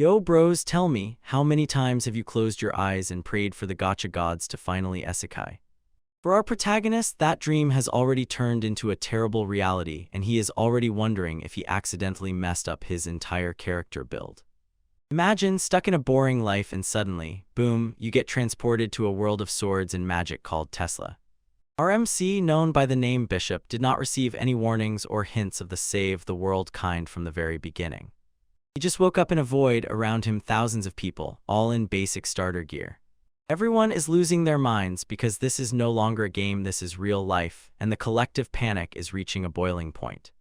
Yo bros, tell me, how many times have you closed your eyes and prayed for the gacha gods to finally isekai? For our protagonist, that dream has already turned into a terrible reality, and he is already wondering if he accidentally messed up his entire character build. Imagine stuck in a boring life and suddenly, boom, you get transported to a world of swords and magic called Tesla. Our MC, known by the name Bishop, did not receive any warnings or hints of the save the world kind from the very beginning. He just woke up in a void, around him thousands of people, all in basic starter gear. Everyone is losing their minds because this is no longer a game, this is real life, and the collective panic is reaching a boiling point.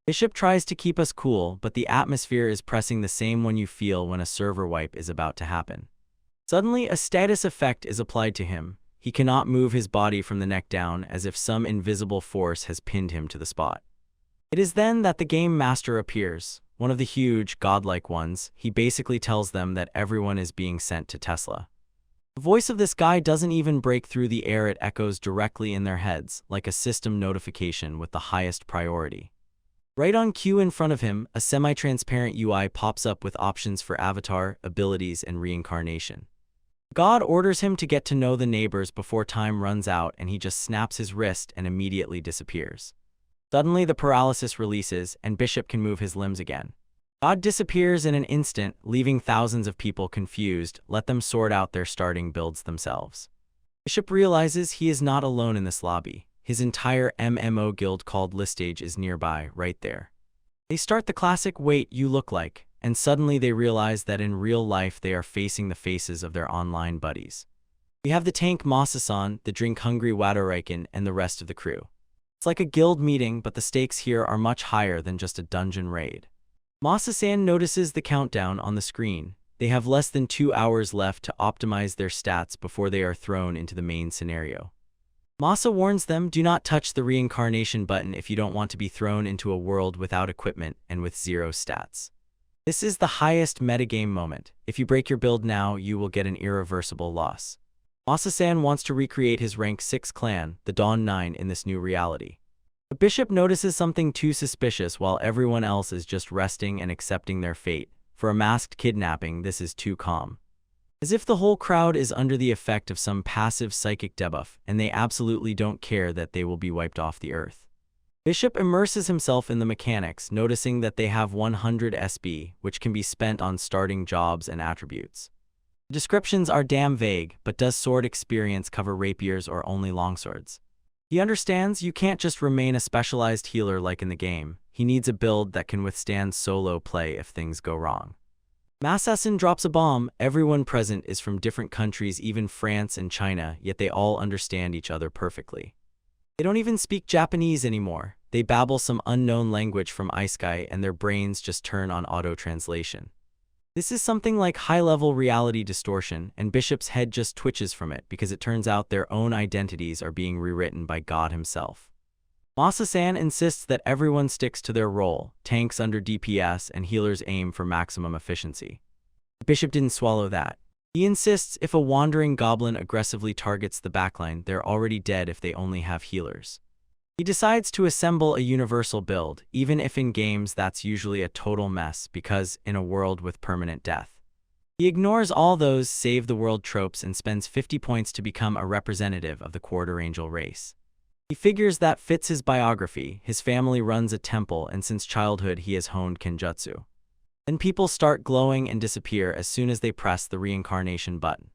Bishop tries to keep us cool, but the atmosphere is pressing the same one you feel when a server wipe is about to happen. Suddenly, a status effect is applied to him. He cannot move his body from the neck down, as if some invisible force has pinned him to the spot. It is then that the game master appears, one of the huge, godlike ones. He basically tells them that everyone is being sent to Tesla. The voice of this guy doesn't even break through the air, it echoes directly in their heads, like a system notification with the highest priority. Right on cue in front of him, a semi-transparent UI pops up with options for avatar, abilities, and reincarnation. God orders him to get to know the neighbors before time runs out, and he just snaps his wrist and immediately disappears. Suddenly, the paralysis releases, and Bishop can move his limbs again. God disappears in an instant, leaving thousands of people confused. Let them sort out their starting builds themselves. Bishop realizes he is not alone in this lobby. His entire MMO guild called Listage is nearby, right there. They start the classic "wait, you look like," and suddenly they realize that in real life they are facing the faces of their online buddies. We have the tank Masa-san, the drink-hungry Wadoraiken, and the rest of the crew. It's like a guild meeting, but the stakes here are much higher than just a dungeon raid. Masa-san notices the countdown on the screen. They have less than 2 hours left to optimize their stats before they are thrown into the main scenario. Masa warns them, do not touch the reincarnation button if you don't want to be thrown into a world without equipment and with 0 stats. This is the highest metagame moment. If you break your build now, you will get an irreversible loss. Masa-san wants to recreate his rank 6 clan, the Dawn 9, in this new reality. But Bishop notices something too suspicious while everyone else is just resting and accepting their fate. For a masked kidnapping, this is too calm. As if the whole crowd is under the effect of some passive psychic debuff, and they absolutely don't care that they will be wiped off the earth. Bishop immerses himself in the mechanics, noticing that they have 100 SB, which can be spent on starting jobs and attributes. The descriptions are damn vague, but does sword experience cover rapiers or only longswords? He understands you can't just remain a specialized healer like in the game. He needs a build that can withstand solo play if things go wrong. Masa-san drops a bomb. Everyone present is from different countries, even France and China, yet they all understand each other perfectly. They don't even speak Japanese anymore. They babble some unknown language from Isekai, and their brains just turn on auto-translation. This is something like high-level reality distortion, and Bishop's head just twitches from it because it turns out their own identities are being rewritten by God himself. Masa-san insists that everyone sticks to their role, tanks under DPS and healers aim for maximum efficiency. Bishop didn't swallow that. He insists if a wandering goblin aggressively targets the backline, they're already dead if they only have healers. He decides to assemble a universal build, even if in games that's usually a total mess because in a world with permanent death. He ignores all those save the world tropes and spends 50 points to become a representative of the Quarter Angel race. He figures that fits his biography. His family runs a temple, and since childhood he has honed kenjutsu. Then people start glowing and disappear as soon as they press the reincarnation button.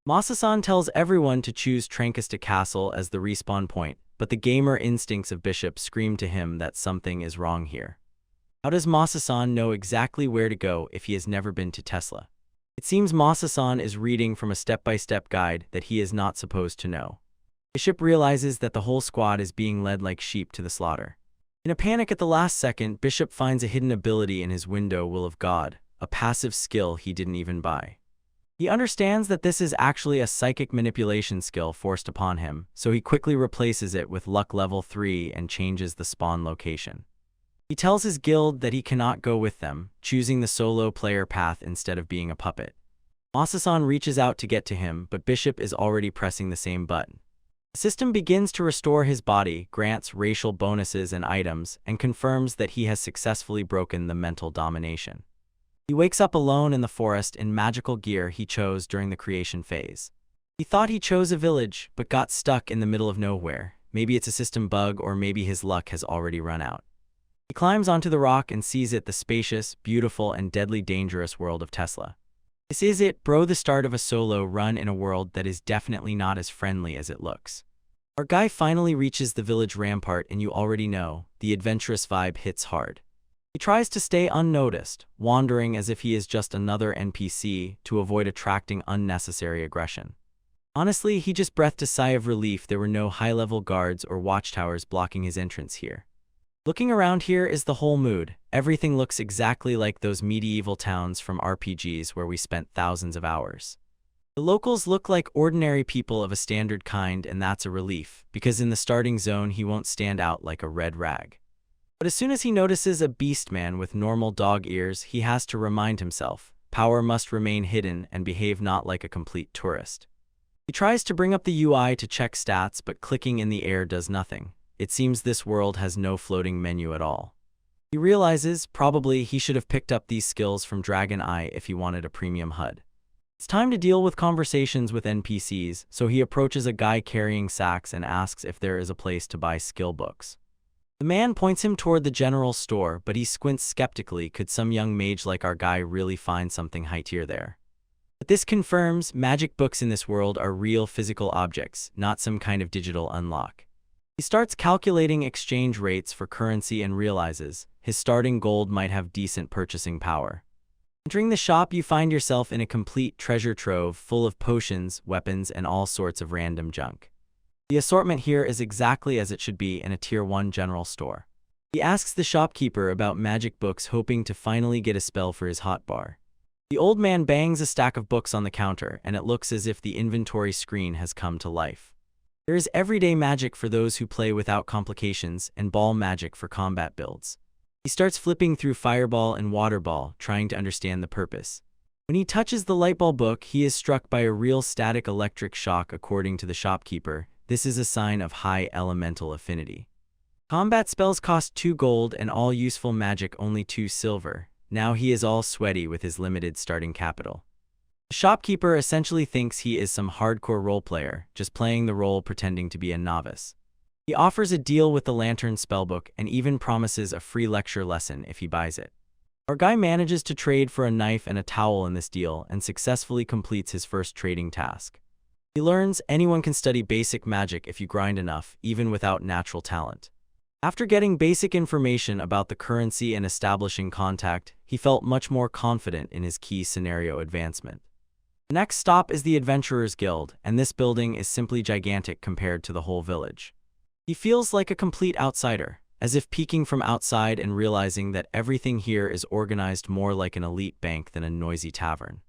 Masa-san tells everyone to choose Trancasta Castle as the respawn point, but the gamer instincts of Bishop scream to him that something is wrong here. How does Masa-san know exactly where to go if he has never been to Tesla? It seems Masa-san is reading from a step-by-step guide that he is not supposed to know. Bishop realizes that the whole squad is being led like sheep to the slaughter. In a panic at the last second, Bishop finds a hidden ability in his window Will of God, a passive skill he didn't even buy. He understands that this is actually a psychic manipulation skill forced upon him, so he quickly replaces it with Luck level 3 and changes the spawn location. He tells his guild that he cannot go with them, choosing the solo player path instead of being a puppet. Masa-san reaches out to get to him, but Bishop is already pressing the same button. The system begins to restore his body, grants racial bonuses and items, and confirms that he has successfully broken the mental domination. He wakes up alone in the forest in magical gear he chose during the creation phase. He thought he chose a village, but got stuck in the middle of nowhere. Maybe it's a system bug, or maybe his luck has already run out. He climbs onto the rock and sees it, the spacious, beautiful, and deadly dangerous world of Tesla. This is it, bro, the start of a solo run in a world that is definitely not as friendly as it looks. Our guy finally reaches the village rampart, and you already know, the adventurous vibe hits hard. He tries to stay unnoticed, wandering as if he is just another NPC to avoid attracting unnecessary aggression. Honestly, he just breathed a sigh of relief there were no high-level guards or watchtowers blocking his entrance here. Looking around here is the whole mood. Everything looks exactly like those medieval towns from RPGs where we spent thousands of hours. The locals look like ordinary people of a standard kind, and that's a relief, because in the starting zone he won't stand out like a red rag. But as soon as he notices a beastman with normal dog ears, he has to remind himself, power must remain hidden and behave not like a complete tourist. He tries to bring up the UI to check stats, but clicking in the air does nothing. It seems this world has no floating menu at all. He realizes, probably, he should have picked up these skills from Dragon Eye if he wanted a premium HUD. It's time to deal with conversations with NPCs, so he approaches a guy carrying sacks and asks if there is a place to buy skill books. The man points him toward the general store, but he squints skeptically. Could some young mage like our guy really find something high tier there? But this confirms magic books in this world are real physical objects, not some kind of digital unlock. He starts calculating exchange rates for currency and realizes his starting gold might have decent purchasing power. Entering the shop, you find yourself in a complete treasure trove full of potions, weapons, and all sorts of random junk. The assortment here is exactly as it should be in a Tier 1 general store. He asks the shopkeeper about magic books, hoping to finally get a spell for his hotbar. The old man bangs a stack of books on the counter, and it looks as if the inventory screen has come to life. There is everyday magic for those who play without complications, and ball magic for combat builds. He starts flipping through Fireball and Waterball, trying to understand the purpose. When he touches the Lightball book, he is struck by a real static electric shock. According to the shopkeeper, this is a sign of high elemental affinity. Combat spells cost 2 gold and all useful magic only 2 silver. Now he is all sweaty with his limited starting capital. The shopkeeper essentially thinks he is some hardcore role player, just playing the role pretending to be a novice. He offers a deal with the Lantern spellbook and even promises a free lecture lesson if he buys it. Our guy manages to trade for a knife and a towel in this deal and successfully completes his first trading task. He learns anyone can study basic magic if you grind enough, even without natural talent. After getting basic information about the currency and establishing contact, he felt much more confident in his key scenario advancement. The next stop is the Adventurers Guild, and this building is simply gigantic compared to the whole village. He feels like a complete outsider, as if peeking from outside and realizing that everything here is organized more like an elite bank than a noisy tavern.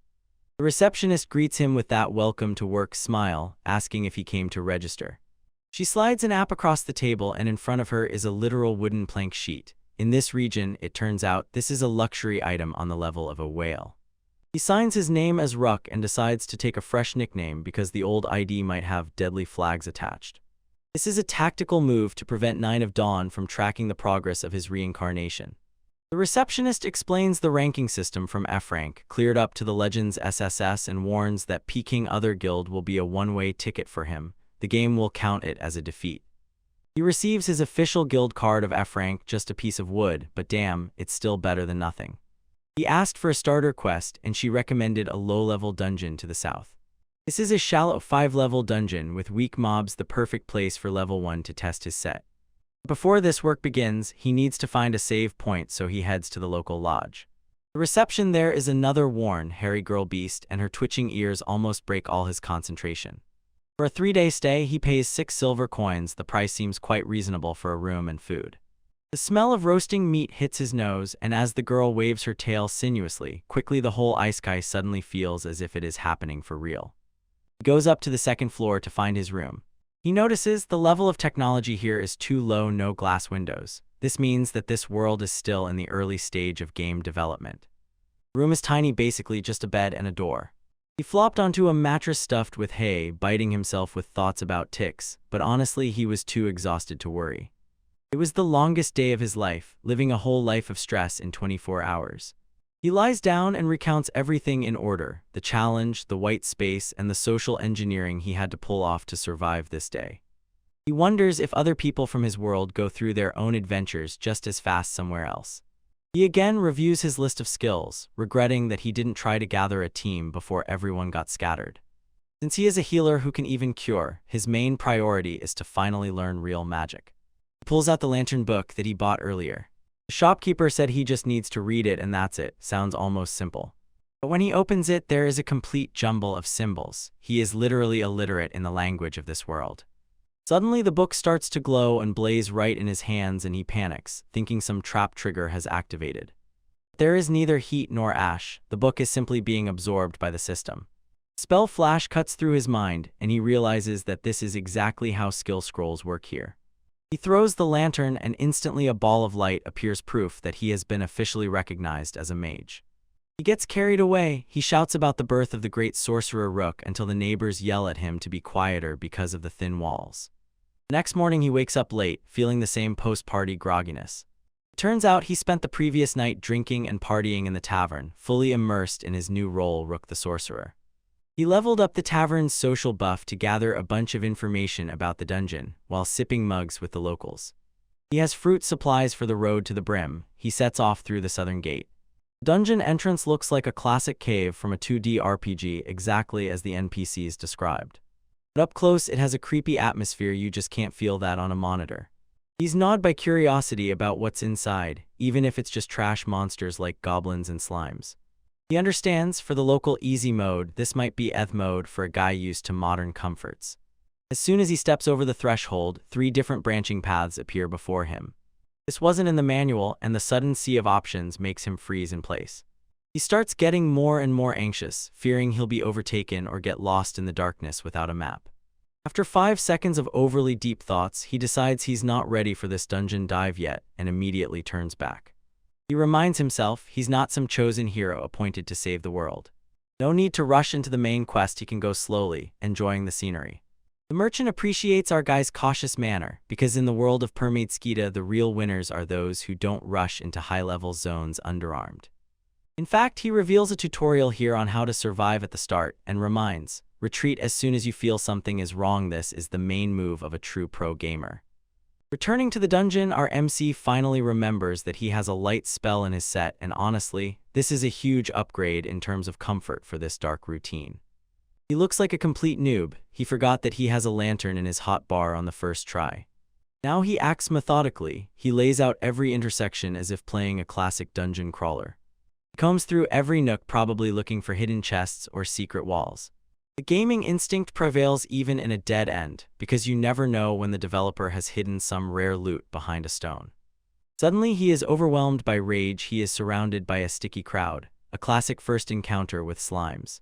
The receptionist greets him with that welcome to work smile, asking if he came to register. She slides an app across the table, and in front of her is a literal wooden plank sheet. In this region, it turns out, this is a luxury item on the level of a whale. He signs his name as Ruck and decides to take a fresh nickname because the old ID might have deadly flags attached. This is a tactical move to prevent Nine of Dawn from tracking the progress of his reincarnation. The receptionist explains the ranking system from F rank, cleared up to the Legends SSS, and warns that peeking other guild will be a one-way ticket for him. The game will count it as a defeat. He receives his official guild card of F rank, just a piece of wood, but damn, it's still better than nothing. He asked for a starter quest, and she recommended a low-level dungeon to the south. This is a shallow 5-level dungeon with weak mobs, the perfect place for level 1 to test his set. Before this work begins, he needs to find a save point, so he heads to the local lodge. The reception there is another worn, hairy girl beast, and her twitching ears almost break all his concentration. For a 3-day stay, he pays 6 silver coins. The price seems quite reasonable for a room and food. The smell of roasting meat hits his nose, and as the girl waves her tail sinuously, quickly the whole Isekai suddenly feels as if it is happening for real. He goes up to the second floor to find his room. He notices the level of technology here is too low, no glass windows. This means that this world is still in the early stage of game development. The room is tiny, basically just a bed and a door. He flopped onto a mattress stuffed with hay, biting himself with thoughts about ticks, but honestly he was too exhausted to worry. It was the longest day of his life, living a whole life of stress in 24 hours. He lies down and recounts everything in order: the challenge, the white space, and the social engineering he had to pull off to survive this day. He wonders if other people from his world go through their own adventures just as fast somewhere else. He again reviews his list of skills, regretting that he didn't try to gather a team before everyone got scattered. Since he is a healer who can even cure, his main priority is to finally learn real magic. He pulls out the lantern book that he bought earlier. The shopkeeper said he just needs to read it and that's it. Sounds almost simple. But when he opens it, there is a complete jumble of symbols. He is literally illiterate in the language of this world. Suddenly, the book starts to glow and blaze right in his hands and he panics, thinking some trap trigger has activated. There is neither heat nor ash. The book is simply being absorbed by the system. Spell flash cuts through his mind, and he realizes that this is exactly how skill scrolls work here. He throws the lantern and instantly a ball of light appears, proof that he has been officially recognized as a mage. He gets carried away. He shouts about the birth of the great sorcerer Rook until the neighbors yell at him to be quieter because of the thin walls. The next morning he wakes up late, feeling the same post-party grogginess. It turns out he spent the previous night drinking and partying in the tavern, fully immersed in his new role, Rook the Sorcerer. He leveled up the tavern's social buff to gather a bunch of information about the dungeon, while sipping mugs with the locals. He has fruit supplies for the road to the brim. He sets off through the southern gate. The dungeon entrance looks like a classic cave from a 2D RPG, exactly as the NPCs described. But up close, it has a creepy atmosphere. You just can't feel that on a monitor. He's gnawed by curiosity about what's inside, even if it's just trash monsters like goblins and slimes. He understands, for the local easy mode, this might be eth mode for a guy used to modern comforts. As soon as he steps over the threshold, 3 different branching paths appear before him. This wasn't in the manual, and the sudden sea of options makes him freeze in place. He starts getting more and more anxious, fearing he'll be overtaken or get lost in the darkness without a map. After 5 seconds of overly deep thoughts, he decides he's not ready for this dungeon dive yet and immediately turns back. He reminds himself he's not some chosen hero appointed to save the world. No need to rush into the main quest. He can go slowly, enjoying the scenery. The merchant appreciates our guy's cautious manner, because in the world of Permadeskita, the real winners are those who don't rush into high-level zones underarmed. In fact, he reveals a tutorial here on how to survive at the start and reminds, retreat as soon as you feel something is wrong. This is the main move of a true pro gamer. Returning to the dungeon, our MC finally remembers that he has a light spell in his set, and honestly, this is a huge upgrade in terms of comfort for this dark routine. He looks like a complete noob. He forgot that he has a lantern in his hot bar on the first try. Now he acts methodically. He lays out every intersection as if playing a classic dungeon crawler. He combs through every nook, probably looking for hidden chests or secret walls. The gaming instinct prevails even in a dead end, because you never know when the developer has hidden some rare loot behind a stone. Suddenly he is overwhelmed by rage. He is surrounded by a sticky crowd, a classic first encounter with slimes.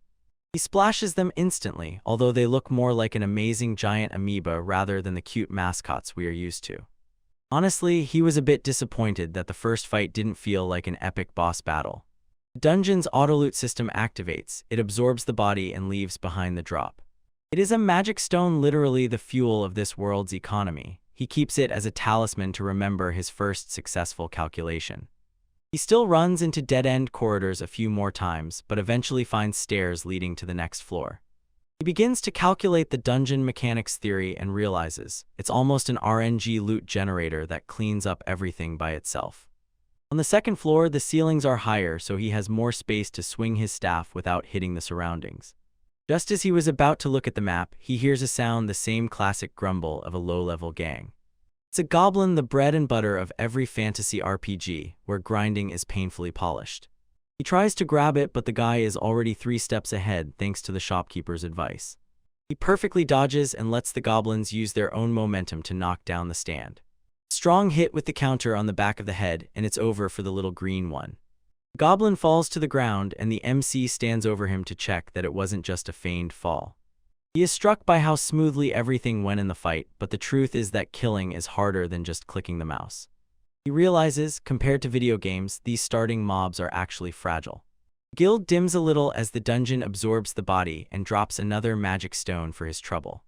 He splashes them instantly, although they look more like an amazing giant amoeba rather than the cute mascots we are used to. Honestly, he was a bit disappointed that the first fight didn't feel like an epic boss battle. The dungeon's auto-loot system activates. It absorbs the body and leaves behind the drop. It is a magic stone, literally the fuel of this world's economy. He keeps it as a talisman to remember his first successful calculation. He still runs into dead-end corridors a few more times, but eventually finds stairs leading to the next floor. He begins to calculate the dungeon mechanics theory and realizes it's almost an RNG loot generator that cleans up everything by itself. On the second floor, the ceilings are higher, so he has more space to swing his staff without hitting the surroundings. Just as he was about to look at the map, he hears a sound, the same classic grumble of a low-level gang. It's a goblin, the bread and butter of every fantasy RPG, where grinding is painfully polished. He tries to grab it, but the guy is already 3 steps ahead thanks to the shopkeeper's advice. He perfectly dodges and lets the goblins use their own momentum to knock down the stand. Strong hit with the counter on the back of the head, and it's over for the little green one. The goblin falls to the ground, and the MC stands over him to check that it wasn't just a feigned fall. He is struck by how smoothly everything went in the fight, but the truth is that killing is harder than just clicking the mouse. He realizes, compared to video games, these starting mobs are actually fragile. The guild dims a little as the dungeon absorbs the body and drops another magic stone for his trouble.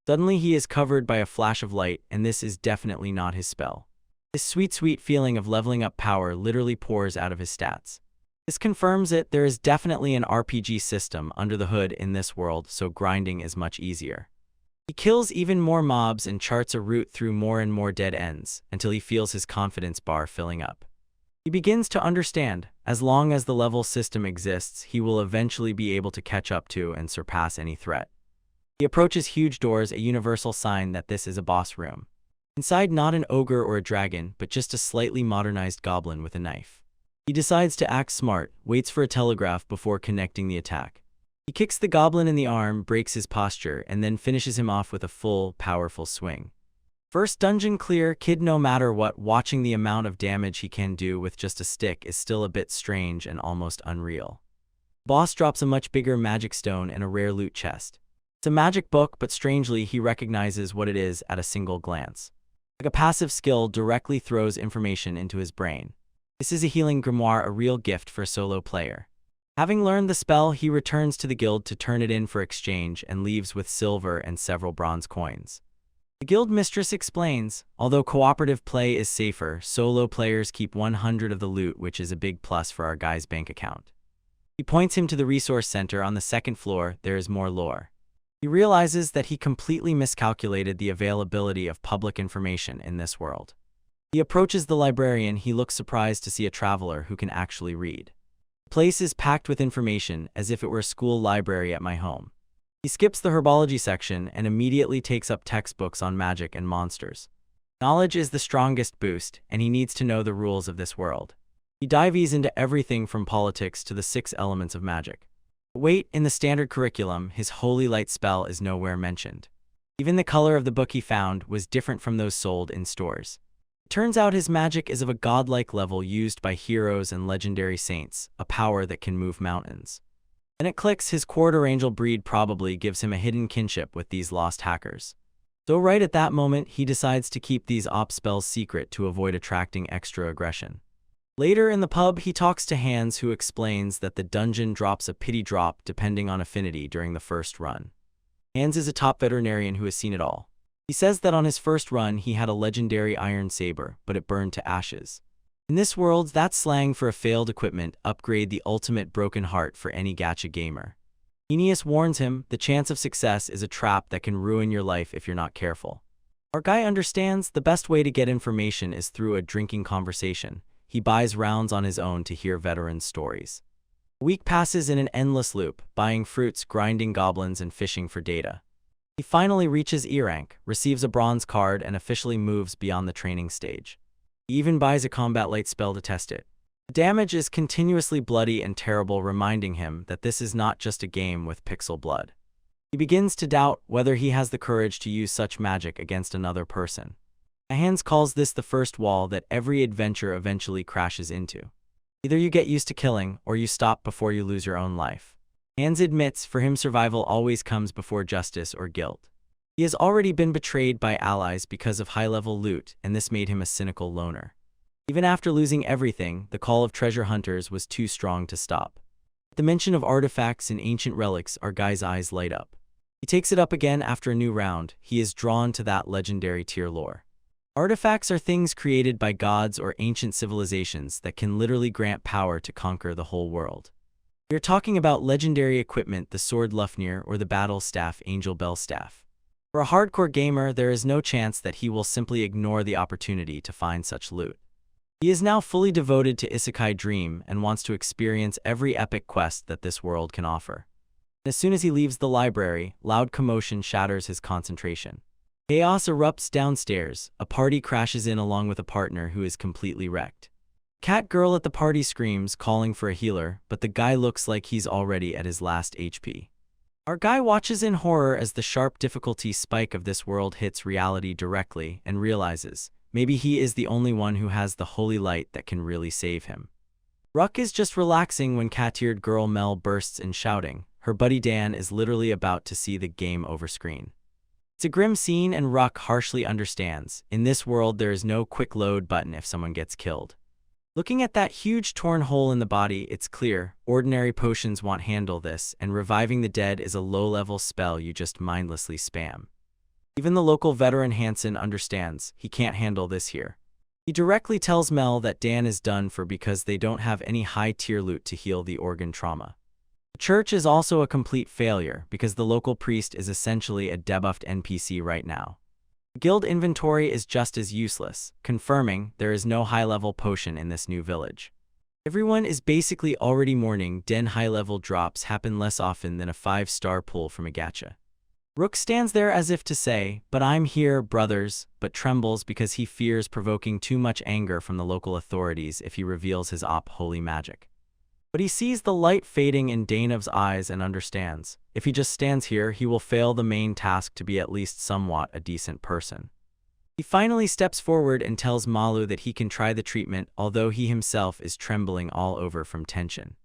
Suddenly he is covered by a flash of light, and this is definitely not his spell. This sweet feeling of leveling up power literally pours out of his stats. This confirms it, there is definitely an RPG system under the hood in this world, so grinding is much easier. He kills even more mobs and charts a route through more and more dead ends, until he feels his confidence bar filling up. He begins to understand, as long as the level system exists, he will eventually be able to catch up to and surpass any threat. He approaches huge doors, a universal sign that this is a boss room. Inside, not an ogre or a dragon, but just a slightly modernized goblin with a knife. He decides to act smart, waits for a telegraph before connecting the attack. He kicks the goblin in the arm, breaks his posture, and then finishes him off with a full, powerful swing. First dungeon clear, kid no matter what, watching the amount of damage he can do with just a stick is still a bit strange and almost unreal. Boss drops a much bigger magic stone and a rare loot chest. It's a magic book, but strangely he recognizes what it is at a single glance. Like a passive skill directly throws information into his brain. This is a healing grimoire, a real gift for a solo player. Having learned the spell, he returns to the guild to turn it in for exchange and leaves with silver and several bronze coins. The guild mistress explains, although cooperative play is safer, solo players keep 100 of the loot, which is a big plus for our guy's bank account. He points him to the resource center on the second floor. There is more lore. He realizes that he completely miscalculated the availability of public information in this world. He approaches the librarian. He looks surprised to see a traveler who can actually read. The place is packed with information, as if it were a school library at my home. He skips the herbology section and immediately takes up textbooks on magic and monsters. Knowledge is the strongest boost, and he needs to know the rules of this world. He dives into everything from politics to the 6 elements of magic. Wait, in the standard curriculum, his holy light spell is nowhere mentioned. Even the color of the book he found was different from those sold in stores. It turns out his magic is of a godlike level used by heroes and legendary saints, a power that can move mountains. Then it clicks, his quarter angel breed probably gives him a hidden kinship with these lost hackers. So right at that moment, he decides to keep these op spells secret to avoid attracting extra aggression. Later in the pub, he talks to Hans, who explains that the dungeon drops a pity drop depending on affinity during the first run. Hans is a top veterinarian who has seen it all. He says that on his first run he had a legendary iron saber, but it burned to ashes. In this world, that's slang for a failed equipment upgrade, the ultimate broken heart for any gacha gamer. Aeneas warns him, the chance of success is a trap that can ruin your life if you're not careful. Our guy understands the best way to get information is through a drinking conversation. He buys rounds on his own to hear veterans' stories. A week passes in an endless loop, buying fruits, grinding goblins, and fishing for data. He finally reaches E rank, receives a bronze card, and officially moves beyond the training stage. He even buys a combat light spell to test it. The damage is continuously bloody and terrible, reminding him that this is not just a game with pixel blood. He begins to doubt whether he has the courage to use such magic against another person. Hans calls this the first wall that every adventure eventually crashes into. Either you get used to killing, or you stop before you lose your own life. Hans admits for him survival always comes before justice or guilt. He has already been betrayed by allies because of high-level loot, and this made him a cynical loner. Even after losing everything, the call of treasure hunters was too strong to stop. At the mention of artifacts and ancient relics, our guy's eyes light up. He takes it up again after a new round. He is drawn to that legendary tier lore. Artifacts are things created by gods or ancient civilizations that can literally grant power to conquer the whole world. We are talking about legendary equipment, the sword Lufnir or the battle staff Angel Bell staff. For a hardcore gamer, there is no chance that he will simply ignore the opportunity to find such loot. He is now fully devoted to Isekai Dream and wants to experience every epic quest that this world can offer. As soon as he leaves the library, loud commotion shatters his concentration. Chaos erupts downstairs. A party crashes in along with a partner who is completely wrecked. Cat girl at the party screams, calling for a healer, but the guy looks like he's already at his last HP. Our guy watches in horror as the sharp difficulty spike of this world hits reality directly and realizes maybe he is the only one who has the holy light that can really save him. Ruck is just relaxing when cat-eared girl Mel bursts in shouting. Her buddy Dan is literally about to see the game over screen. It's a grim scene, and Ruck harshly understands. In this world, there is no quick load button if someone gets killed. Looking at that huge torn hole in the body, it's clear ordinary potions won't handle this, and reviving the dead is a low-level spell you just mindlessly spam. Even the local veteran Hansen understands he can't handle this here. He directly tells Mel that Dan is done for because they don't have any high-tier loot to heal the organ trauma. The church is also a complete failure because the local priest is essentially a debuffed NPC right now. The guild inventory is just as useless, confirming there is no high-level potion in this new village. Everyone is basically already mourning. Den high-level drops happen less often than a 5-star pull from a gacha. Rook stands there as if to say, "But I'm here, brothers," but trembles because he fears provoking too much anger from the local authorities if he reveals his holy magic. But he sees the light fading in Danov's eyes and understands, if he just stands here, he will fail the main task to be at least somewhat a decent person. He finally steps forward and tells Malu that he can try the treatment, although he himself is trembling all over from tension.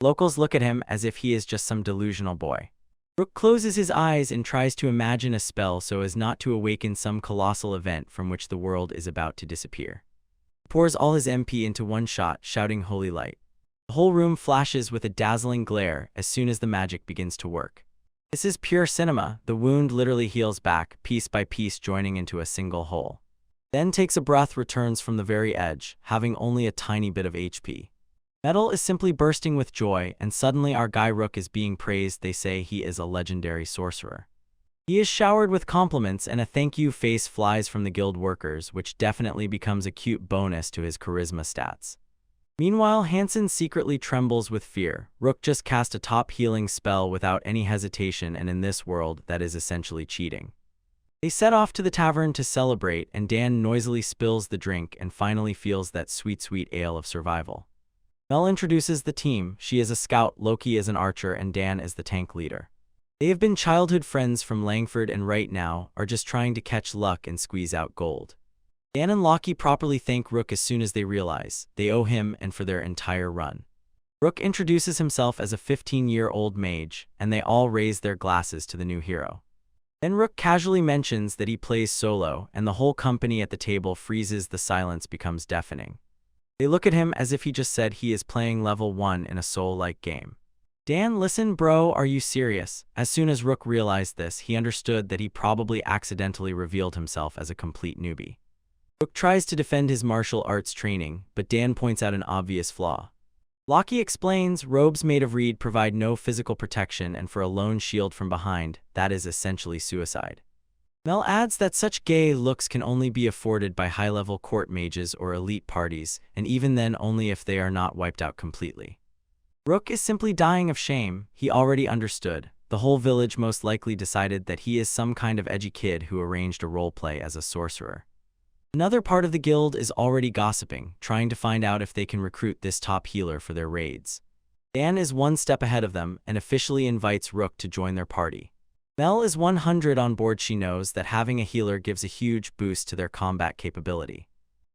Locals look at him as if he is just some delusional boy. Rook closes his eyes and tries to imagine a spell so as not to awaken some colossal event from which the world is about to disappear. He pours all his MP into one shot, shouting "Holy Light." The whole room flashes with a dazzling glare as soon as the magic begins to work. This is pure cinema. The wound literally heals back, piece by piece joining into a single whole. Then takes a breath, returns from the very edge, having only a tiny bit of HP. Metal is simply bursting with joy, and suddenly our guy Rook is being praised. They say he is a legendary sorcerer. He is showered with compliments and a thank you face flies from the guild workers, which definitely becomes a cute bonus to his charisma stats. Meanwhile, Hansen secretly trembles with fear. Rook just cast a top healing spell without any hesitation, and in this world, that is essentially cheating. They set off to the tavern to celebrate, and Dan noisily spills the drink and finally feels that sweet ale of survival. Mel introduces the team. She is a scout, Loki is an archer, and Dan is the tank leader. They have been childhood friends from Langford and right now are just trying to catch luck and squeeze out gold. Dan and Loki properly thank Rook as soon as they realize they owe him and for their entire run. Rook introduces himself as a 15-year-old mage, and they all raise their glasses to the new hero. Then Rook casually mentions that he plays solo, and the whole company at the table freezes. The silence becomes deafening. They look at him as if he just said he is playing level 1 in a soul-like game. Dan, listen bro, are you serious? As soon as Rook realized this, he understood that he probably accidentally revealed himself as a complete newbie. Rook tries to defend his martial arts training, but Dan points out an obvious flaw. Loki explains robes made of reed provide no physical protection, and for a lone shield from behind, that is essentially suicide. Mel adds that such gay looks can only be afforded by high-level court mages or elite parties, and even then only if they are not wiped out completely. Rook is simply dying of shame. He already understood. The whole village most likely decided that he is some kind of edgy kid who arranged a roleplay as a sorcerer. Another part of the guild is already gossiping, trying to find out if they can recruit this top healer for their raids. Dan is one step ahead of them and officially invites Rook to join their party. Mel is 100 on board. She knows that having a healer gives a huge boost to their combat capability.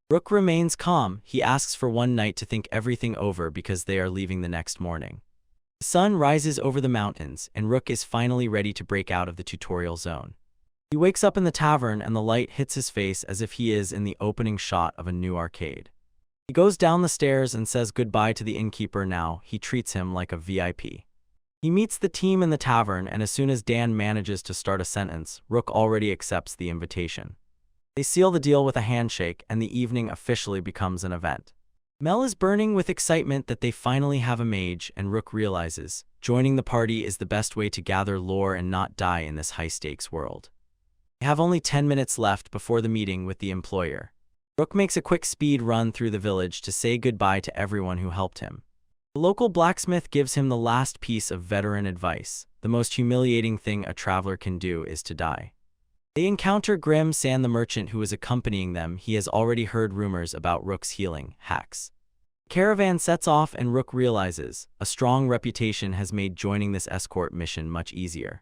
Rook remains calm. He asks for one night to think everything over because they are leaving the next morning. The sun rises over the mountains, and Rook is finally ready to break out of the tutorial zone. He wakes up in the tavern and the light hits his face as if he is in the opening shot of a new arcade. He goes down the stairs and says goodbye to the innkeeper. Now he treats him like a VIP. He meets the team in the tavern, and as soon as Dan manages to start a sentence, Rook already accepts the invitation. They seal the deal with a handshake, and the evening officially becomes an event. Mel is burning with excitement that they finally have a mage, and Rook realizes joining the party is the best way to gather lore and not die in this high-stakes world. They have only 10 minutes left before the meeting with the employer. Rook makes a quick speed run through the village to say goodbye to everyone who helped him. The local blacksmith gives him the last piece of veteran advice. The most humiliating thing a traveler can do is to die. They encounter Grim San, the merchant who is accompanying them. He has already heard rumors about Rook's healing hacks. The caravan sets off, and Rook realizes a strong reputation has made joining this escort mission much easier.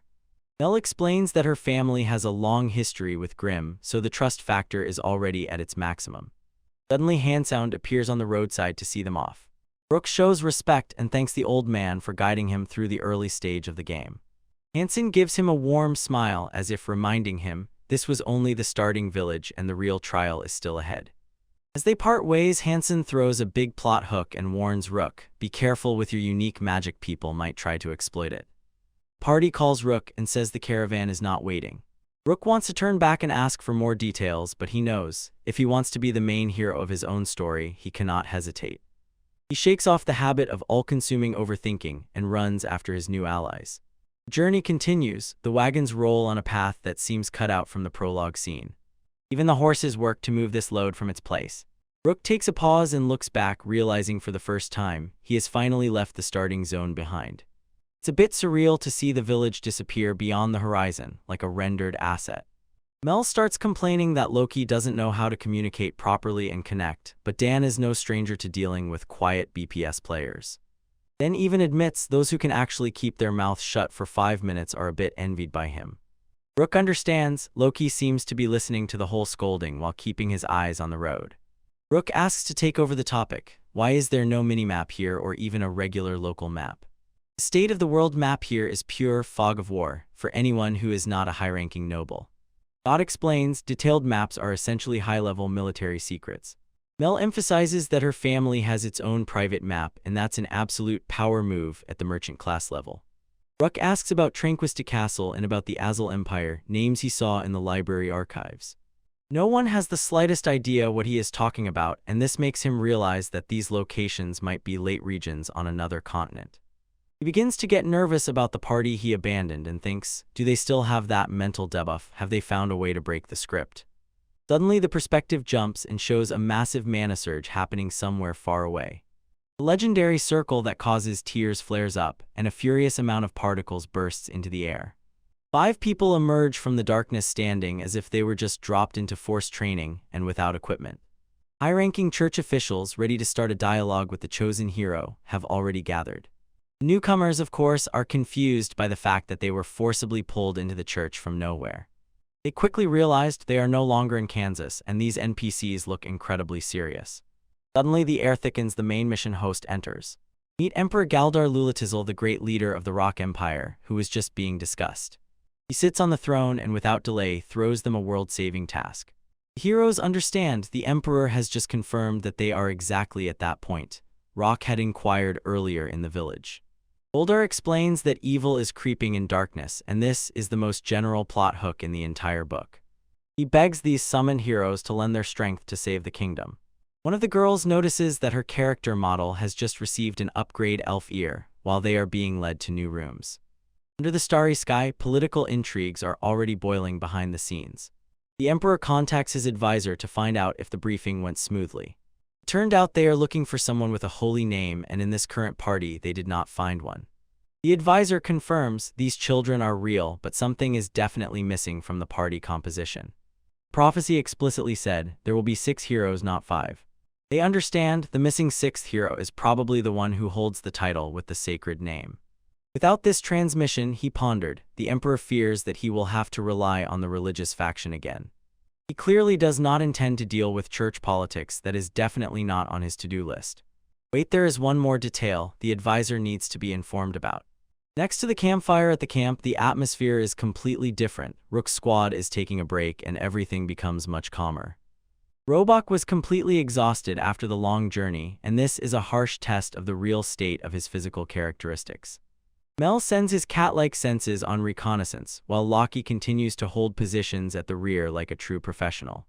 Mel explains that her family has a long history with Grim, so the trust factor is already at its maximum. Suddenly, Handsound appears on the roadside to see them off. Rook shows respect and thanks the old man for guiding him through the early stage of the game. Hansen gives him a warm smile as if reminding him this was only the starting village and the real trial is still ahead. As they part ways, Hansen throws a big plot hook and warns Rook, be careful with your unique magic, people might try to exploit it. Party calls Rook and says the caravan is not waiting. Rook wants to turn back and ask for more details, but he knows, if he wants to be the main hero of his own story, he cannot hesitate. He shakes off the habit of all-consuming overthinking and runs after his new allies. The journey continues, the wagons roll on a path that seems cut out from the prologue scene. Even the horses work to move this load from its place. Rook takes a pause and looks back, realizing for the first time, he has finally left the starting zone behind. It's a bit surreal to see the village disappear beyond the horizon, like a rendered asset. Mel starts complaining that Loki doesn't know how to communicate properly and connect, but Dan is no stranger to dealing with quiet BPS players. Dan even admits those who can actually keep their mouths shut for 5 minutes are a bit envied by him. Rook understands, Loki seems to be listening to the whole scolding while keeping his eyes on the road. Rook asks to take over the topic. Why is there no minimap here or even a regular local map? The state of the world map here is pure fog of war for anyone who is not a high-ranking noble. Dot explains, detailed maps are essentially high-level military secrets. Mel emphasizes that her family has its own private map, and that's an absolute power move at the merchant class level. Rook asks about Tranquista Castle and about the Azul Empire, names he saw in the library archives. No one has the slightest idea what he is talking about, and this makes him realize that these locations might be late regions on another continent. He begins to get nervous about the party he abandoned and thinks, do they still have that mental debuff? Have they found a way to break the script? Suddenly the perspective jumps and shows a massive mana surge happening somewhere far away. The legendary circle that causes tears flares up, and a furious amount of particles bursts into the air. 5 people emerge from the darkness standing as if they were just dropped into forced training and without equipment. High-ranking church officials ready to start a dialogue with the chosen hero have already gathered. The newcomers, of course, are confused by the fact that they were forcibly pulled into the church from nowhere. They quickly realized they are no longer in Kansas, and these NPCs look incredibly serious. Suddenly the air thickens, the main mission host enters. Meet Emperor Galdar Lulatizel, the great leader of the Rock Empire, who is just being discussed. He sits on the throne and without delay throws them a world-saving task. The heroes understand the Emperor has just confirmed that they are exactly at that point. Rock had inquired earlier in the village. Goldar explains that evil is creeping in darkness, and this is the most general plot hook in the entire book. He begs these summoned heroes to lend their strength to save the kingdom. One of the girls notices that her character model has just received an upgrade elf ear, while they are being led to new rooms. Under the starry sky, political intrigues are already boiling behind the scenes. The Emperor contacts his advisor to find out if the briefing went smoothly. It turned out they are looking for someone with a holy name, and in this current party they did not find one. The advisor confirms these children are real, but something is definitely missing from the party composition. Prophecy explicitly said there will be 6 heroes, not 5. They understand the missing 6th hero is probably the one who holds the title with the sacred name. Without this transmission, he pondered, the Emperor fears that he will have to rely on the religious faction again. He clearly does not intend to deal with church politics. That is definitely not on his to-do list. Wait, there is one more detail the advisor needs to be informed about. Next to the campfire at the camp, the atmosphere is completely different. Rook's squad is taking a break and everything becomes much calmer. Robok was completely exhausted after the long journey, and this is a harsh test of the real state of his physical characteristics. Mel sends his cat-like senses on reconnaissance, while Loki continues to hold positions at the rear like a true professional.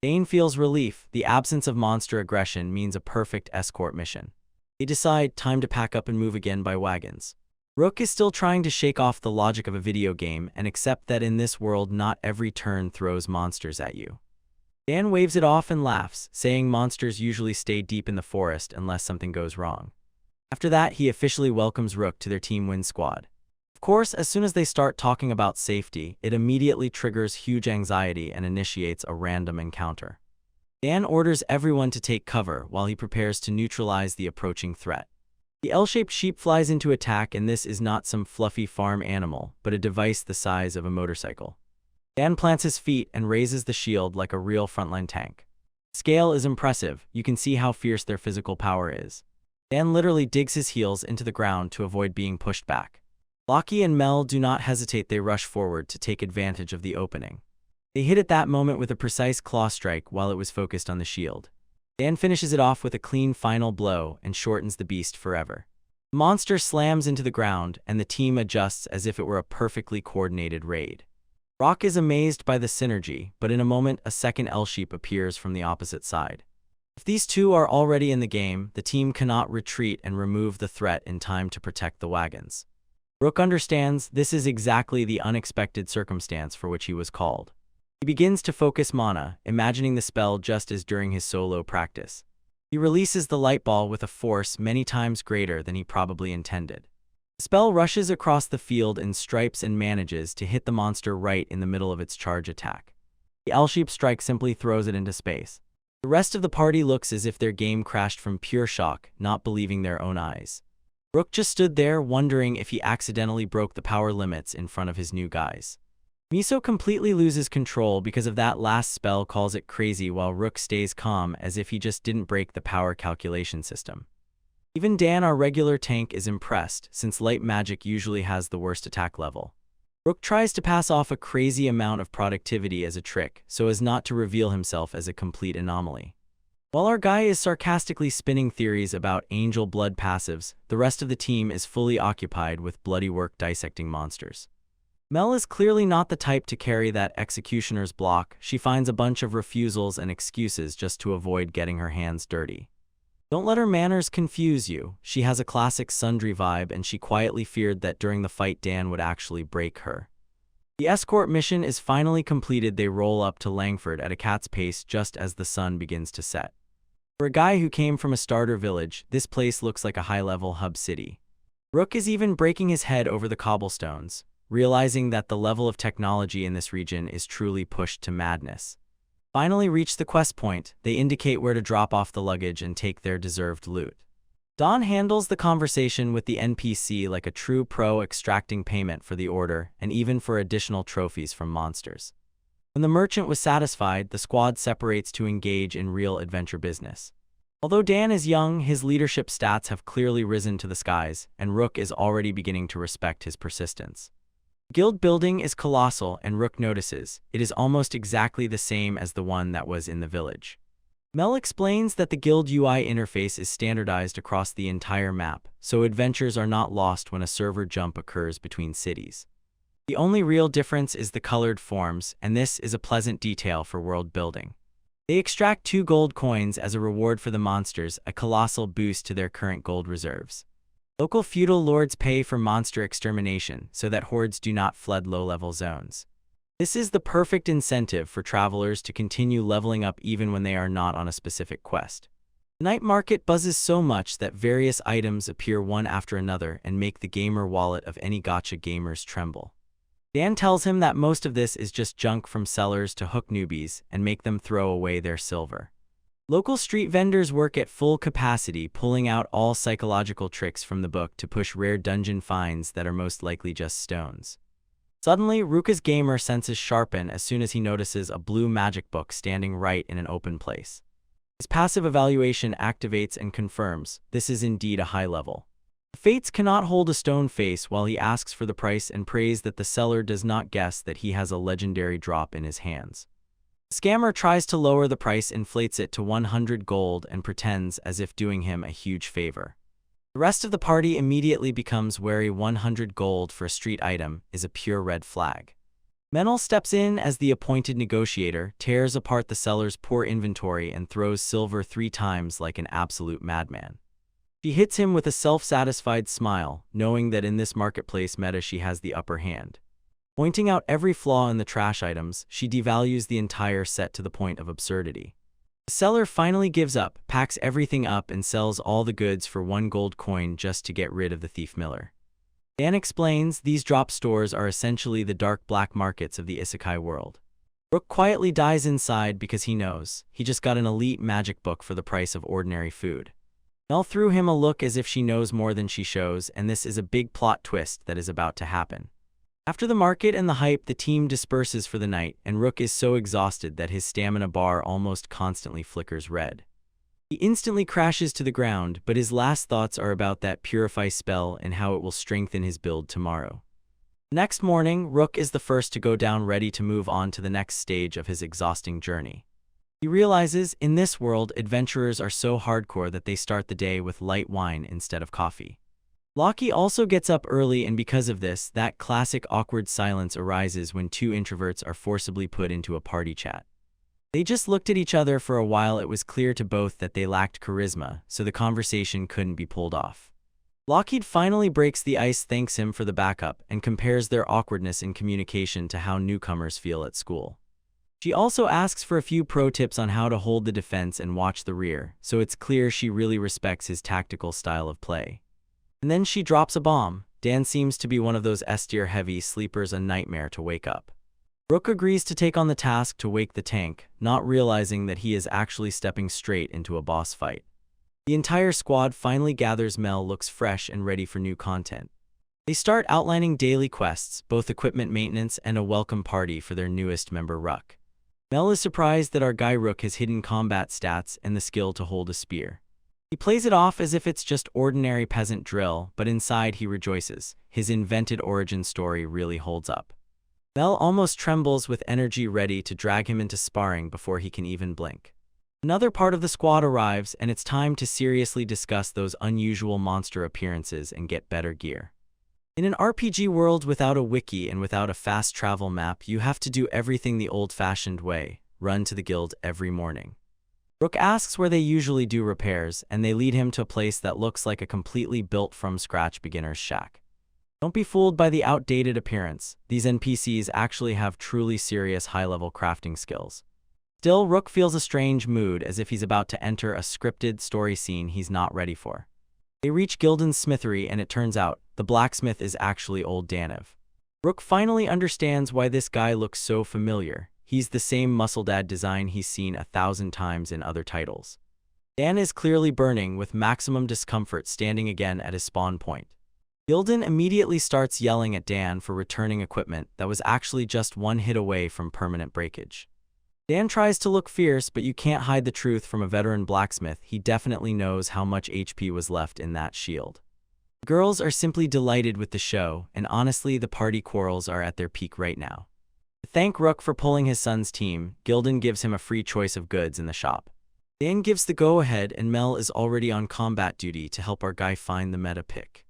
Dane feels relief. The absence of monster aggression means a perfect escort mission. They decide, time to pack up and move again by wagons. Rook is still trying to shake off the logic of a video game and accept that in this world not every turn throws monsters at you. Dan waves it off and laughs, saying monsters usually stay deep in the forest unless something goes wrong. After that, he officially welcomes Rook to their Team Win squad. Of course, as soon as they start talking about safety, it immediately triggers huge anxiety and initiates a random encounter. Dan orders everyone to take cover while he prepares to neutralize the approaching threat. The L-shaped sheep flies into attack, and this is not some fluffy farm animal, but a device the size of a motorcycle. Dan plants his feet and raises the shield like a real frontline tank. Scale is impressive. You can see how fierce their physical power is. Dan literally digs his heels into the ground to avoid being pushed back. Loki and Mel do not hesitate. They rush forward to take advantage of the opening. They hit at that moment with a precise claw strike while it was focused on the shield. Dan finishes it off with a clean final blow and shortens the beast forever. The monster slams into the ground, and the team adjusts as if it were a perfectly coordinated raid. Rock is amazed by the synergy, but in a moment a second L-sheep appears from the opposite side. If these two are already in the game, the team cannot retreat and remove the threat in time to protect the wagons. Rook understands this is exactly the unexpected circumstance for which he was called. He begins to focus mana, imagining the spell just as during his solo practice. He releases the light ball with a force many times greater than he probably intended. The spell rushes across the field in stripes and manages to hit the monster right in the middle of its charge attack. The L-sheep strike simply throws it into space. The rest of the party looks as if their game crashed from pure shock, not believing their own eyes. Rook just stood there wondering if he accidentally broke the power limits in front of his new guys. Miso completely loses control because of that last spell, calls it crazy, while Rook stays calm as if he just didn't break the power calculation system. Even Dan, our regular tank, is impressed, since light magic usually has the worst attack level. Rook tries to pass off a crazy amount of productivity as a trick, so as not to reveal himself as a complete anomaly. While our guy is sarcastically spinning theories about angel blood passives, the rest of the team is fully occupied with bloody work dissecting monsters. Mel is clearly not the type to carry that executioner's block. She finds a bunch of refusals and excuses just to avoid getting her hands dirty. Don't let her manners confuse you. She has a classic Sundry vibe, and she quietly feared that during the fight Dan would actually break her. The escort mission is finally completed. They roll up to Langford at a cat's pace just as the sun begins to set. For a guy who came from a starter village, this place looks like a high-level hub city. Rook is even breaking his head over the cobblestones, realizing that the level of technology in this region is truly pushed to madness. Finally reach the quest point, they indicate where to drop off the luggage and take their deserved loot. Don handles the conversation with the NPC like a true pro, extracting payment for the order and even for additional trophies from monsters. When the merchant was satisfied, the squad separates to engage in real adventure business. Although Dan is young, his leadership stats have clearly risen to the skies, and Rook is already beginning to respect his persistence. Guild building is colossal, and Rook notices it is almost exactly the same as the one that was in the village. Mel explains that the guild UI interface is standardized across the entire map, so adventures are not lost when a server jump occurs between cities. The only real difference is the colored forms, and this is a pleasant detail for world building. They extract 2 gold coins as a reward for the monsters, a colossal boost to their current gold reserves. Local feudal lords pay for monster extermination so that hordes do not flood low-level zones. This is the perfect incentive for travelers to continue leveling up even when they are not on a specific quest. The night market buzzes so much that various items appear one after another and make the gamer wallet of any gacha gamers tremble. Dan tells him that most of this is just junk from sellers to hook newbies and make them throw away their silver. Local street vendors work at full capacity, pulling out all psychological tricks from the book to push rare dungeon finds that are most likely just stones. Suddenly, Ruka's gamer senses sharpen as soon as he notices a blue magic book standing right in an open place. His passive evaluation activates and confirms this is indeed a high level. The Fates cannot hold a stone face while he asks for the price and prays that the seller does not guess that he has a legendary drop in his hands. The scammer tries to lower the price, inflates it to 100 gold, and pretends as if doing him a huge favor. The rest of the party immediately becomes wary. 100 gold for a street item is a pure red flag. Menel steps in as the appointed negotiator, tears apart the seller's poor inventory, and throws silver 3 times like an absolute madman. She hits him with a self-satisfied smile, knowing that in this marketplace meta she has the upper hand. Pointing out every flaw in the trash items, she devalues the entire set to the point of absurdity. The seller finally gives up, packs everything up, and sells all the goods for 1 gold coin just to get rid of the thief Miller. Dan explains these drop stores are essentially the dark black markets of the Isekai world. Rook quietly dies inside because he knows he just got an elite magic book for the price of ordinary food. Mel threw him a look as if she knows more than she shows, and this is a big plot twist that is about to happen. After the market and the hype, the team disperses for the night, and Rook is so exhausted that his stamina bar almost constantly flickers red. He instantly crashes to the ground, but his last thoughts are about that Purify spell and how it will strengthen his build tomorrow. The next morning, Rook is the first to go down, ready to move on to the next stage of his exhausting journey. He realizes, in this world, adventurers are so hardcore that they start the day with light wine instead of coffee. Loki also gets up early, and because of this, that classic awkward silence arises when two introverts are forcibly put into a party chat. They just looked at each other for a while. It was clear to both that they lacked charisma, so the conversation couldn't be pulled off. Lockheed finally breaks the ice, thanks him for the backup, and compares their awkwardness in communication to how newcomers feel at school. She also asks for a few pro tips on how to hold the defense and watch the rear, so it's clear she really respects his tactical style of play. And then she drops a bomb. Dan seems to be one of those S-tier heavy sleepers, a nightmare to wake up. Rook agrees to take on the task to wake the tank, not realizing that he is actually stepping straight into a boss fight. The entire squad finally gathers. Mel looks fresh and ready for new content. They start outlining daily quests, both equipment maintenance and a welcome party for their newest member, Rook. Mel is surprised that our guy Rook has hidden combat stats and the skill to hold a spear. He plays it off as if it's just ordinary peasant drill, but inside he rejoices. His invented origin story really holds up. Mel almost trembles with energy, ready to drag him into sparring before he can even blink. Another part of the squad arrives, and it's time to seriously discuss those unusual monster appearances and get better gear. In an RPG world without a wiki and without a fast travel map, you have to do everything the old-fashioned way: run to the guild every morning. Rook asks where they usually do repairs, and they lead him to a place that looks like a completely built-from-scratch beginner's shack. Don't be fooled by the outdated appearance. These NPCs actually have truly serious high-level crafting skills. Still, Rook feels a strange mood, as if he's about to enter a scripted story scene he's not ready for. They reach Gildan's smithery, and it turns out the blacksmith is actually old Daniv. Rook finally understands why this guy looks so familiar. He's the same muscle dad design he's seen 1,000 times in other titles. Dan is clearly burning, with maximum discomfort, standing again at his spawn point. Gildan immediately starts yelling at Dan for returning equipment that was actually just one hit away from permanent breakage. Dan tries to look fierce, but you can't hide the truth from a veteran blacksmith. He definitely knows how much HP was left in that shield. The girls are simply delighted with the show, and honestly, the party quarrels are at their peak right now. To thank Rook for pulling his son's team, Gildan gives him a free choice of goods in the shop. Dan gives the go-ahead, and Mel is already on combat duty to help our guy find the meta pick.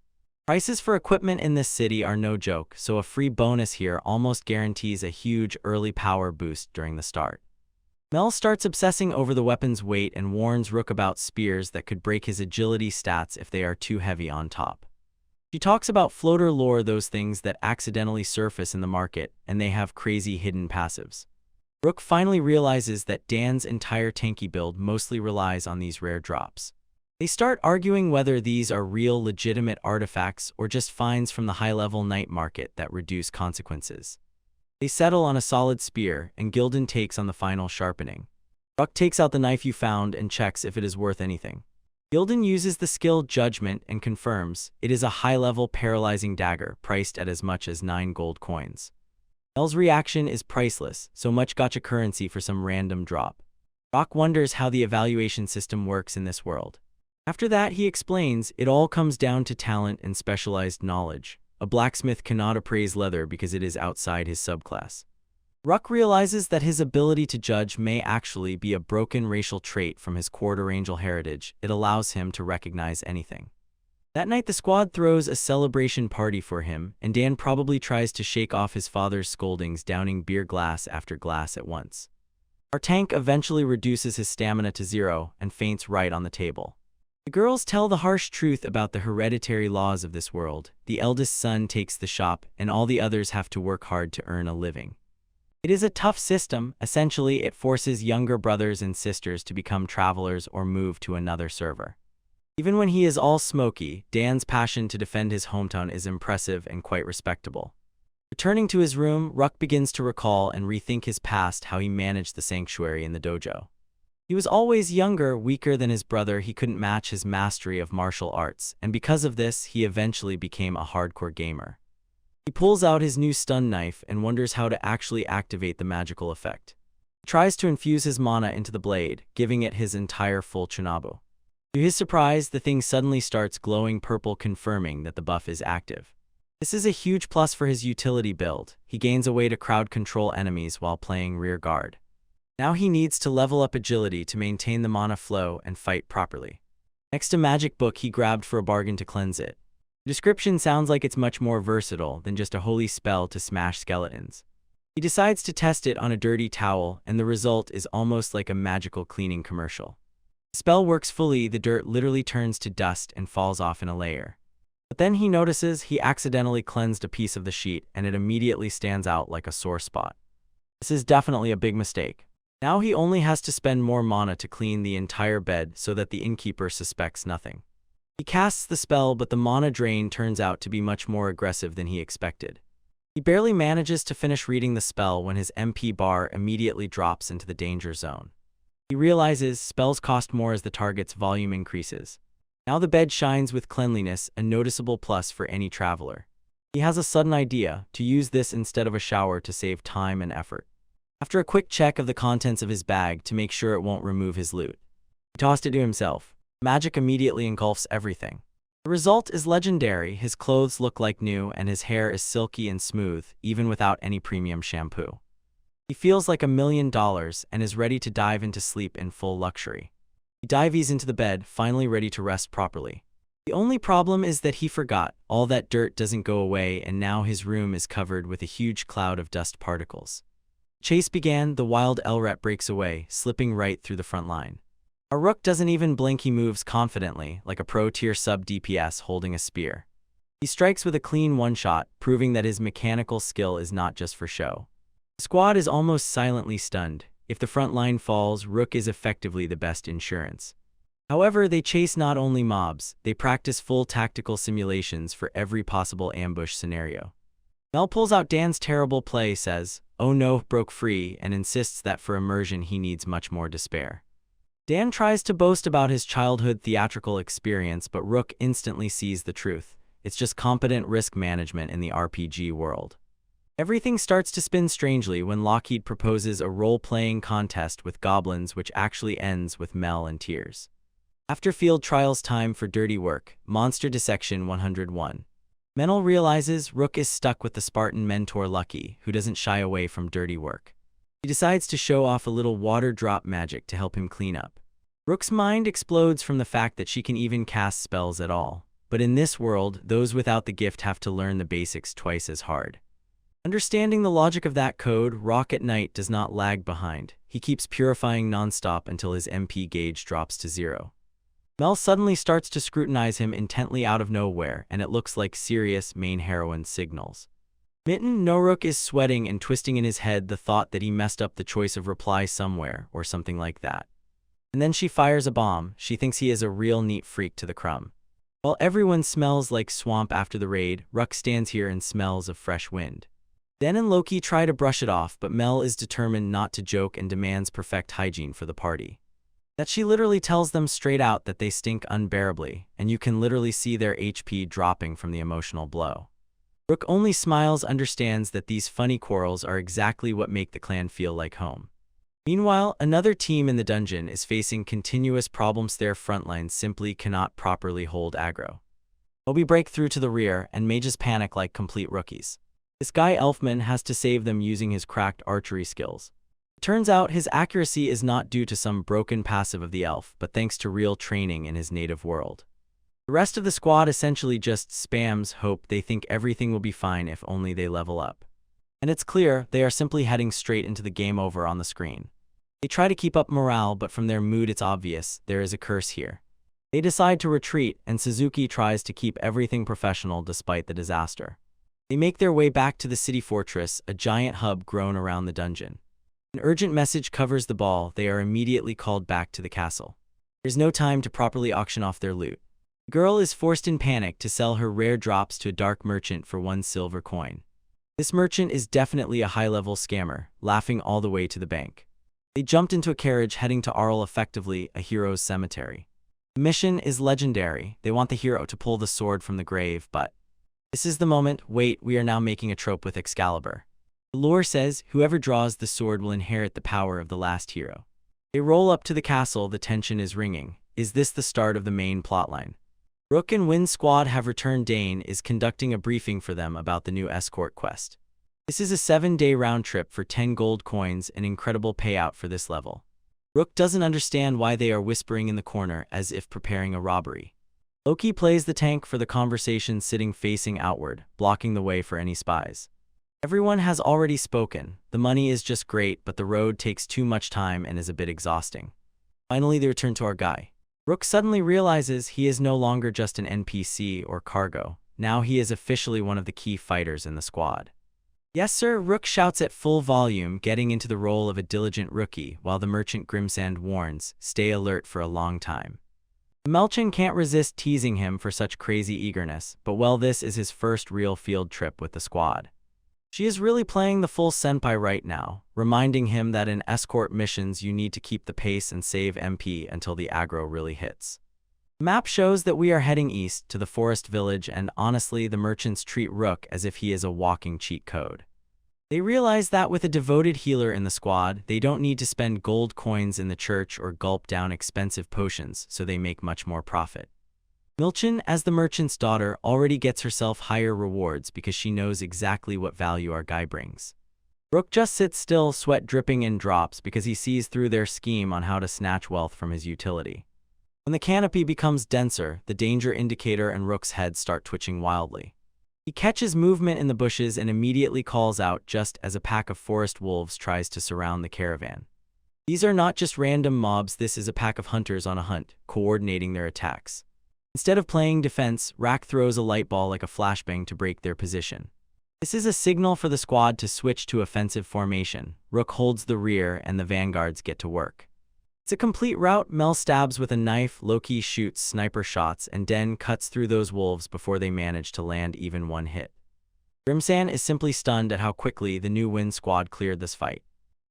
Prices for equipment in this city are no joke, so a free bonus here almost guarantees a huge early power boost during the start. Mel starts obsessing over the weapon's weight and warns Rook about spears that could break his agility stats if they are too heavy on top. She talks about floater lore, those things that accidentally surface in the market, and they have crazy hidden passives. Rook finally realizes that Dan's entire tanky build mostly relies on these rare drops. They start arguing whether these are real legitimate artifacts or just finds from the high-level night market that reduce consequences. They settle on a solid spear, and Gildan takes on the final sharpening. Rook takes out the knife you found and checks if it is worth anything. Gildan uses the skill Judgment and confirms it is a high-level paralyzing dagger priced at as much as 9 gold coins. Mel's reaction is priceless, so much gotcha currency for some random drop. Rock wonders how the evaluation system works in this world. After that, he explains it all comes down to talent and specialized knowledge. A blacksmith cannot appraise leather because it is outside his subclass. Rook realizes that his ability to judge may actually be a broken racial trait from his quarter angel heritage. It allows him to recognize anything. That night, the squad throws a celebration party for him, and Dan probably tries to shake off his father's scoldings, downing beer glass after glass at once. Our tank eventually reduces his stamina to 0 and faints right on the table. The girls tell the harsh truth about the hereditary laws of this world. The eldest son takes the shop, and all the others have to work hard to earn a living. It is a tough system. Essentially, it forces younger brothers and sisters to become travelers or move to another server. Even when he is all smoky, Dan's passion to defend his hometown is impressive and quite respectable. Returning to his room, Rook begins to recall and rethink his past, how he managed the sanctuary in the dojo. He was always younger, weaker than his brother. He couldn't match his mastery of martial arts, and because of this, he eventually became a hardcore gamer. He pulls out his new stun knife and wonders how to actually activate the magical effect. He tries to infuse his mana into the blade, giving it his entire full Chunabu. To his surprise, the thing suddenly starts glowing purple, confirming that the buff is active. This is a huge plus for his utility build. He gains a way to crowd control enemies while playing rear guard. Now he needs to level up agility to maintain the mana flow and fight properly. Next, a magic book he grabbed for a bargain to cleanse it. The description sounds like it's much more versatile than just a holy spell to smash skeletons. He decides to test it on a dirty towel, and the result is almost like a magical cleaning commercial. The spell works fully, the dirt literally turns to dust and falls off in a layer. But then he notices he accidentally cleansed a piece of the sheet, and it immediately stands out like a sore spot. This is definitely a big mistake. Now he only has to spend more mana to clean the entire bed so that the innkeeper suspects nothing. He casts the spell, but the mana drain turns out to be much more aggressive than he expected. He barely manages to finish reading the spell when his MP bar immediately drops into the danger zone. He realizes spells cost more as the target's volume increases. Now the bed shines with cleanliness, a noticeable plus for any traveler. He has a sudden idea to use this instead of a shower to save time and effort. After a quick check of the contents of his bag to make sure it won't remove his loot, he tossed it to himself. Magic immediately engulfs everything. The result is legendary. His clothes look like new and his hair is silky and smooth, even without any premium shampoo. He feels like $1 million and is ready to dive into sleep in full luxury. He dives into the bed, finally ready to rest properly. The only problem is that he forgot. All that dirt doesn't go away, and now his room is covered with a huge cloud of dust particles. Chase began. The wild Elret breaks away, slipping right through the front line. Our rook doesn't even blink. He moves confidently, like a pro-tier sub-DPS holding a spear. He strikes with a clean one-shot, proving that his mechanical skill is not just for show. The squad is almost silently stunned. If the front line falls, Rook is effectively the best insurance. However, they chase not only mobs, they practice full tactical simulations for every possible ambush scenario. Mel pulls out Dan's terrible play, says, "Oh no," broke free, and insists that for immersion he needs much more despair. Dan tries to boast about his childhood theatrical experience, but Rook instantly sees the truth. It's just competent risk management in the RPG world. Everything starts to spin strangely when Lockheed proposes a role-playing contest with goblins, which actually ends with Mel in tears. After field trials, time for dirty work. Monster Dissection 101. Menel realizes Rook is stuck with the Spartan mentor Lucky, who doesn't shy away from dirty work. He decides to show off a little water drop magic to help him clean up. Rook's mind explodes from the fact that she can even cast spells at all. But in this world, those without the gift have to learn the basics twice as hard. Understanding the logic of that code, Rock at night does not lag behind. He keeps purifying nonstop until his MP gauge drops to 0. Mel suddenly starts to scrutinize him intently out of nowhere, and it looks like serious main heroine signals. Mitten Noruk is sweating and twisting in his head the thought that he messed up the choice of reply somewhere or something like that. And then she fires a bomb. She thinks he is a real neat freak to the crumb. While everyone smells like swamp after the raid, Ruck stands here and smells of fresh wind. Dan and Loki try to brush it off, but Mel is determined not to joke and demands perfect hygiene for the party. That she literally tells them straight out that they stink unbearably, and you can literally see their HP dropping from the emotional blow. Rook only smiles, understands that these funny quarrels are exactly what make the clan feel like home. Meanwhile, another team in the dungeon is facing continuous problems. Their frontlines simply cannot properly hold aggro. Obi break through to the rear, and mages panic like complete rookies. This guy Elfman has to save them using his cracked archery skills. It turns out his accuracy is not due to some broken passive of the elf, but thanks to real training in his native world. The rest of the squad essentially just spams hope. They think everything will be fine if only they level up. And it's clear they are simply heading straight into the game over on the screen. They try to keep up morale, but from their mood it's obvious there is a curse here. They decide to retreat, and Suzuki tries to keep everything professional despite the disaster. They make their way back to the city fortress, a giant hub grown around the dungeon. An urgent message covers the ball. They are immediately called back to the castle. There's no time to properly auction off their loot. The girl is forced in panic to sell her rare drops to a dark merchant for 1 silver coin. This merchant is definitely a high-level scammer, laughing all the way to the bank. They jumped into a carriage heading to Arl, effectively a hero's cemetery. The mission is legendary. They want the hero to pull the sword from the grave, but this is the moment. Wait, we are now making a trope with Excalibur. The lore says whoever draws the sword will inherit the power of the last hero. They roll up to the castle. The tension is ringing. Is this the start of the main plotline? Rook and Wyn's squad have returned. Dane is conducting a briefing for them about the new escort quest. This is a 7-day round trip for 10 gold coins, an incredible payout for this level. Rook doesn't understand why they are whispering in the corner as if preparing a robbery. Loki plays the tank for the conversation, sitting facing outward, blocking the way for any spies. Everyone has already spoken. The money is just great, but the road takes too much time and is a bit exhausting. Finally, they return to our guy. Rook suddenly realizes he is no longer just an NPC or cargo. Now he is officially one of the key fighters in the squad. Yes, sir, Rook shouts at full volume, getting into the role of a diligent rookie, while the merchant Grimsand warns, stay alert for a long time. Melchan can't resist teasing him for such crazy eagerness, but well, this is his first real field trip with the squad. She is really playing the full senpai right now, reminding him that in escort missions you need to keep the pace and save MP until the aggro really hits. The map shows that we are heading east to the forest village, and honestly, the merchants treat Rook as if he is a walking cheat code. They realize that with a devoted healer in the squad, they don't need to spend gold coins in the church or gulp down expensive potions, so they make much more profit. Milchan, as the merchant's daughter, already gets herself higher rewards because she knows exactly what value our guy brings. Rook just sits still, sweat dripping in drops because he sees through their scheme on how to snatch wealth from his utility. When the canopy becomes denser, the danger indicator and Rook's head start twitching wildly. He catches movement in the bushes and immediately calls out just as a pack of forest wolves tries to surround the caravan. These are not just random mobs, this is a pack of hunters on a hunt, coordinating their attacks. Instead of playing defense, Rack throws a light ball like a flashbang to break their position. This is a signal for the squad to switch to offensive formation. Rook holds the rear and the vanguards get to work. It's a complete rout. Mel stabs with a knife, Loki shoots sniper shots, and Den cuts through those wolves before they manage to land even one hit. Grimsan is simply stunned at how quickly the new Wind squad cleared this fight.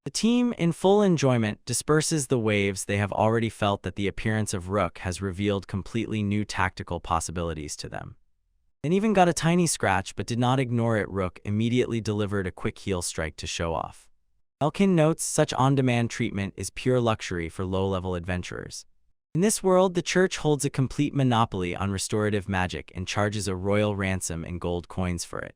The team, in full enjoyment, disperses the waves. They have already felt that the appearance of Rook has revealed completely new tactical possibilities to them. And even got a tiny scratch, but did not ignore it. Rook immediately delivered a quick heel strike to show off. Elkin notes such on-demand treatment is pure luxury for low-level adventurers. In this world, the church holds a complete monopoly on restorative magic and charges a royal ransom in gold coins for it.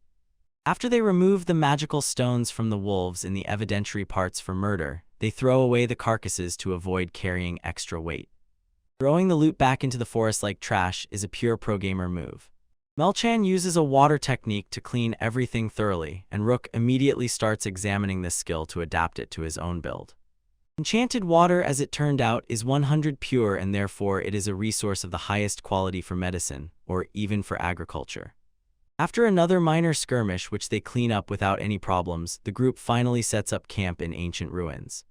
After they remove the magical stones from the wolves in the evidentiary parts for murder, they throw away the carcasses to avoid carrying extra weight. Throwing the loot back into the forest like trash is a pure pro-gamer move. Melchan uses a water technique to clean everything thoroughly, and Rook immediately starts examining this skill to adapt it to his own build. Enchanted water, as it turned out, is 100 pure, and therefore it is a resource of the highest quality for medicine, or even for agriculture. After another minor skirmish which they clean up without any problems, the group finally sets up camp in ancient ruins.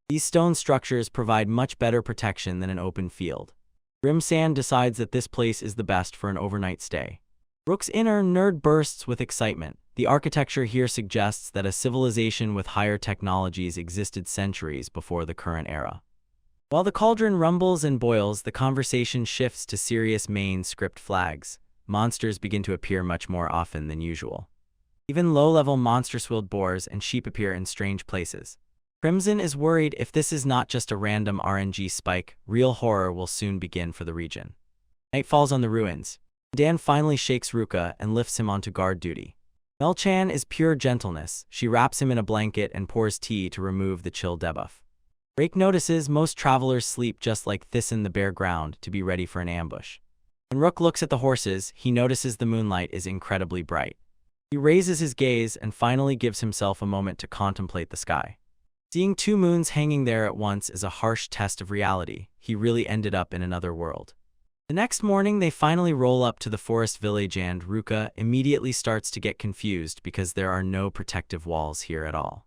These stone structures provide much better protection than an open field. Grimsand decides that this place is the best for an overnight stay. Rook's inner nerd bursts with excitement. The architecture here suggests that a civilization with higher technologies existed centuries before the current era. While the cauldron rumbles and boils, the conversation shifts to serious main script flags. Monsters begin to appear much more often than usual. Even low-level monster-swilled boars and sheep appear in strange places. Crimson is worried if this is not just a random RNG spike, real horror will soon begin for the region. Night falls on the ruins. Dan finally shakes Ruka and lifts him onto guard duty. Melchan is pure gentleness. She wraps him in a blanket and pours tea to remove the chill debuff. Rake notices most travelers sleep just like this in the bare ground to be ready for an ambush. When Rook looks at the horses, he notices the moonlight is incredibly bright. He raises his gaze and finally gives himself a moment to contemplate the sky. Seeing two moons hanging there at once is a harsh test of reality. He really ended up in another world. The next morning, they finally roll up to the forest village, and Ruka immediately starts to get confused because there are no protective walls here at all.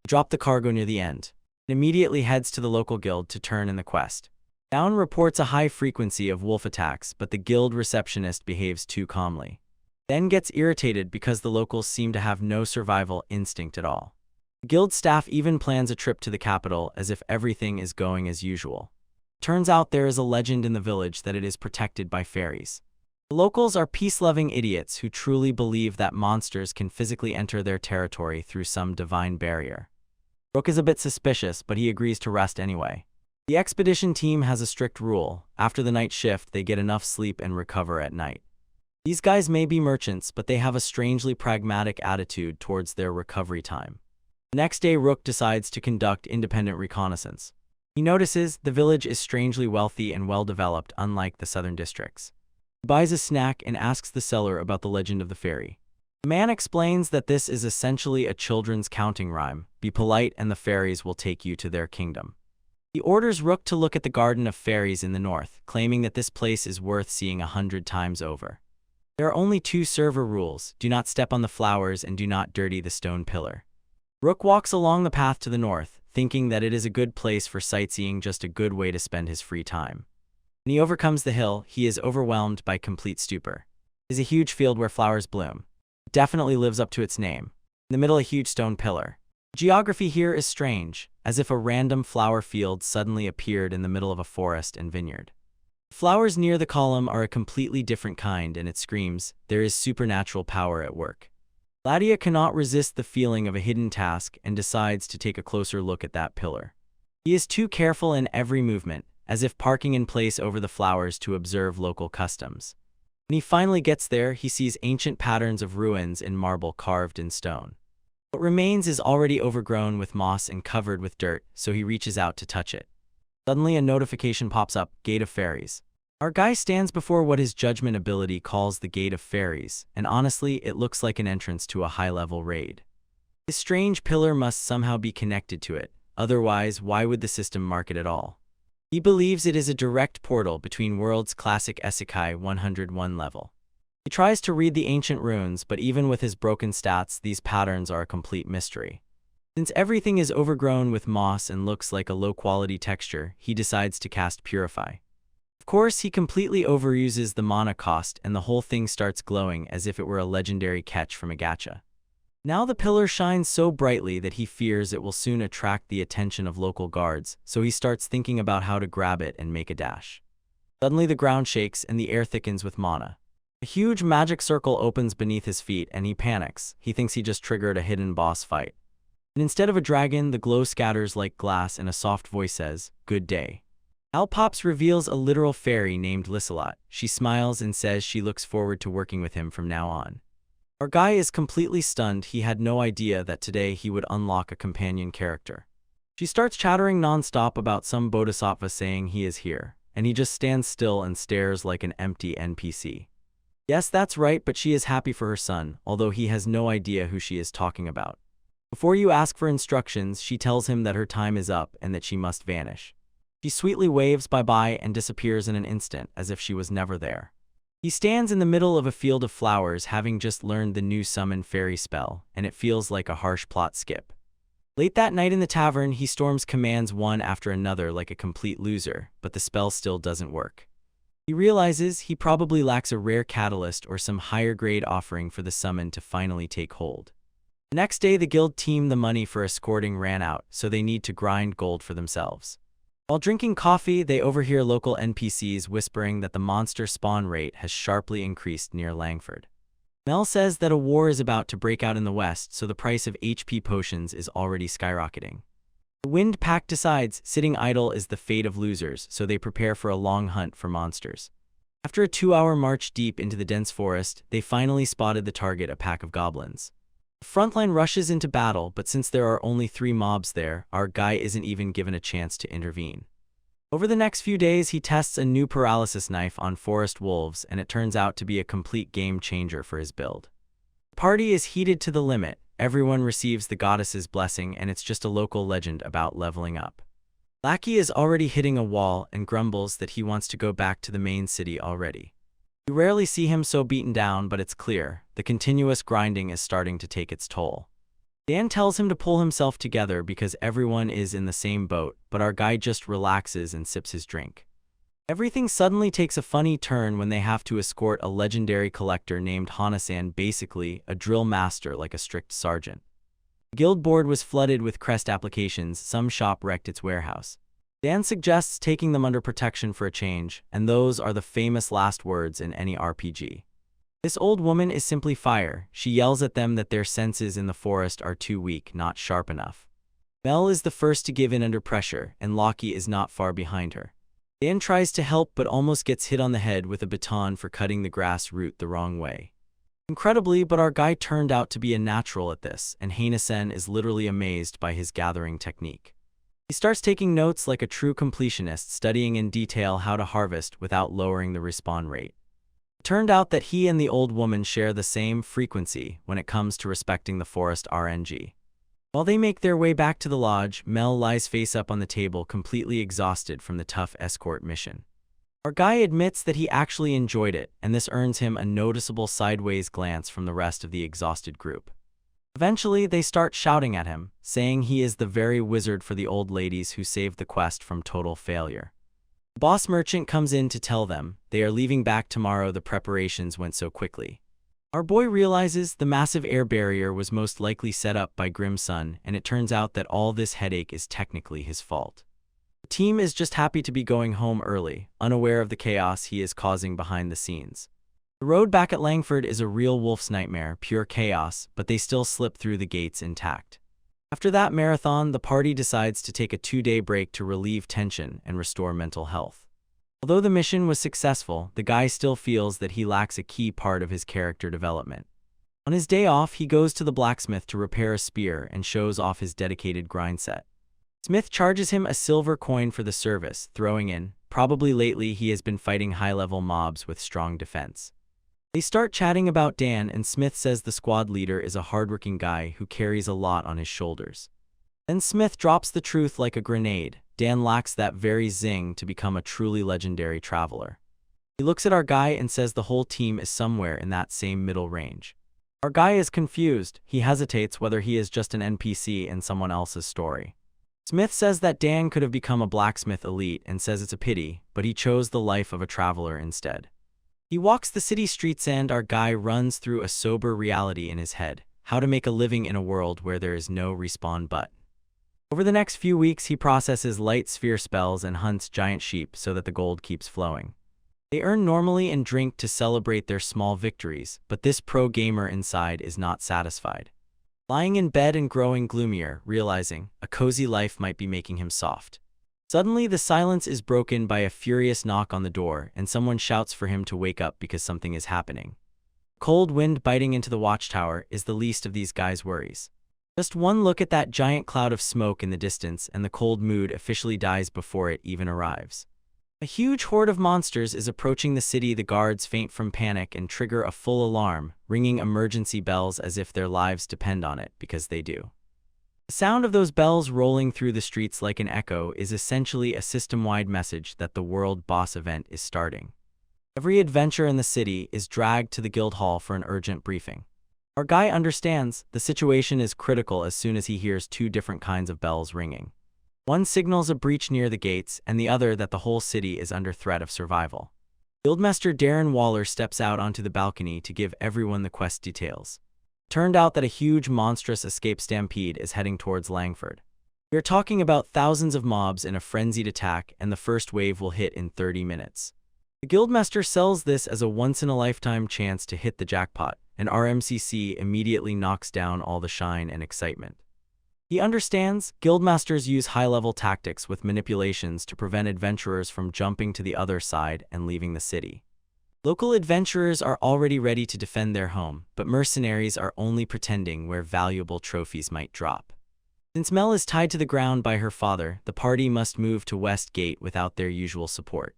They drop the cargo near the end and immediately heads to the local guild to turn in the quest. Down reports a high frequency of wolf attacks, but the guild receptionist behaves too calmly. Then gets irritated because the locals seem to have no survival instinct at all. The guild staff even plans a trip to the capital as if everything is going as usual. Turns out there is a legend in the village that it is protected by fairies. The locals are peace-loving idiots who truly believe that monsters can physically enter their territory through some divine barrier. Rook is a bit suspicious, but he agrees to rest anyway. The expedition team has a strict rule. After the night shift, they get enough sleep and recover at night. These guys may be merchants, but they have a strangely pragmatic attitude towards their recovery time. The next day, Rook decides to conduct independent reconnaissance. He notices the village is strangely wealthy and well-developed, unlike the southern districts. He buys a snack and asks the seller about the legend of the fairy. The man explains that this is essentially a children's counting rhyme. Be polite and the fairies will take you to their kingdom. He orders Rook to look at the Garden of Fairies in the north, claiming that this place is worth seeing 100 times over. There are only 2 server rules: do not step on the flowers and do not dirty the stone pillar. Rook walks along the path to the north, thinking that it is a good place for sightseeing, just a good way to spend his free time. When he overcomes the hill, he is overwhelmed by complete stupor. It is a huge field where flowers bloom. It definitely lives up to its name. In the middle, a huge stone pillar. Geography here is strange, as if a random flower field suddenly appeared in the middle of a forest and vineyard. Flowers near the column are a completely different kind, and it screams, there is supernatural power at work. Ladia cannot resist the feeling of a hidden task and decides to take a closer look at that pillar. He is too careful in every movement, as if parking in place over the flowers to observe local customs. When he finally gets there, he sees ancient patterns of ruins in marble carved in stone. What remains is already overgrown with moss and covered with dirt, so he reaches out to touch it. Suddenly, a notification pops up: Gate of Fairies. Our guy stands before what his judgment ability calls the Gate of Fairies, and honestly, it looks like an entrance to a high-level raid. This strange pillar must somehow be connected to it, otherwise why would the system mark it at all? He believes it is a direct portal between worlds. Classic Isekai 101 level. He tries to read the ancient runes, but even with his broken stats, these patterns are a complete mystery. Since everything is overgrown with moss and looks like a low-quality texture, he decides to cast Purify. Of course, he completely overuses the mana cost and the whole thing starts glowing as if it were a legendary catch from a gacha. Now the pillar shines so brightly that he fears it will soon attract the attention of local guards, so he starts thinking about how to grab it and make a dash. Suddenly the ground shakes and the air thickens with mana. A huge magic circle opens beneath his feet and he panics. He thinks he just triggered a hidden boss fight. And instead of a dragon, the glow scatters like glass and a soft voice says, "Good day." Alpops reveals a literal fairy named Liselot. She smiles and says she looks forward to working with him from now on. Our guy is completely stunned. He had no idea that today he would unlock a companion character. She starts chattering non-stop about some bodhisattva saying he is here, and he just stands still and stares like an empty NPC. Yes, that's right, but she is happy for her son, although he has no idea who she is talking about. Before you ask for instructions, she tells him that her time is up and that she must vanish. She sweetly waves bye-bye and disappears in an instant, as if she was never there. He stands in the middle of a field of flowers, having just learned the new summon fairy spell, and it feels like a harsh plot skip. Late that night in the tavern, he storms commands one after another like a complete loser, but the spell still doesn't work. He realizes he probably lacks a rare catalyst or some higher grade offering for the summon to finally take hold. The next day, the guild team the money for escorting ran out, so they need to grind gold for themselves. While drinking coffee, they overhear local NPCs whispering that the monster spawn rate has sharply increased near Langford. Mel says that a war is about to break out in the west, so the price of HP potions is already skyrocketing. The Wind Pack decides sitting idle is the fate of losers, so they prepare for a long hunt for monsters. After a 2-hour march deep into the dense forest, they finally spotted the target, a pack of goblins. The frontline rushes into battle, but since there are only 3 mobs there, our guy isn't even given a chance to intervene. Over the next few days, he tests a new paralysis knife on forest wolves, and it turns out to be a complete game changer for his build. The party is heated to the limit. Everyone receives the goddess's blessing, and it's just a local legend about leveling up. Lackey is already hitting a wall and grumbles that he wants to go back to the main city already. You rarely see him so beaten down, but it's clear the continuous grinding is starting to take its toll. Dan tells him to pull himself together because everyone is in the same boat, but our guy just relaxes and sips his drink. Everything suddenly takes a funny turn when they have to escort a legendary collector named Hanasan, basically a drill master like a strict sergeant. The guild board was flooded with crest applications. Some shop wrecked its warehouse. Dan suggests taking them under protection for a change, and those are the famous last words in any RPG. This old woman is simply fire. She yells at them that their senses in the forest are too weak, not sharp enough. Mel is the first to give in under pressure, and Loki is not far behind her. Dan tries to help but almost gets hit on the head with a baton for cutting the grass root the wrong way. Incredibly, but our guy turned out to be a natural at this, and Hanasen is literally amazed by his gathering technique. He starts taking notes like a true completionist, studying in detail how to harvest without lowering the respawn rate. It turned out that he and the old woman share the same frequency when it comes to respecting the forest RNG. While they make their way back to the lodge, Mel lies face up on the table, completely exhausted from the tough escort mission. Our guy admits that he actually enjoyed it, and this earns him a noticeable sideways glance from the rest of the exhausted group. Eventually, they start shouting at him, saying he is the very wizard for the old ladies who saved the quest from total failure. The boss merchant comes in to tell them they are leaving back tomorrow. The preparations went so quickly. Our boy realizes the massive air barrier was most likely set up by Grim Sun, and it turns out that all this headache is technically his fault. The team is just happy to be going home early, unaware of the chaos he is causing behind the scenes. The road back at Langford is a real wolf's nightmare, pure chaos, but they still slip through the gates intact. After that marathon, the party decides to take a 2-day break to relieve tension and restore mental health. Although the mission was successful, the guy still feels that he lacks a key part of his character development. On his day off, he goes to the blacksmith to repair a spear and shows off his dedicated grind set. Smith charges him a silver coin for the service, throwing in, probably lately he has been fighting high-level mobs with strong defense. They start chatting about Dan, and Smith says the squad leader is a hardworking guy who carries a lot on his shoulders. Then Smith drops the truth like a grenade. Dan lacks that very zing to become a truly legendary traveler. He looks at our guy and says the whole team is somewhere in that same middle range. Our guy is confused. He hesitates whether he is just an NPC in someone else's story. Smith says that Dan could have become a blacksmith elite and says it's a pity, but he chose the life of a traveler instead. He walks the city streets and our guy runs through a sober reality in his head: how to make a living in a world where there is no respawn button. Over the next few weeks, he processes light sphere spells and hunts giant sheep so that the gold keeps flowing. They earn normally and drink to celebrate their small victories, but this pro gamer inside is not satisfied. Lying in bed and growing gloomier, realizing a cozy life might be making him soft. Suddenly, the silence is broken by a furious knock on the door, and someone shouts for him to wake up because something is happening. Cold wind biting into the watchtower is the least of these guys' worries. Just one look at that giant cloud of smoke in the distance and the cold mood officially dies before it even arrives. A huge horde of monsters is approaching the city. The guards faint from panic and trigger a full alarm, ringing emergency bells as if their lives depend on it, because they do. The sound of those bells rolling through the streets like an echo is essentially a system-wide message that the World Boss event is starting. Every adventurer in the city is dragged to the guild hall for an urgent briefing. Our guy understands the situation is critical as soon as he hears 2 different kinds of bells ringing. One signals a breach near the gates, and the other that the whole city is under threat of survival. Guildmaster Darren Waller steps out onto the balcony to give everyone the quest details. It turned out that a huge monstrous escape stampede is heading towards Langford. We are talking about thousands of mobs in a frenzied attack, and the first wave will hit in 30 minutes. The Guildmaster sells this as a once-in-a-lifetime chance to hit the jackpot, and RMCC immediately knocks down all the shine and excitement. He understands guildmasters use high-level tactics with manipulations to prevent adventurers from jumping to the other side and leaving the city. Local adventurers are already ready to defend their home, but mercenaries are only pretending where valuable trophies might drop. Since Mel is tied to the ground by her father, the party must move to West Gate without their usual support.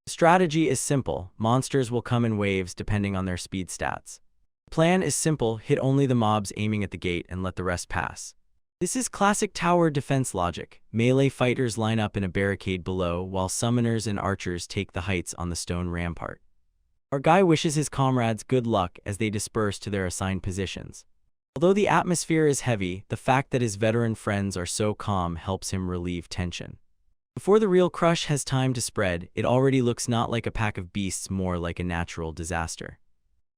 The strategy is simple: monsters will come in waves depending on their speed stats. The plan is simple: hit only the mobs aiming at the gate and let the rest pass. This is classic tower defense logic. Melee fighters line up in a barricade below, while summoners and archers take the heights on the stone rampart. Our guy wishes his comrades good luck as they disperse to their assigned positions. Although the atmosphere is heavy, the fact that his veteran friends are so calm helps him relieve tension. Before the real crush has time to spread, it already looks not like a pack of beasts, more like a natural disaster.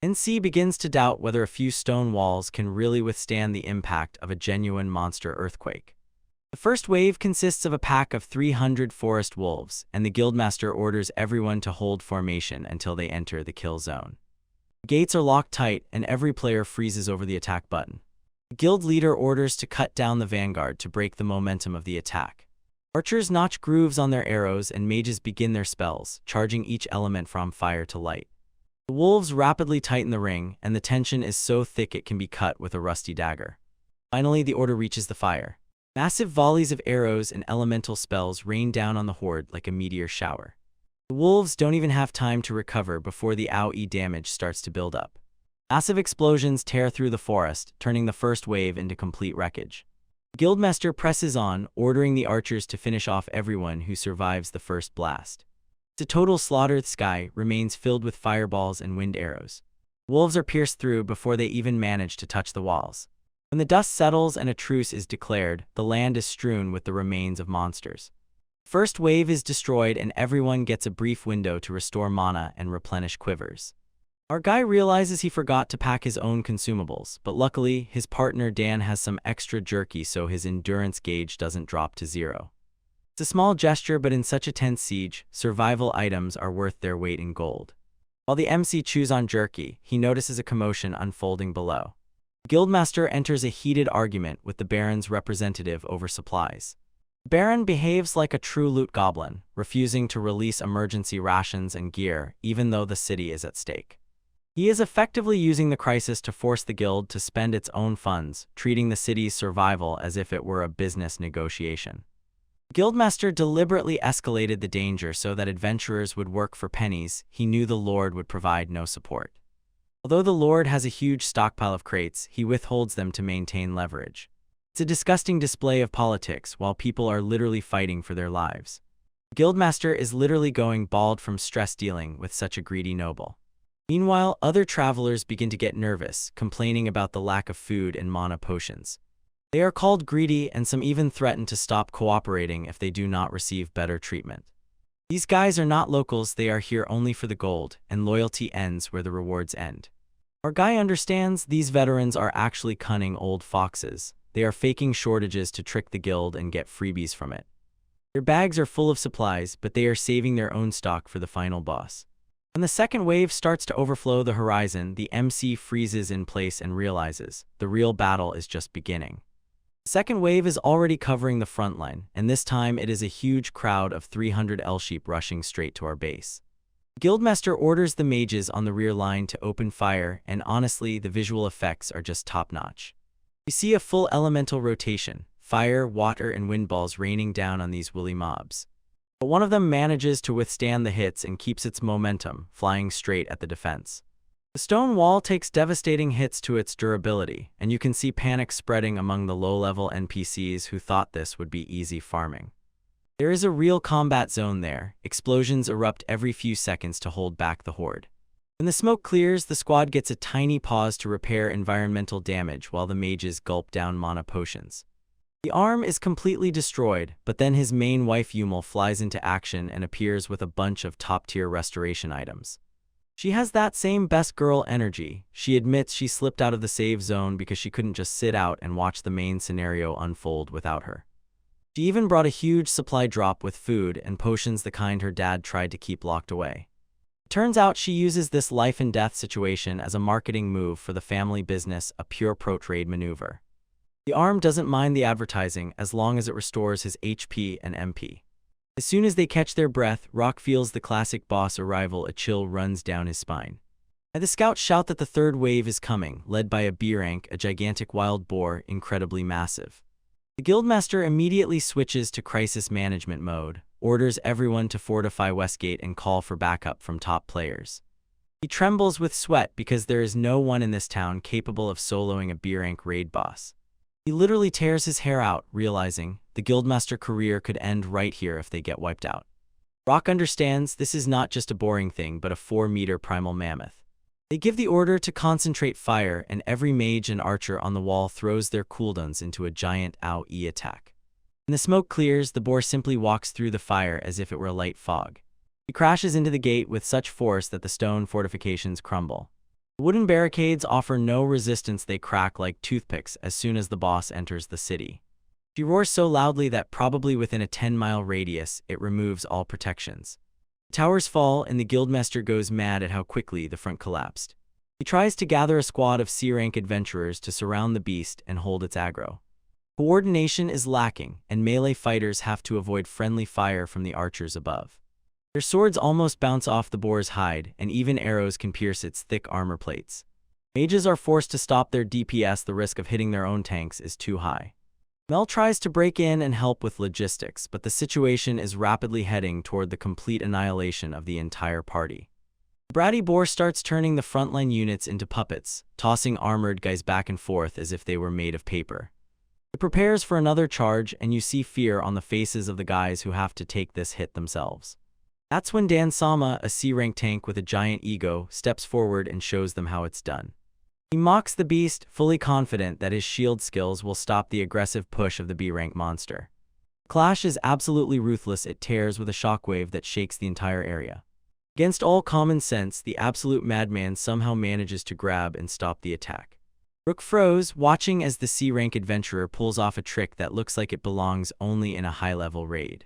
NC begins to doubt whether a few stone walls can really withstand the impact of a genuine monster earthquake. The first wave consists of a pack of 300 forest wolves, and the guildmaster orders everyone to hold formation until they enter the kill zone. The gates are locked tight, and every player freezes over the attack button. The guild leader orders to cut down the vanguard to break the momentum of the attack. Archers notch grooves on their arrows, and mages begin their spells, charging each element from fire to light. The wolves rapidly tighten the ring, and the tension is so thick it can be cut with a rusty dagger. Finally, the order reaches the fire. Massive volleys of arrows and elemental spells rain down on the horde like a meteor shower. The wolves don't even have time to recover before the AoE damage starts to build up. Massive explosions tear through the forest, turning the first wave into complete wreckage. Guildmaster presses on, ordering the archers to finish off everyone who survives the first blast. The total slaughtered sky remains filled with fireballs and wind arrows. Wolves are pierced through before they even manage to touch the walls. When the dust settles and a truce is declared, the land is strewn with the remains of monsters. First wave is destroyed and everyone gets a brief window to restore mana and replenish quivers. Our guy realizes he forgot to pack his own consumables, but luckily, his partner Dan has some extra jerky so his endurance gauge doesn't drop to 0. It's a small gesture, but in such a tense siege, survival items are worth their weight in gold. While the MC chews on jerky, he notices a commotion unfolding below. Guildmaster enters a heated argument with the Baron's representative over supplies. The Baron behaves like a true loot goblin, refusing to release emergency rations and gear even though the city is at stake. He is effectively using the crisis to force the guild to spend its own funds, treating the city's survival as if it were a business negotiation. Guildmaster deliberately escalated the danger so that adventurers would work for pennies. He knew the Lord would provide no support. Although the Lord has a huge stockpile of crates, he withholds them to maintain leverage. It's a disgusting display of politics while people are literally fighting for their lives. Guildmaster is literally going bald from stress dealing with such a greedy noble. Meanwhile, other travelers begin to get nervous, complaining about the lack of food and mana potions. They are called greedy, and some even threaten to stop cooperating if they do not receive better treatment. These guys are not locals, they are here only for the gold, and loyalty ends where the rewards end. Our guy understands these veterans are actually cunning old foxes. They are faking shortages to trick the guild and get freebies from it. Their bags are full of supplies, but they are saving their own stock for the final boss. When the second wave starts to overflow the horizon, the MC freezes in place and realizes the real battle is just beginning. The second wave is already covering the front line, and this time it is a huge crowd of 300 L-sheep rushing straight to our base. Guildmaster orders the mages on the rear line to open fire, and honestly, the visual effects are just top-notch. You see a full elemental rotation, fire, water, and wind balls raining down on these woolly mobs. But one of them manages to withstand the hits and keeps its momentum, flying straight at the defense. The stone wall takes devastating hits to its durability, and you can see panic spreading among the low-level NPCs who thought this would be easy farming. There is a real combat zone there. Explosions erupt every few seconds to hold back the horde. When the smoke clears, the squad gets a tiny pause to repair environmental damage while the mages gulp down mana potions. The arm is completely destroyed, but then his main wife Yumel flies into action and appears with a bunch of top-tier restoration items. She has that same best girl energy. She admits she slipped out of the save zone because she couldn't just sit out and watch the main scenario unfold without her. She even brought a huge supply drop with food and potions, the kind her dad tried to keep locked away. It turns out she uses this life and death situation as a marketing move for the family business, a pure pro-trade maneuver. The arm doesn't mind the advertising as long as it restores his HP and MP. As soon as they catch their breath, Rock feels the classic boss arrival. A chill runs down his spine. And the scouts shout that the third wave is coming, led by a B-rank, a gigantic wild boar, incredibly massive. The guildmaster immediately switches to crisis management mode, orders everyone to fortify Westgate and call for backup from top players. He trembles with sweat because there is no one in this town capable of soloing a B-rank raid boss. He literally tears his hair out, realizing the guildmaster career could end right here if they get wiped out. Rock understands this is not just a boring thing but a 4-meter primal mammoth. They give the order to concentrate fire, and every mage and archer on the wall throws their cooldowns into a giant AoE attack. When the smoke clears, the boar simply walks through the fire as if it were a light fog. He crashes into the gate with such force that the stone fortifications crumble. The wooden barricades offer no resistance, they crack like toothpicks as soon as the boss enters the city. She roars so loudly that probably within a 10-mile radius, it removes all protections. The towers fall, and the guildmaster goes mad at how quickly the front collapsed. He tries to gather a squad of C-rank adventurers to surround the beast and hold its aggro. Coordination is lacking, and melee fighters have to avoid friendly fire from the archers above. Their swords almost bounce off the boar's hide, and even arrows can pierce its thick armor plates. Mages are forced to stop their DPS. The risk of hitting their own tanks is too high. Mel tries to break in and help with logistics, but the situation is rapidly heading toward the complete annihilation of the entire party. Bratty Boar starts turning the frontline units into puppets, tossing armored guys back and forth as if they were made of paper. It prepares for another charge, and you see fear on the faces of the guys who have to take this hit themselves. That's when Dan Sama, a C-rank tank with a giant ego, steps forward and shows them how it's done. He mocks the beast, fully confident that his shield skills will stop the aggressive push of the B-rank monster. Clash is absolutely ruthless. It tears with a shockwave that shakes the entire area. Against all common sense, the absolute madman somehow manages to grab and stop the attack. Rook froze, watching as the C-rank adventurer pulls off a trick that looks like it belongs only in a high-level raid.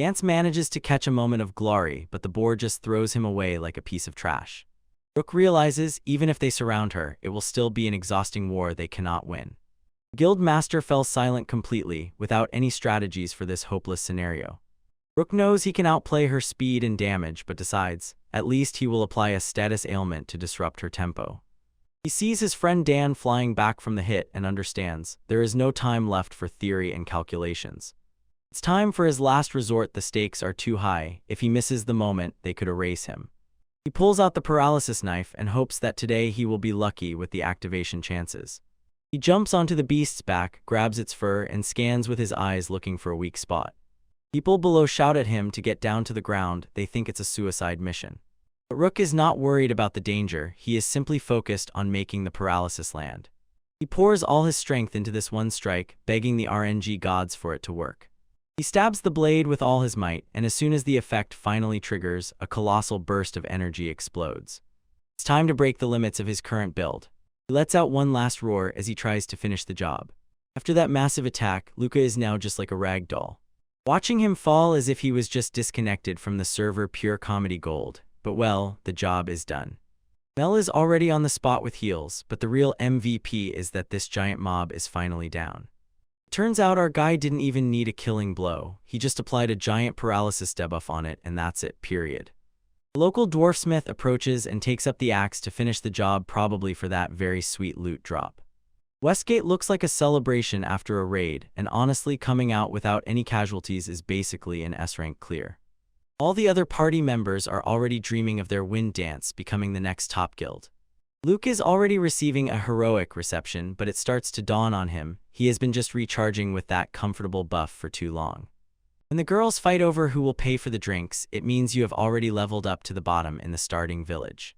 Gantz manages to catch a moment of glory, but the boar just throws him away like a piece of trash. Rook realizes, even if they surround her, it will still be an exhausting war they cannot win. Guild Master fell silent completely, without any strategies for this hopeless scenario. Rook knows he can outplay her speed and damage, but decides, at least he will apply a status ailment to disrupt her tempo. He sees his friend Dan flying back from the hit and understands, there is no time left for theory and calculations. It's time for his last resort. The stakes are too high. If he misses the moment, they could erase him. He pulls out the paralysis knife and hopes that today he will be lucky with the activation chances. He jumps onto the beast's back, grabs its fur, and scans with his eyes looking for a weak spot. People below shout at him to get down to the ground. They think it's a suicide mission. But Rook is not worried about the danger. He is simply focused on making the paralysis land. He pours all his strength into this one strike, begging the RNG gods for it to work. He stabs the blade with all his might, and as soon as the effect finally triggers, a colossal burst of energy explodes. It's time to break the limits of his current build. He lets out one last roar as he tries to finish the job. After that massive attack, Luca is now just like a rag doll. Watching him fall as if he was just disconnected from the server, pure comedy gold. But well, the job is done. Mel is already on the spot with heals, but the real MVP is that this giant mob is finally down. Turns out our guy didn't even need a killing blow. He just applied a giant paralysis debuff on it, and that's it, period. The local dwarfsmith approaches and takes up the axe to finish the job, probably for that very sweet loot drop. Westgate looks like a celebration after a raid, and honestly, coming out without any casualties is basically an S-rank clear. All the other party members are already dreaming of their wind dance becoming the next top guild. Luke is already receiving a heroic reception, but it starts to dawn on him, he has been just recharging with that comfortable buff for too long. When the girls fight over who will pay for the drinks, it means you have already leveled up to the bottom in the starting village.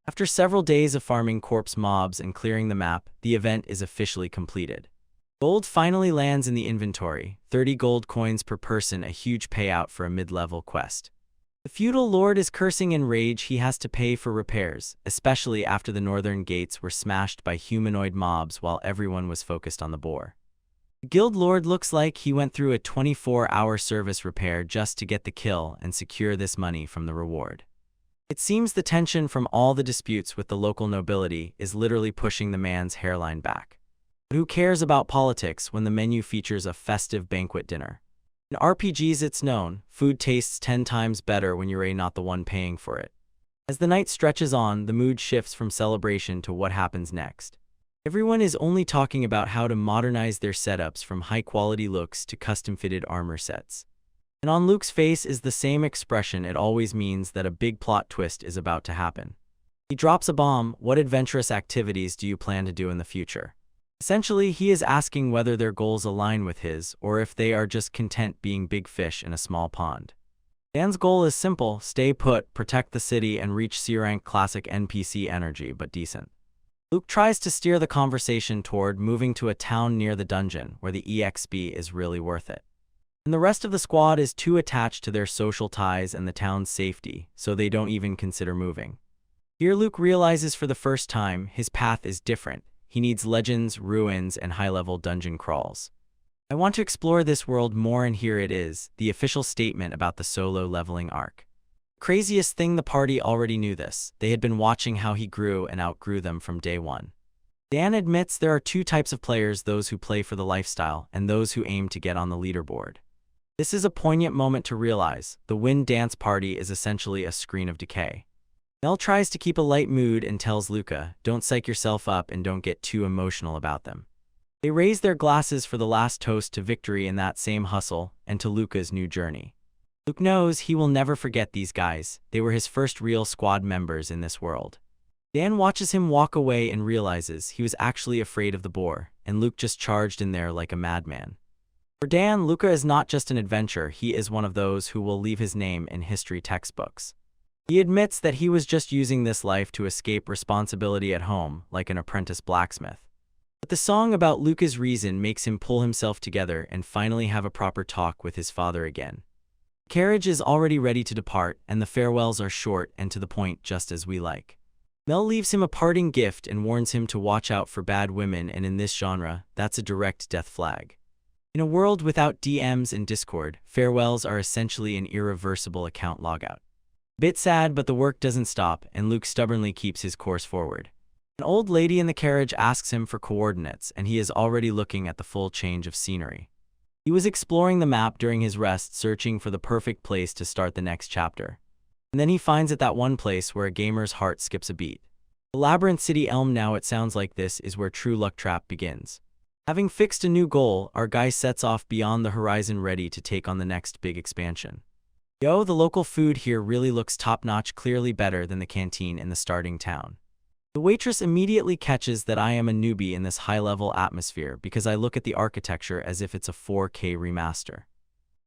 After several days of farming corpse mobs and clearing the map, the event is officially completed. Gold finally lands in the inventory, 30 gold coins per person, a huge payout for a mid-level quest. The feudal lord is cursing in rage. He has to pay for repairs, especially after the northern gates were smashed by humanoid mobs while everyone was focused on the boar. The guild lord looks like he went through a 24-hour service repair just to get the kill and secure this money from the reward. It seems the tension from all the disputes with the local nobility is literally pushing the man's hairline back. But who cares about politics when the menu features a festive banquet dinner? In RPGs it's known, food tastes 10 times better when you're not the one paying for it. As the night stretches on, the mood shifts from celebration to what happens next. Everyone is only talking about how to modernize their setups, from high-quality looks to custom-fitted armor sets. And on Luke's face is the same expression. It always means that a big plot twist is about to happen. He drops a bomb. What adventurous activities do you plan to do in the future? Essentially, he is asking whether their goals align with his, or if they are just content being big fish in a small pond. Dan's goal is simple: stay put, protect the city, and reach C-rank classic NPC energy, but decent. Luke tries to steer the conversation toward moving to a town near the dungeon, where the EXP is really worth it. And the rest of the squad is too attached to their social ties and the town's safety, so they don't even consider moving. Here Luke realizes for the first time his path is different. He needs legends, ruins, and high-level dungeon crawls. I want to explore this world more, and here it is, the official statement about the solo leveling arc. Craziest thing, the party already knew this. They had been watching how he grew and outgrew them from day one. Dan admits there are two types of players: those who play for the lifestyle and those who aim to get on the leaderboard. This is a poignant moment to realize. The Wind Dance Party is essentially a screen of decay. Mel tries to keep a light mood and tells Luca, don't psych yourself up and don't get too emotional about them. They raise their glasses for the last toast to victory in that same hustle and to Luca's new journey. Luke knows he will never forget these guys. They were his first real squad members in this world. Dan watches him walk away and realizes he was actually afraid of the boar, and Luke just charged in there like a madman. For Dan, Luca is not just an adventurer, he is one of those who will leave his name in history textbooks. He admits that he was just using this life to escape responsibility at home, like an apprentice blacksmith. But the song about Luca's reason makes him pull himself together and finally have a proper talk with his father again. The carriage is already ready to depart, and the farewells are short and to the point, just as we like. Mel leaves him a parting gift and warns him to watch out for bad women, and in this genre, that's a direct death flag. In a world without DMs and Discord, farewells are essentially an irreversible account logout. Bit sad, but the work doesn't stop, and Luke stubbornly keeps his course forward. An old lady in the carriage asks him for coordinates, and he is already looking at the full change of scenery. He was exploring the map during his rest, searching for the perfect place to start the next chapter. And then he finds it, that one place where a gamer's heart skips a beat. The Labyrinth City Elm. Now it sounds like this is where true luck trap begins. Having fixed a new goal, our guy sets off beyond the horizon, ready to take on the next big expansion. Yo, the local food here really looks top-notch, clearly better than the canteen in the starting town. The waitress immediately catches that I am a newbie in this high-level atmosphere because I look at the architecture as if it's a 4K remaster.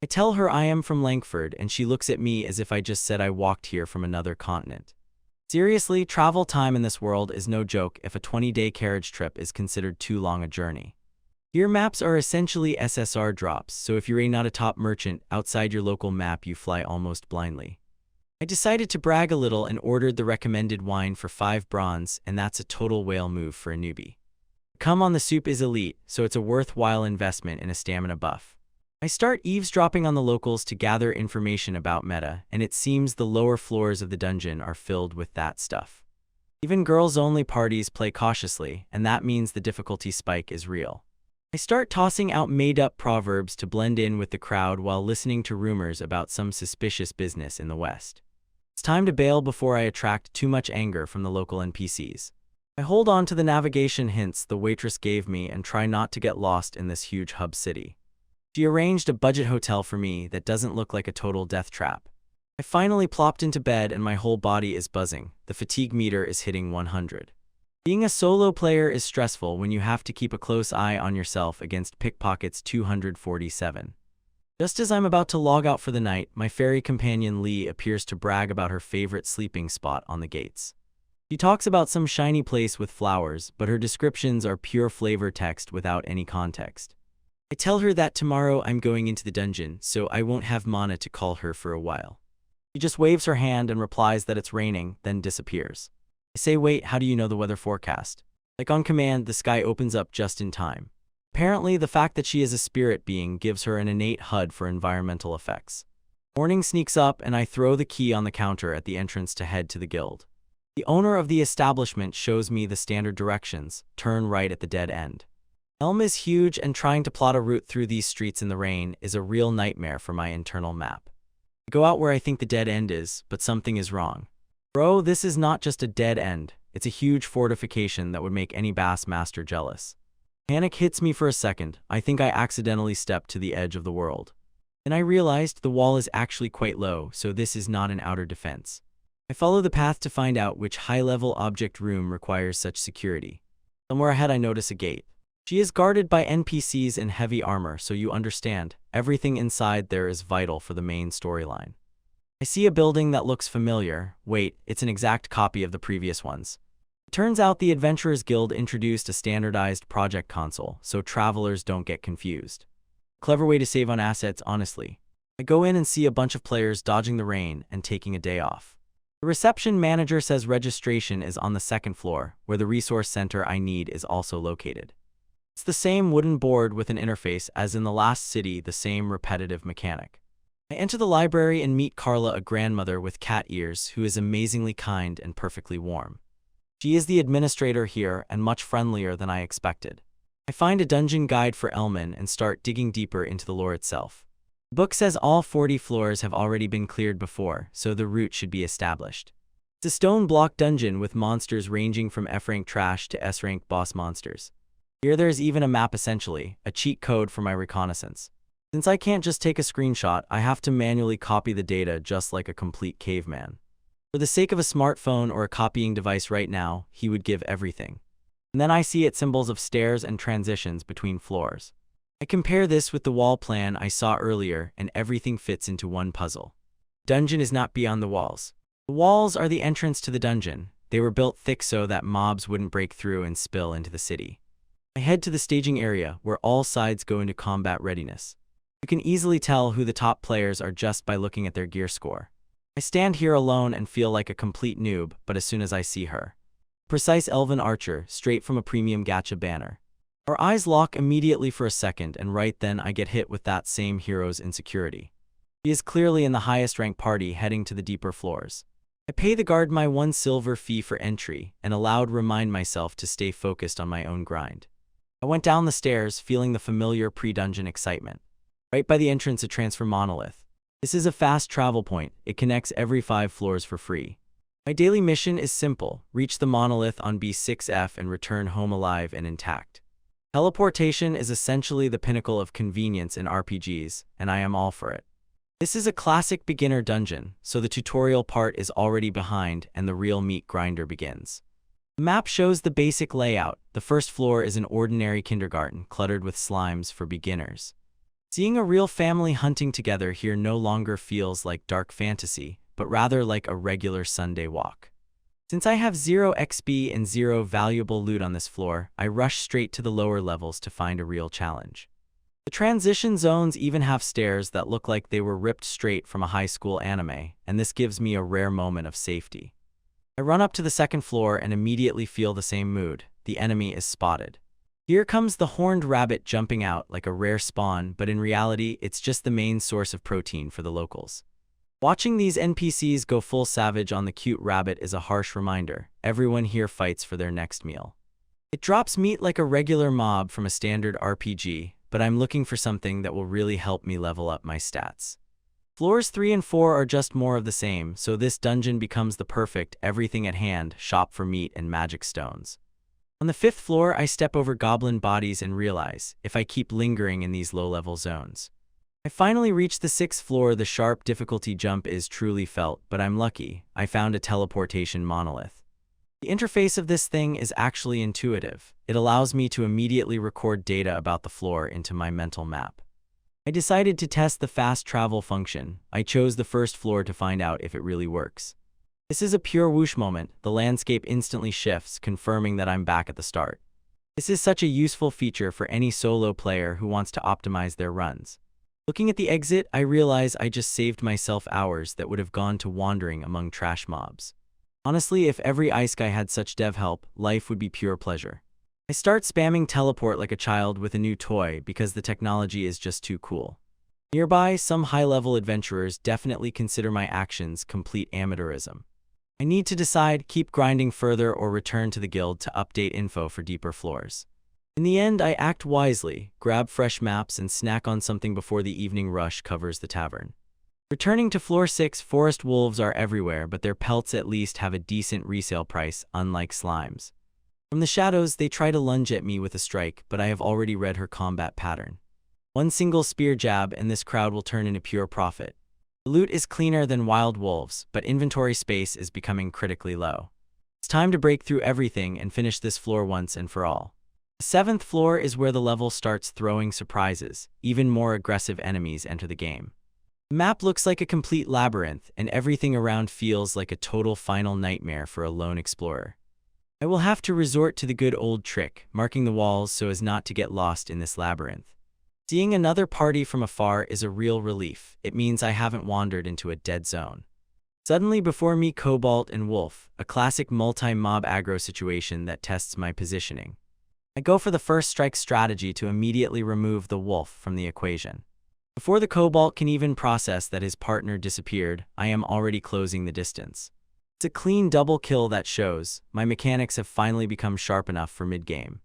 I tell her I am from Langford, and she looks at me as if I just said I walked here from another continent. Seriously, travel time in this world is no joke if a 20-day carriage trip is considered too long a journey. Here maps are essentially SSR drops, so if you're not a top merchant outside your local map, you fly almost blindly. I decided to brag a little and ordered the recommended wine for 5 bronze, and that's a total whale move for a newbie. Come on, the soup is elite, so it's a worthwhile investment in a stamina buff. I start eavesdropping on the locals to gather information about meta, and it seems the lower floors of the dungeon are filled with that stuff. Even girls-only parties play cautiously, and that means the difficulty spike is real. I start tossing out made-up proverbs to blend in with the crowd while listening to rumors about some suspicious business in the West. It's time to bail before I attract too much anger from the local NPCs. I hold on to the navigation hints the waitress gave me and try not to get lost in this huge hub city. She arranged a budget hotel for me that doesn't look like a total death trap. I finally plopped into bed and my whole body is buzzing. The fatigue meter is hitting 100. Being a solo player is stressful when you have to keep a close eye on yourself against pickpockets 247. Just as I'm about to log out for the night, my fairy companion Lee appears to brag about her favorite sleeping spot on the gates. She talks about some shiny place with flowers, but her descriptions are pure flavor text without any context. I tell her that tomorrow I'm going into the dungeon, so I won't have mana to call her for a while. She just waves her hand and replies that it's raining, then disappears. I say, wait, how do you know the weather forecast? Like on command, the sky opens up just in time. Apparently, the fact that she is a spirit being gives her an innate HUD for environmental effects. Morning sneaks up and I throw the key on the counter at the entrance to head to the guild. The owner of the establishment shows me the standard directions: turn right at the dead end. Elm is huge, and trying to plot a route through these streets in the rain is a real nightmare for my internal map. I go out where I think the dead end is, but something is wrong. Bro, this is not just a dead end, it's a huge fortification that would make any Bass master jealous. Panic hits me for a second. I think I accidentally stepped to the edge of the world. Then I realized the wall is actually quite low, so this is not an outer defense. I follow the path to find out which high-level object room requires such security. Somewhere ahead I notice a gate. She is guarded by NPCs in heavy armor, so you understand, everything inside there is vital for the main storyline. I see a building that looks familiar. Wait, it's an exact copy of the previous ones. It turns out the Adventurers Guild introduced a standardized project console, so travelers don't get confused. Clever way to save on assets, honestly. I go in and see a bunch of players dodging the rain and taking a day off. The reception manager says registration is on the 2nd floor, where the resource center I need is also located. It's the same wooden board with an interface as in the last city, the same repetitive mechanic. I enter the library and meet Carla, a grandmother with cat ears who is amazingly kind and perfectly warm. She is the administrator here and much friendlier than I expected. I find a dungeon guide for Elman and start digging deeper into the lore itself. The book says all 40 floors have already been cleared before, so the route should be established. It's a stone block dungeon with monsters ranging from F-rank trash to S-rank boss monsters. Here there's even a map essentially, a cheat code for my reconnaissance. Since I can't just take a screenshot, I have to manually copy the data just like a complete caveman. For the sake of a smartphone or a copying device right now, he would give everything. And then I see it symbols of stairs and transitions between floors. I compare this with the wall plan I saw earlier and everything fits into one puzzle. Dungeon is not beyond the walls. The walls are the entrance to the dungeon. They were built thick so that mobs wouldn't break through and spill into the city. I head to the staging area where all sides go into combat readiness. You can easily tell who the top players are just by looking at their gear score. I stand here alone and feel like a complete noob, but as soon as I see her, precise elven archer, straight from a premium gacha banner. Our eyes lock immediately for a second, and right then I get hit with that same hero's insecurity. He is clearly in the highest ranked party heading to the deeper floors. I pay the guard my 1 silver fee for entry and aloud remind myself to stay focused on my own grind. I went down the stairs feeling the familiar pre-dungeon excitement. Right by the entrance a transfer monolith. This is a fast travel point. It connects every 5 floors for free. My daily mission is simple: reach the monolith on B6F and return home alive and intact. Teleportation is essentially the pinnacle of convenience in RPGs, and I am all for it. This is a classic beginner dungeon, so the tutorial part is already behind and the real meat grinder begins. The map shows the basic layout. The first floor is an ordinary kindergarten, cluttered with slimes for beginners. Seeing a real family hunting together here no longer feels like dark fantasy, but rather like a regular Sunday walk. Since I have 0 XP and 0 valuable loot on this floor, I rush straight to the lower levels to find a real challenge. The transition zones even have stairs that look like they were ripped straight from a high school anime, and this gives me a rare moment of safety. I run up to the second floor and immediately feel the same mood. The enemy is spotted. Here comes the horned rabbit jumping out like a rare spawn, but in reality, it's just the main source of protein for the locals. Watching these NPCs go full savage on the cute rabbit is a harsh reminder. Everyone here fights for their next meal. It drops meat like a regular mob from a standard RPG, but I'm looking for something that will really help me level up my stats. Floors 3 and 4 are just more of the same, so this dungeon becomes the perfect everything-at-hand shop for meat and magic stones. On the 5th floor, I step over goblin bodies and realize, if I keep lingering in these low-level zones. I finally reach the 6th floor. The sharp difficulty jump is truly felt, but I'm lucky. I found a teleportation monolith. The interface of this thing is actually intuitive. It allows me to immediately record data about the floor into my mental map. I decided to test the fast travel function. I chose the 1st floor to find out if it really works. This is a pure whoosh moment. The landscape instantly shifts, confirming that I'm back at the start. This is such a useful feature for any solo player who wants to optimize their runs. Looking at the exit, I realize I just saved myself hours that would have gone to wandering among trash mobs. Honestly, if every Isekai had such dev help, life would be pure pleasure. I start spamming teleport like a child with a new toy because the technology is just too cool. Nearby, some high-level adventurers definitely consider my actions complete amateurism. I need to decide, keep grinding further or return to the guild to update info for deeper floors. In the end, I act wisely, grab fresh maps and snack on something before the evening rush covers the tavern. Returning to floor 6, forest wolves are everywhere, but their pelts at least have a decent resale price, unlike slimes. From the shadows, they try to lunge at me with a strike, but I have already read her combat pattern. One single spear jab and this crowd will turn into pure profit. The loot is cleaner than wild wolves, but inventory space is becoming critically low. It's time to break through everything and finish this floor once and for all. The 7th floor is where the level starts throwing surprises. Even more aggressive enemies enter the game. The map looks like a complete labyrinth, and everything around feels like a total final nightmare for a lone explorer. I will have to resort to the good old trick, marking the walls so as not to get lost in this labyrinth. Seeing another party from afar is a real relief. It means I haven't wandered into a dead zone. Suddenly before me, Cobalt and Wolf, a classic multi-mob aggro situation that tests my positioning. I go for the first strike strategy to immediately remove the Wolf from the equation. Before the Cobalt can even process that his partner disappeared, I am already closing the distance. It's a clean double kill that shows my mechanics have finally become sharp enough for mid-game.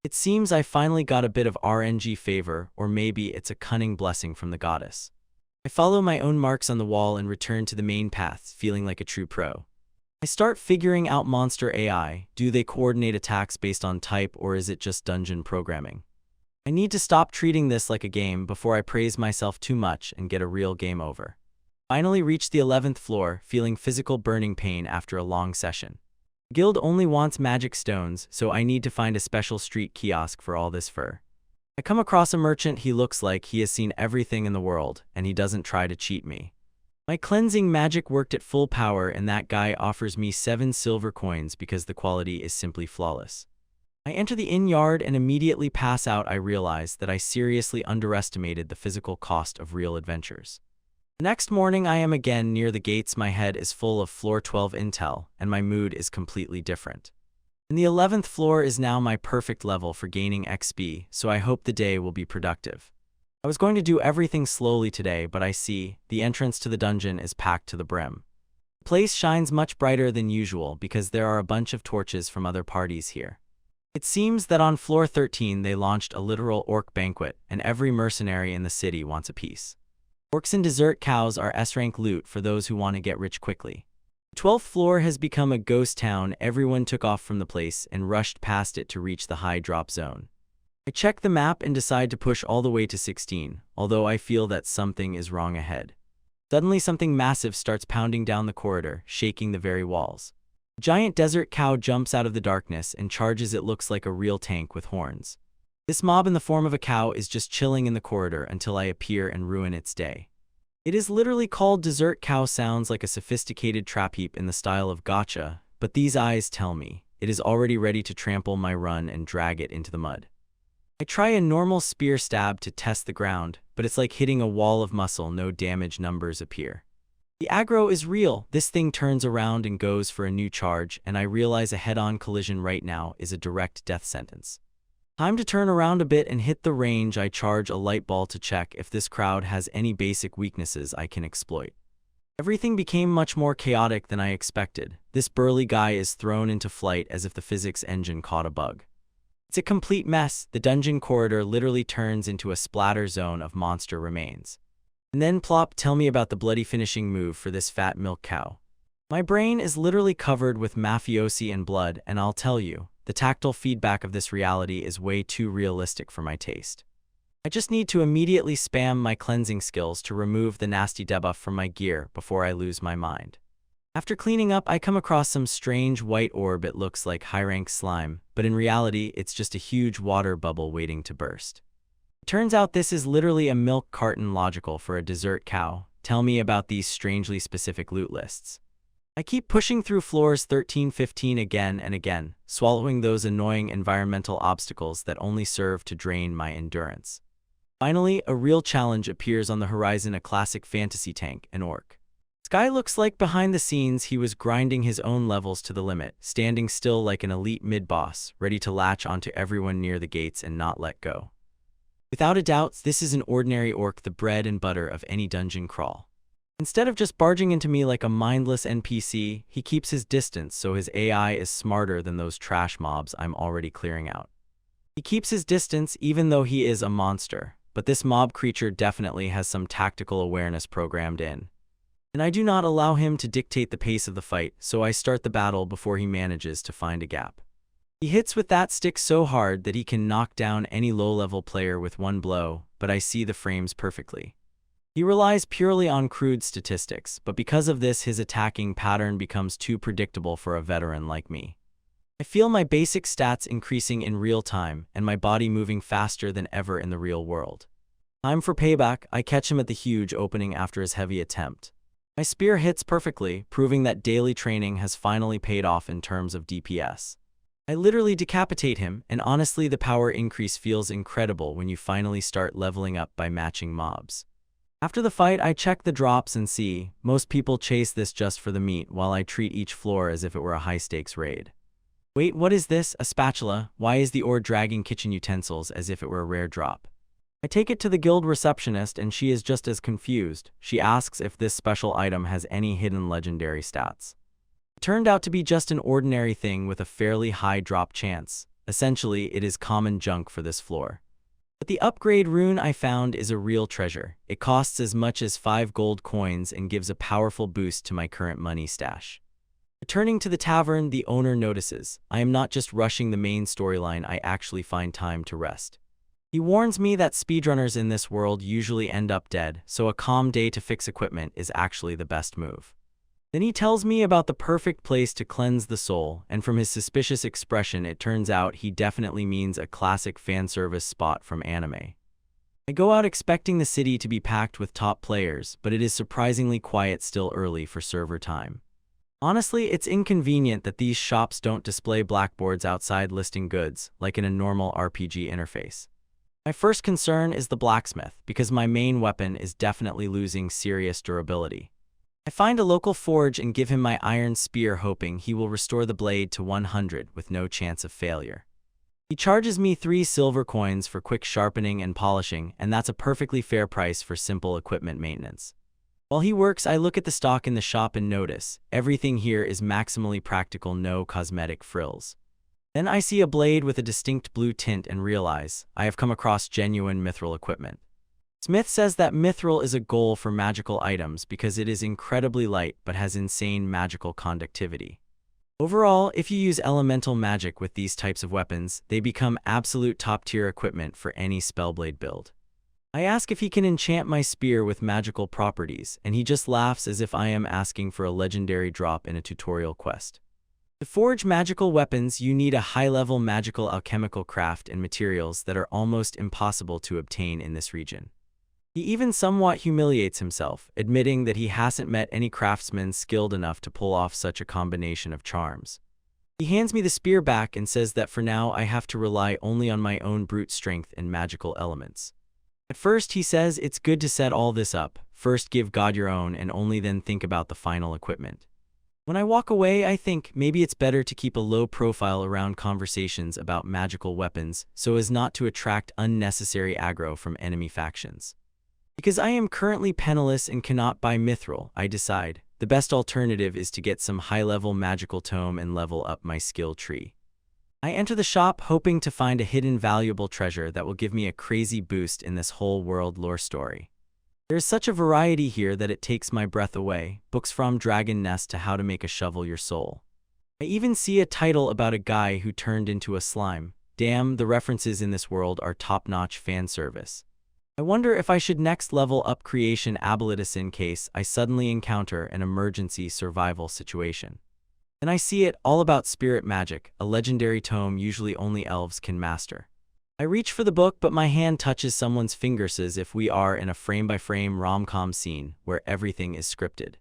It seems I finally got a bit of RNG favor, or maybe it's a cunning blessing from the goddess. I follow my own marks on the wall and return to the main path, feeling like a true pro. I start figuring out monster AI. Do they coordinate attacks based on type, or is it just dungeon programming? I need to stop treating this like a game before I praise myself too much and get a real game over. Finally reached the 11th floor, feeling physical burning pain after a long session. The guild only wants magic stones, so I need to find a special street kiosk for all this fur. I come across a merchant. He looks like he has seen everything in the world, and he doesn't try to cheat me. My cleansing magic worked at full power, and that guy offers me 7 silver coins because the quality is simply flawless. I enter the inn yard and immediately pass out. I realize that I seriously underestimated the physical cost of real adventures. The next morning I am again near the gates. My head is full of floor 12 intel, and my mood is completely different. And the 11th floor is now my perfect level for gaining XP, so I hope the day will be productive. I was going to do everything slowly today, but I see the entrance to the dungeon is packed to the brim. The place shines much brighter than usual because there are a bunch of torches from other parties here. It seems that on floor 13 they launched a literal orc banquet, and every mercenary in the city wants a piece. Orcs and dessert cows are S-rank loot for those who want to get rich quickly. The 12th floor has become a ghost town. Everyone took off from the place and rushed past it to reach the high drop zone. I check the map and decide to push all the way to 16, although I feel that something is wrong ahead. Suddenly something massive starts pounding down the corridor, shaking the very walls. A giant desert cow jumps out of the darkness and charges. It looks like a real tank with horns. This mob in the form of a cow is just chilling in the corridor until I appear and ruin its day. It is literally called Dessert Cow. Sounds like a sophisticated trap heap in the style of gacha, but these eyes tell me it is already ready to trample my run and drag it into the mud. I try a normal spear stab to test the ground, but it's like hitting a wall of muscle. No damage numbers appear. The aggro is real. This thing turns around and goes for a new charge, and I realize a head-on collision right now is a direct death sentence. Time to turn around a bit and hit the range. I charge a light ball to check if this crowd has any basic weaknesses I can exploit. Everything became much more chaotic than I expected. This burly guy is thrown into flight as if the physics engine caught a bug. It's a complete mess. The dungeon corridor literally turns into a splatter zone of monster remains. And then plop, tell me about the bloody finishing move for this fat milk cow. My brain is literally covered with mafiosi and blood, and I'll tell you, the tactile feedback of this reality is way too realistic for my taste. I just need to immediately spam my cleansing skills to remove the nasty debuff from my gear before I lose my mind. After cleaning up, I come across some strange white orb. It looks like high-rank slime, but in reality, it's just a huge water bubble waiting to burst. It turns out this is literally a milk carton. Logical for a dessert cow. Tell me about these strangely specific loot lists. I keep pushing through floors 13-15 again and again, swallowing those annoying environmental obstacles that only serve to drain my endurance. Finally, a real challenge appears on the horizon. A classic fantasy tank, an orc. This guy looks like behind the scenes he was grinding his own levels to the limit, standing still like an elite mid-boss, ready to latch onto everyone near the gates and not let go. Without a doubt, this is an ordinary orc, the bread and butter of any dungeon crawl. Instead of just barging into me like a mindless NPC, he keeps his distance, so his AI is smarter than those trash mobs I'm already clearing out. He keeps his distance even though he is a monster, but this mob creature definitely has some tactical awareness programmed in. And I do not allow him to dictate the pace of the fight, so I start the battle before he manages to find a gap. He hits with that stick so hard that he can knock down any low-level player with one blow, but I see the frames perfectly. He relies purely on crude statistics, but because of this his attacking pattern becomes too predictable for a veteran like me. I feel my basic stats increasing in real time and my body moving faster than ever in the real world. Time for payback. I catch him at the huge opening after his heavy attempt. My spear hits perfectly, proving that daily training has finally paid off in terms of DPS. I literally decapitate him, and honestly the power increase feels incredible when you finally start leveling up by matching mobs. After the fight, I check the drops and see, most people chase this just for the meat, while I treat each floor as if it were a high-stakes raid. Wait, what is this? A spatula? Why is the orc dragging kitchen utensils as if it were a rare drop? I take it to the guild receptionist and she is just as confused. She asks if this special item has any hidden legendary stats. It turned out to be just an ordinary thing with a fairly high drop chance. Essentially, it is common junk for this floor. But the upgrade rune I found is a real treasure. It costs as much as 5 gold coins and gives a powerful boost to my current money stash. Returning to the tavern, the owner notices I am not just rushing the main storyline, I actually find time to rest. He warns me that speedrunners in this world usually end up dead, so a calm day to fix equipment is actually the best move. Then he tells me about the perfect place to cleanse the soul, and from his suspicious expression it turns out he definitely means a classic fan service spot from anime. I go out expecting the city to be packed with top players, but it is surprisingly quiet still early for server time. Honestly, it's inconvenient that these shops don't display blackboards outside listing goods, like in a normal RPG interface. My first concern is the blacksmith, because my main weapon is definitely losing serious durability. I find a local forge and give him my iron spear, hoping he will restore the blade to 100 with no chance of failure. He charges me 3 silver coins for quick sharpening and polishing, and that's a perfectly fair price for simple equipment maintenance. While he works, I look at the stock in the shop and notice everything here is maximally practical, no cosmetic frills. Then I see a blade with a distinct blue tint and realize I have come across genuine mithril equipment. Smith says that mithril is a goal for magical items because it is incredibly light but has insane magical conductivity. Overall, if you use elemental magic with these types of weapons, they become absolute top-tier equipment for any spellblade build. I ask if he can enchant my spear with magical properties, and he just laughs as if I am asking for a legendary drop in a tutorial quest. To forge magical weapons, you need a high-level magical alchemical craft and materials that are almost impossible to obtain in this region. He even somewhat humiliates himself, admitting that he hasn't met any craftsmen skilled enough to pull off such a combination of charms. He hands me the spear back and says that for now I have to rely only on my own brute strength and magical elements. At first he says it's good to set all this up, first give God your own and only then think about the final equipment. When I walk away, I think maybe it's better to keep a low profile around conversations about magical weapons so as not to attract unnecessary aggro from enemy factions. Because I am currently penniless and cannot buy mithril, I decide the best alternative is to get some high-level magical tome and level up my skill tree. I enter the shop hoping to find a hidden valuable treasure that will give me a crazy boost in this whole world lore story. There is such a variety here that it takes my breath away, books from Dragon Nest to how to make a shovel your soul. I even see a title about a guy who turned into a slime. Damn, the references in this world are top-notch fan service. I wonder if I should next level up creation abilities in case I suddenly encounter an emergency survival situation. Then I see it all about spirit magic, a legendary tome usually only elves can master. I reach for the book, but my hand touches someone's fingers as if we are in a frame-by-frame rom-com scene where everything is scripted.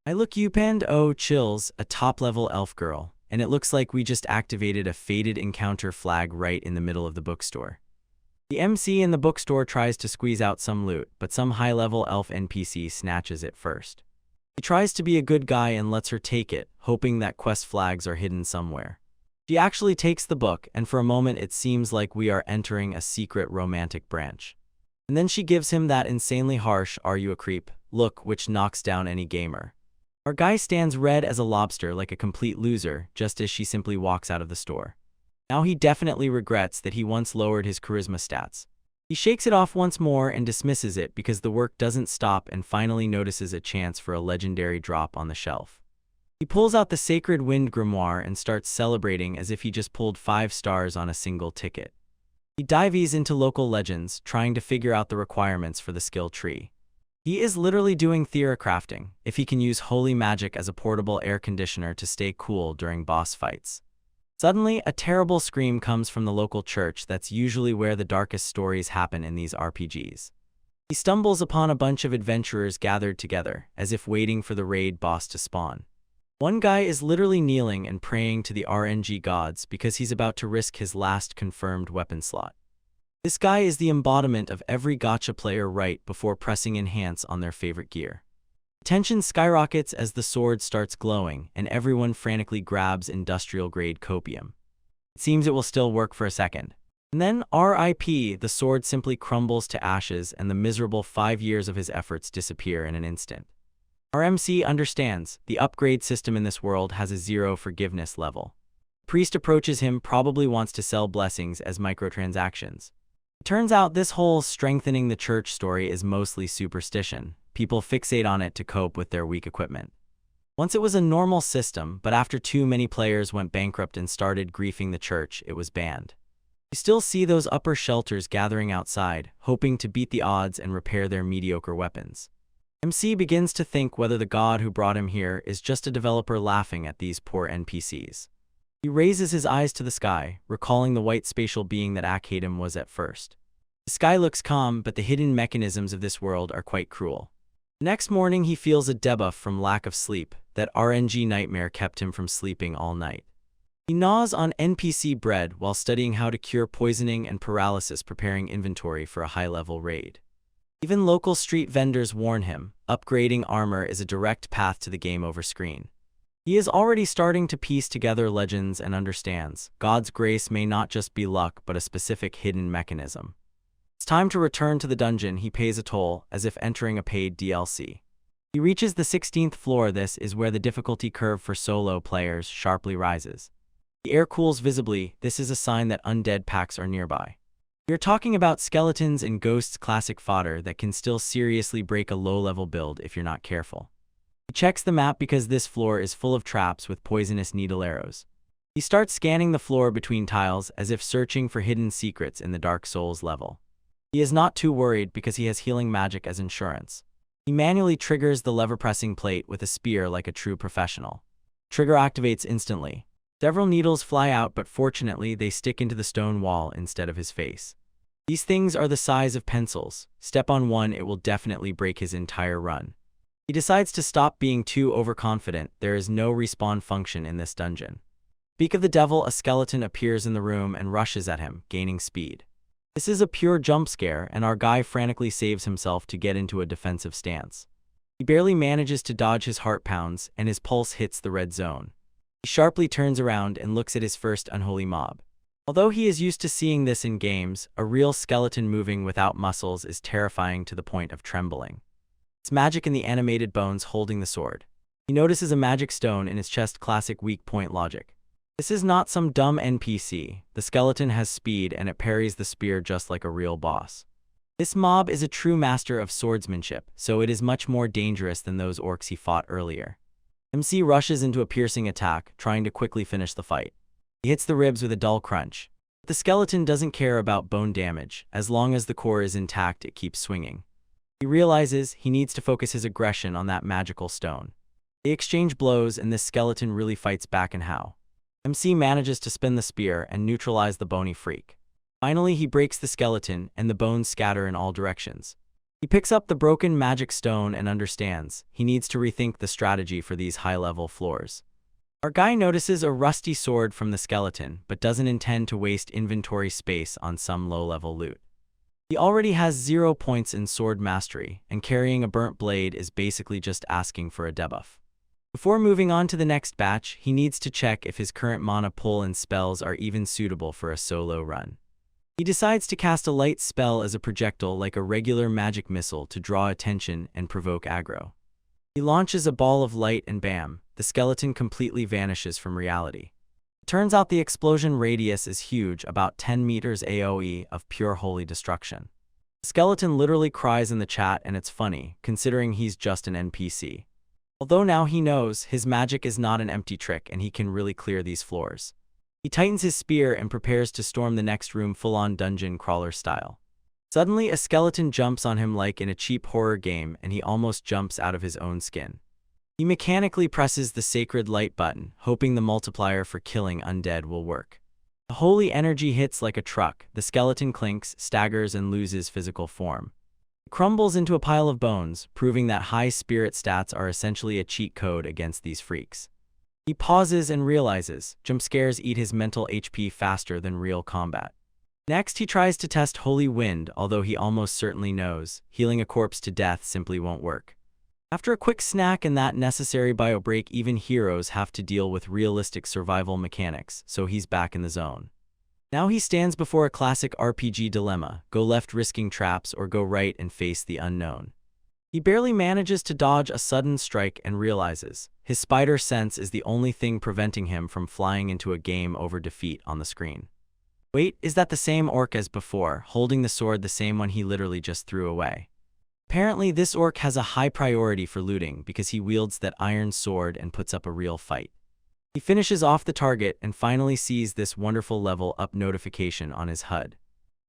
I look up and oh chills, a top-level elf girl, and it looks like we just activated a fated encounter flag right in the middle of the bookstore. The MC in the bookstore tries to squeeze out some loot, but some high-level elf NPC snatches it first. He tries to be a good guy and lets her take it, hoping that quest flags are hidden somewhere. She actually takes the book, and for a moment it seems like we are entering a secret romantic branch. And then she gives him that insanely harsh "are you a creep" look which knocks down any gamer. Our guy stands red as a lobster like a complete loser just as she simply walks out of the store. Now he definitely regrets that he once lowered his charisma stats. He shakes it off once more and dismisses it because the work doesn't stop and finally notices a chance for a legendary drop on the shelf. He pulls out the Sacred Wind Grimoire and starts celebrating as if he just pulled 5 stars on a single ticket. He dives into local legends, trying to figure out the requirements for the skill tree. He is literally doing theory crafting, if he can use holy magic as a portable air conditioner to stay cool during boss fights. Suddenly, a terrible scream comes from the local church that's usually where the darkest stories happen in these RPGs. He stumbles upon a bunch of adventurers gathered together, as if waiting for the raid boss to spawn. One guy is literally kneeling and praying to the RNG gods because he's about to risk his last confirmed weapon slot. This guy is the embodiment of every gacha player right before pressing enhance on their favorite gear. Tension skyrockets as the sword starts glowing, and everyone frantically grabs industrial-grade copium. It seems it will still work for a second. And then, RIP, the sword simply crumbles to ashes and the miserable 5 years of his efforts disappear in an instant. Our MC understands the upgrade system in this world has a 0 forgiveness level. Priest approaches him, probably wants to sell blessings as microtransactions. It turns out this whole strengthening the church story is mostly superstition. People fixate on it to cope with their weak equipment. Once it was a normal system, but after too many players went bankrupt and started griefing the church, it was banned. You still see those upper shelters gathering outside, hoping to beat the odds and repair their mediocre weapons. MC begins to think whether the god who brought him here is just a developer laughing at these poor NPCs. He raises his eyes to the sky, recalling the white spatial being that Akadem was at first. The sky looks calm, but the hidden mechanisms of this world are quite cruel. The next morning he feels a debuff from lack of sleep. That RNG nightmare kept him from sleeping all night. He gnaws on NPC bread while studying how to cure poisoning and paralysis, preparing inventory for a high-level raid. Even local street vendors warn him, upgrading armor is a direct path to the game over screen. He is already starting to piece together legends and understands God's grace may not just be luck but a specific hidden mechanism. It's time to return to the dungeon. He pays a toll, as if entering a paid DLC. He reaches the 16th floor. This is where the difficulty curve for solo players sharply rises. The air cools visibly. This is a sign that undead packs are nearby. We are talking about skeletons and ghosts, classic fodder that can still seriously break a low-level build if you're not careful. He checks the map because this floor is full of traps with poisonous needle arrows. He starts scanning the floor between tiles as if searching for hidden secrets in the Dark Souls level. He is not too worried because he has healing magic as insurance. He manually triggers the lever-pressing plate with a spear like a true professional. Trigger activates instantly. Several needles fly out, but fortunately they stick into the stone wall instead of his face. These things are the size of pencils. Step on one, it will definitely break his entire run. He decides to stop being too overconfident. There is no respawn function in this dungeon. Speak of the devil, a skeleton appears in the room and rushes at him, gaining speed. This is a pure jump scare, and our guy frantically saves himself to get into a defensive stance. He barely manages to dodge his heart pounds, and his pulse hits the red zone. He sharply turns around and looks at his first unholy mob. Although he is used to seeing this in games, a real skeleton moving without muscles is terrifying to the point of trembling. It's magic in the animated bones holding the sword. He notices a magic stone in his chest, classic weak point logic. This is not some dumb NPC. The skeleton has speed and it parries the spear just like a real boss. This mob is a true master of swordsmanship, so it is much more dangerous than those orcs he fought earlier. MC rushes into a piercing attack, trying to quickly finish the fight. He hits the ribs with a dull crunch. The skeleton doesn't care about bone damage. As long as the core is intact, it keeps swinging. He realizes he needs to focus his aggression on that magical stone. They exchange blows, and this skeleton really fights back. And how? MC manages to spin the spear and neutralize the bony freak. Finally, he breaks the skeleton, and the bones scatter in all directions. He picks up the broken magic stone and understands he needs to rethink the strategy for these high-level floors. Our guy notices a rusty sword from the skeleton, but doesn't intend to waste inventory space on some low-level loot. He already has 0 points in sword mastery, and carrying a burnt blade is basically just asking for a debuff. Before moving on to the next batch, he needs to check if his current mana pool and spells are even suitable for a solo run. He decides to cast a light spell as a projectile like a regular magic missile to draw attention and provoke aggro. He launches a ball of light and bam, the skeleton completely vanishes from reality. It turns out the explosion radius is huge, about 10 meters AoE of pure holy destruction. The skeleton literally cries in the chat, and it's funny, considering he's just an NPC. Although now he knows his magic is not an empty trick and he can really clear these floors. He tightens his spear and prepares to storm the next room full-on dungeon crawler style. Suddenly, a skeleton jumps on him like in a cheap horror game, and he almost jumps out of his own skin. He mechanically presses the sacred light button, hoping the multiplier for killing undead will work. The holy energy hits like a truck. The skeleton clinks, staggers, and loses physical form. It crumbles into a pile of bones, proving that high spirit stats are essentially a cheat code against these freaks. He pauses and realizes jump scares eat his mental HP faster than real combat. Next, he tries to test Holy Wind, although he almost certainly knows healing a corpse to death simply won't work. After a quick snack and that necessary bio break, even heroes have to deal with realistic survival mechanics, so he's back in the zone. Now he stands before a classic RPG dilemma: go left risking traps or go right and face the unknown. He barely manages to dodge a sudden strike and realizes his spider sense is the only thing preventing him from flying into a game over defeat on the screen. Wait, is that the same orc as before, holding the sword, the same one he literally just threw away? Apparently, this orc has a high priority for looting because he wields that iron sword and puts up a real fight. He finishes off the target and finally sees this wonderful level up notification on his HUD.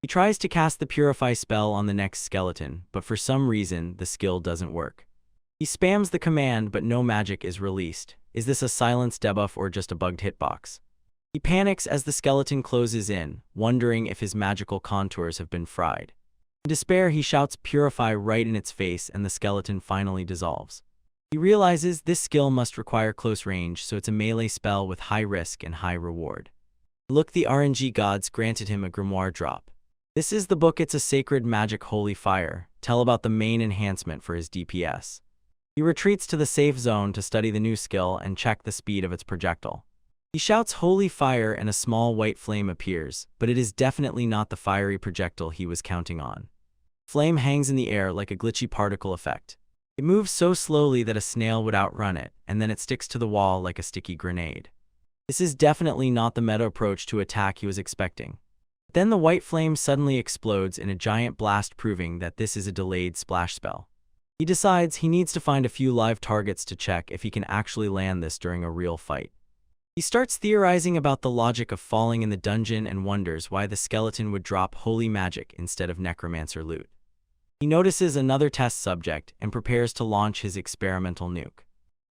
He tries to cast the Purify spell on the next skeleton, but for some reason, the skill doesn't work. He spams the command, but no magic is released. Is this a silence debuff or just a bugged hitbox? He panics as the skeleton closes in, wondering if his magical contours have been fried. In despair, he shouts Purify right in its face and the skeleton finally dissolves. He realizes this skill must require close range, so it's a melee spell with high risk and high reward. Look, the RNG gods granted him a grimoire drop. This is the book. It's a sacred magic holy fire. Tell about the main enhancement for his DPS. He retreats to the safe zone to study the new skill and check the speed of its projectile. He shouts holy fire and a small white flame appears, but it is definitely not the fiery projectile he was counting on. Flame hangs in the air like a glitchy particle effect. It moves so slowly that a snail would outrun it, and then it sticks to the wall like a sticky grenade. This is definitely not the meta approach to attack he was expecting. Then the white flame suddenly explodes in a giant blast, proving that this is a delayed splash spell. He decides he needs to find a few live targets to check if he can actually land this during a real fight. He starts theorizing about the logic of falling in the dungeon and wonders why the skeleton would drop holy magic instead of necromancer loot. He notices another test subject and prepares to launch his experimental nuke.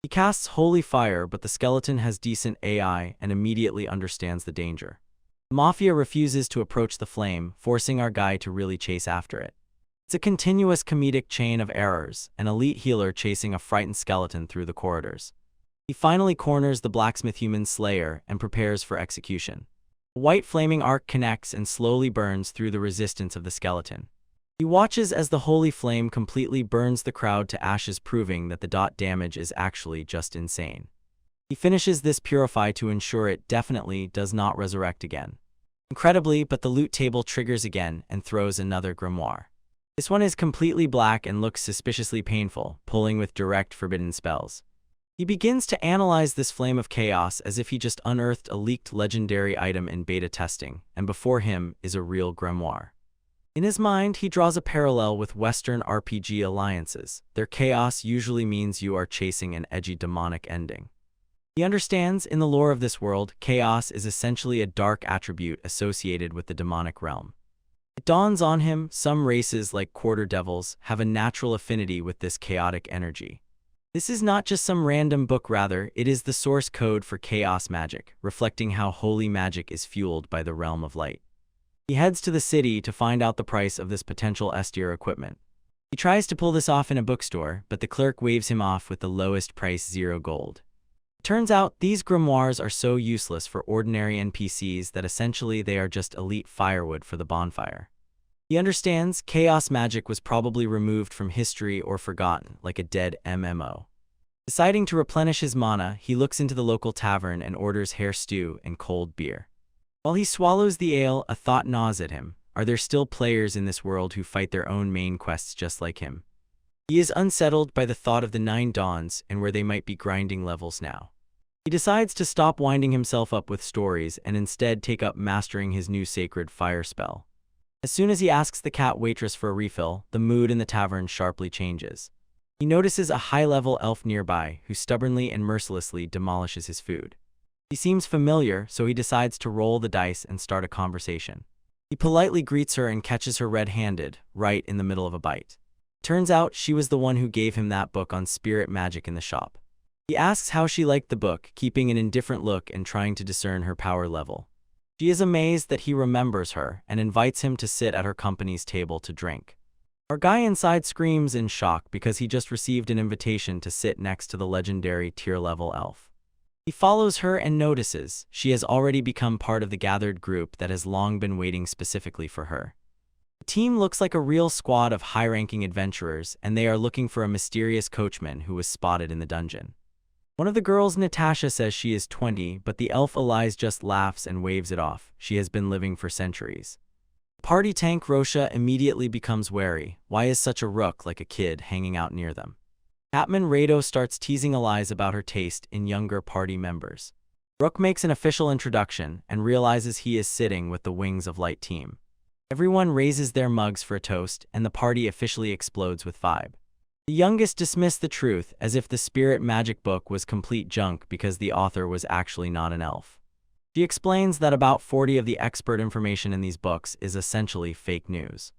He casts holy fire, but the skeleton has decent AI and immediately understands the danger. The Mafia refuses to approach the flame, forcing our guy to really chase after it. It's a continuous comedic chain of errors, an elite healer chasing a frightened skeleton through the corridors. He finally corners the blacksmith human slayer and prepares for execution. A white flaming arc connects and slowly burns through the resistance of the skeleton. He watches as the holy flame completely burns the crowd to ashes, proving that the dot damage is actually just insane. He finishes this purify to ensure it definitely does not resurrect again. Incredibly, but the loot table triggers again and throws another grimoire. This one is completely black and looks suspiciously painful, pulling with direct forbidden spells. He begins to analyze this flame of chaos as if he just unearthed a leaked legendary item in beta testing, and before him is a real grimoire. In his mind, he draws a parallel with Western RPG alliances. Their chaos usually means you are chasing an edgy demonic ending. He understands, in the lore of this world, chaos is essentially a dark attribute associated with the demonic realm. It dawns on him, some races like quarter devils have a natural affinity with this chaotic energy. This is not just some random book, rather, it is the source code for chaos magic, reflecting how holy magic is fueled by the realm of light. He heads to the city to find out the price of this potential S-tier equipment. He tries to pull this off in a bookstore, but the clerk waves him off with the lowest price, 0 gold. It turns out these grimoires are so useless for ordinary NPCs that essentially they are just elite firewood for the bonfire. He understands chaos magic was probably removed from history or forgotten, like a dead MMO. Deciding to replenish his mana, he looks into the local tavern and orders hare stew and cold beer. While he swallows the ale, a thought gnaws at him. Are there still players in this world who fight their own main quests just like him? He is unsettled by the thought of the 9 dawns and where they might be grinding levels now. He decides to stop winding himself up with stories and instead take up mastering his new sacred fire spell. As soon as he asks the cat waitress for a refill, the mood in the tavern sharply changes. He notices a high-level elf nearby who stubbornly and mercilessly demolishes his food. He seems familiar, so he decides to roll the dice and start a conversation. He politely greets her and catches her red-handed, right in the middle of a bite. Turns out she was the one who gave him that book on spirit magic in the shop. He asks how she liked the book, keeping an indifferent look and trying to discern her power level. She is amazed that he remembers her and invites him to sit at her company's table to drink. Our guy inside screams in shock because he just received an invitation to sit next to the legendary tier-level elf. He follows her and notices she has already become part of the gathered group that has long been waiting specifically for her. The team looks like a real squad of high-ranking adventurers, and they are looking for a mysterious coachman who was spotted in the dungeon. One of the girls, Natasha, says she is 20, but the elf Elias just laughs and waves it off. She has been living for centuries. Party tank Rosha immediately becomes wary. Why is such a rook like a kid hanging out near them? Atman Rado starts teasing Elias about her taste in younger party members. Rook makes an official introduction and realizes he is sitting with the Wings of Light team. Everyone raises their mugs for a toast, and the party officially explodes with vibe. The youngest dismiss the truth as if the spirit magic book was complete junk because the author was actually not an elf. She explains that about 40 of the expert information in these books is essentially fake news.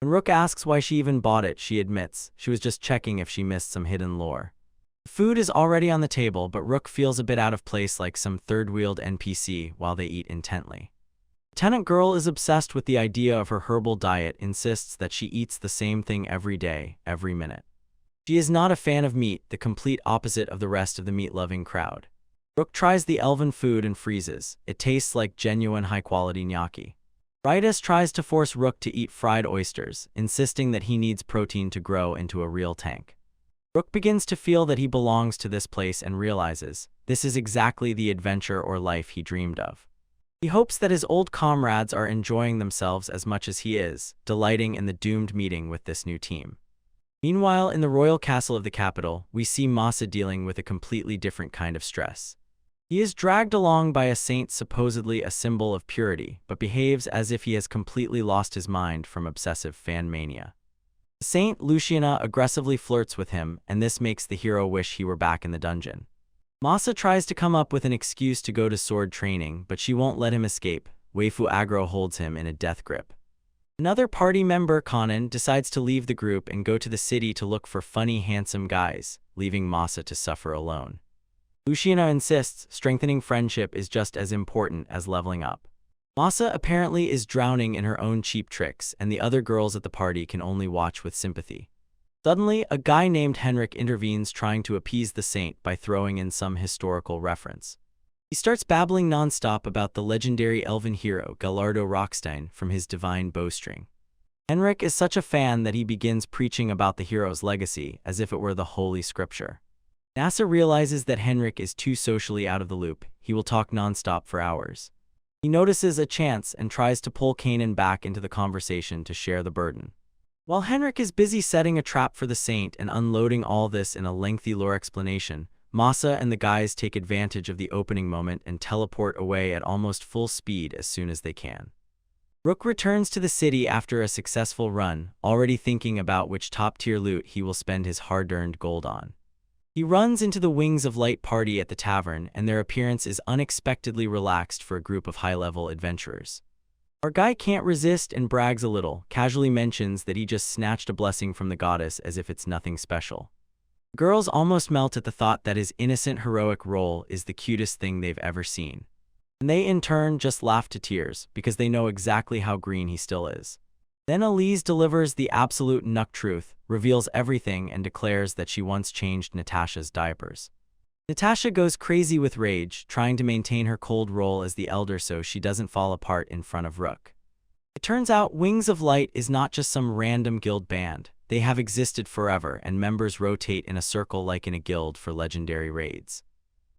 When Rook asks why she even bought it, she admits she was just checking if she missed some hidden lore. The food is already on the table, but Rook feels a bit out of place, like some third-wheeled NPC, while they eat intently. Lieutenant Girl is obsessed with the idea of her herbal diet, insists that she eats the same thing every day, every minute. She is not a fan of meat, the complete opposite of the rest of the meat-loving crowd. Rook tries the elven food and freezes. It tastes like genuine high-quality gnocchi. Rydas tries to force Rook to eat fried oysters, insisting that he needs protein to grow into a real tank. Rook begins to feel that he belongs to this place and realizes this is exactly the adventure or life he dreamed of. He hopes that his old comrades are enjoying themselves as much as he is, delighting in the doomed meeting with this new team. Meanwhile, in the royal castle of the capital, we see Masa dealing with a completely different kind of stress. He is dragged along by a saint, supposedly a symbol of purity, but behaves as if he has completely lost his mind from obsessive fan mania. Saint Luciana aggressively flirts with him, and this makes the hero wish he were back in the dungeon. Masa tries to come up with an excuse to go to sword training, but she won't let him escape. Waifu Agro holds him in a death grip. Another party member, Kanan, decides to leave the group and go to the city to look for funny, handsome guys, leaving Masa to suffer alone. Luciana insists strengthening friendship is just as important as leveling up. Masa apparently is drowning in her own cheap tricks, and the other girls at the party can only watch with sympathy. Suddenly, a guy named Henrik intervenes, trying to appease the saint by throwing in some historical reference. He starts babbling non-stop about the legendary elven hero Gallardo Rockstein from his divine bowstring. Henrik is such a fan that he begins preaching about the hero's legacy as if it were the holy scripture. Nasa realizes that Henrik is too socially out of the loop. He will talk non-stop for hours. He notices a chance and tries to pull Kanan back into the conversation to share the burden. While Henrik is busy setting a trap for the saint and unloading all this in a lengthy lore explanation, Masa and the guys take advantage of the opening moment and teleport away at almost full speed as soon as they can. Rook returns to the city after a successful run, already thinking about which top-tier loot he will spend his hard-earned gold on. He runs into the Wings of Light party at the tavern, and their appearance is unexpectedly relaxed for a group of high-level adventurers. Our guy can't resist and brags a little, casually mentions that he just snatched a blessing from the goddess as if it's nothing special. Girls almost melt at the thought that his innocent heroic role is the cutest thing they've ever seen. And they in turn just laugh to tears because they know exactly how green he still is. Then Elise delivers the absolute nuck truth, reveals everything, and declares that she once changed Natasha's diapers. Natasha goes crazy with rage, trying to maintain her cold role as the elder so she doesn't fall apart in front of Rook. It turns out Wings of Light is not just some random guild band. They have existed forever, and members rotate in a circle like in a guild for legendary raids.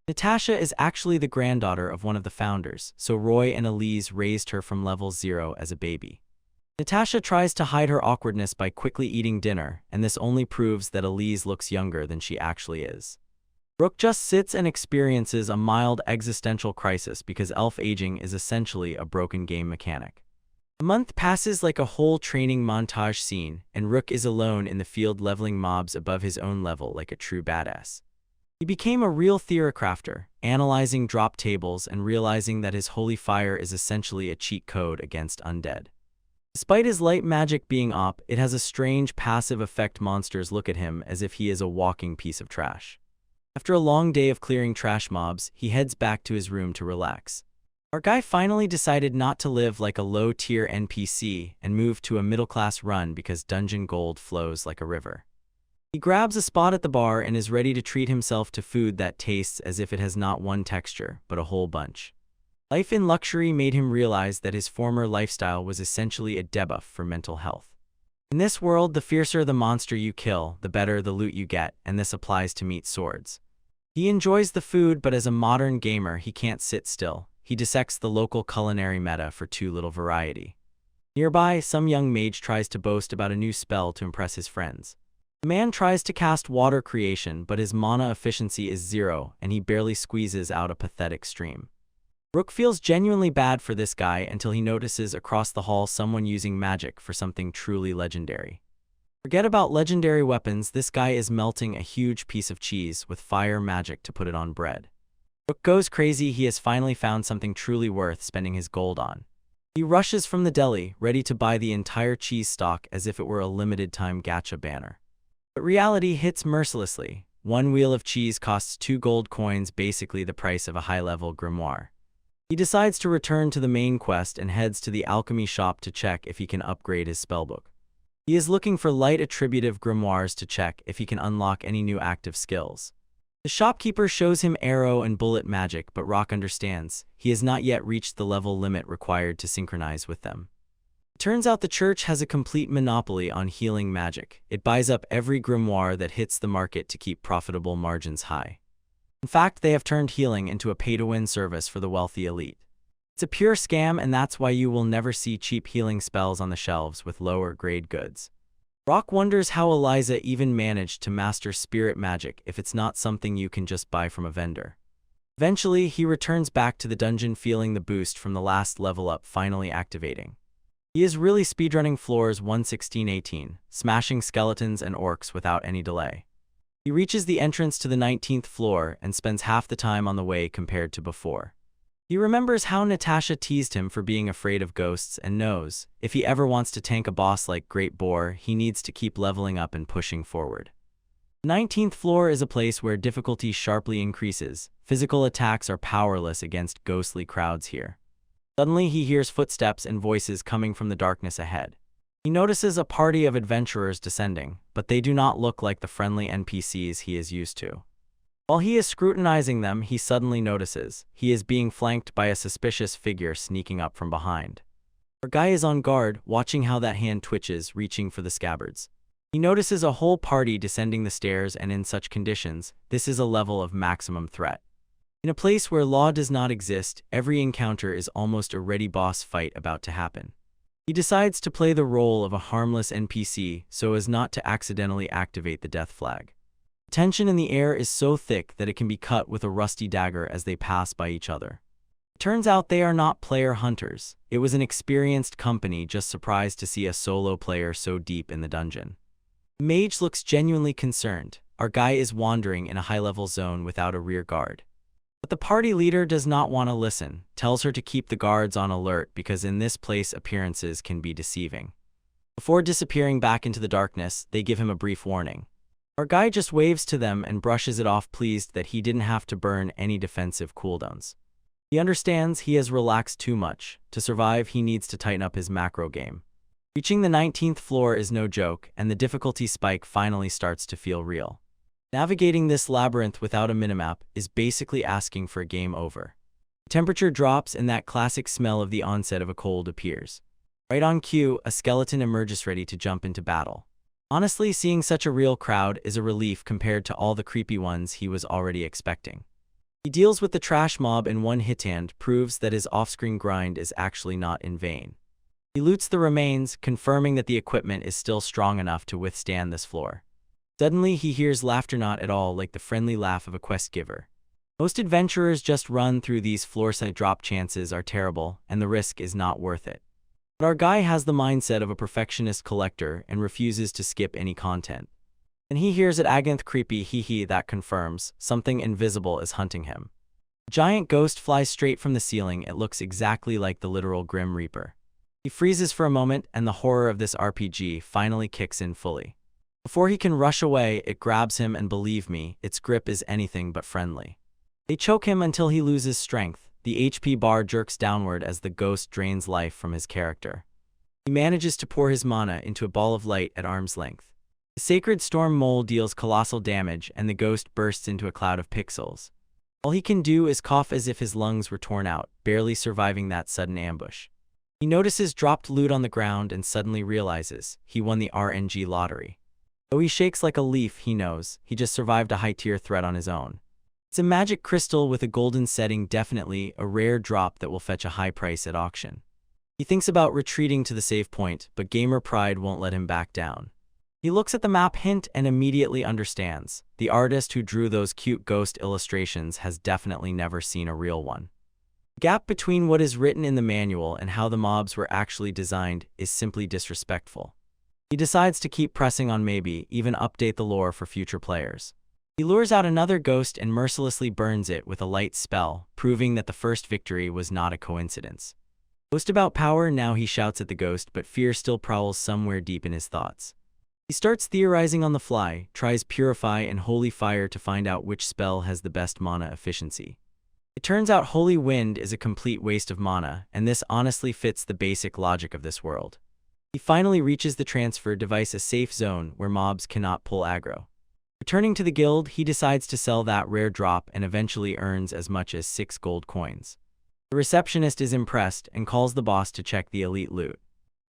Natasha is actually the granddaughter of one of the founders, so Roy and Elise raised her from level 0 as a baby. Natasha tries to hide her awkwardness by quickly eating dinner, and this only proves that Elise looks younger than she actually is. Rook just sits and experiences a mild existential crisis because elf aging is essentially a broken game mechanic. A month passes like a whole training montage scene, and Rook is alone in the field leveling mobs above his own level like a true badass. He became a real theorycrafter, analyzing drop tables and realizing that his holy fire is essentially a cheat code against undead. Despite his light magic being op, it has a strange passive effect. Monsters look at him as if he is a walking piece of trash. After a long day of clearing trash mobs, he heads back to his room to relax. Our guy finally decided not to live like a low-tier NPC and move to a middle-class run because dungeon gold flows like a river. He grabs a spot at the bar and is ready to treat himself to food that tastes as if it has not one texture, but a whole bunch. Life in luxury made him realize that his former lifestyle was essentially a debuff for mental health. In this world, the fiercer the monster you kill, the better the loot you get, and this applies to meat swords. He enjoys the food, but as a modern gamer, he can't sit still. He dissects the local culinary meta for too little variety. Nearby, some young mage tries to boast about a new spell to impress his friends. The man tries to cast water creation, but his mana efficiency is 0, and he barely squeezes out a pathetic stream. Rook feels genuinely bad for this guy until he notices across the hall someone using magic for something truly legendary. Forget about legendary weapons, this guy is melting a huge piece of cheese with fire magic to put it on bread. Rook goes crazy, he has finally found something truly worth spending his gold on. He rushes from the deli, ready to buy the entire cheese stock as if it were a limited-time gacha banner. But reality hits mercilessly. One wheel of cheese costs 2 gold coins, basically the price of a high-level grimoire. He decides to return to the main quest and heads to the alchemy shop to check if he can upgrade his spellbook. He is looking for light attributive grimoires to check if he can unlock any new active skills. The shopkeeper shows him arrow and bullet magic, but Rock understands he has not yet reached the level limit required to synchronize with them. It turns out the church has a complete monopoly on healing magic. It buys up every grimoire that hits the market to keep profitable margins high. In fact, they have turned healing into a pay-to-win service for the wealthy elite. It's a pure scam, and that's why you will never see cheap healing spells on the shelves with lower-grade goods. Rock wonders how Eliza even managed to master spirit magic if it's not something you can just buy from a vendor. Eventually, he returns back to the dungeon feeling the boost from the last level up finally activating. He is really speedrunning floors 116-18, smashing skeletons and orcs without any delay. He reaches the entrance to the 19th floor and spends half the time on the way compared to before. He remembers how Natasha teased him for being afraid of ghosts and knows, if he ever wants to tank a boss like Great Boar, he needs to keep leveling up and pushing forward. The 19th floor is a place where difficulty sharply increases. Physical attacks are powerless against ghostly crowds here. Suddenly he hears footsteps and voices coming from the darkness ahead. He notices a party of adventurers descending, but they do not look like the friendly NPCs he is used to. While he is scrutinizing them, he suddenly notices he is being flanked by a suspicious figure sneaking up from behind. Our guy is on guard, watching how that hand twitches, reaching for the scabbards. He notices a whole party descending the stairs, and in such conditions, this is a level of maximum threat. In a place where law does not exist, every encounter is almost a ready boss fight about to happen. He decides to play the role of a harmless NPC so as not to accidentally activate the death flag. The tension in the air is so thick that it can be cut with a rusty dagger as they pass by each other. It turns out they are not player hunters. It was an experienced company just surprised to see a solo player so deep in the dungeon. The mage looks genuinely concerned. Our guy is wandering in a high-level zone without a rear guard. But the party leader does not want to listen, tells her to keep the guards on alert because in this place appearances can be deceiving. Before disappearing back into the darkness, they give him a brief warning. Our guy just waves to them and brushes it off, pleased that he didn't have to burn any defensive cooldowns. He understands he has relaxed too much. To survive, he needs to tighten up his macro game. Reaching the 19th floor is no joke, and the difficulty spike finally starts to feel real. Navigating this labyrinth without a minimap is basically asking for a game over. The temperature drops and that classic smell of the onset of a cold appears. Right on cue, a skeleton emerges ready to jump into battle. Honestly, seeing such a real crowd is a relief compared to all the creepy ones he was already expecting. He deals with the trash mob in one hit and proves that his off-screen grind is actually not in vain. He loots the remains, confirming that the equipment is still strong enough to withstand this floor. Suddenly, he hears laughter not at all like the friendly laugh of a quest giver. Most adventurers just run through these floorside drop, chances are terrible, and the risk is not worth it. But our guy has the mindset of a perfectionist collector and refuses to skip any content. And he hears at Aganth creepy hee that confirms something invisible is hunting him. A giant ghost flies straight from the ceiling. It looks exactly like the literal Grim Reaper. He freezes for a moment, and the horror of this RPG finally kicks in fully. Before he can rush away, it grabs him, and believe me, its grip is anything but friendly. They choke him until he loses strength. The HP bar jerks downward as the ghost drains life from his character. He manages to pour his mana into a ball of light at arm's length. The Sacred Storm Mole deals colossal damage, and the ghost bursts into a cloud of pixels. All he can do is cough as if his lungs were torn out, barely surviving that sudden ambush. He notices dropped loot on the ground and suddenly realizes he won the RNG lottery. Though he shakes like a leaf, he knows he just survived a high-tier threat on his own. It's a magic crystal with a golden setting, definitely a rare drop that will fetch a high price at auction. He thinks about retreating to the save point, but gamer pride won't let him back down. He looks at the map hint and immediately understands. The artist who drew those cute ghost illustrations has definitely never seen a real one. The gap between what is written in the manual and how the mobs were actually designed is simply disrespectful. He decides to keep pressing on, maybe even update the lore for future players. He lures out another ghost and mercilessly burns it with a light spell, proving that the first victory was not a coincidence. Boast about power, now he shouts at the ghost, but fear still prowls somewhere deep in his thoughts. He starts theorizing on the fly, tries Purify and Holy Fire to find out which spell has the best mana efficiency. It turns out Holy Wind is a complete waste of mana, and this honestly fits the basic logic of this world. He finally reaches the transfer device, a safe zone where mobs cannot pull aggro. Returning to the guild, he decides to sell that rare drop and eventually earns as much as 6 gold coins. The receptionist is impressed and calls the boss to check the elite loot.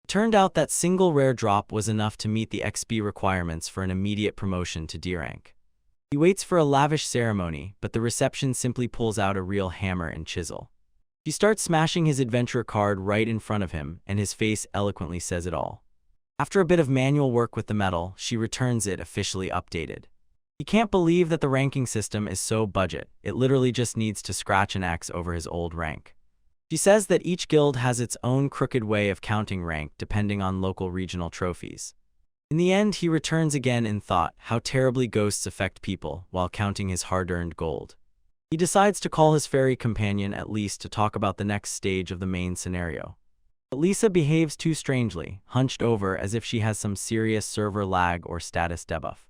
It turned out that single rare drop was enough to meet the XP requirements for an immediate promotion to D rank. He waits for a lavish ceremony, but the reception simply pulls out a real hammer and chisel. She starts smashing his adventure card right in front of him, and his face eloquently says it all. After a bit of manual work with the metal, she returns it officially updated. He can't believe that the ranking system is so budget, it literally just needs to scratch an X over his old rank. She says that each guild has its own crooked way of counting rank depending on local regional trophies. In the end, he returns again in thought how terribly ghosts affect people while counting his hard-earned gold. He decides to call his fairy companion at least to talk about the next stage of the main scenario. But Lisa behaves too strangely, hunched over as if she has some serious server lag or status debuff.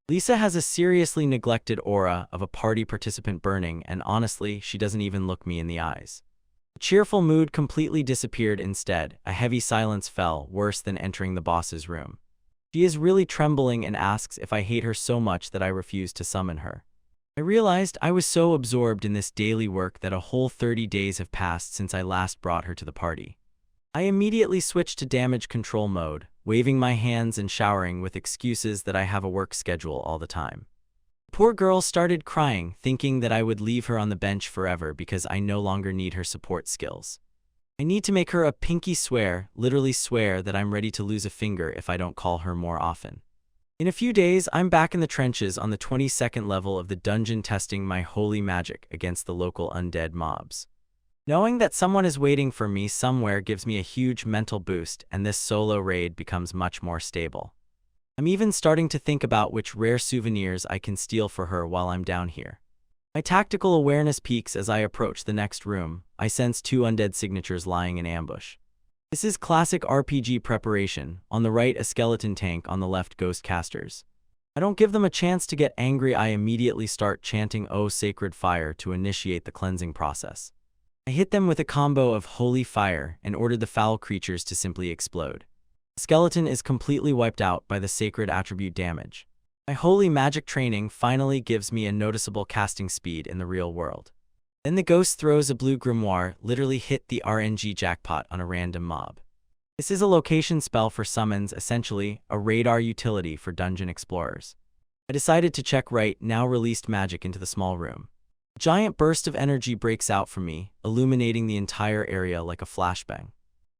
Lisa has a seriously neglected aura of a party participant burning, and honestly, she doesn't even look me in the eyes. The cheerful mood completely disappeared. Instead, a heavy silence fell, worse than entering the boss's room. She is really trembling and asks if I hate her so much that I refuse to summon her. I realized I was so absorbed in this daily work that a whole 30 days have passed since I last brought her to the party. I immediately switched to damage control mode, waving my hands and showering with excuses that I have a work schedule all the time. The poor girl started crying, thinking that I would leave her on the bench forever because I no longer need her support skills. I need to make her a pinky swear, literally swear that I'm ready to lose a finger if I don't call her more often. In a few days, I'm back in the trenches on the 22nd level of the dungeon, testing my holy magic against the local undead mobs. Knowing that someone is waiting for me somewhere gives me a huge mental boost, and this solo raid becomes much more stable. I'm even starting to think about which rare souvenirs I can steal for her while I'm down here. My tactical awareness peaks as I approach the next room. I sense 2 undead signatures lying in ambush. This is classic RPG preparation. On the right, a skeleton tank, on the left, ghost casters. I don't give them a chance to get angry. I immediately start chanting "Oh Sacred Fire" to initiate the cleansing process. I hit them with a combo of Holy Fire and ordered the foul creatures to simply explode. The skeleton is completely wiped out by the sacred attribute damage. My holy magic training finally gives me a noticeable casting speed in the real world. Then the ghost throws a blue grimoire, literally hit the RNG jackpot on a random mob. This is a location spell for summons, essentially a radar utility for dungeon explorers. I decided to check right now, released magic into the small room. A giant burst of energy breaks out from me, illuminating the entire area like a flashbang.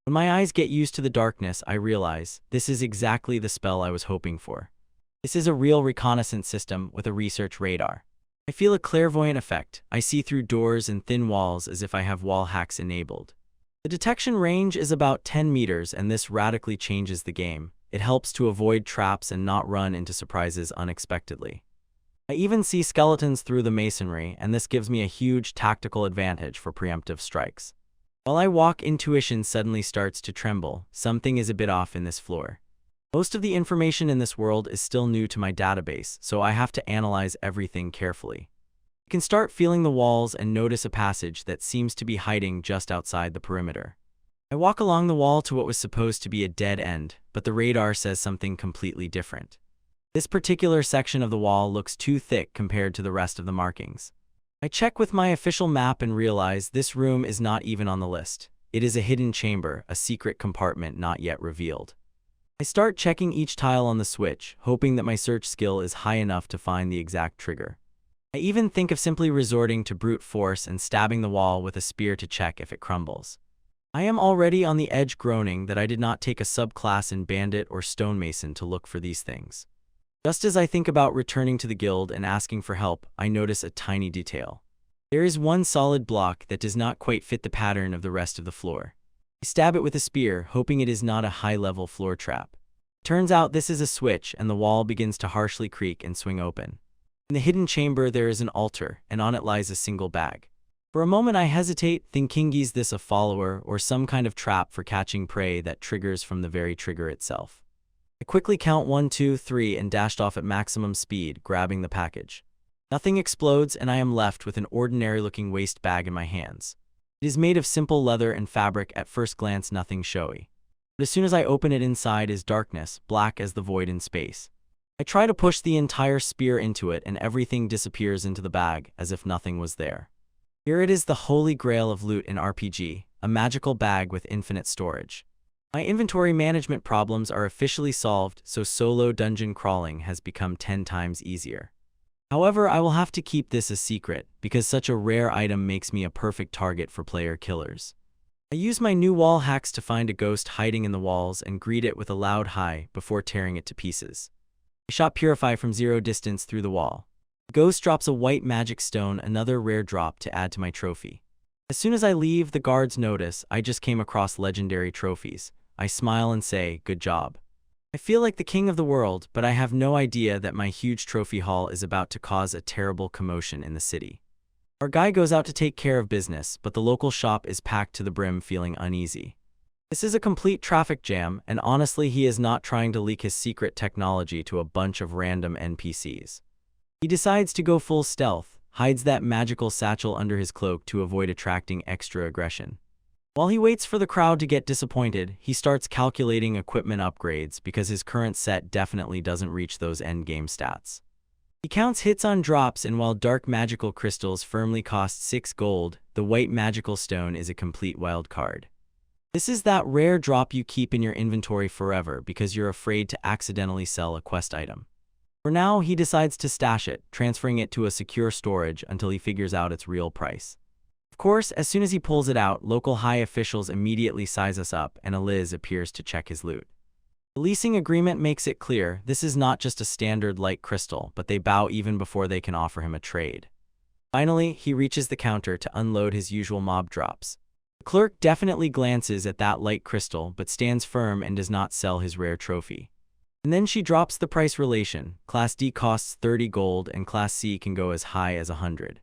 When my eyes get used to the darkness, I realize this is exactly the spell I was hoping for. This is a real reconnaissance system with a research radar. I feel a clairvoyant effect. I see through doors and thin walls as if I have wall hacks enabled. The detection range is about 10 meters, and this radically changes the game. It helps to avoid traps and not run into surprises unexpectedly. I even see skeletons through the masonry, and this gives me a huge tactical advantage for preemptive strikes. While I walk, intuition suddenly starts to tremble. Something is a bit off in this floor. Most of the information in this world is still new to my database, so I have to analyze everything carefully. I can start feeling the walls and notice a passage that seems to be hiding just outside the perimeter. I walk along the wall to what was supposed to be a dead end, but the radar says something completely different. This particular section of the wall looks too thick compared to the rest of the markings. I check with my official map and realize this room is not even on the list. It is a hidden chamber, a secret compartment not yet revealed. I start checking each tile on the switch, hoping that my search skill is high enough to find the exact trigger. I even think of simply resorting to brute force and stabbing the wall with a spear to check if it crumbles. I am already on the edge, groaning that I did not take a subclass in bandit or stonemason to look for these things. Just as I think about returning to the guild and asking for help, I notice a tiny detail. There is one solid block that does not quite fit the pattern of the rest of the floor. I stab it with a spear, hoping it is not a high-level floor trap. Turns out this is a switch, and the wall begins to harshly creak and swing open. In the hidden chamber there is an altar, and on it lies a single bag. For a moment I hesitate, thinking is this a follower or some kind of trap for catching prey that triggers from the very trigger itself. I quickly count 1, 2, 3 and dashed off at maximum speed, grabbing the package. Nothing explodes, and I am left with an ordinary-looking waste bag in my hands. It is made of simple leather and fabric, at first glance nothing showy. But as soon as I open it, inside is darkness, black as the void in space. I try to push the entire spear into it, and everything disappears into the bag, as if nothing was there. Here it is, the holy grail of loot in RPG, a magical bag with infinite storage. My inventory management problems are officially solved, so solo dungeon crawling has become 10 times easier. However, I will have to keep this a secret, because such a rare item makes me a perfect target for player killers. I use my new wall hacks to find a ghost hiding in the walls and greet it with a loud hi before tearing it to pieces. I shot Purify from 0 distance through the wall. The ghost drops a white magic stone, another rare drop to add to my trophy. As soon as I leave, the guards notice I just came across legendary trophies. I smile and say, good job. I feel like the king of the world, but I have no idea that my huge trophy haul is about to cause a terrible commotion in the city. Our guy goes out to take care of business, but the local shop is packed to the brim, feeling uneasy. This is a complete traffic jam, and honestly he is not trying to leak his secret technology to a bunch of random NPCs. He decides to go full stealth, hides that magical satchel under his cloak to avoid attracting extra aggression. While he waits for the crowd to get disappointed, he starts calculating equipment upgrades because his current set definitely doesn't reach those endgame stats. He counts hits on drops, and while dark magical crystals firmly cost 6 gold, the white magical stone is a complete wild card. This is that rare drop you keep in your inventory forever because you're afraid to accidentally sell a quest item. For now, he decides to stash it, transferring it to a secure storage until he figures out its real price. Of course, as soon as he pulls it out, local high officials immediately size us up, and Eliz appears to check his loot. The leasing agreement makes it clear this is not just a standard light crystal, but they bow even before they can offer him a trade. Finally, he reaches the counter to unload his usual mob drops. The clerk definitely glances at that light crystal, but stands firm and does not sell his rare trophy. And then she drops the price relation. Class D costs 30 gold, and Class C can go as high as 100.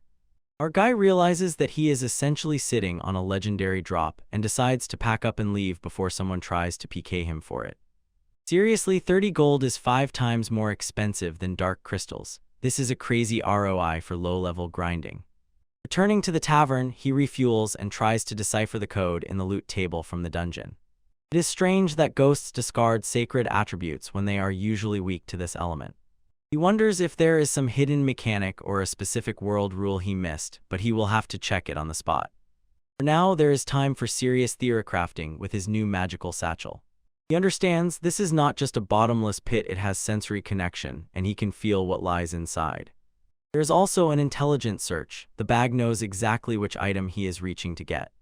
Our guy realizes that he is essentially sitting on a legendary drop and decides to pack up and leave before someone tries to PK him for it. Seriously, 30 gold is 5 times more expensive than dark crystals. This is a crazy ROI for low-level grinding. Returning to the tavern, he refuels and tries to decipher the code in the loot table from the dungeon. It is strange that ghosts discard sacred attributes when they are usually weak to this element. He wonders if there is some hidden mechanic or a specific world rule he missed, but he will have to check it on the spot. For now, there is time for serious theory-crafting with his new magical satchel. He understands this is not just a bottomless pit, it has sensory connection, and he can feel what lies inside. There is also an intelligent search. The bag knows exactly which item he is reaching to get.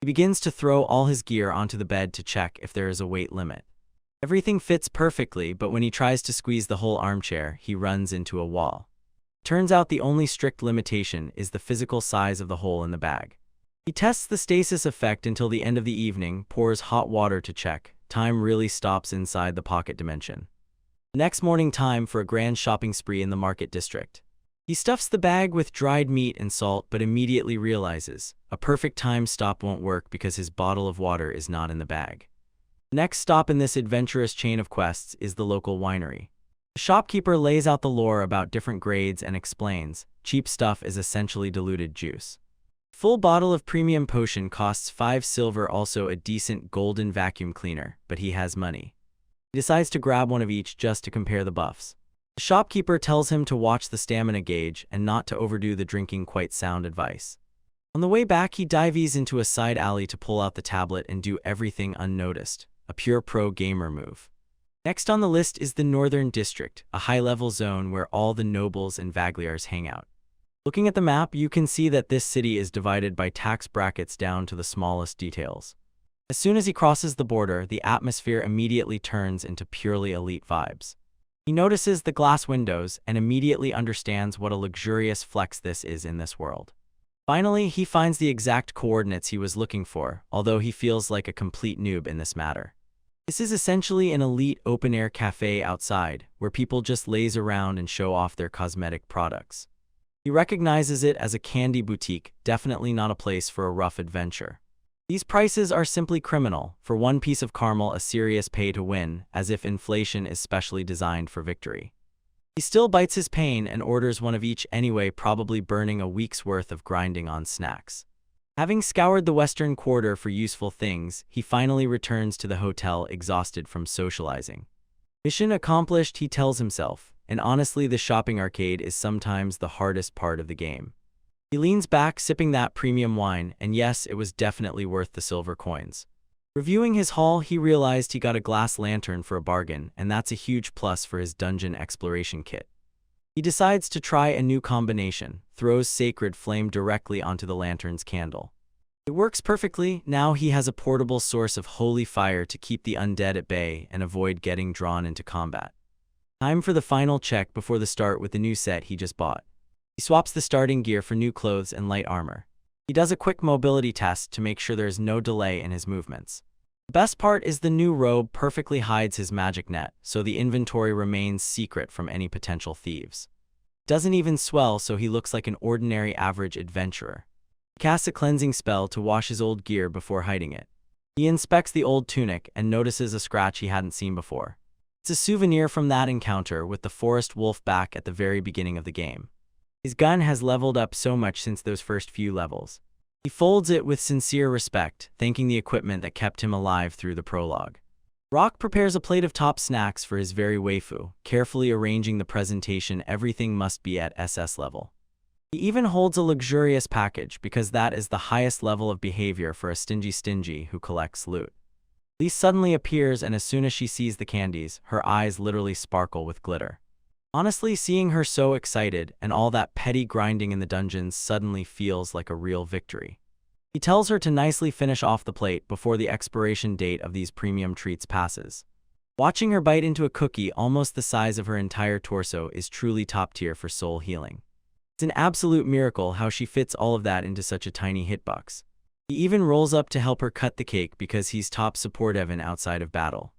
He begins to throw all his gear onto the bed to check if there is a weight limit. Everything fits perfectly, but when he tries to squeeze the whole armchair, he runs into a wall. Turns out the only strict limitation is the physical size of the hole in the bag. He tests the stasis effect until the end of the evening, pours hot water to check. Time really stops inside the pocket dimension. The next morning, time for a grand shopping spree in the market district. He stuffs the bag with dried meat and salt, but immediately realizes a perfect time stop won't work because his bottle of water is not in the bag. The next stop in this adventurous chain of quests is the local winery. The shopkeeper lays out the lore about different grades and explains, cheap stuff is essentially diluted juice. Full bottle of premium potion costs 5 silver, also a decent golden vacuum cleaner, but he has money. He decides to grab one of each just to compare the buffs. The shopkeeper tells him to watch the stamina gauge and not to overdo the drinking, quite sound advice. On the way back, he dives into a side alley to pull out the tablet and do everything unnoticed. A pure pro gamer move. Next on the list is the Northern District, a high-level zone where all the nobles and vagliars hang out. Looking at the map, you can see that this city is divided by tax brackets down to the smallest details. As soon as he crosses the border, the atmosphere immediately turns into purely elite vibes. He notices the glass windows and immediately understands what a luxurious flex this is in this world. Finally, he finds the exact coordinates he was looking for, although he feels like a complete noob in this matter. This is essentially an elite open-air cafe outside, where people just laze around and show off their cosmetic products. He recognizes it as a candy boutique, definitely not a place for a rough adventure. These prices are simply criminal, for one piece of caramel a serious pay to win, as if inflation is specially designed for victory. He still bites his pain and orders one of each anyway, probably burning a week's worth of grinding on snacks. Having scoured the Western Quarter for useful things, he finally returns to the hotel exhausted from socializing. Mission accomplished, he tells himself, and honestly the shopping arcade is sometimes the hardest part of the game. He leans back sipping that premium wine, and yes, it was definitely worth the silver coins. Reviewing his haul, he realized he got a glass lantern for a bargain, and that's a huge plus for his dungeon exploration kit. He decides to try a new combination, throws Sacred Flame directly onto the lantern's candle. It works perfectly. Now he has a portable source of holy fire to keep the undead at bay and avoid getting drawn into combat. Time for the final check before the start with the new set he just bought. He swaps the starting gear for new clothes and light armor. He does a quick mobility test to make sure there's no delay in his movements. The best part is the new robe perfectly hides his magic net, so the inventory remains secret from any potential thieves. It doesn't even swell, so he looks like an ordinary average adventurer. He casts a cleansing spell to wash his old gear before hiding it. He inspects the old tunic and notices a scratch he hadn't seen before. It's a souvenir from that encounter with the forest wolf back at the very beginning of the game. His gun has leveled up so much since those first few levels. He folds it with sincere respect, thanking the equipment that kept him alive through the prologue. Rock prepares a plate of top snacks for his very waifu, carefully arranging the presentation. Everything must be at SS level. He even holds a luxurious package because that is the highest level of behavior for a stingy who collects loot. Lee suddenly appears, and as soon as she sees the candies, her eyes literally sparkle with glitter. Honestly, seeing her so excited and all that petty grinding in the dungeons suddenly feels like a real victory. He tells her to nicely finish off the plate before the expiration date of these premium treats passes. Watching her bite into a cookie almost the size of her entire torso is truly top tier for soul healing. It's an absolute miracle how she fits all of that into such a tiny hitbox. He even rolls up to help her cut the cake because he's top support Evan outside of battle.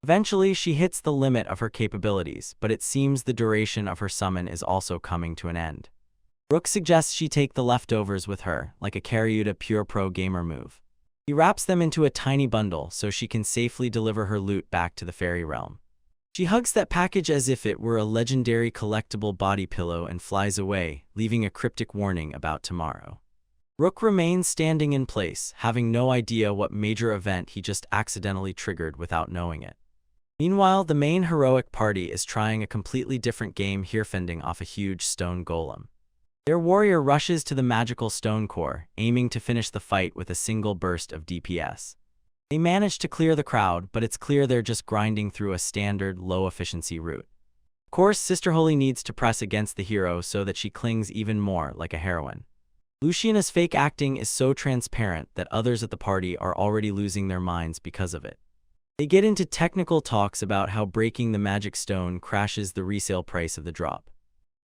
Eventually, she hits the limit of her capabilities, but it seems the duration of her summon is also coming to an end. Rook suggests she take the leftovers with her, like a Karyuta Pure Pro gamer move. He wraps them into a tiny bundle so she can safely deliver her loot back to the fairy realm. She hugs that package as if it were a legendary collectible body pillow and flies away, leaving a cryptic warning about tomorrow. Rook remains standing in place, having no idea what major event he just accidentally triggered without knowing it. Meanwhile, the main heroic party is trying a completely different game here, fending off a huge stone golem. Their warrior rushes to the magical stone core, aiming to finish the fight with a single burst of DPS. They manage to clear the crowd, but it's clear they're just grinding through a standard, low-efficiency route. Of course, Sister Holy needs to press against the hero so that she clings even more like a heroine. Luciana's fake acting is so transparent that others at the party are already losing their minds because of it. They get into technical talks about how breaking the magic stone crashes the resale price of the drop.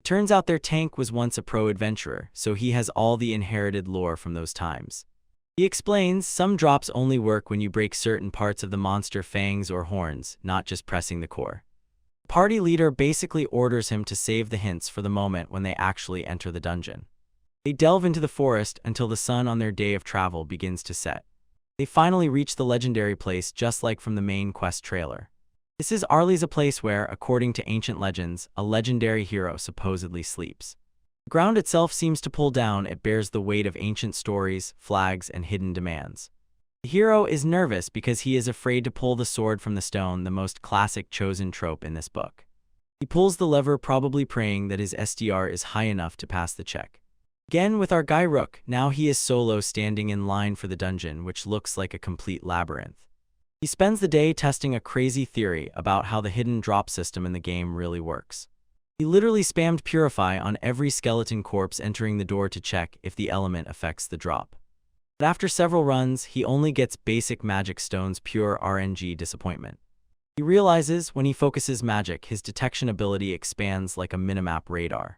It turns out their tank was once a pro adventurer, so he has all the inherited lore from those times. He explains some drops only work when you break certain parts of the monster fangs or horns, not just pressing the core. The party leader basically orders him to save the hints for the moment when they actually enter the dungeon. They delve into the forest until the sun on their day of travel begins to set. They finally reach the legendary place just like from the main quest trailer. This is Arlie's, a place where, according to ancient legends, a legendary hero supposedly sleeps. The ground itself seems to pull down. It bears the weight of ancient stories, flags, and hidden demands. The hero is nervous because he is afraid to pull the sword from the stone, the most classic chosen trope in this book. He pulls the lever, probably praying that his SDR is high enough to pass the check. Again with our guy Rook, now he is solo standing in line for the dungeon, which looks like a complete labyrinth. He spends the day testing a crazy theory about how the hidden drop system in the game really works. He literally spammed Purify on every skeleton corpse entering the door to check if the element affects the drop. But after several runs, he only gets basic magic stones, pure RNG disappointment. He realizes when he focuses magic, his detection ability expands like a minimap radar.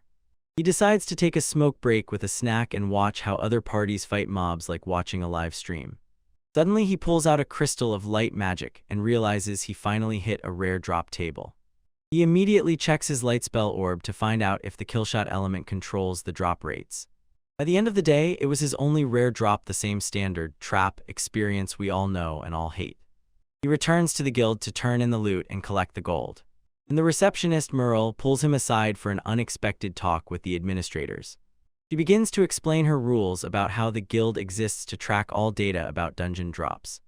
He decides to take a smoke break with a snack and watch how other parties fight mobs like watching a live stream. Suddenly he pulls out a crystal of light magic and realizes he finally hit a rare drop table. He immediately checks his light spell orb to find out if the killshot element controls the drop rates. By the end of the day, it was his only rare drop, the same standard trap experience we all know and all hate. He returns to the guild to turn in the loot and collect the gold. And the receptionist, Merle, pulls him aside for an unexpected talk with the administrators. She begins to explain her rules about how the guild exists to track all data about dungeon drops.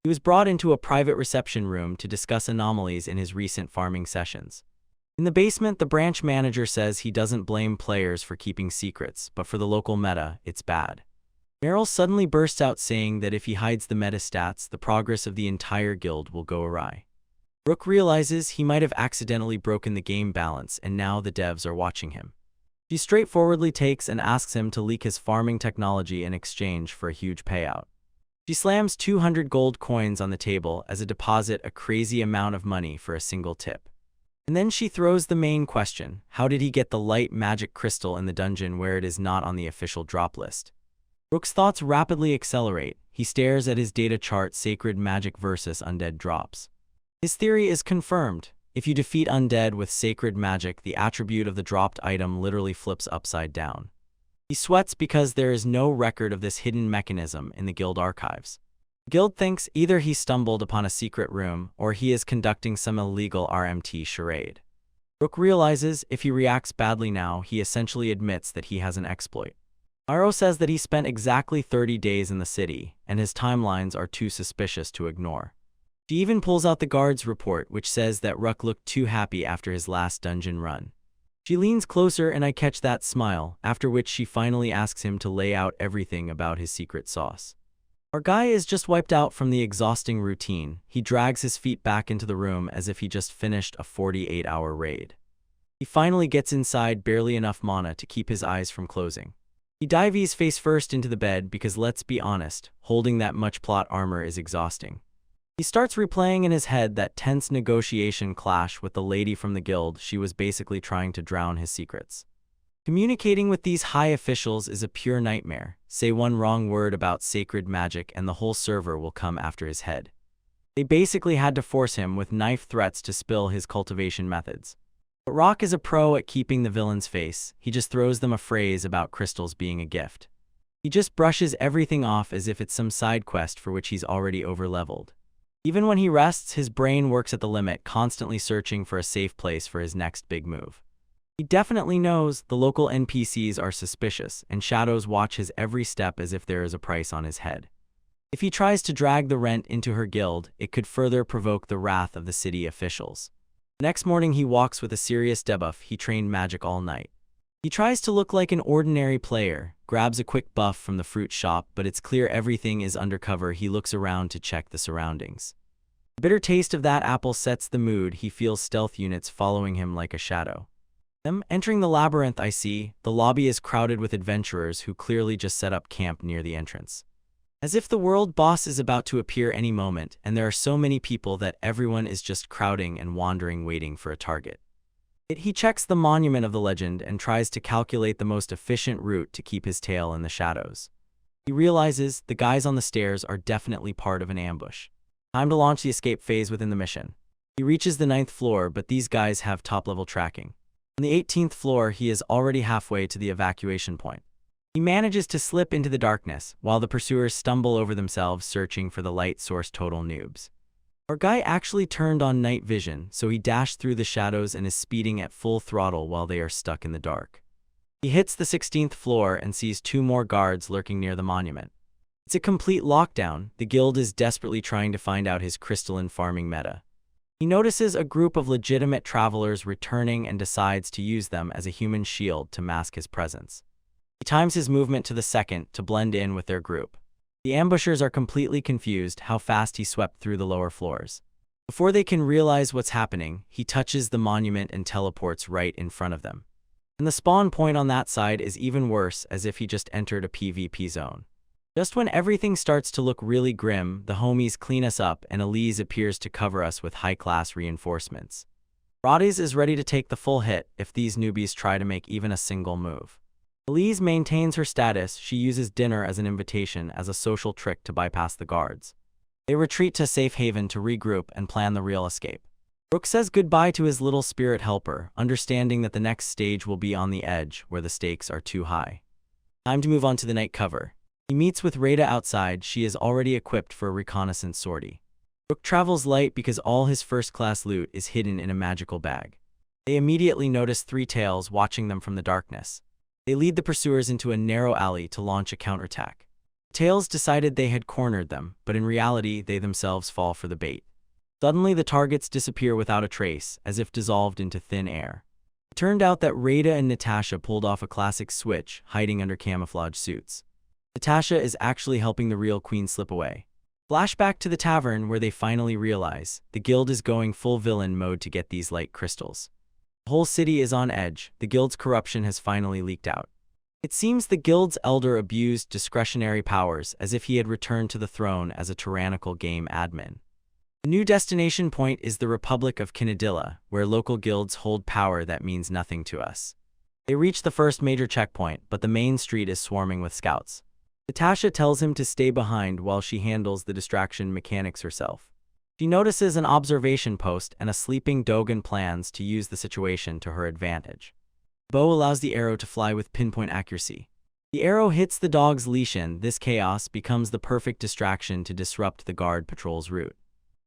He was brought into a private reception room to discuss anomalies in his recent farming sessions. In the basement, the branch manager says he doesn't blame players for keeping secrets, but for the local meta, it's bad. Merrill suddenly bursts out saying that if he hides the meta stats, the progress of the entire guild will go awry. Rook realizes he might have accidentally broken the game balance, and now the devs are watching him. She straightforwardly takes and asks him to leak his farming technology in exchange for a huge payout. She slams 200 gold coins on the table as a deposit, a crazy amount of money for a single tip. And then she throws the main question: how did he get the light magic crystal in the dungeon where it is not on the official drop list? Rook's thoughts rapidly accelerate. He stares at his data chart: sacred magic versus undead drops. His theory is confirmed. If you defeat undead with sacred magic, the attribute of the dropped item literally flips upside down. He sweats because there is no record of this hidden mechanism in the guild archives. The guild thinks either he stumbled upon a secret room or he is conducting some illegal RMT charade. Rook realizes if he reacts badly now, he essentially admits that he has an exploit. Aro says that he spent exactly 30 days in the city, and his timelines are too suspicious to ignore. She even pulls out the guard's report, which says that Rook looked too happy after his last dungeon run. She leans closer and I catch that smile, after which she finally asks him to lay out everything about his secret sauce. Our guy is just wiped out from the exhausting routine. He drags his feet back into the room as if he just finished a 48-hour raid. He finally gets inside, barely enough mana to keep his eyes from closing. He dives face first into the bed because, let's be honest, holding that much plot armor is exhausting. He starts replaying in his head that tense negotiation clash with the lady from the guild. She was basically trying to drown his secrets. Communicating with these high officials is a pure nightmare. Say one wrong word about sacred magic and the whole server will come after his head. They basically had to force him with knife threats to spill his cultivation methods. But Rock is a pro at keeping the villain's face. He just throws them a phrase about crystals being a gift. He just brushes everything off as if it's some side quest for which he's already over-leveled. Even when he rests, his brain works at the limit, constantly searching for a safe place for his next big move. He definitely knows the local NPCs are suspicious, and shadows watch his every step as if there is a price on his head. If he tries to drag the rent into her guild, it could further provoke the wrath of the city officials. The next morning he walks with a serious debuff. He trained magic all night. He tries to look like an ordinary player, grabs a quick buff from the fruit shop, but it's clear everything is undercover. He looks around to check the surroundings. The bitter taste of that apple sets the mood. He feels stealth units following him like a shadow. Entering the labyrinth, I see the lobby is crowded with adventurers who clearly just set up camp near the entrance. As if the world boss is about to appear any moment, and there are so many people that everyone is just crowding and wandering, waiting for a target. He checks the monument of the legend and tries to calculate the most efficient route to keep his tail in the shadows. He realizes the guys on the stairs are definitely part of an ambush. Time to launch the escape phase within the mission. He reaches the 9th floor, but these guys have top-level tracking. On the 18th floor, he is already halfway to the evacuation point. He manages to slip into the darkness, while the pursuers stumble over themselves searching for the light source. Total noobs. Our guy actually turned on night vision, so he dashed through the shadows and is speeding at full throttle while they are stuck in the dark. He hits the 16th floor and sees 2 more guards lurking near the monument. It's a complete lockdown. The guild is desperately trying to find out his crystalline farming meta. He notices a group of legitimate travelers returning and decides to use them as a human shield to mask his presence. He times his movement to the second to blend in with their group. The ambushers are completely confused how fast he swept through the lower floors. Before they can realize what's happening, he touches the monument and teleports right in front of them. And the spawn point on that side is even worse, as if he just entered a PvP zone. Just when everything starts to look really grim, the homies clean us up and Elise appears to cover us with high-class reinforcements. Rades is ready to take the full hit if these newbies try to make even a single move. Elise maintains her status. She uses dinner as an invitation as a social trick to bypass the guards. They retreat to a safe haven to regroup and plan the real escape. Rook says goodbye to his little spirit helper, understanding that the next stage will be on the edge where the stakes are too high. Time to move on to the night cover. He meets with Rada outside. She is already equipped for a reconnaissance sortie. Rook travels light because all his first-class loot is hidden in a magical bag. They immediately notice three tails watching them from the darkness. They lead the pursuers into a narrow alley to launch a counterattack. Tails decided they had cornered them, but in reality they themselves fall for the bait. Suddenly the targets disappear without a trace, as if dissolved into thin air. It turned out that Rada and Natasha pulled off a classic switch, hiding under camouflage suits. Natasha is actually helping the real queen slip away. Flashback to the tavern where they finally realize the guild is going full villain mode to get these light crystals. The whole city is on edge. The guild's corruption has finally leaked out. It seems the guild's elder abused discretionary powers as if he had returned to the throne as a tyrannical game admin. The new destination point is the Republic of Kinadilla, where local guilds hold power that means nothing to us. They reach the first major checkpoint, but the main street is swarming with scouts. Natasha tells him to stay behind while she handles the distraction mechanics herself. She notices an observation post and a sleeping Dogen plans to use the situation to her advantage. The bow allows the arrow to fly with pinpoint accuracy. The arrow hits the dog's leash and this chaos becomes the perfect distraction to disrupt the guard patrol's route.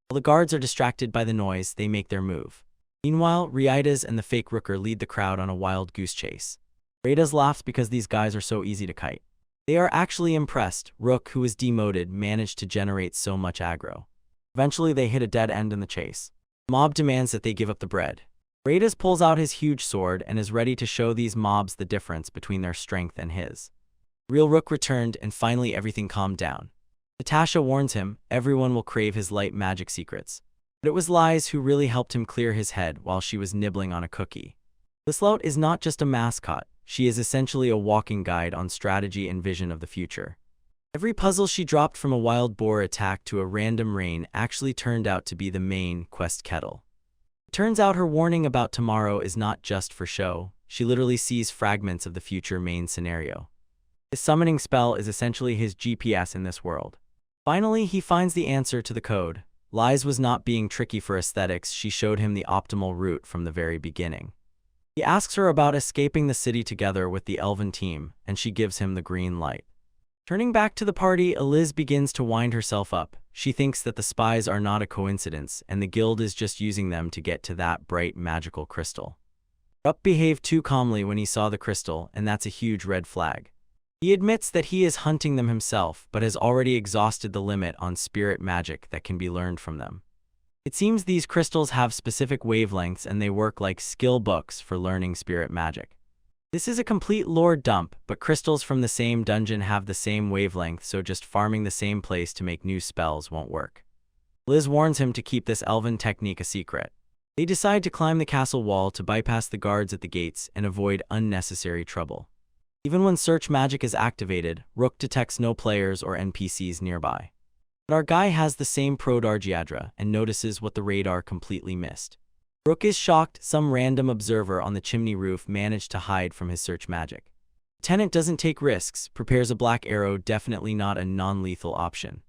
While the guards are distracted by the noise, they make their move. Meanwhile, Raidas and the fake Rooker lead the crowd on a wild goose chase. Raidas laughs because these guys are so easy to kite. They are actually impressed. Rook, who is demoted, managed to generate so much aggro. Eventually, they hit a dead end in the chase. The mob demands that they give up the bread. Raidas pulls out his huge sword and is ready to show these mobs the difference between their strength and his. Real Rook returned and finally everything calmed down. Natasha warns him everyone will crave his light magic secrets. But it was Lies who really helped him clear his head while she was nibbling on a cookie. This lout is not just a mascot. She is essentially a walking guide on strategy and vision of the future. Every puzzle she dropped, from a wild boar attack to a random rain, actually turned out to be the main quest kettle. It turns out her warning about tomorrow is not just for show. She literally sees fragments of the future main scenario. His summoning spell is essentially his GPS in this world. Finally, he finds the answer to the code. Lies was not being tricky for aesthetics. She showed him the optimal route from the very beginning. He asks her about escaping the city together with the elven team, and she gives him the green light. Turning back to the party, Eliz begins to wind herself up. She thinks that the spies are not a coincidence, and the guild is just using them to get to that bright magical crystal. Rupp behaved too calmly when he saw the crystal, and that's a huge red flag. He admits that he is hunting them himself, but has already exhausted the limit on spirit magic that can be learned from them. It seems these crystals have specific wavelengths and they work like skill books for learning spirit magic. This is a complete lore dump, but crystals from the same dungeon have the same wavelength, so just farming the same place to make new spells won't work. Liz warns him to keep this elven technique a secret. They decide to climb the castle wall to bypass the guards at the gates and avoid unnecessary trouble. Even when search magic is activated, Rook detects no players or NPCs nearby. But our guy has the same Prodargiadra and notices what the radar completely missed. Rook is shocked. Some random observer on the chimney roof managed to hide from his search magic. Tenant doesn't take risks, prepares a black arrow, definitely not a non-lethal option.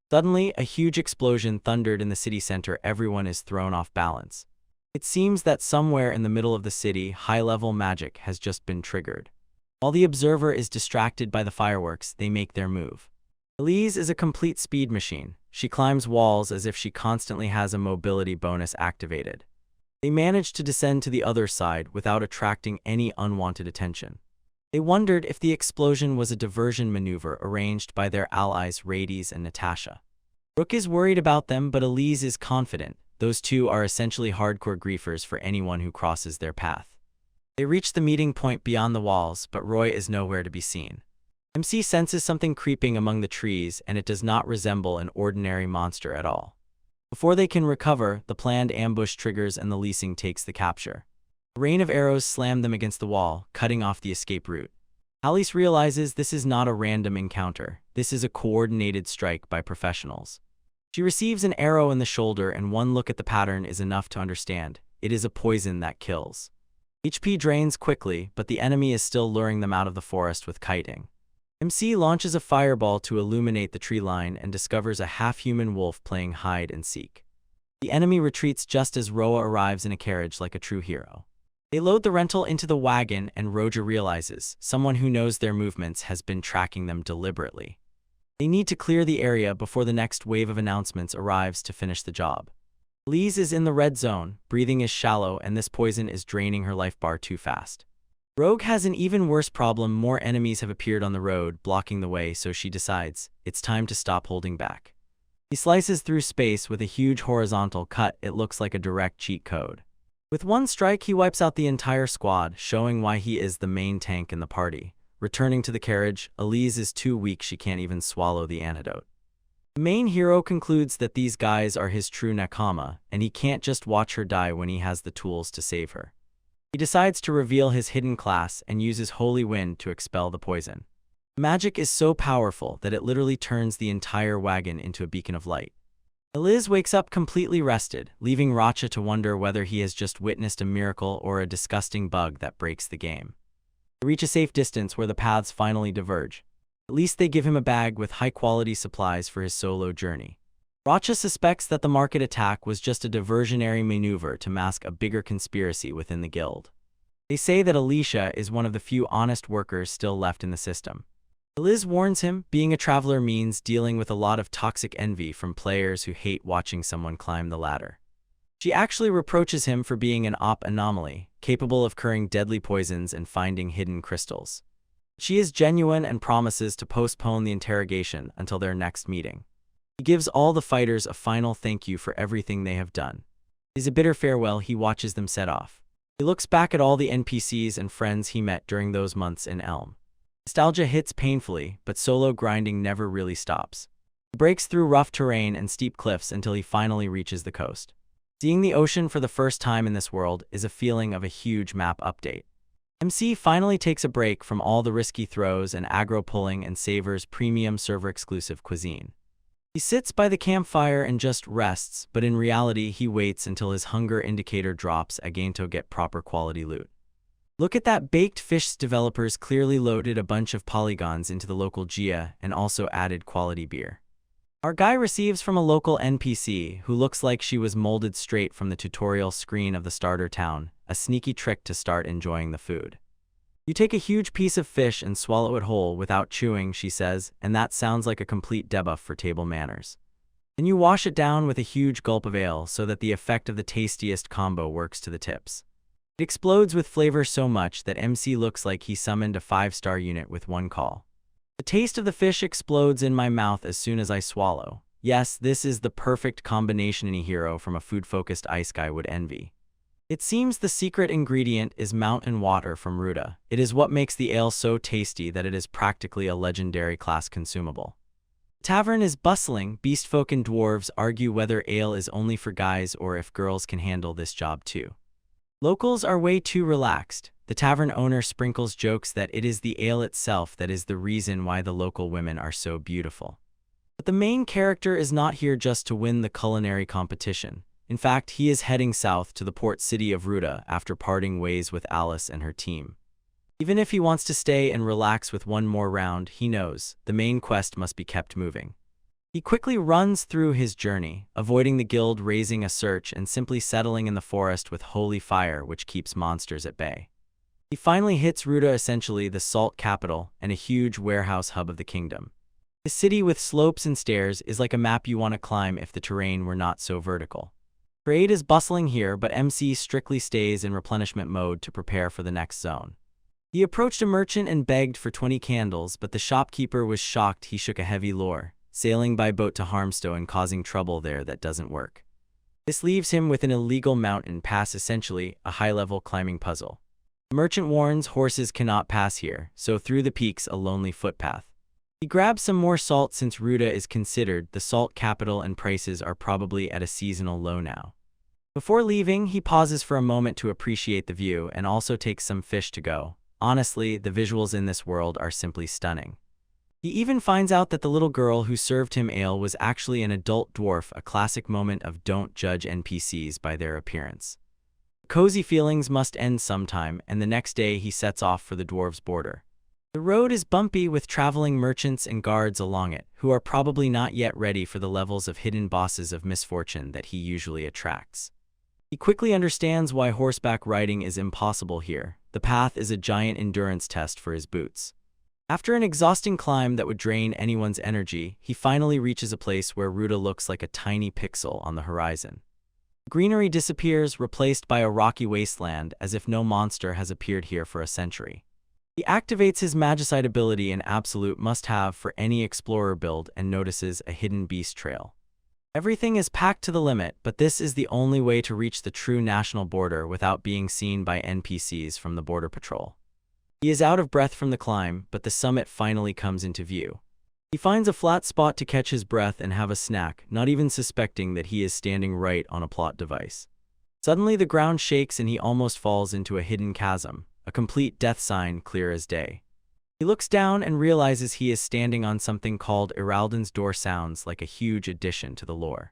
Suddenly, a huge explosion thundered in the city center. Everyone is thrown off balance. It seems that somewhere in the middle of the city, high-level magic has just been triggered. While the observer is distracted by the fireworks, they make their move. Elise is a complete speed machine. She climbs walls as if she constantly has a mobility bonus activated. They manage to descend to the other side without attracting any unwanted attention. They wondered if the explosion was a diversion maneuver arranged by their allies Rades and Natasha. Rook is worried about them, but Elise is confident. Those two are essentially hardcore griefers for anyone who crosses their path. They reach the meeting point beyond the walls, but Roy is nowhere to be seen. MC senses something creeping among the trees, and it does not resemble an ordinary monster at all. Before they can recover, the planned ambush triggers and the leasing takes the capture. A rain of arrows slam them against the wall, cutting off the escape route. Alice realizes this is not a random encounter. This is a coordinated strike by professionals. She receives an arrow in the shoulder, and one look at the pattern is enough to understand. it is a poison that kills. HP drains quickly, but the enemy is still luring them out of the forest with kiting. MC launches a fireball to illuminate the tree line and discovers a half-human wolf playing hide and seek. The enemy retreats just as Roa arrives in a carriage like a true hero. They load the rental into the wagon and Roja realizes someone who knows their movements has been tracking them deliberately. They need to clear the area before the next wave of announcements arrives to finish the job. Lise is in the red zone, breathing is shallow, and this poison is draining her life bar too fast. Rogue has an even worse problem. More enemies have appeared on the road, blocking the way, so she decides it's time to stop holding back. He slices through space with a huge horizontal cut. It looks like a direct cheat code. With one strike, he wipes out the entire squad, showing why he is the main tank in the party. Returning to the carriage, Elise is too weak, she can't even swallow the antidote. The main hero concludes that these guys are his true nakama, and he can't just watch her die when he has the tools to save her. He decides to reveal his hidden class and uses Holy Wind to expel the poison. Magic is so powerful that it literally turns the entire wagon into a beacon of light. Eliz wakes up completely rested, leaving Racha to wonder whether he has just witnessed a miracle or a disgusting bug that breaks the game. They reach a safe distance where the paths finally diverge. At least they give him a bag with high-quality supplies for his solo journey. Racha suspects that the market attack was just a diversionary maneuver to mask a bigger conspiracy within the guild. They say that Alicia is one of the few honest workers still left in the system. Liz warns him, being a traveler means dealing with a lot of toxic envy from players who hate watching someone climb the ladder. She actually reproaches him for being an op anomaly, capable of curing deadly poisons and finding hidden crystals. She is genuine and promises to postpone the interrogation until their next meeting. He gives all the fighters a final thank you for everything they have done. As a bitter farewell, he watches them set off. He looks back at all the NPCs and friends he met during those months in Elm. Nostalgia hits painfully, but solo grinding never really stops. He breaks through rough terrain and steep cliffs until he finally reaches the coast. Seeing the ocean for the first time in this world is a feeling of a huge map update. MC finally takes a break from all the risky throws and aggro pulling and savors premium server-exclusive cuisine. He sits by the campfire and just rests, but in reality he waits until his hunger indicator drops again to get proper quality loot. Look at that baked fish. Developers clearly loaded a bunch of polygons into the local Gia and also added quality beer. Our guy receives from a local NPC who looks like she was molded straight from the tutorial screen of the starter town, a sneaky trick to start enjoying the food. You take a huge piece of fish and swallow it whole without chewing, she says, and that sounds like a complete debuff for table manners. Then you wash it down with a huge gulp of ale so that the effect of the tastiest combo works to the tips. It explodes with flavor so much that MC looks like he summoned a 5-star unit with one call. The taste of the fish explodes in my mouth as soon as I swallow. Yes, this is the perfect combination any hero from a food-focused ice guy would envy. It seems the secret ingredient is mountain water from Ruta. It is what makes the ale so tasty that it is practically a legendary class consumable. The tavern is bustling. Beastfolk and dwarves argue whether ale is only for guys or if girls can handle this job too. Locals are way too relaxed. The tavern owner sprinkles jokes that it is the ale itself that is the reason why the local women are so beautiful. But the main character is not here just to win the culinary competition. In fact, he is heading south to the port city of Ruta after parting ways with Alice and her team. Even if he wants to stay and relax with one more round, he knows the main quest must be kept moving. He quickly runs through his journey, avoiding the guild raising a search and simply settling in the forest with holy fire which keeps monsters at bay. He finally hits Ruta, essentially the salt capital and a huge warehouse hub of the kingdom. The city with slopes and stairs is like a map you want to climb if the terrain were not so vertical. Trade is bustling here, but MC strictly stays in replenishment mode to prepare for the next zone. He approached a merchant and begged for 20 candles, but the shopkeeper was shocked. He shook a heavy lure, sailing by boat to Harmstow and causing trouble there that doesn't work. This leaves him with an illegal mountain pass, essentially a high-level climbing puzzle. The merchant warns horses cannot pass here, so through the peaks a lonely footpath. He grabs some more salt since Ruta is considered the salt capital and prices are probably at a seasonal low now. Before leaving, he pauses for a moment to appreciate the view and also takes some fish to go. Honestly, the visuals in this world are simply stunning. He even finds out that the little girl who served him ale was actually an adult dwarf, a classic moment of don't judge NPCs by their appearance. Cozy feelings must end sometime, and the next day he sets off for the dwarves' border. The road is bumpy with traveling merchants and guards along it, who are probably not yet ready for the levels of hidden bosses of misfortune that he usually attracts. He quickly understands why horseback riding is impossible here. The path is a giant endurance test for his boots. After an exhausting climb that would drain anyone's energy, he finally reaches a place where Ruta looks like a tiny pixel on the horizon. Greenery disappears, replaced by a rocky wasteland, as if no monster has appeared here for a century. He activates his Magicite ability, an absolute must-have for any explorer build, and notices a hidden beast trail. Everything is packed to the limit, but this is the only way to reach the true national border without being seen by NPCs from the border patrol. He is out of breath from the climb, but the summit finally comes into view. He finds a flat spot to catch his breath and have a snack, not even suspecting that he is standing right on a plot device. Suddenly the ground shakes and he almost falls into a hidden chasm, a complete death sign clear as day. He looks down and realizes he is standing on something called Iralden's door. Sounds like a huge addition to the lore.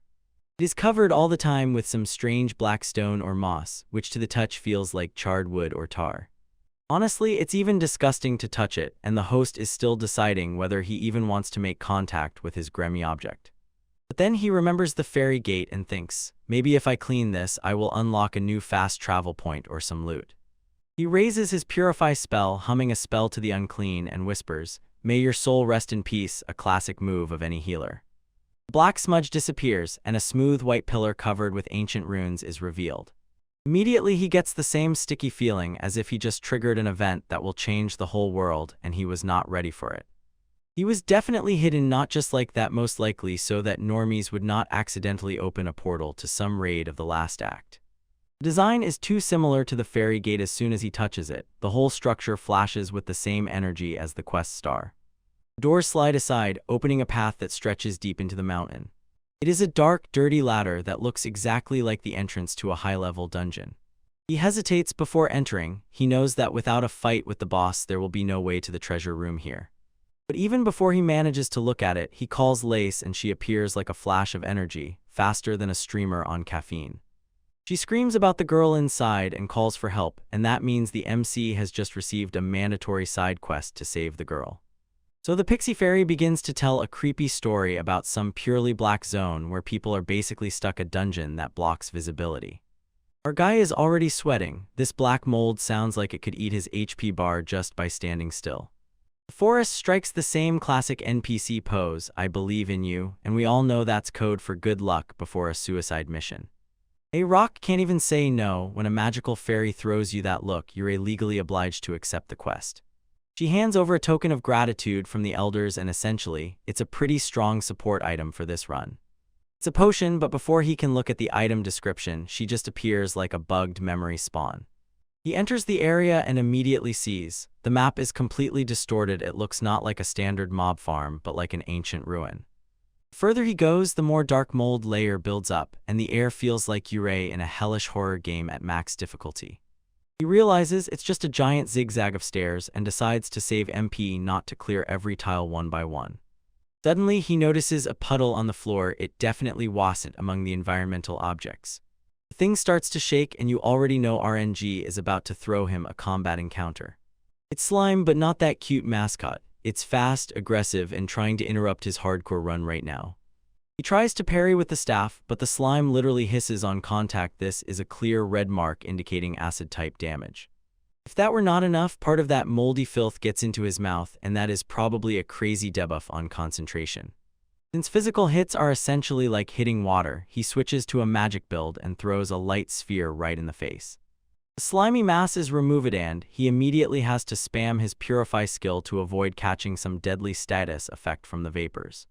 It is covered all the time with some strange black stone or moss, which to the touch feels like charred wood or tar. Honestly, it's even disgusting to touch it, and the host is still deciding whether he even wants to make contact with his grimy object. But then he remembers the fairy gate and thinks, maybe if I clean this, I will unlock a new fast travel point or some loot. He raises his Purify spell, humming a spell to the unclean, and whispers, "May your soul rest in peace," a classic move of any healer. The black smudge disappears, and a smooth white pillar covered with ancient runes is revealed. Immediately he gets the same sticky feeling as if he just triggered an event that will change the whole world, and he was not ready for it. He was definitely hidden not just like that, most likely so that normies would not accidentally open a portal to some raid of the last act. The design is too similar to the fairy gate. As soon as he touches it, the whole structure flashes with the same energy as the quest star. The doors slide aside, opening a path that stretches deep into the mountain. It is a dark, dirty ladder that looks exactly like the entrance to a high-level dungeon. He hesitates before entering. He knows that without a fight with the boss, there will be no way to the treasure room here. But even before he manages to look at it, he calls Lace and she appears like a flash of energy, faster than a streamer on caffeine. She screams about the girl inside and calls for help, and that means the MC has just received a mandatory side quest to save the girl. So the Pixie Fairy begins to tell a creepy story about some purely black zone where people are basically stuck, a dungeon that blocks visibility. Our guy is already sweating. This black mold sounds like it could eat his HP bar just by standing still. The forest strikes the same classic NPC pose, "I believe in you," and we all know that's code for good luck before a suicide mission. A rock can't even say no. When a magical fairy throws you that look, you're legally obliged to accept the quest. She hands over a token of gratitude from the elders, and essentially, it's a pretty strong support item for this run. It's a potion, but before he can look at the item description, she just appears like a bugged memory spawn. He enters the area and immediately sees the map is completely distorted. It looks not like a standard mob farm, but like an ancient ruin. The further he goes, the more dark mold layer builds up, and the air feels like you're in a hellish horror game at max difficulty. He realizes it's just a giant zigzag of stairs and decides to save MP, not to clear every tile one by one. Suddenly, he notices a puddle on the floor. It definitely wasn't among the environmental objects. The thing starts to shake, and you already know RNG is about to throw him a combat encounter. It's slime, but not that cute mascot. It's fast, aggressive, and trying to interrupt his hardcore run right now. He tries to parry with the staff, but the slime literally hisses on contact. This is a clear red mark indicating acid-type damage. If that were not enough, part of that moldy filth gets into his mouth, and that is probably a crazy debuff on concentration. Since physical hits are essentially like hitting water, he switches to a magic build and throws a light sphere right in the face. The slimy mass is removed, and he immediately has to spam his Purify skill to avoid catching some deadly status effect from the vapors.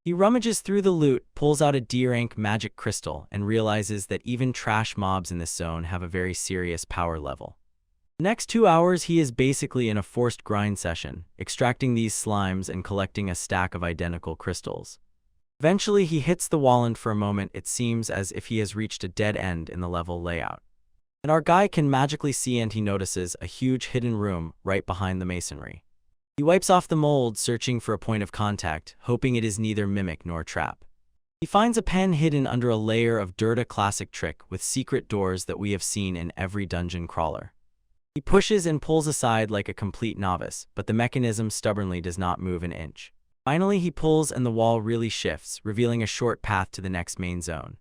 He rummages through the loot, pulls out a D-rank magic crystal, and realizes that even trash mobs in this zone have a very serious power level. The next 2 hours he is basically in a forced grind session, extracting these slimes and collecting a stack of identical crystals. Eventually he hits the wall, and for a moment it seems as if he has reached a dead end in the level layout. And our guy can magically see, and he notices a huge hidden room right behind the masonry. He wipes off the mold, searching for a point of contact, hoping it is neither mimic nor trap. He finds a pen hidden under a layer of dirt, a classic trick with secret doors that we have seen in every dungeon crawler. He pushes and pulls aside like a complete novice, but the mechanism stubbornly does not move an inch. Finally, he pulls and the wall really shifts, revealing a short path to the next main zone.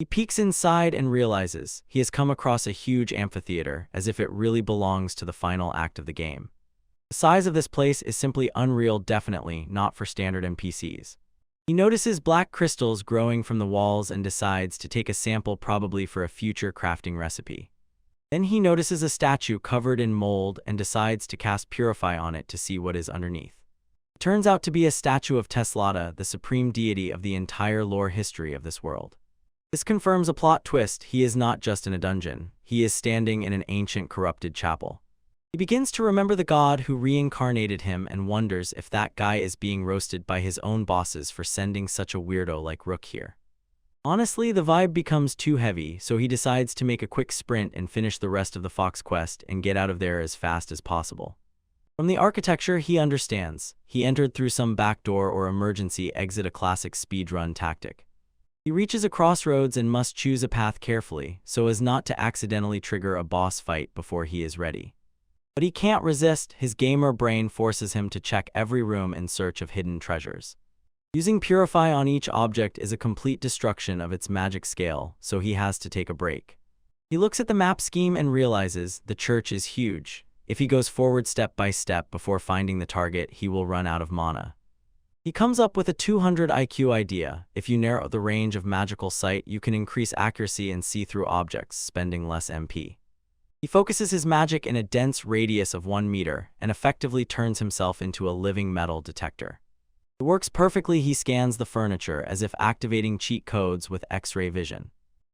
He peeks inside and realizes he has come across a huge amphitheater, as if it really belongs to the final act of the game. The size of this place is simply unreal, definitely not for standard NPCs. He notices black crystals growing from the walls and decides to take a sample, probably for a future crafting recipe. Then he notices a statue covered in mold and decides to cast Purify on it to see what is underneath. It turns out to be a statue of Teslata, the supreme deity of the entire lore history of this world. This confirms a plot twist. He is not just in a dungeon, he is standing in an ancient corrupted chapel. He begins to remember the god who reincarnated him and wonders if that guy is being roasted by his own bosses for sending such a weirdo like Rook here. Honestly, the vibe becomes too heavy, so he decides to make a quick sprint and finish the rest of the Fox quest and get out of there as fast as possible. From the architecture, he understands. He entered through some back door or emergency exit, a classic speedrun tactic. He reaches a crossroads and must choose a path carefully so as not to accidentally trigger a boss fight before he is ready. But he can't resist. His gamer brain forces him to check every room in search of hidden treasures. Using Purify on each object is a complete destruction of its magic scale, so he has to take a break. He looks at the map scheme and realizes the church is huge. If he goes forward step by step before finding the target, he will run out of mana. He comes up with a 200 IQ idea. If you narrow the range of magical sight, you can increase accuracy and see through objects, spending less MP. He focuses his magic in a dense radius of 1 meter and effectively turns himself into a living metal detector. It works perfectly. He scans the furniture as if activating cheat codes with X-ray vision.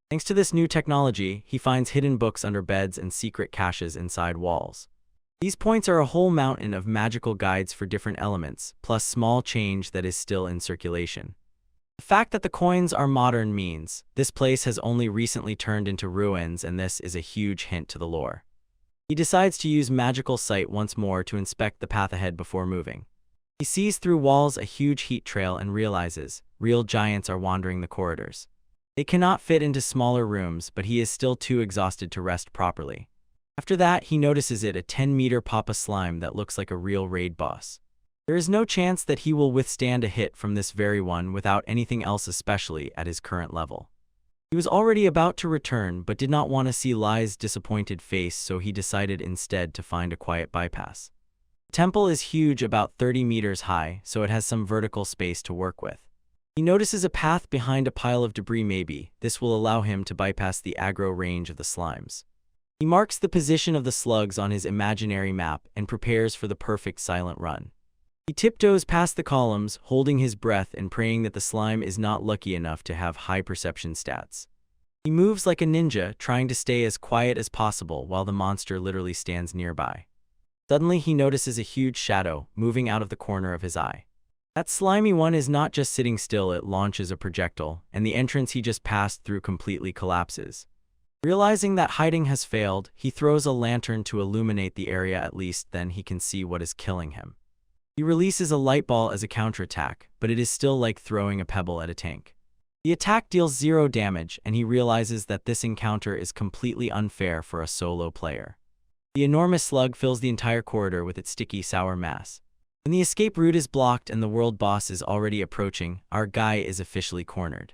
Thanks to this new technology, he finds hidden books under beds and secret caches inside walls. These points are a whole mountain of magical guides for different elements, plus small change that is still in circulation. The fact that the coins are modern means this place has only recently turned into ruins, and this is a huge hint to the lore. He decides to use magical sight once more to inspect the path ahead before moving. He sees through walls a huge heat trail and realizes real giants are wandering the corridors. They cannot fit into smaller rooms, but he is still too exhausted to rest properly. After that, he notices a 10-meter Papa Slime that looks like a real raid boss. There is no chance that he will withstand a hit from this very one without anything else, especially at his current level. He was already about to return but did not want to see Lai's disappointed face, so he decided instead to find a quiet bypass. The temple is huge, about 30 meters high, so it has some vertical space to work with. He notices a path behind a pile of debris. Maybe this will allow him to bypass the aggro range of the slimes. He marks the position of the slugs on his imaginary map and prepares for the perfect silent run. He tiptoes past the columns, holding his breath and praying that the slime is not lucky enough to have high perception stats. He moves like a ninja, trying to stay as quiet as possible while the monster literally stands nearby. Suddenly, he notices a huge shadow moving out of the corner of his eye. That slimy one is not just sitting still, it launches a projectile, and the entrance he just passed through completely collapses. Realizing that hiding has failed, he throws a lantern to illuminate the area, at least then he can see what is killing him. He releases a light ball as a counterattack, but it is still like throwing a pebble at a tank. The attack deals 0 damage, and he realizes that this encounter is completely unfair for a solo player. The enormous slug fills the entire corridor with its sticky, sour mass. When the escape route is blocked and the world boss is already approaching, our guy is officially cornered.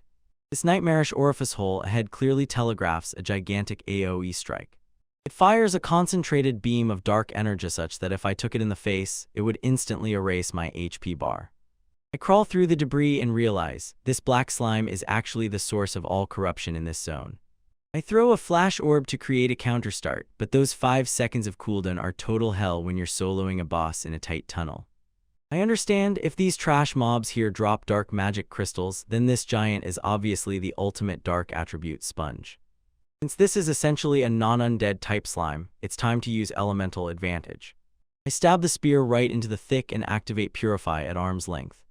This nightmarish orifice hole ahead clearly telegraphs a gigantic AoE strike. It fires a concentrated beam of dark energy such that if I took it in the face, it would instantly erase my HP bar. I crawl through the debris and realize this black slime is actually the source of all corruption in this zone. I throw a flash orb to create a counter start, but those 5 seconds of cooldown are total hell when you're soloing a boss in a tight tunnel. I understand if these trash mobs here drop dark magic crystals, then this giant is obviously the ultimate dark attribute sponge. Since this is essentially a non-undead type slime, it's time to use elemental advantage. I stab the spear right into the thick and activate Purify at arm's length.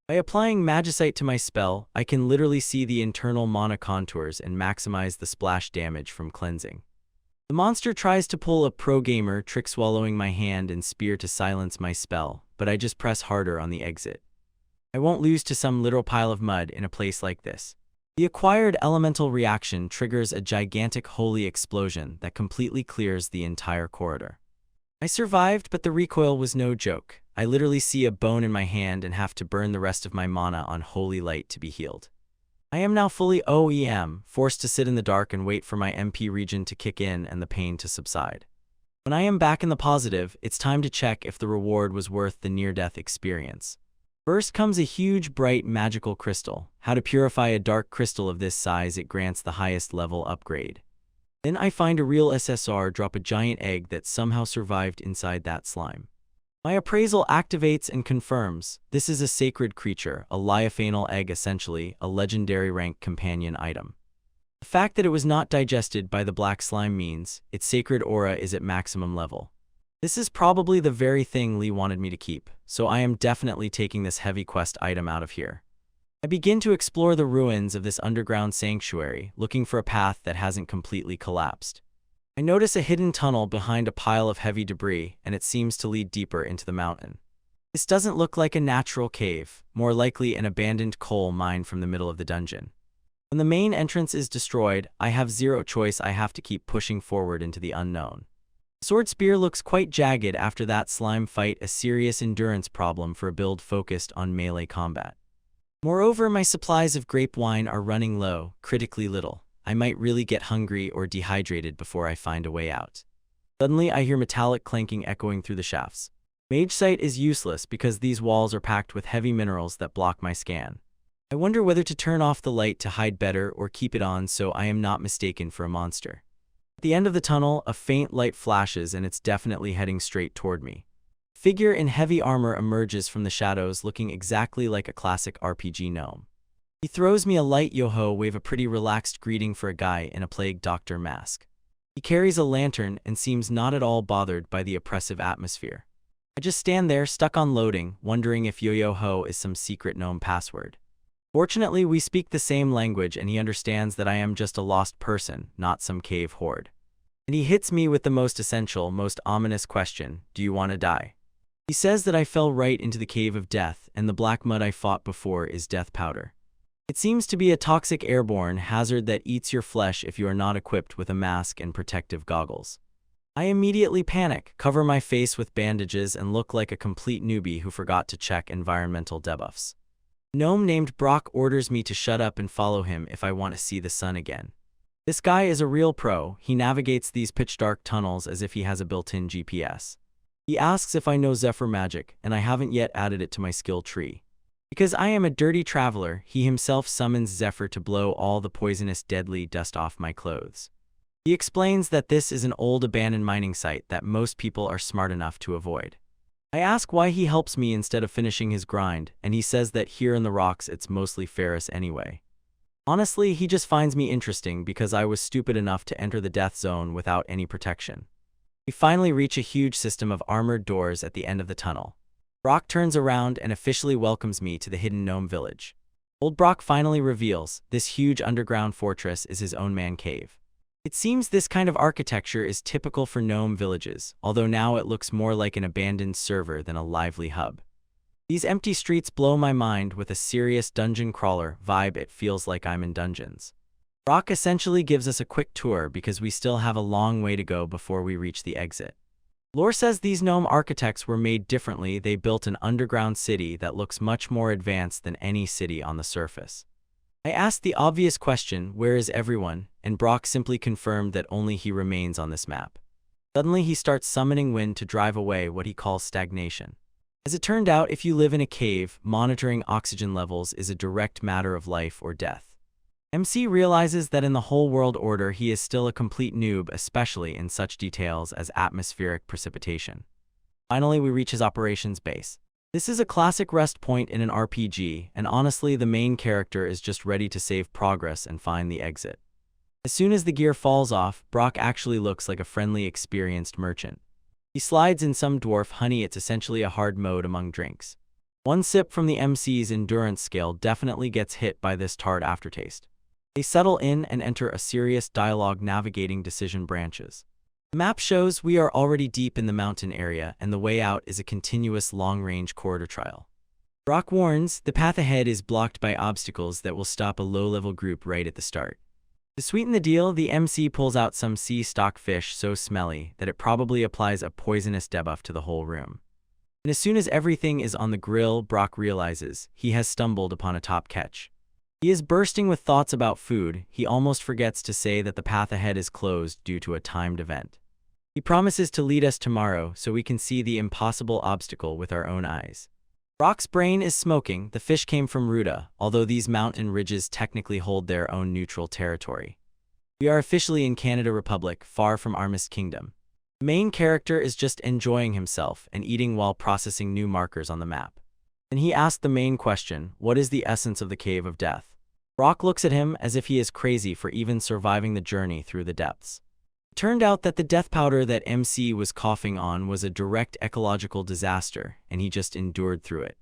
By applying Magicite to my spell, I can literally see the internal mana contours and maximize the splash damage from cleansing. The monster tries to pull a pro gamer trick, swallowing my hand and spear to silence my spell, but I just press harder on the exit. I won't lose to some literal pile of mud in a place like this. The acquired elemental reaction triggers a gigantic holy explosion that completely clears the entire corridor. I survived, but the recoil was no joke. I literally see a bone in my hand and have to burn the rest of my mana on holy light to be healed. I am now fully OEM, forced to sit in the dark and wait for my MP region to kick in and the pain to subside. When I am back in the positive, it's time to check if the reward was worth the near-death experience. First comes a huge, bright, magical crystal. How to purify a dark crystal of this size? It grants the highest level upgrade. Then I find a real SSR drop a giant egg that somehow survived inside that slime. My appraisal activates and confirms. This is a sacred creature, a Liophanal egg, essentially, a legendary rank companion item. The fact that it was not digested by the black slime means its sacred aura is at maximum level. This is probably the very thing Lee wanted me to keep, so I am definitely taking this heavy quest item out of here. I begin to explore the ruins of this underground sanctuary, looking for a path that hasn't completely collapsed. I notice a hidden tunnel behind a pile of heavy debris, and it seems to lead deeper into the mountain. This doesn't look like a natural cave, more likely an abandoned coal mine from the middle of the dungeon. When the main entrance is destroyed, I have zero choice. I have to keep pushing forward into the unknown. Sword Spear looks quite jagged after that slime fight, a serious endurance problem for a build focused on melee combat. Moreover, my supplies of grape wine are running low, critically little. I might really get hungry or dehydrated before I find a way out. Suddenly, I hear metallic clanking echoing through the shafts. Mage Sight is useless because these walls are packed with heavy minerals that block my scan. I wonder whether to turn off the light to hide better or keep it on so I am not mistaken for a monster. At the end of the tunnel, a faint light flashes and it's definitely heading straight toward me. A figure in heavy armor emerges from the shadows looking exactly like a classic RPG gnome. He throws me a light yo-ho wave, a pretty relaxed greeting for a guy in a plague doctor mask. He carries a lantern and seems not at all bothered by the oppressive atmosphere. I just stand there stuck on loading, wondering if yo-yo-ho is some secret gnome password. Fortunately, we speak the same language and he understands that I am just a lost person, not some cave horde. And he hits me with the most essential, most ominous question: do you want to die? He says that I fell right into the cave of death and the black mud I fought before is death powder. It seems to be a toxic airborne hazard that eats your flesh if you are not equipped with a mask and protective goggles. I immediately panic, cover my face with bandages and look like a complete newbie who forgot to check environmental debuffs. Gnome named Brock orders me to shut up and follow him if I want to see the sun again. This guy is a real pro. He navigates these pitch-dark tunnels as if he has a built-in GPS. He asks if I know Zephyr magic, and I haven't yet added it to my skill tree. Because I am a dirty traveler, he himself summons Zephyr to blow all the poisonous deadly dust off my clothes. He explains that this is an old abandoned mining site that most people are smart enough to avoid. I ask why he helps me instead of finishing his grind, and he says that here in the rocks it's mostly ferrous anyway. Honestly, he just finds me interesting because I was stupid enough to enter the death zone without any protection. We finally reach a huge system of armored doors at the end of the tunnel. Brock turns around and officially welcomes me to the hidden gnome village. Old Brock finally reveals this huge underground fortress is his own man cave. It seems this kind of architecture is typical for gnome villages, although now it looks more like an abandoned server than a lively hub. These empty streets blow my mind with a serious dungeon crawler vibe. It feels like I'm in dungeons. Brock essentially gives us a quick tour because we still have a long way to go before we reach the exit. Lore says these gnome architects were made differently. They built an underground city that looks much more advanced than any city on the surface. I asked the obvious question, where is everyone? And Brock simply confirmed that only he remains on this map. Suddenly he starts summoning wind to drive away what he calls stagnation. As it turned out, if you live in a cave, monitoring oxygen levels is a direct matter of life or death. MC realizes that in the whole world order he is still a complete noob, especially in such details as atmospheric precipitation. Finally, we reach his operations base. This is a classic rest point in an RPG, and honestly the main character is just ready to save progress and find the exit. As soon as the gear falls off, Brock actually looks like a friendly, experienced merchant. He slides in some dwarf honey. It's essentially a hard mode among drinks. One sip from the MC's endurance scale definitely gets hit by this tart aftertaste. They settle in and enter a serious dialogue navigating decision branches. The map shows we are already deep in the mountain area and the way out is a continuous long-range corridor trial. Brock warns, the path ahead is blocked by obstacles that will stop a low-level group right at the start. To sweeten the deal, the MC pulls out some sea stockfish so smelly that it probably applies a poisonous debuff to the whole room. And as soon as everything is on the grill, Brock realizes he has stumbled upon a top catch. He is bursting with thoughts about food. He almost forgets to say that the path ahead is closed due to a timed event. He promises to lead us tomorrow so we can see the impossible obstacle with our own eyes. Brock's brain is smoking. The fish came from Ruta, although these mountain ridges technically hold their own neutral territory. We are officially in Canada Republic, far from our Mist Kingdom. The main character is just enjoying himself and eating while processing new markers on the map. And he asked the main question, what is the essence of the Cave of Death? Brock looks at him as if he is crazy for even surviving the journey through the depths. It turned out that the death powder that MC was coughing on was a direct ecological disaster, and he just endured through it.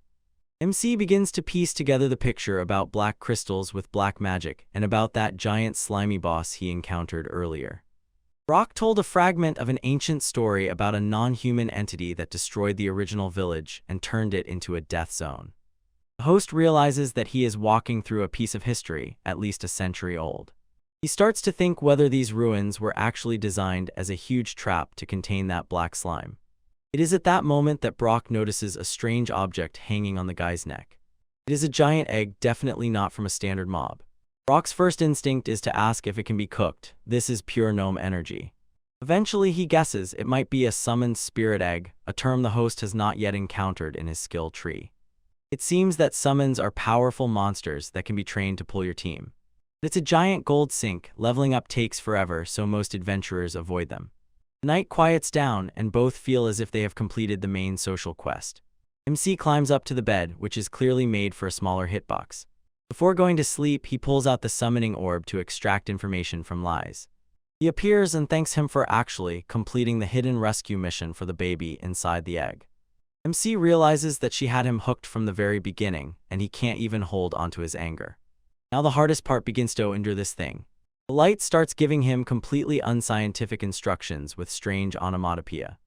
MC begins to piece together the picture about black crystals with black magic and about that giant slimy boss he encountered earlier. Brock told a fragment of an ancient story about a non-human entity that destroyed the original village and turned it into a death zone. The host realizes that he is walking through a piece of history, at least a century old. He starts to think whether these ruins were actually designed as a huge trap to contain that black slime. It is at that moment that Brock notices a strange object hanging on the guy's neck. It is a giant egg, definitely not from a standard mob. Brock's first instinct is to ask if it can be cooked. This is pure gnome energy. Eventually he guesses it might be a summoned spirit egg, a term the host has not yet encountered in his skill tree. It seems that summons are powerful monsters that can be trained to pull your team. But it's a giant gold sink. Leveling up takes forever, so most adventurers avoid them. The night quiets down, and both feel as if they have completed the main social quest. MC climbs up to the bed, which is clearly made for a smaller hitbox. Before going to sleep, he pulls out the summoning orb to extract information from Lies. He appears and thanks him for actually completing the hidden rescue mission for the baby inside the egg. MC realizes that she had him hooked from the very beginning, and he can't even hold onto his anger. Now the hardest part begins to endure this thing. The light starts giving him completely unscientific instructions with strange onomatopoeia.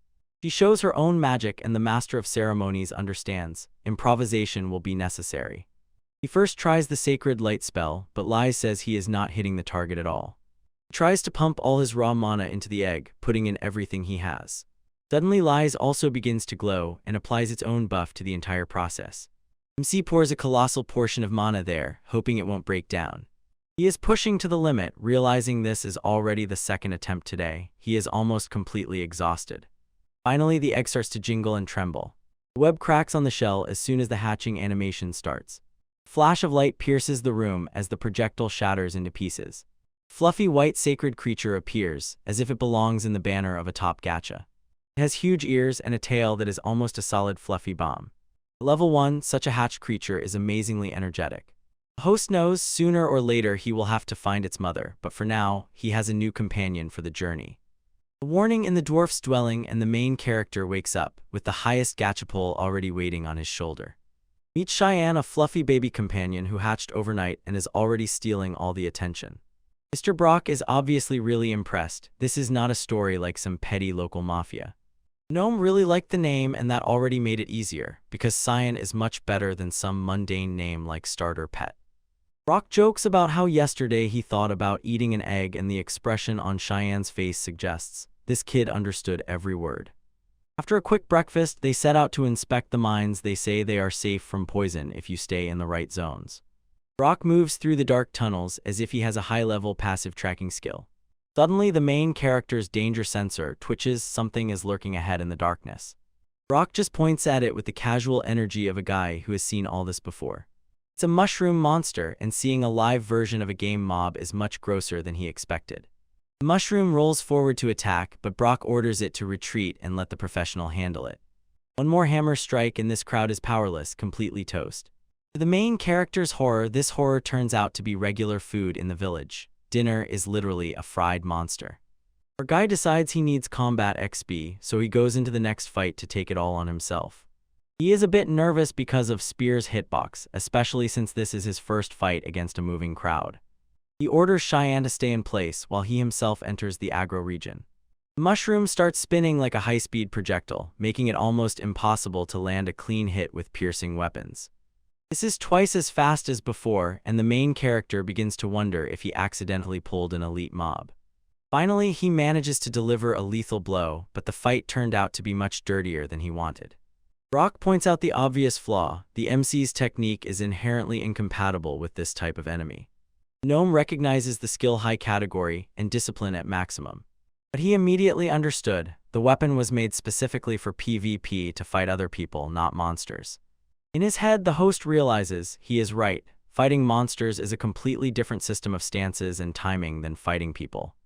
She shows her own magic, and the master of ceremonies understands. Improvisation will be necessary. He first tries the sacred light spell, but Lies says he is not hitting the target at all. He tries to pump all his raw mana into the egg, putting in everything he has. Suddenly Lies also begins to glow and applies its own buff to the entire process. MC pours a colossal portion of mana there, hoping it won't break down. He is pushing to the limit, realizing this is already the second attempt today. He is almost completely exhausted. Finally, the egg starts to jingle and tremble. The web cracks on the shell as soon as the hatching animation starts. A flash of light pierces the room as the projectile shatters into pieces. A fluffy white sacred creature appears, as if it belongs in the banner of a top gacha. It has huge ears and a tail that is almost a solid fluffy bomb. At level 1, such a hatched creature is amazingly energetic. The host knows sooner or later he will have to find its mother, but for now, he has a new companion for the journey. A warning in the dwarf's dwelling, and the main character wakes up, with the highest gachapole already waiting on his shoulder. Meet Cheyenne, a fluffy baby companion who hatched overnight and is already stealing all the attention. Mr. Brock is obviously really impressed. This is not a story like some petty local mafia. Gnome really liked the name, and that already made it easier, because Cyan is much better than some mundane name like Starter Pet. Brock jokes about how yesterday he thought about eating an egg, and the expression on Cheyenne's face suggests this kid understood every word. After a quick breakfast, they set out to inspect the mines. They say they are safe from poison if you stay in the right zones. Brock moves through the dark tunnels as if he has a high-level passive tracking skill. Suddenly, the main character's danger sensor twitches. Something is lurking ahead in the darkness. Brock just points at it with the casual energy of a guy who has seen all this before. It's a mushroom monster, and seeing a live version of a game mob is much grosser than he expected. The mushroom rolls forward to attack, but Brock orders it to retreat and let the professional handle it. One more hammer strike and this crowd is powerless, completely toast. To the main character's horror, this horror turns out to be regular food in the village. Dinner is literally a fried monster. Our guy decides he needs combat XP, so he goes into the next fight to take it all on himself. He is a bit nervous because of Spear's hitbox, especially since this is his first fight against a moving crowd. He orders Cheyenne to stay in place while he himself enters the aggro region. The mushroom starts spinning like a high-speed projectile, making it almost impossible to land a clean hit with piercing weapons. This is twice as fast as before, and the main character begins to wonder if he accidentally pulled an elite mob. Finally, he manages to deliver a lethal blow, but the fight turned out to be much dirtier than he wanted. Brock points out the obvious flaw: the MC's technique is inherently incompatible with this type of enemy. Gnome recognizes the skill high category and discipline at maximum. But he immediately understood the weapon was made specifically for PvP to fight other people, not monsters. In his head, the host realizes he is right. Fighting monsters is a completely different system of stances and timing than fighting people.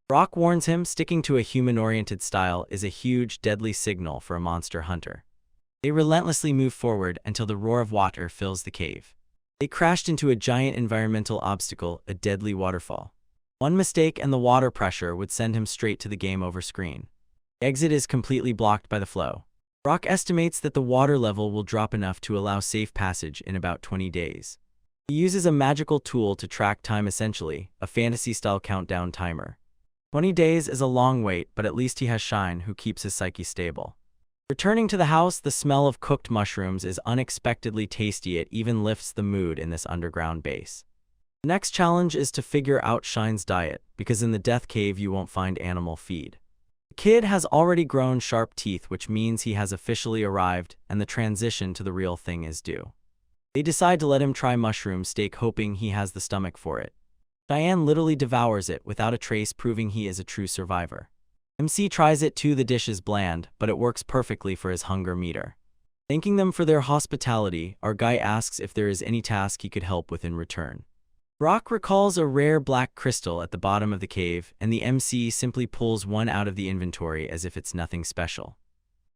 Brock warns him sticking to a human-oriented style is a huge, deadly signal for a monster hunter. They relentlessly move forward until the roar of water fills the cave. They crashed into a giant environmental obstacle, a deadly waterfall. One mistake and the water pressure would send him straight to the game over screen. The exit is completely blocked by the flow. Brock estimates that the water level will drop enough to allow safe passage in about 20 days. He uses a magical tool to track time, essentially a fantasy-style countdown timer. 20 days is a long wait, but at least he has Shine, who keeps his psyche stable. Returning to the house, the smell of cooked mushrooms is unexpectedly tasty. It even lifts the mood in this underground base. The next challenge is to figure out Shine's diet, because in the Death Cave you won't find animal feed. The kid has already grown sharp teeth, which means he has officially arrived, and the transition to the real thing is due. They decide to let him try mushroom steak, hoping he has the stomach for it. Cheyenne literally devours it without a trace, proving he is a true survivor. MC tries it too. The dish is bland, but it works perfectly for his hunger meter. Thanking them for their hospitality, our guy asks if there is any task he could help with in return. Brock recalls a rare black crystal at the bottom of the cave, and the MC simply pulls one out of the inventory as if it's nothing special.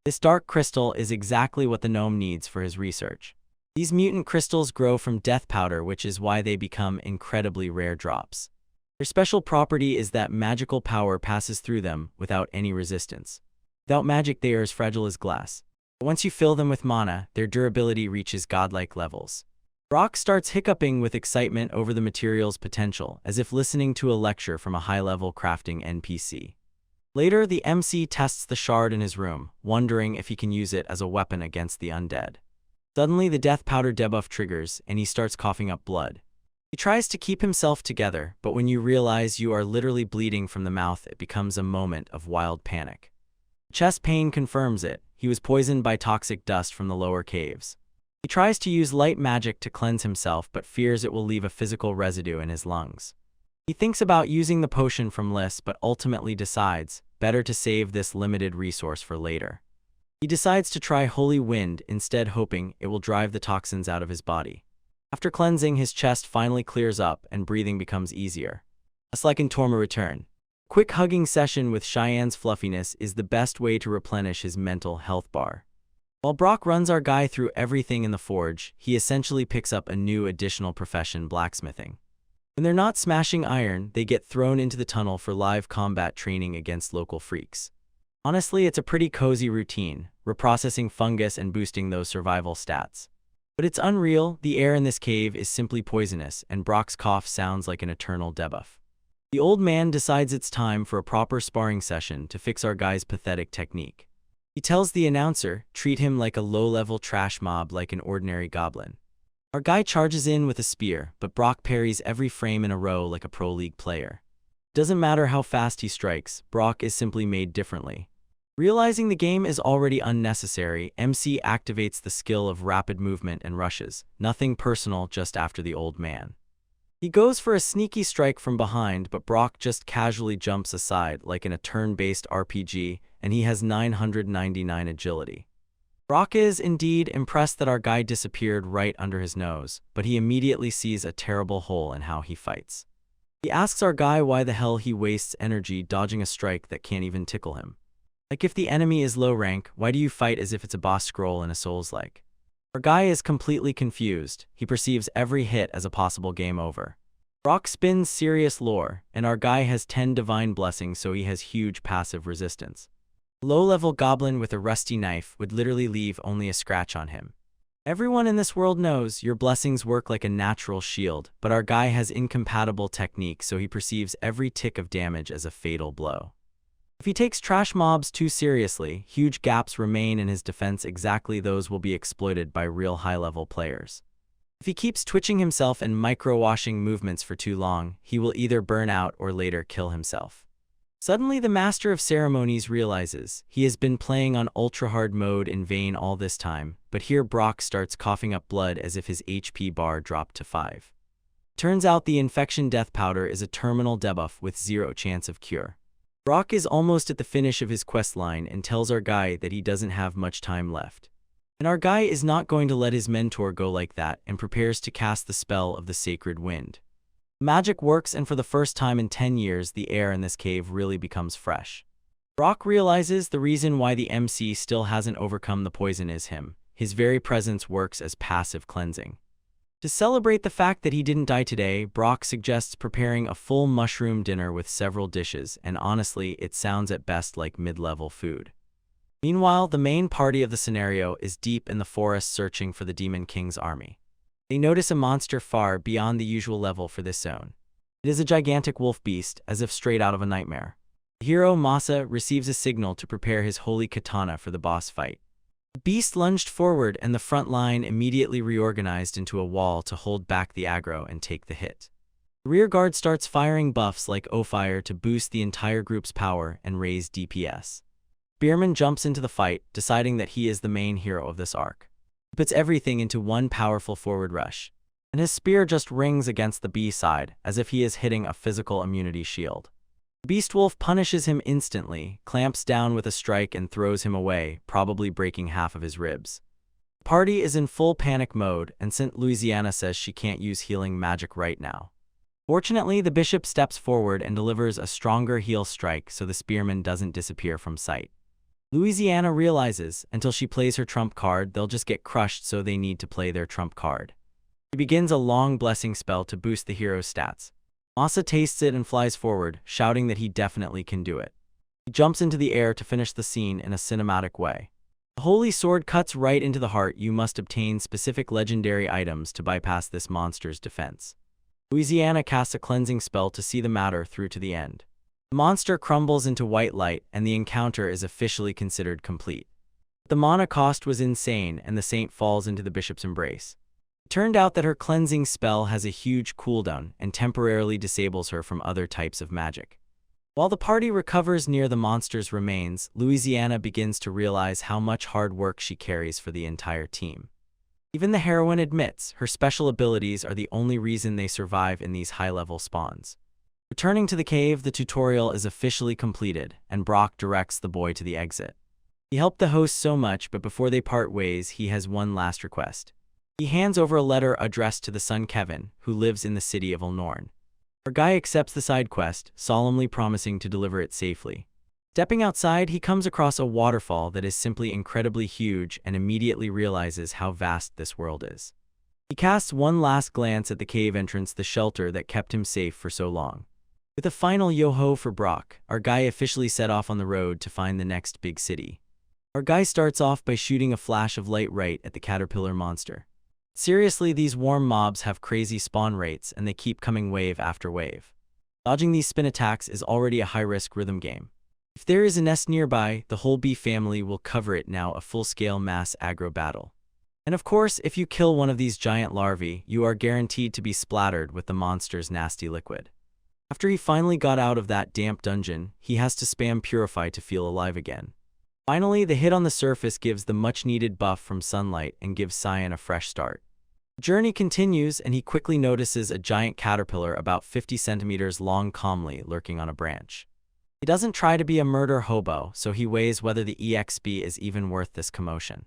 This dark crystal is exactly what the gnome needs for his research. These mutant crystals grow from death powder, which is why they become incredibly rare drops. Their special property is that magical power passes through them without any resistance. Without magic, they are as fragile as glass. But once you fill them with mana, their durability reaches godlike levels. Brock starts hiccuping with excitement over the material's potential, as if listening to a lecture from a high-level crafting NPC. Later, the MC tests the shard in his room, wondering if he can use it as a weapon against the undead. Suddenly, the death powder debuff triggers, and he starts coughing up blood. He tries to keep himself together, but when you realize you are literally bleeding from the mouth, it becomes a moment of wild panic. Chest pain confirms it. He was poisoned by toxic dust from the lower caves. He tries to use light magic to cleanse himself, but fears it will leave a physical residue in his lungs. He thinks about using the potion from Liss, but ultimately decides better to save this limited resource for later. He decides to try Holy Wind instead, hoping it will drive the toxins out of his body. After cleansing, his chest finally clears up and breathing becomes easier. Just like in Torma Return. Quick hugging session with Cheyenne's fluffiness is the best way to replenish his mental health bar. While Brock runs our guy through everything in the forge, he essentially picks up a new additional profession: blacksmithing. When they're not smashing iron, they get thrown into the tunnel for live combat training against local freaks. Honestly, it's a pretty cozy routine, reprocessing fungus and boosting those survival stats. But it's unreal. The air in this cave is simply poisonous, and Brock's cough sounds like an eternal debuff. The old man decides it's time for a proper sparring session to fix our guy's pathetic technique. He tells the announcer, treat him like a low-level trash mob, like an ordinary goblin. Our guy charges in with a spear, but Brock parries every frame in a row like a pro league player. Doesn't matter how fast he strikes, Brock is simply made differently. Realizing the game is already unnecessary, MC activates the skill of rapid movement and rushes. Nothing personal, just after the old man. He goes for a sneaky strike from behind, but Brock just casually jumps aside like in a turn-based RPG, and he has 999 agility. Brock is indeed impressed that our guy disappeared right under his nose, but he immediately sees a terrible hole in how he fights. He asks our guy why the hell he wastes energy dodging a strike that can't even tickle him. Like, if the enemy is low rank, why do you fight as if it's a boss scroll in a Souls-like? Our guy is completely confused. He perceives every hit as a possible game over. Brock spins serious lore, and our guy has 10 divine blessings, so he has huge passive resistance. A low-level goblin with a rusty knife would literally leave only a scratch on him. Everyone in this world knows your blessings work like a natural shield, but our guy has incompatible technique, so he perceives every tick of damage as a fatal blow. If he takes trash mobs too seriously, huge gaps remain in his defense. Exactly those will be exploited by real high-level players. If he keeps twitching himself and micro-washing movements for too long, he will either burn out or later kill himself. Suddenly, the Master of Ceremonies realizes he has been playing on ultra-hard mode in vain all this time, but here Brock starts coughing up blood as if his HP bar dropped to 5. Turns out the infection death powder is a terminal debuff with 0 chance of cure. Brock is almost at the finish of his questline and tells our guy that he doesn't have much time left. And our guy is not going to let his mentor go like that and prepares to cast the spell of the Sacred Wind. Magic works, and for the first time in 10 years, the air in this cave really becomes fresh. Brock realizes the reason why the MC still hasn't overcome the poison is him. His very presence works as passive cleansing. To celebrate the fact that he didn't die today, Brock suggests preparing a full mushroom dinner with several dishes, and honestly, it sounds at best like mid-level food. Meanwhile, the main party of the scenario is deep in the forest searching for the Demon King's army. They notice a monster far beyond the usual level for this zone. It is a gigantic wolf beast, as if straight out of a nightmare. The hero, Masa, receives a signal to prepare his holy katana for the boss fight. The beast lunged forward, and the front line immediately reorganized into a wall to hold back the aggro and take the hit. The rear guard starts firing buffs like O-Fire to boost the entire group's power and raise DPS. Spearman jumps into the fight, deciding that he is the main hero of this arc. He puts everything into one powerful forward rush, and his spear just rings against the B side as if he is hitting a physical immunity shield. Beastwolf punishes him instantly, clamps down with a strike and throws him away, probably breaking half of his ribs. The party is in full panic mode, and St. Louisiana says she can't use healing magic right now. Fortunately, the bishop steps forward and delivers a stronger heal strike so the spearman doesn't disappear from sight. Louisiana realizes, until she plays her trump card, they'll just get crushed, so they need to play their trump card. She begins a long blessing spell to boost the hero's stats. Masa tastes it and flies forward, shouting that he definitely can do it. He jumps into the air to finish the scene in a cinematic way. The holy sword cuts right into the heart. You must obtain specific legendary items to bypass this monster's defense. Louisiana casts a cleansing spell to see the matter through to the end. The monster crumbles into white light, and the encounter is officially considered complete. The mana cost was insane, and the saint falls into the bishop's embrace. It turned out that her cleansing spell has a huge cooldown and temporarily disables her from other types of magic. While the party recovers near the monster's remains, Louisiana begins to realize how much hard work she carries for the entire team. Even the heroine admits her special abilities are the only reason they survive in these high-level spawns. Returning to the cave, the tutorial is officially completed, and Brock directs the boy to the exit. He helped the host so much, but before they part ways, he has one last request. He hands over a letter addressed to the son Kevin, who lives in the city of Elnorn. Our guy accepts the side quest, solemnly promising to deliver it safely. Stepping outside, he comes across a waterfall that is simply incredibly huge and immediately realizes how vast this world is. He casts one last glance at the cave entrance, the shelter that kept him safe for so long. With a final yo-ho for Brock, our guy officially set off on the road to find the next big city. Our guy starts off by shooting a flash of light right at the caterpillar monster. Seriously, these warm mobs have crazy spawn rates, and they keep coming wave after wave. Dodging these spin attacks is already a high-risk rhythm game. If there is a nest nearby, the whole bee family will cover it. Now a full-scale mass aggro battle. And of course, if you kill one of these giant larvae, you are guaranteed to be splattered with the monster's nasty liquid. After he finally got out of that damp dungeon, he has to spam Purify to feel alive again. Finally, the hit on the surface gives the much-needed buff from sunlight and gives Cyan a fresh start. The journey continues, and he quickly notices a giant caterpillar about 50 centimeters long calmly lurking on a branch. He doesn't try to be a murder hobo, so he weighs whether the EXP is even worth this commotion.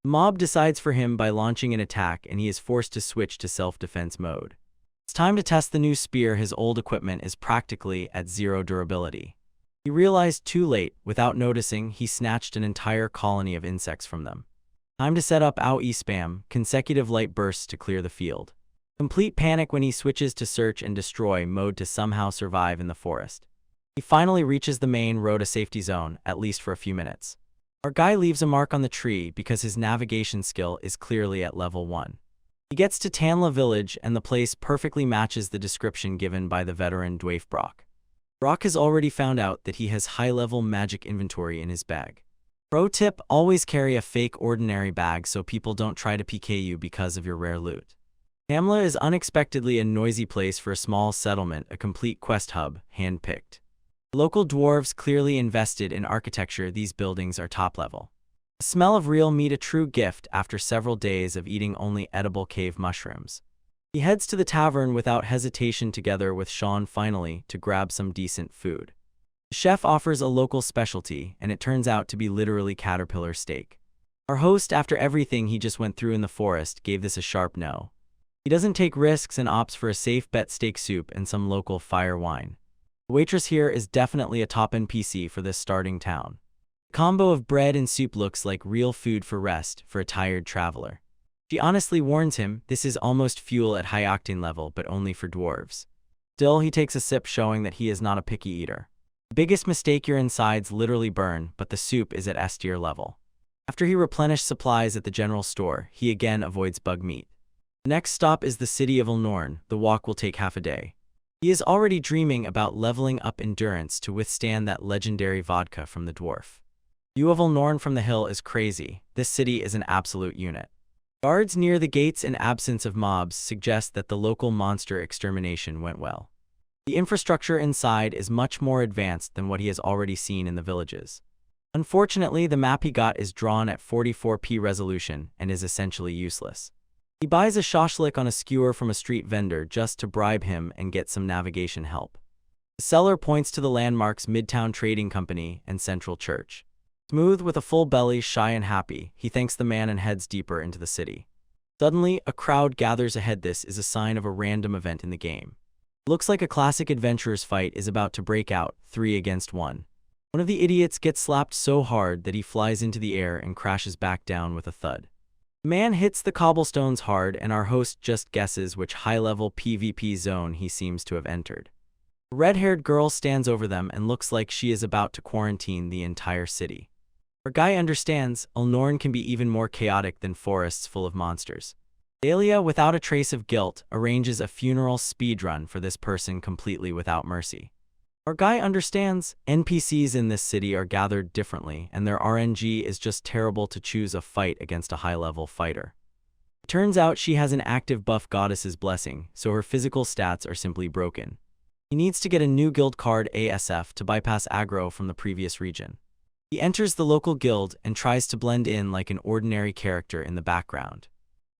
The mob decides for him by launching an attack, and he is forced to switch to self-defense mode. It's time to test the new spear. His old equipment is practically at 0 durability. He realized too late. Without noticing, he snatched an entire colony of insects from them. Time to set up AoE spam, consecutive light bursts to clear the field. Complete panic when he switches to search and destroy mode to somehow survive in the forest. He finally reaches the main road, a safety zone, at least for a few minutes. Our guy leaves a mark on the tree because his navigation skill is clearly at level 1. He gets to Tanla village, and the place perfectly matches the description given by the veteran Dwaif Brock. Brock has already found out that he has high-level magic inventory in his bag. Pro tip: always carry a fake ordinary bag so people don't try to PK you because of your rare loot. Hamla is unexpectedly a noisy place for a small settlement, a complete quest hub, hand-picked. Local dwarves clearly invested in architecture. These buildings are top-level. The smell of real meat, a true gift after several days of eating only edible cave mushrooms. He heads to the tavern without hesitation together with Sean finally to grab some decent food. The chef offers a local specialty, and it turns out to be literally caterpillar steak. Our host, after everything he just went through in the forest, gave this a sharp no. He doesn't take risks and opts for a safe bet: steak soup and some local fire wine. The waitress here is definitely a top NPC for this starting town. The combo of bread and soup looks like real food for rest for a tired traveler. She honestly warns him this is almost fuel at high octane level, but only for dwarves. Still, he takes a sip, showing that he is not a picky eater. The biggest mistake: your insides literally burn, but the soup is at S tier level. After he replenished supplies at the general store, he again avoids bug meat. The next stop is the city of Elnorn. The walk will take half a day. He is already dreaming about leveling up endurance to withstand that legendary vodka from the dwarf. View of Elnorn from the hill is crazy. This city is an absolute unit. Guards near the gates and absence of mobs suggest that the local monster extermination went well. The infrastructure inside is much more advanced than what he has already seen in the villages. Unfortunately, the map he got is drawn at 44p resolution and is essentially useless. He buys a shashlik on a skewer from a street vendor just to bribe him and get some navigation help. The seller points to the landmarks Midtown Trading Company and Central Church. Smooth with a full belly, shy and happy, he thanks the man and heads deeper into the city. Suddenly, a crowd gathers ahead. This is a sign of a random event in the game. It looks like a classic adventurer's fight is about to break out, 3 against 1. One of the idiots gets slapped so hard that he flies into the air and crashes back down with a thud. The man hits the cobblestones hard, and our host just guesses which high-level PvP zone he seems to have entered. A red-haired girl stands over them and looks like she is about to quarantine the entire city. Our guy understands Elnorn can be even more chaotic than forests full of monsters. Dahlia, without a trace of guilt, arranges a funeral speedrun for this person completely without mercy. Our guy understands NPCs in this city are gathered differently, and their RNG is just terrible to choose a fight against a high-level fighter. It turns out she has an active buff goddess's blessing, so her physical stats are simply broken. He needs to get a new guild card ASF to bypass aggro from the previous region. He enters the local guild and tries to blend in like an ordinary character in the background.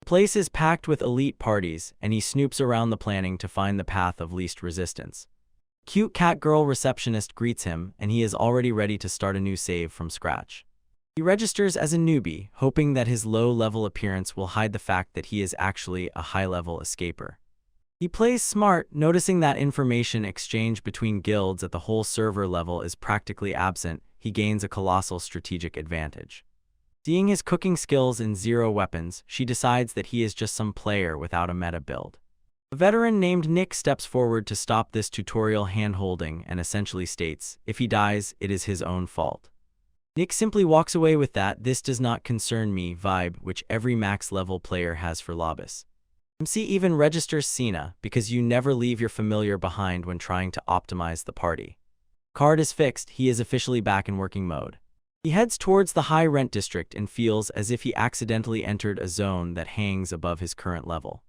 The place is packed with elite parties, and he snoops around the planning to find the path of least resistance. Cute cat girl receptionist greets him, and he is already ready to start a new save from scratch. He registers as a newbie, hoping that his low-level appearance will hide the fact that he is actually a high-level escaper. He plays smart, noticing that information exchange between guilds at the whole server level is practically absent. He gains a colossal strategic advantage. Seeing his cooking skills in zero weapons, she decides that he is just some player without a meta build. A veteran named Nick steps forward to stop this tutorial hand-holding and essentially states, if he dies, it is his own fault. Nick simply walks away with that "this does not concern me" vibe, which every max-level player has for Lobis. MC even registers Cena, because you never leave your familiar behind when trying to optimize the party. Card is fixed, he is officially back in working mode. He heads towards the high rent district and feels as if he accidentally entered a zone that hangs above his current level.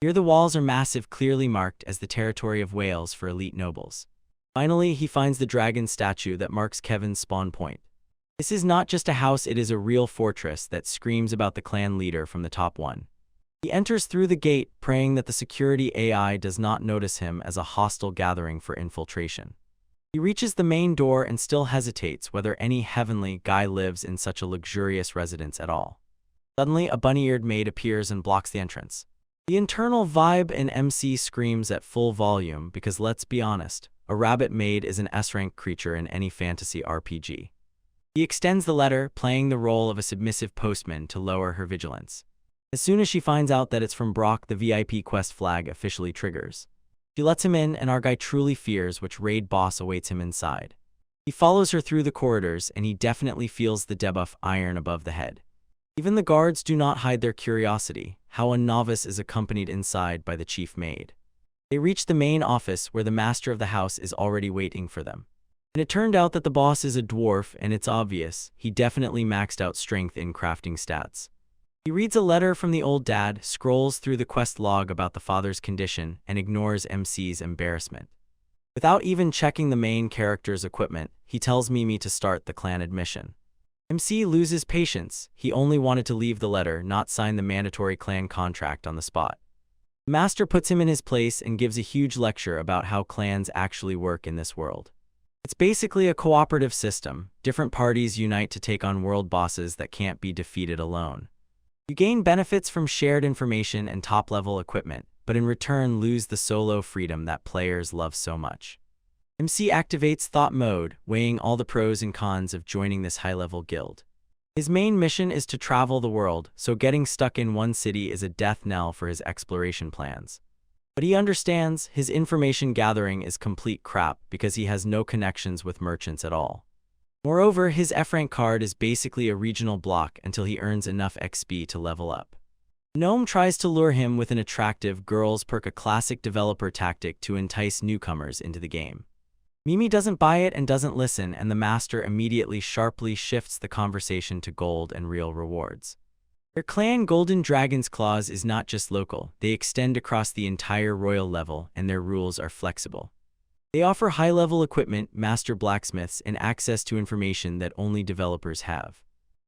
Here the walls are massive, clearly marked as the territory of whales for elite nobles. Finally, he finds the dragon statue that marks Kevin's spawn point. This is not just a house, it is a real fortress that screams about the clan leader from the top one. He enters through the gate, praying that the security AI does not notice him as a hostile gathering for infiltration. He reaches the main door and still hesitates whether any heavenly guy lives in such a luxurious residence at all. Suddenly, a bunny-eared maid appears and blocks the entrance. The internal vibe in MC screams at full volume because, let's be honest, a rabbit maid is an S-rank creature in any fantasy RPG. He extends the letter, playing the role of a submissive postman to lower her vigilance. As soon as she finds out that it's from Brock, the VIP quest flag officially triggers. She lets him in, and our guy truly fears which raid boss awaits him inside. He follows her through the corridors, and he definitely feels the debuff iron above the head. Even the guards do not hide their curiosity, how a novice is accompanied inside by the chief maid. They reach the main office where the master of the house is already waiting for them. And it turned out that the boss is a dwarf, and it's obvious, he definitely maxed out strength in crafting stats. He reads a letter from the old dad, scrolls through the quest log about the father's condition, and ignores MC's embarrassment. Without even checking the main character's equipment, he tells Mimi to start the clan admission. MC loses patience. He only wanted to leave the letter, not sign the mandatory clan contract on the spot. The master puts him in his place and gives a huge lecture about how clans actually work in this world. It's basically a cooperative system. Different parties unite to take on world bosses that can't be defeated alone. You gain benefits from shared information and top-level equipment, but in return lose the solo freedom that players love so much. MC activates thought mode, weighing all the pros and cons of joining this high-level guild. His main mission is to travel the world, so getting stuck in one city is a death knell for his exploration plans. But he understands his information gathering is complete crap because he has no connections with merchants at all. Moreover, his F-rank card is basically a regional block until he earns enough XP to level up. Gnome tries to lure him with an attractive girls perk, a classic developer tactic to entice newcomers into the game. Mimi doesn't buy it and doesn't listen, and the master immediately sharply shifts the conversation to gold and real rewards. Their clan Golden Dragon's clause is not just local, they extend across the entire royal level, and their rules are flexible. They offer high-level equipment, master blacksmiths, and access to information that only developers have.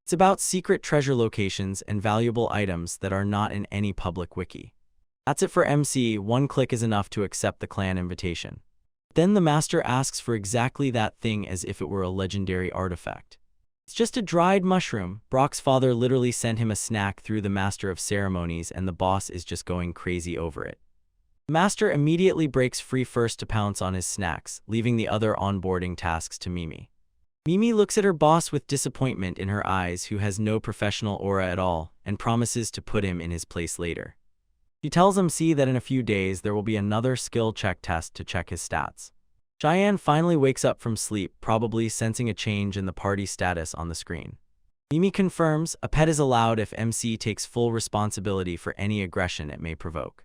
It's about secret treasure locations and valuable items that are not in any public wiki. That's it for MC. One click is enough to accept the clan invitation. Then the master asks for exactly that thing as if it were a legendary artifact. It's just a dried mushroom. Brock's father literally sent him a snack through the master of ceremonies, and the boss is just going crazy over it. The master immediately breaks free first to pounce on his snacks, leaving the other onboarding tasks to Mimi. Mimi looks at her boss with disappointment in her eyes, who has no professional aura at all, and promises to put him in his place later. She tells MC that in a few days there will be another skill check test to check his stats. Cheyenne finally wakes up from sleep, probably sensing a change in the party status on the screen. Mimi confirms a pet is allowed if MC takes full responsibility for any aggression it may provoke.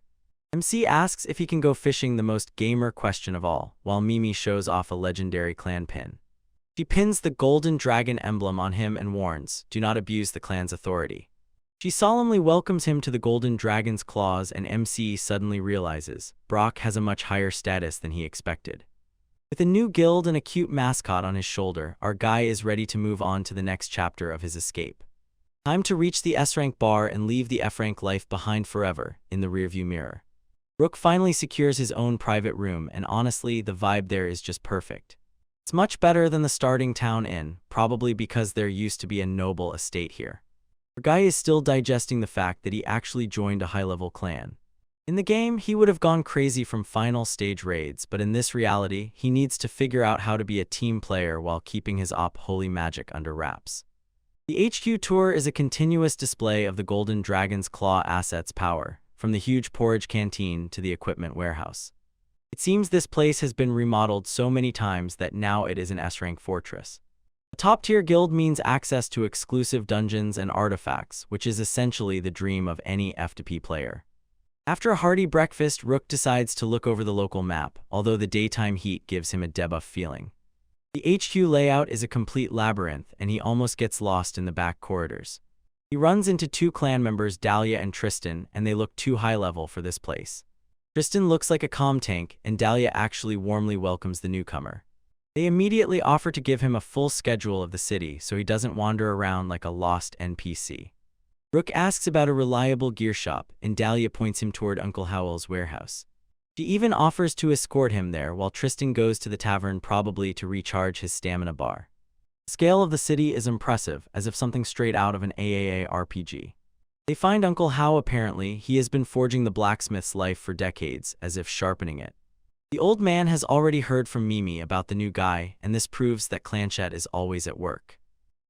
MC asks if he can go fishing, the most gamer question of all, while Mimi shows off a legendary clan pin. She pins the golden dragon emblem on him and warns, do not abuse the clan's authority. She solemnly welcomes him to the golden dragon's claws, and MC suddenly realizes Brock has a much higher status than he expected. With a new guild and a cute mascot on his shoulder, our guy is ready to move on to the next chapter of his escape. Time to reach the S-rank bar and leave the F-rank life behind forever in the rearview mirror. Rook finally secures his own private room, and honestly, the vibe there is just perfect. It's much better than the starting town inn, probably because there used to be a noble estate here. Our guy is still digesting the fact that he actually joined a high-level clan. In the game, he would have gone crazy from final stage raids, but in this reality, he needs to figure out how to be a team player while keeping his holy magic under wraps. The HQ tour is a continuous display of the Golden Dragon's Claw assets' power, from the huge porridge canteen to the equipment warehouse. It seems this place has been remodeled so many times that now it is an S-rank fortress. A top-tier guild means access to exclusive dungeons and artifacts, which is essentially the dream of any F2P player. After a hearty breakfast, Rook decides to look over the local map, although the daytime heat gives him a debuff feeling. The HQ layout is a complete labyrinth, and he almost gets lost in the back corridors. He runs into two clan members, Dahlia and Tristan, and they look too high-level for this place. Tristan looks like a comm tank, and Dahlia actually warmly welcomes the newcomer. They immediately offer to give him a full schedule of the city so he doesn't wander around like a lost NPC. Rook asks about a reliable gear shop, and Dahlia points him toward Uncle Howell's warehouse. She even offers to escort him there, while Tristan goes to the tavern, probably to recharge his stamina bar. The scale of the city is impressive, as if something straight out of an AAA RPG. They find Uncle How. Apparently, he has been forging the blacksmith's life for decades, as if sharpening it. The old man has already heard from Mimi about the new guy, and this proves that Clanchet is always at work.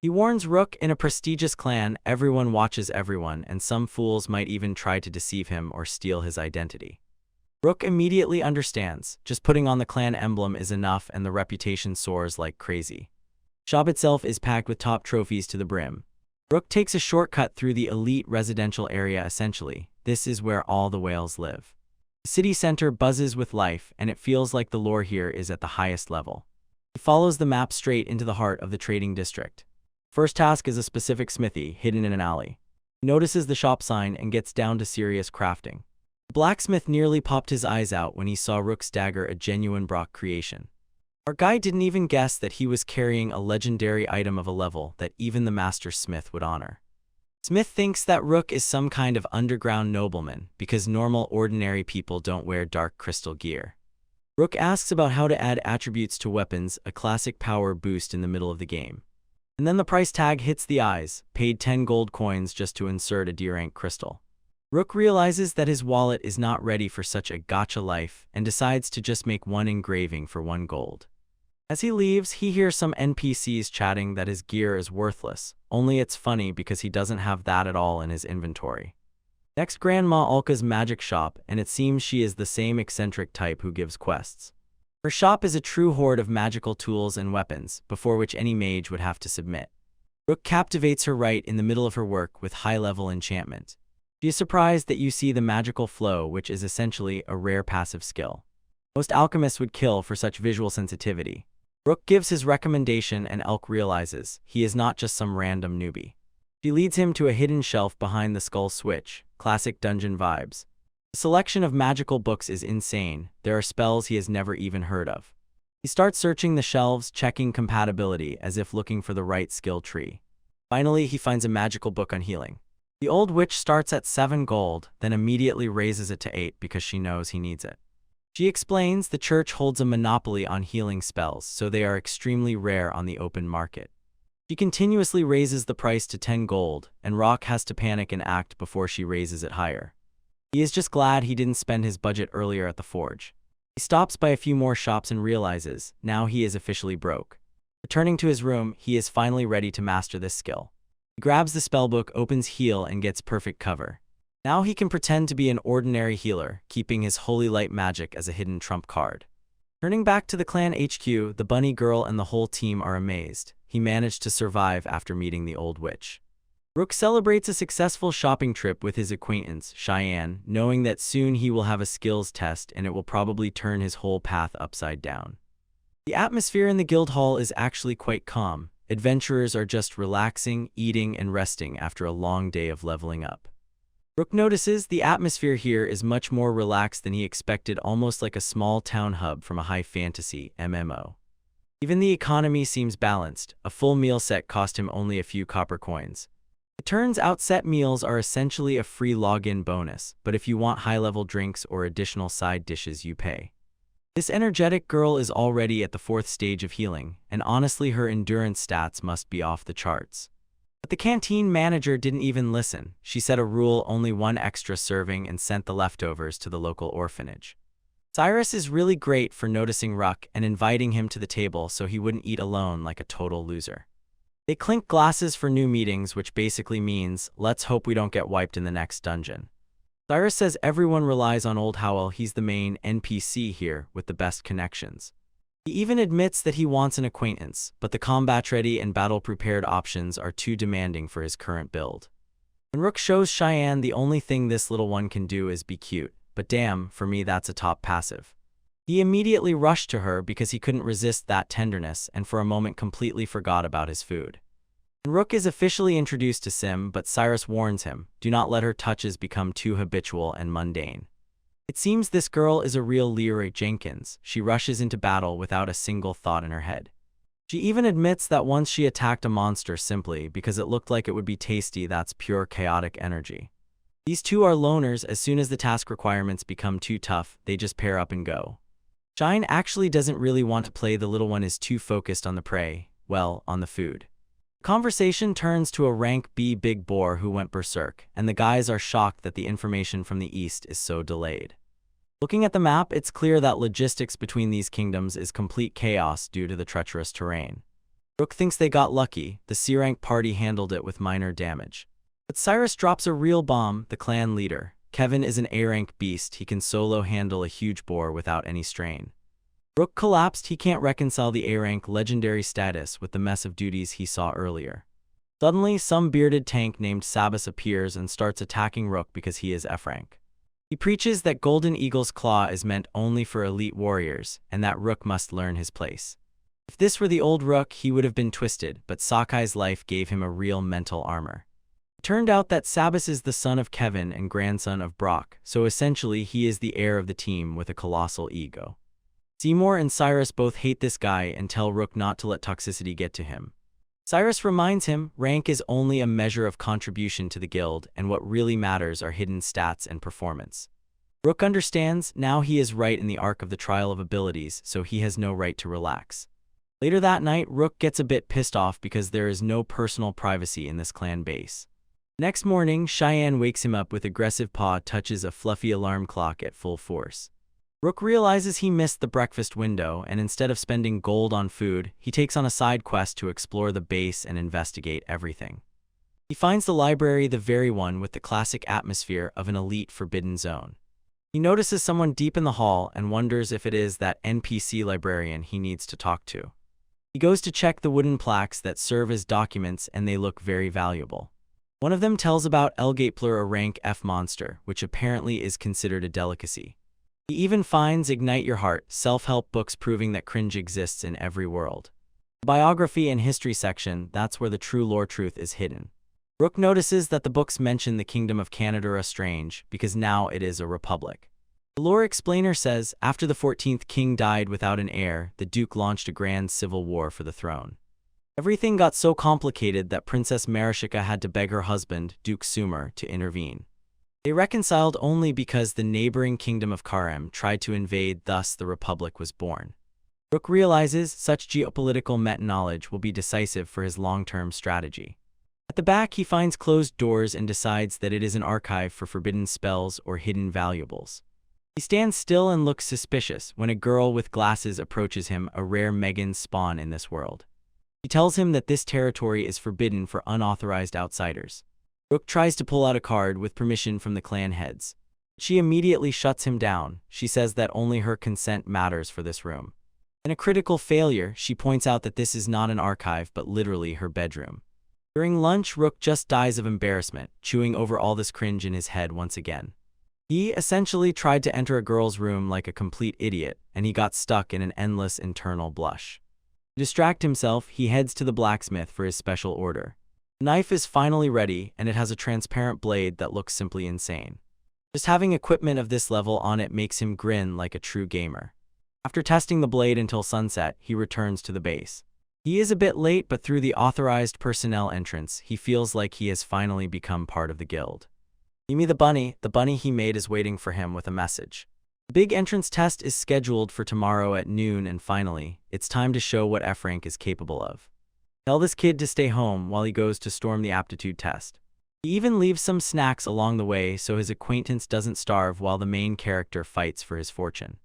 He warns Rook, in a prestigious clan, everyone watches everyone, and some fools might even try to deceive him or steal his identity. Rook immediately understands, just putting on the clan emblem is enough, and the reputation soars like crazy. Shop itself is packed with top trophies to the brim. Rook takes a shortcut through the elite residential area. Essentially, this is where all the whales live. The city center buzzes with life, and it feels like the lore here is at the highest level. He follows the map straight into the heart of the trading district. First task is a specific smithy hidden in an alley. He notices the shop sign and gets down to serious crafting. The blacksmith nearly popped his eyes out when he saw Rook's dagger, a genuine Brock creation. Our guy didn't even guess that he was carrying a legendary item of a level that even the master smith would honor. Smith thinks that Rook is some kind of underground nobleman because normal ordinary people don't wear dark crystal gear. Rook asks about how to add attributes to weapons, a classic power boost in the middle of the game. And then the price tag hits the eyes, paid 10 gold coins just to insert a D rank crystal. Rook realizes that his wallet is not ready for such a gacha life and decides to just make one engraving for 1 gold. As he leaves, he hears some NPCs chatting that his gear is worthless, only it's funny because he doesn't have that at all in his inventory. Next, Grandma Alka's magic shop, and it seems she is the same eccentric type who gives quests. Her shop is a true hoard of magical tools and weapons, before which any mage would have to submit. Rook captivates her right in the middle of her work with high-level enchantment. She is surprised that you see the magical flow, which is essentially a rare passive skill. Most alchemists would kill for such visual sensitivity. Rook gives his recommendation and Elk realizes he is not just some random newbie. She leads him to a hidden shelf behind the skull switch, classic dungeon vibes. The selection of magical books is insane. There are spells he has never even heard of. He starts searching the shelves, checking compatibility as if looking for the right skill tree. Finally, he finds a magical book on healing. The old witch starts at 7 gold, then immediately raises it to 8 because she knows he needs it. She explains the church holds a monopoly on healing spells, so they are extremely rare on the open market. She continuously raises the price to 10 gold, and Rock has to panic and act before she raises it higher. He is just glad he didn't spend his budget earlier at the forge. He stops by a few more shops and realizes, now he is officially broke. Returning to his room, he is finally ready to master this skill. He grabs the spellbook, opens heal, and gets perfect cover. Now he can pretend to be an ordinary healer, keeping his holy light magic as a hidden trump card. Turning back to the clan HQ, the bunny girl and the whole team are amazed. He managed to survive after meeting the old witch. Rook celebrates a successful shopping trip with his acquaintance, Cheyenne, knowing that soon he will have a skills test and it will probably turn his whole path upside down. The atmosphere in the guild hall is actually quite calm. Adventurers are just relaxing, eating, and resting after a long day of leveling up. Rook notices the atmosphere here is much more relaxed than he expected, almost like a small town hub from a high fantasy MMO. Even the economy seems balanced. A full meal set cost him only a few copper coins. It turns out set meals are essentially a free login bonus, but if you want high-level drinks or additional side dishes, you pay. This energetic girl is already at the 4th stage of healing, and honestly her endurance stats must be off the charts. But the canteen manager didn't even listen. She set a rule, only 1 extra serving, and sent the leftovers to the local orphanage. Cyrus is really great for noticing Rook and inviting him to the table so he wouldn't eat alone like a total loser. They clink glasses for new meetings, which basically means, let's hope we don't get wiped in the next dungeon. Cyrus says everyone relies on Old Howell. He's the main NPC here with the best connections. He even admits that he wants an acquaintance, but the combat-ready and battle-prepared options are too demanding for his current build. When Rook shows Cheyenne the only thing this little one can do is be cute, but damn, for me that's a top passive. He immediately rushed to her because he couldn't resist that tenderness and for a moment completely forgot about his food. Rook is officially introduced to Sim, but Cyrus warns him, do not let her touches become too habitual and mundane. It seems this girl is a real Leroy Jenkins. She rushes into battle without a single thought in her head. She even admits that once she attacked a monster simply because it looked like it would be tasty. That's pure chaotic energy. These two are loners. As soon as the task requirements become too tough, they just pair up and go. Shine actually doesn't really want to play. The little one is too focused on the prey, well, on the food. Conversation turns to a rank B big boar who went berserk, and the guys are shocked that the information from the east is so delayed. Looking at the map, it's clear that logistics between these kingdoms is complete chaos due to the treacherous terrain. Rook thinks they got lucky. The C-rank party handled it with minor damage. But Cyrus drops a real bomb. The clan leader, Kevin, is an A-rank beast. He can solo handle a huge boar without any strain. Rook collapsed. He can't reconcile the A-rank legendary status with the mess of duties he saw earlier. Suddenly, some bearded tank named Sabas appears and starts attacking Rook because he is F-rank. He preaches that Golden Eagle's Claw is meant only for elite warriors, and that Rook must learn his place. If this were the old Rook, he would have been twisted, but Sakai's life gave him a real mental armor. Turned out that Sabas is the son of Kevin and grandson of Brock, so essentially he is the heir of the team with a colossal ego. Seymour and Cyrus both hate this guy and tell Rook not to let toxicity get to him. Cyrus reminds him rank is only a measure of contribution to the guild, and what really matters are hidden stats and performance. Rook understands now he is right in the arc of the trial of abilities, so he has no right to relax. Later that night, Rook gets a bit pissed off because there is no personal privacy in this clan base. Next morning, Cheyenne wakes him up with aggressive paw touches a fluffy alarm clock at full force. Rook realizes he missed the breakfast window, and instead of spending gold on food, he takes on a side quest to explore the base and investigate everything. He finds the library, the very one with the classic atmosphere of an elite forbidden zone. He notices someone deep in the hall and wonders if it is that NPC librarian he needs to talk to. He goes to check the wooden plaques that serve as documents, and they look very valuable. One of them tells about Elgatepler, a rank F monster, which apparently is considered a delicacy. He even finds Ignite Your Heart, self-help books proving that cringe exists in every world. The biography and history section, that's where the true lore truth is hidden. Rook notices that the books mention the Kingdom of Canada strange, because now it is a republic. The lore explainer says, after the 14th king died without an heir, the Duke launched a grand civil war for the throne. Everything got so complicated that Princess Marishika had to beg her husband, Duke Sumer, to intervene. They reconciled only because the neighboring kingdom of Harem tried to invade, thus the republic was born. Rook realizes such geopolitical meta-knowledge will be decisive for his long-term strategy. At the back, he finds closed doors and decides that it is an archive for forbidden spells or hidden valuables. He stands still and looks suspicious when a girl with glasses approaches him, a rare Megan spawn in this world. He tells him that this territory is forbidden for unauthorized outsiders. Rook tries to pull out a card with permission from the clan heads. She immediately shuts him down. She says that only her consent matters for this room. In a critical failure, she points out that this is not an archive but literally her bedroom. During lunch, Rook just dies of embarrassment, chewing over all this cringe in his head once again. He essentially tried to enter a girl's room like a complete idiot, and he got stuck in an endless internal blush. To distract himself, he heads to the blacksmith for his special order. The knife is finally ready, and it has a transparent blade that looks simply insane. Just having equipment of this level on it makes him grin like a true gamer. After testing the blade until sunset, he returns to the base. He is a bit late, but through the authorized personnel entrance, he feels like he has finally become part of the guild. Mimi the bunny he made, is waiting for him with a message. The big entrance test is scheduled for tomorrow at noon, and finally, it's time to show what F rank is capable of. Tell this kid to stay home while he goes to storm the aptitude test. He even leaves some snacks along the way so his acquaintance doesn't starve while the main character fights for his fortune.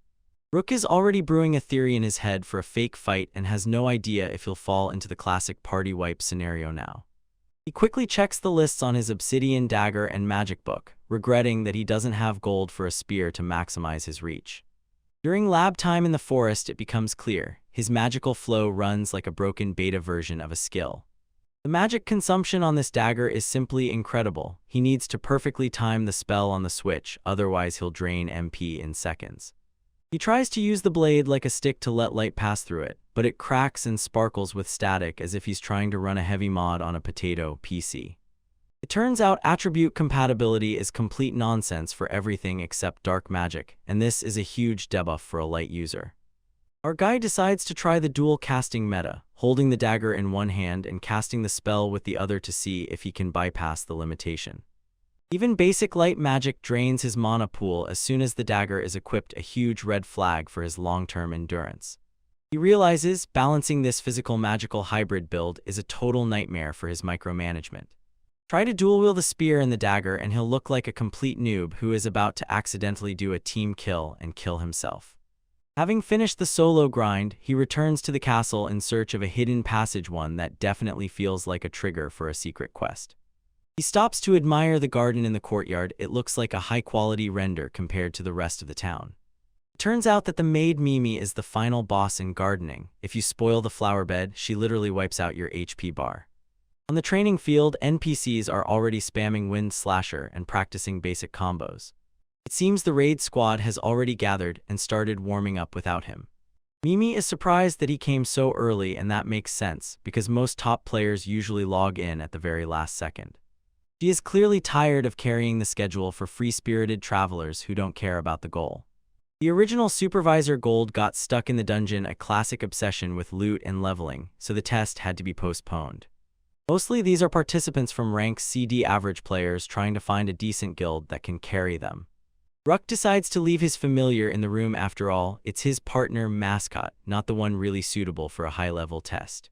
Rook is already brewing a theory in his head for a fake fight and has no idea if he'll fall into the classic party wipe scenario now. He quickly checks the lists on his obsidian dagger and magic book, regretting that he doesn't have gold for a spear to maximize his reach. During lab time in the forest, it becomes clear his magical flow runs like a broken beta version of a skill. The magic consumption on this dagger is simply incredible. He needs to perfectly time the spell on the switch, otherwise he'll drain MP in seconds. He tries to use the blade like a stick to let light pass through it, but it cracks and sparkles with static as if he's trying to run a heavy mod on a potato PC. It turns out attribute compatibility is complete nonsense for everything except dark magic, and this is a huge debuff for a light user. Our guy decides to try the dual casting meta, holding the dagger in one hand and casting the spell with the other to see if he can bypass the limitation. Even basic light magic drains his mana pool as soon as the dagger is equipped, a huge red flag for his long-term endurance. He realizes balancing this physical magical hybrid build is a total nightmare for his micromanagement. Try to dual-wield the spear and the dagger and he'll look like a complete noob who is about to accidentally do a team kill and kill himself. Having finished the solo grind, he returns to the castle in search of a hidden passage, one that definitely feels like a trigger for a secret quest. He stops to admire the garden in the courtyard. It looks like a high-quality render compared to the rest of the town. It turns out that the maid Mimi is the final boss in gardening. If you spoil the flower bed, she literally wipes out your HP bar. On the training field, NPCs are already spamming Wind Slasher and practicing basic combos. It seems the raid squad has already gathered and started warming up without him. Mimi is surprised that he came so early, and that makes sense because most top players usually log in at the very last second. She is clearly tired of carrying the schedule for free-spirited travelers who don't care about the goal. The original supervisor Gold got stuck in the dungeon, a classic obsession with loot and leveling, so the test had to be postponed. Mostly these are participants from rank CD average players trying to find a decent guild that can carry them. Rook decides to leave his familiar in the room. After all, it's his partner mascot, not the one really suitable for a high-level test.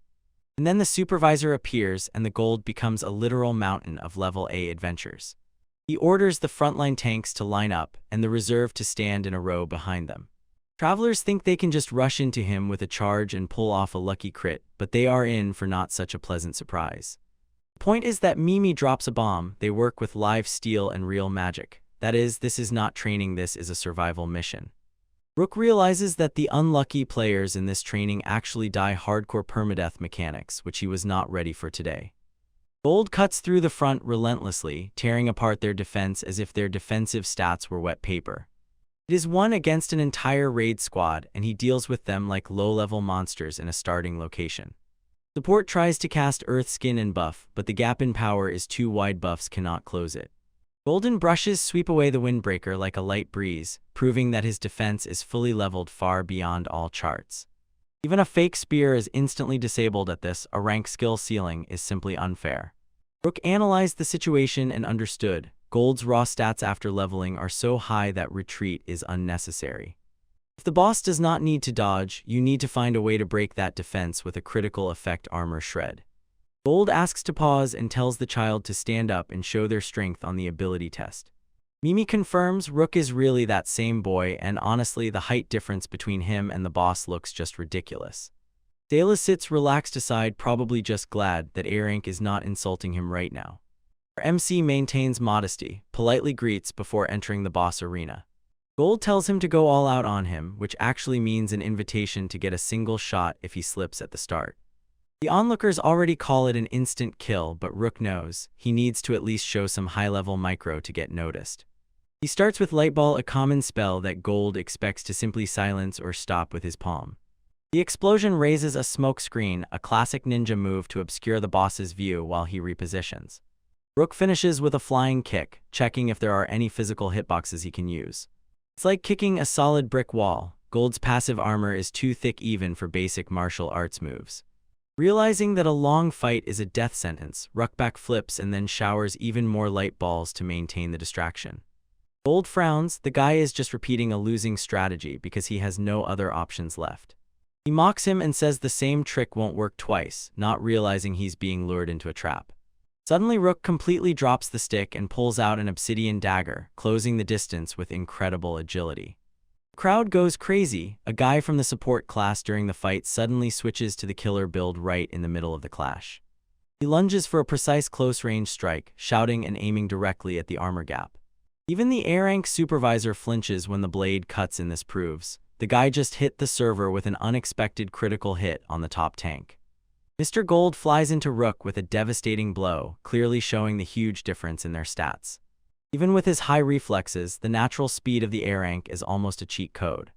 And then the supervisor appears and the gold becomes a literal mountain of level A adventures. He orders the frontline tanks to line up and the reserve to stand in a row behind them. Travelers think they can just rush into him with a charge and pull off a lucky crit, but they are in for not such a pleasant surprise. The point is that Mimi drops a bomb. They work with live steel and real magic. That is, this is not training, this is a survival mission. Rook realizes that the unlucky players in this training actually die hardcore permadeath mechanics, which he was not ready for today. Gold cuts through the front relentlessly, tearing apart their defense as if their defensive stats were wet paper. It is one against an entire raid squad, and he deals with them like low-level monsters in a starting location. Support tries to cast Earth Skin and buff, but the gap in power is too wide, buffs cannot close it. Golden brushes sweep away the windbreaker like a light breeze, proving that his defense is fully leveled far beyond all charts. Even a fake spear is instantly disabled at this. A rank skill ceiling is simply unfair. Rook analyzed the situation and understood. Gold's raw stats after leveling are so high that retreat is unnecessary. If the boss does not need to dodge, you need to find a way to break that defense with a critical effect armor shred. Gold asks to pause and tells the child to stand up and show their strength on the ability test. Mimi confirms Rook is really that same boy, and honestly the height difference between him and the boss looks just ridiculous. Dela sits relaxed aside, probably just glad that A-Rank is not insulting him right now. Our MC maintains modesty, politely greets before entering the boss arena. Gold tells him to go all out on him, which actually means an invitation to get a single shot if he slips at the start. The onlookers already call it an instant kill, but Rook knows he needs to at least show some high-level micro to get noticed. He starts with Lightball, a common spell that Gold expects to simply silence or stop with his palm. The explosion raises a smoke screen, a classic ninja move to obscure the boss's view while he repositions. Rook finishes with a flying kick, checking if there are any physical hitboxes he can use. It's like kicking a solid brick wall. Gold's passive armor is too thick even for basic martial arts moves. Realizing that a long fight is a death sentence, Rook back flips and then showers even more light balls to maintain the distraction. Gold frowns. The guy is just repeating a losing strategy because he has no other options left. He mocks him and says the same trick won't work twice, not realizing he's being lured into a trap. Suddenly Rook completely drops the stick and pulls out an obsidian dagger, closing the distance with incredible agility. The crowd goes crazy. A guy from the support class during the fight suddenly switches to the killer build right in the middle of the clash. He lunges for a precise close-range strike, shouting and aiming directly at the armor gap. Even the A-Rank supervisor flinches when the blade cuts in. This proves the guy just hit the server with an unexpected critical hit on the top tank. Mr. Gold flies into Rook with a devastating blow, clearly showing the huge difference in their stats. Even with his high reflexes, the natural speed of the A-Rank is almost a cheat code.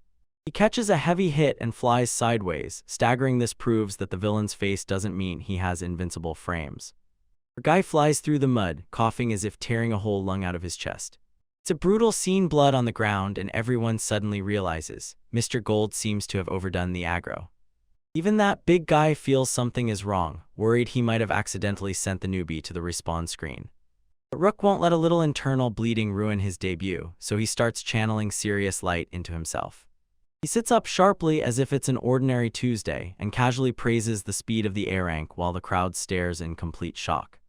He catches a heavy hit and flies sideways, staggering. This proves that the villain's face doesn't mean he has invincible frames. The guy flies through the mud, coughing as if tearing a whole lung out of his chest. It's a brutal scene, blood on the ground, and everyone suddenly realizes Mr. Gold seems to have overdone the aggro. Even that big guy feels something is wrong, worried he might have accidentally sent the newbie to the respawn screen. But Rook won't let a little internal bleeding ruin his debut, so he starts channeling serious light into himself. He sits up sharply as if it's an ordinary Tuesday and casually praises the speed of the A-Rank while the crowd stares in complete shock.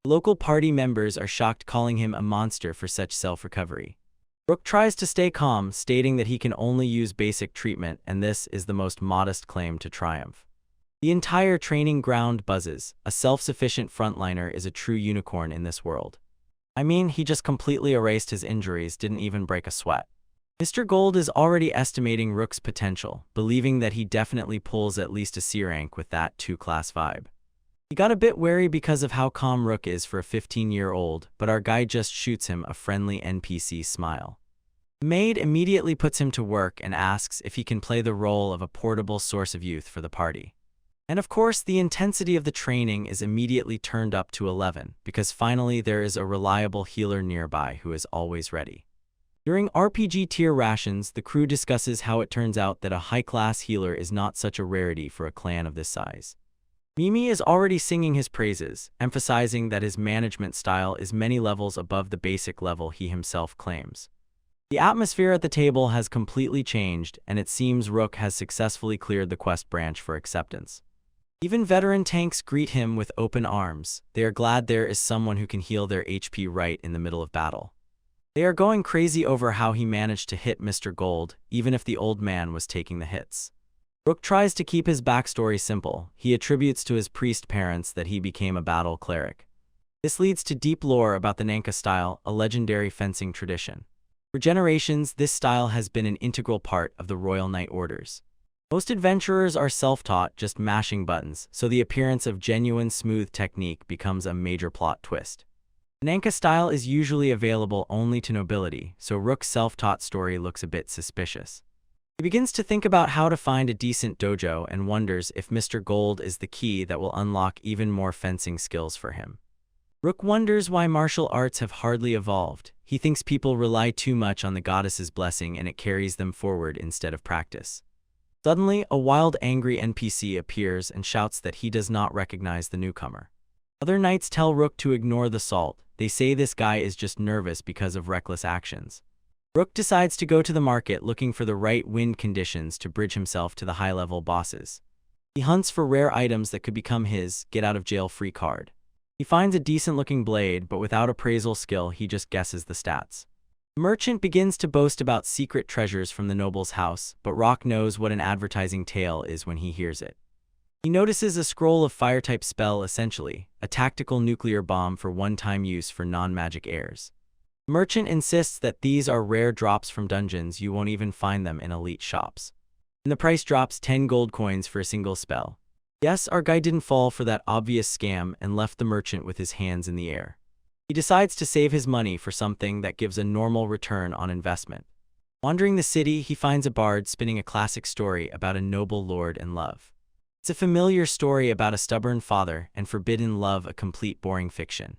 Local party members are shocked, calling him a monster for such self-recovery. Rook tries to stay calm, stating that he can only use basic treatment, and this is the most modest claim to triumph. The entire training ground buzzes. A self-sufficient frontliner is a true unicorn in this world. I mean, he just completely erased his injuries, didn't even break a sweat. Mr. Gold is already estimating Rook's potential, believing that he definitely pulls at least a C rank with that 2-class vibe. He got a bit wary because of how calm Rook is for a 15-year-old, but our guy just shoots him a friendly NPC smile. The maid immediately puts him to work and asks if he can play the role of a portable source of youth for the party. And of course, the intensity of the training is immediately turned up to 11, because finally there is a reliable healer nearby who is always ready. During RPG tier rations, the crew discusses how it turns out that a high-class healer is not such a rarity for a clan of this size. Mimi is already singing his praises, emphasizing that his management style is many levels above the basic level he himself claims. The atmosphere at the table has completely changed, and it seems Rook has successfully cleared the quest branch for acceptance. Even veteran tanks greet him with open arms. They are glad there is someone who can heal their HP right in the middle of battle. They are going crazy over how he managed to hit Mr. Gold, even if the old man was taking the hits. Rook tries to keep his backstory simple. He attributes to his priest parents that he became a battle cleric. This leads to deep lore about the Nanka style, a legendary fencing tradition. For generations, this style has been an integral part of the Royal Knight Orders. Most adventurers are self-taught, just mashing buttons, so the appearance of genuine smooth technique becomes a major plot twist. The Nanka style is usually available only to nobility, so Rook's self-taught story looks a bit suspicious. He begins to think about how to find a decent dojo and wonders if Mr. Gold is the key that will unlock even more fencing skills for him. Rook wonders why martial arts have hardly evolved. He thinks people rely too much on the goddess's blessing and it carries them forward instead of practice. Suddenly, a wild, angry NPC appears and shouts that he does not recognize the newcomer. Other knights tell Rook to ignore the salt. They say this guy is just nervous because of reckless actions. Rook decides to go to the market looking for the right wind conditions to bridge himself to the high-level bosses. He hunts for rare items that could become his get-out-of-jail-free card. He finds a decent-looking blade, but without appraisal skill, he just guesses the stats. The merchant begins to boast about secret treasures from the noble's house, but Rock knows what an advertising tale is when he hears it. He notices a scroll of fire-type spell, essentially, a tactical nuclear bomb for one-time use for non-magic heirs. The merchant insists that these are rare drops from dungeons, you won't even find them in elite shops. And the price drops 10 gold coins for a single spell. Yes, our guy didn't fall for that obvious scam and left the merchant with his hands in the air. He decides to save his money for something that gives a normal return on investment. Wandering the city, he finds a bard spinning a classic story about a noble lord and love. It's a familiar story about a stubborn father and forbidden love, a complete boring fiction.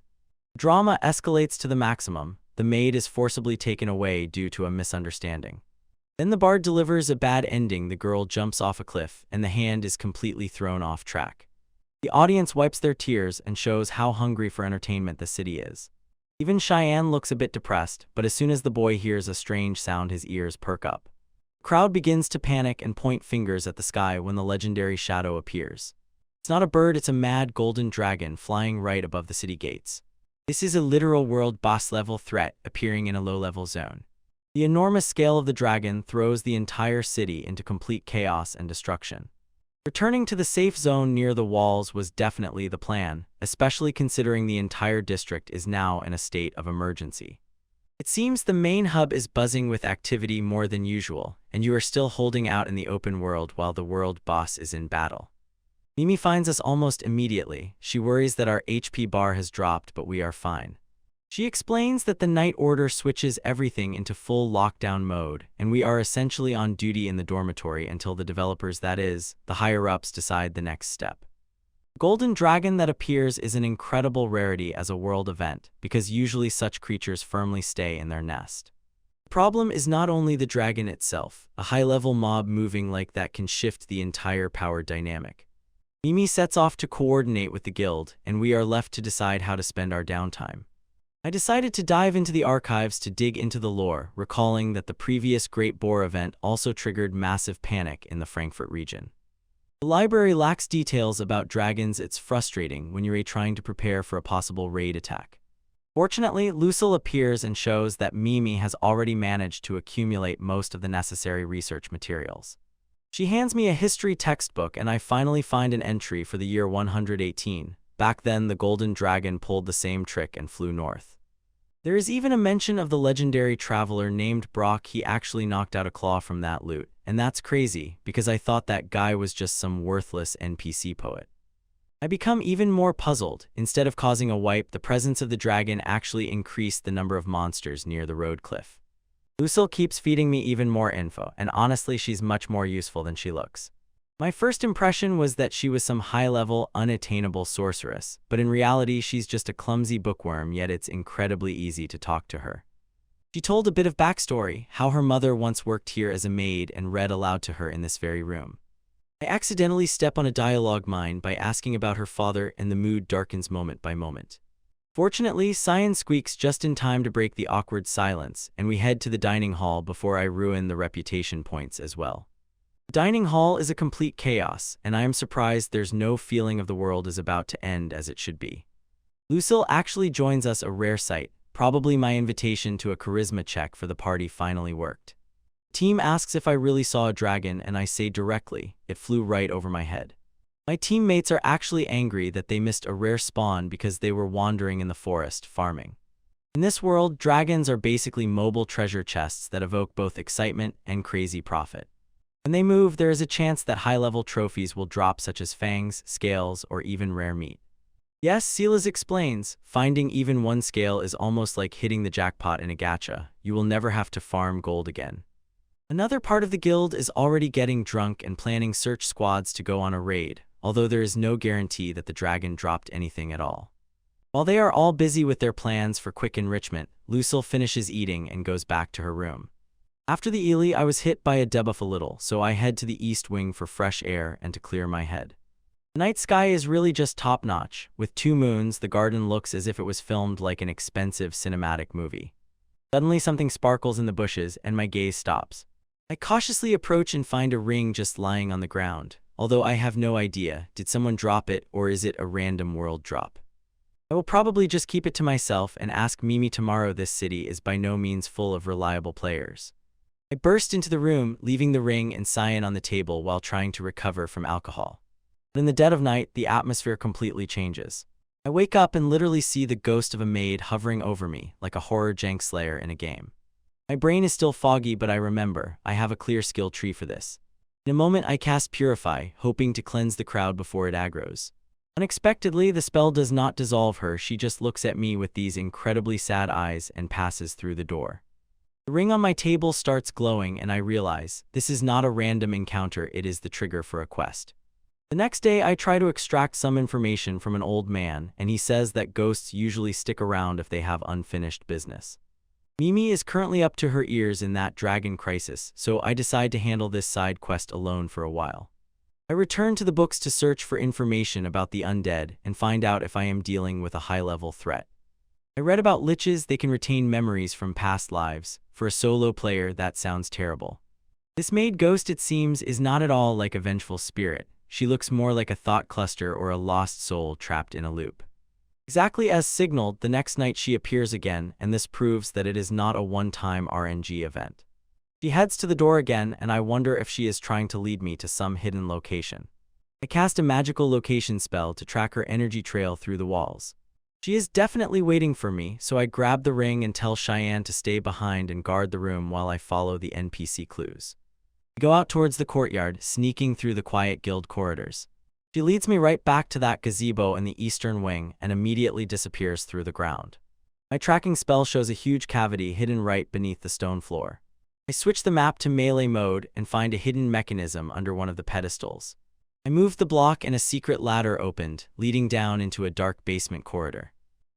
Drama escalates to the maximum. The maid is forcibly taken away due to a misunderstanding. Then the bard delivers a bad ending, the girl jumps off a cliff, and the hand is completely thrown off track. The audience wipes their tears and shows how hungry for entertainment the city is. Even Cheyenne looks a bit depressed, but as soon as the boy hears a strange sound, his ears perk up. The crowd begins to panic and point fingers at the sky when the legendary shadow appears. It's not a bird, it's a mad golden dragon flying right above the city gates. This is a literal world boss-level threat appearing in a low-level zone. The enormous scale of the dragon throws the entire city into complete chaos and destruction. Returning to the safe zone near the walls was definitely the plan, especially considering the entire district is now in a state of emergency. It seems the main hub is buzzing with activity more than usual, and you are still holding out in the open world while the world boss is in battle. Mimi finds us almost immediately. She worries that our HP bar has dropped, but we are fine. She explains that the Night Order switches everything into full lockdown mode, and we are essentially on duty in the dormitory until the developers, that is, the higher-ups, decide the next step. The golden dragon that appears is an incredible rarity as a world event, because usually such creatures firmly stay in their nest. The problem is not only the dragon itself. A high-level mob moving like that can shift the entire power dynamic. Mimi sets off to coordinate with the guild, and we are left to decide how to spend our downtime. I decided to dive into the archives to dig into the lore, recalling that the previous Great Boar event also triggered massive panic in the Frankfurt region. The library lacks details about dragons. It's frustrating when you're trying to prepare for a possible raid attack. Fortunately, Lucille appears and shows that Mimi has already managed to accumulate most of the necessary research materials. She hands me a history textbook and I finally find an entry for the year 118. Back then, the golden dragon pulled the same trick and flew north. There is even a mention of the legendary traveler named Brock. He actually knocked out a claw from that loot, and that's crazy because I thought that guy was just some worthless NPC poet. I become even more puzzled. Instead of causing a wipe, the presence of the dragon actually increased the number of monsters near the road cliff. Lucille keeps feeding me even more info, and honestly she's much more useful than she looks. My first impression was that she was some high-level, unattainable sorceress, but in reality she's just a clumsy bookworm, yet it's incredibly easy to talk to her. She told a bit of backstory, how her mother once worked here as a maid and read aloud to her in this very room. I accidentally step on a dialogue mine by asking about her father, and the mood darkens moment by moment. Fortunately, Cyan squeaks just in time to break the awkward silence, and we head to the dining hall before I ruin the reputation points as well. The dining hall is a complete chaos, and I am surprised there's no feeling of the world is about to end as it should be. Lucille actually joins us, a rare sight. Probably my invitation to a charisma check for the party finally worked. The team asks if I really saw a dragon, and I say directly, it flew right over my head. My teammates are actually angry that they missed a rare spawn because they were wandering in the forest farming. In this world, dragons are basically mobile treasure chests that evoke both excitement and crazy profit. When they move, there is a chance that high-level trophies will drop, such as fangs, scales, or even rare meat. Yes, Silas explains, finding even one scale is almost like hitting the jackpot in a gacha. You will never have to farm gold again. Another part of the guild is already getting drunk and planning search squads to go on a raid, although there is no guarantee that the dragon dropped anything at all. While they are all busy with their plans for quick enrichment, Lucille finishes eating and goes back to her room. After the Ely, I was hit by a debuff a little, so I head to the east wing for fresh air and to clear my head. The night sky is really just top-notch. With 2 moons, the garden looks as if it was filmed like an expensive cinematic movie. Suddenly something sparkles in the bushes and my gaze stops. I cautiously approach and find a ring just lying on the ground, although I have no idea, did someone drop it or is it a random world drop? I will probably just keep it to myself and ask Mimi tomorrow. This city is by no means full of reliable players. I burst into the room, leaving the ring and Cyan on the table while trying to recover from alcohol. But in the dead of night, the atmosphere completely changes. I wake up and literally see the ghost of a maid hovering over me, like a horror jank slayer in a game. My brain is still foggy, but I remember, I have a clear skill tree for this. In a moment I cast Purify, hoping to cleanse the crowd before it aggroes. Unexpectedly, the spell does not dissolve her, she just looks at me with these incredibly sad eyes and passes through the door. The ring on my table starts glowing and I realize, this is not a random encounter, it is the trigger for a quest. The next day I try to extract some information from an old man, and he says that ghosts usually stick around if they have unfinished business. Mimi is currently up to her ears in that dragon crisis, so I decide to handle this side quest alone for a while. I return to the books to search for information about the undead and find out if I am dealing with a high-level threat. I read about liches, they can retain memories from past lives. For a solo player, that sounds terrible. This maid ghost, it seems, is not at all like a vengeful spirit. She looks more like a thought cluster or a lost soul trapped in a loop. Exactly as signaled, the next night she appears again, and this proves that it is not a one-time RNG event. She heads to the door again, and I wonder if she is trying to lead me to some hidden location. I cast a magical location spell to track her energy trail through the walls. She is definitely waiting for me, so I grab the ring and tell Cheyenne to stay behind and guard the room while I follow the NPC clues. We go out towards the courtyard, sneaking through the quiet guild corridors. She leads me right back to that gazebo in the eastern wing and immediately disappears through the ground. My tracking spell shows a huge cavity hidden right beneath the stone floor. I switch the map to melee mode and find a hidden mechanism under one of the pedestals. I moved the block and a secret ladder opened, leading down into a dark basement corridor.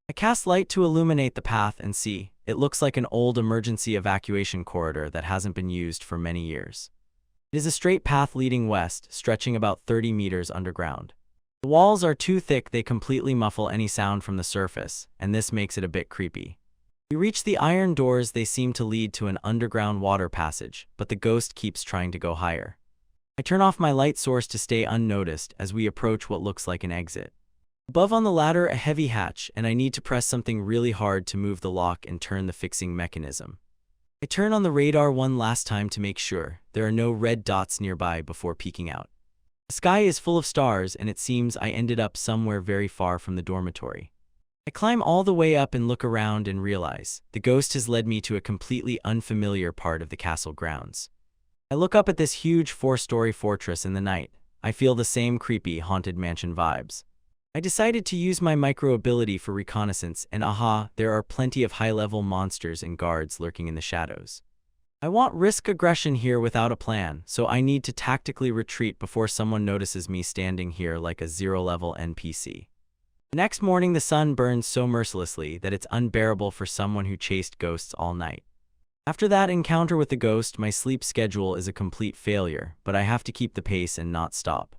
I cast light to illuminate the path and see, it looks like an old emergency evacuation corridor that hasn't been used for many years. It is a straight path leading west, stretching about 30 meters underground. The walls are too thick, they completely muffle any sound from the surface, and this makes it a bit creepy. We reach the iron doors, they seem to lead to an underground water passage, but the ghost keeps trying to go higher. I turn off my light source to stay unnoticed as we approach what looks like an exit. Above on the ladder, a heavy hatch, and I need to press something really hard to move the lock and turn the fixing mechanism. I turn on the radar one last time to make sure there are no red dots nearby before peeking out. The sky is full of stars, and it seems I ended up somewhere very far from the dormitory. I climb all the way up and look around and realize the ghost has led me to a completely unfamiliar part of the castle grounds. I look up at this huge 4-story fortress in the night. I feel the same creepy, haunted mansion vibes. I decided to use my micro ability for reconnaissance, and aha, there are plenty of high-level monsters and guards lurking in the shadows. I won't risk aggression here without a plan, so I need to tactically retreat before someone notices me standing here like a zero-level NPC. The next morning, the sun burns so mercilessly that it's unbearable for someone who chased ghosts all night. After that encounter with the ghost, my sleep schedule is a complete failure, but I have to keep the pace and not stop.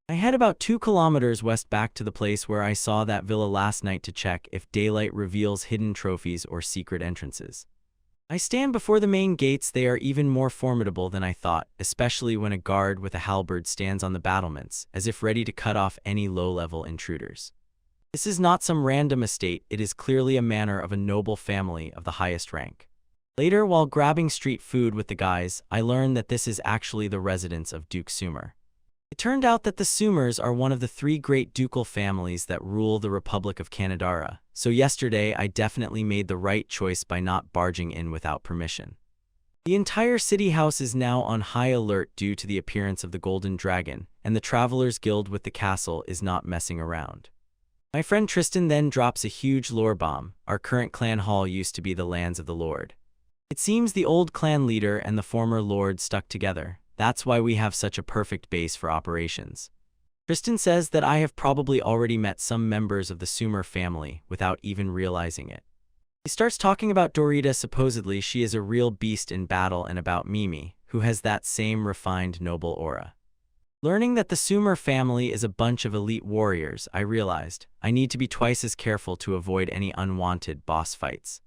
I head about 2 kilometers west back to the place where I saw that villa last night to check if daylight reveals hidden trophies or secret entrances. I stand before the main gates. They are even more formidable than I thought, especially when a guard with a halberd stands on the battlements, as if ready to cut off any low-level intruders. This is not some random estate, it is clearly a manor of a noble family of the highest rank. Later, while grabbing street food with the guys, I learn that this is actually the residence of Duke Sumer. It turned out that the Sumers are one of the 3 great ducal families that rule the Republic of Canadara, so yesterday I definitely made the right choice by not barging in without permission. The entire city house is now on high alert due to the appearance of the Golden Dragon, and the Travelers Guild with the castle is not messing around. My friend Tristan then drops a huge lore bomb. Our current clan hall used to be the lands of the Lord. It seems the old clan leader and the former lord stuck together. That's why we have such a perfect base for operations. Tristan says that I have probably already met some members of the Sumer family without even realizing it. He starts talking about Dorita. Supposedly she is a real beast in battle, and about Mimi, who has that same refined noble aura. Learning that the Sumer family is a bunch of elite warriors, I realized I need to be twice as careful to avoid any unwanted boss fights.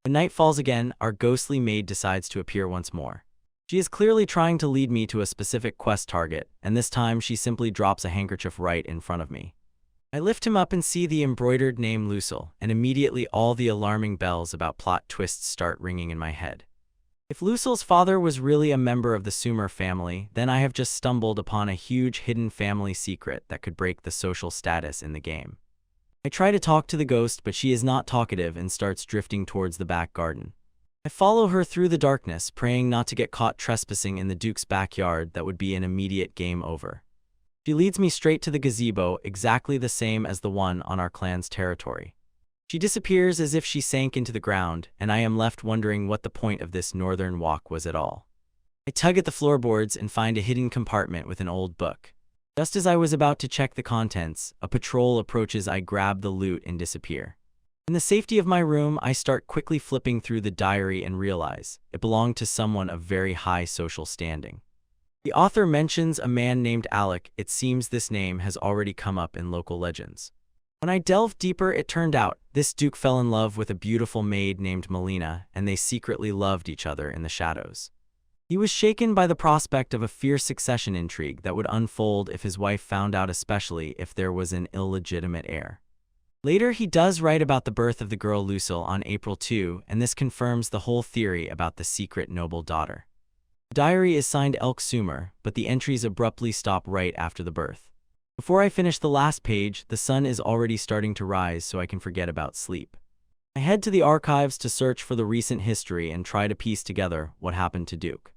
When night falls again, our ghostly maid decides to appear once more. She is clearly trying to lead me to a specific quest target, and this time she simply drops a handkerchief right in front of me. I lift him up and see the embroidered name Lucille, and immediately all the alarming bells about plot twists start ringing in my head. If Lucille's father was really a member of the Sumer family, then I have just stumbled upon a huge hidden family secret that could break the social status in the game. I try to talk to the ghost, but she is not talkative and starts drifting towards the back garden. I follow her through the darkness, praying not to get caught trespassing in the Duke's backyard. That would be an immediate game over. She leads me straight to the gazebo, exactly the same as the one on our clan's territory. She disappears as if she sank into the ground, and I am left wondering what the point of this northern walk was at all. I tug at the floorboards and find a hidden compartment with an old book. Just as I was about to check the contents, a patrol approaches. I grab the loot and disappear. In the safety of my room, I start quickly flipping through the diary and realize it belonged to someone of very high social standing. The author mentions a man named Alec. It seems this name has already come up in local legends. When I delved deeper, it turned out this duke fell in love with a beautiful maid named Melina, and they secretly loved each other in the shadows. He was shaken by the prospect of a fierce succession intrigue that would unfold if his wife found out, especially if there was an illegitimate heir. Later, he does write about the birth of the girl Lucille on April 2, and this confirms the whole theory about the secret noble daughter. The diary is signed Elk Sumer, but the entries abruptly stop right after the birth. Before I finish the last page, the sun is already starting to rise, so I can forget about sleep. I head to the archives to search for the recent history and try to piece together what happened to Duke.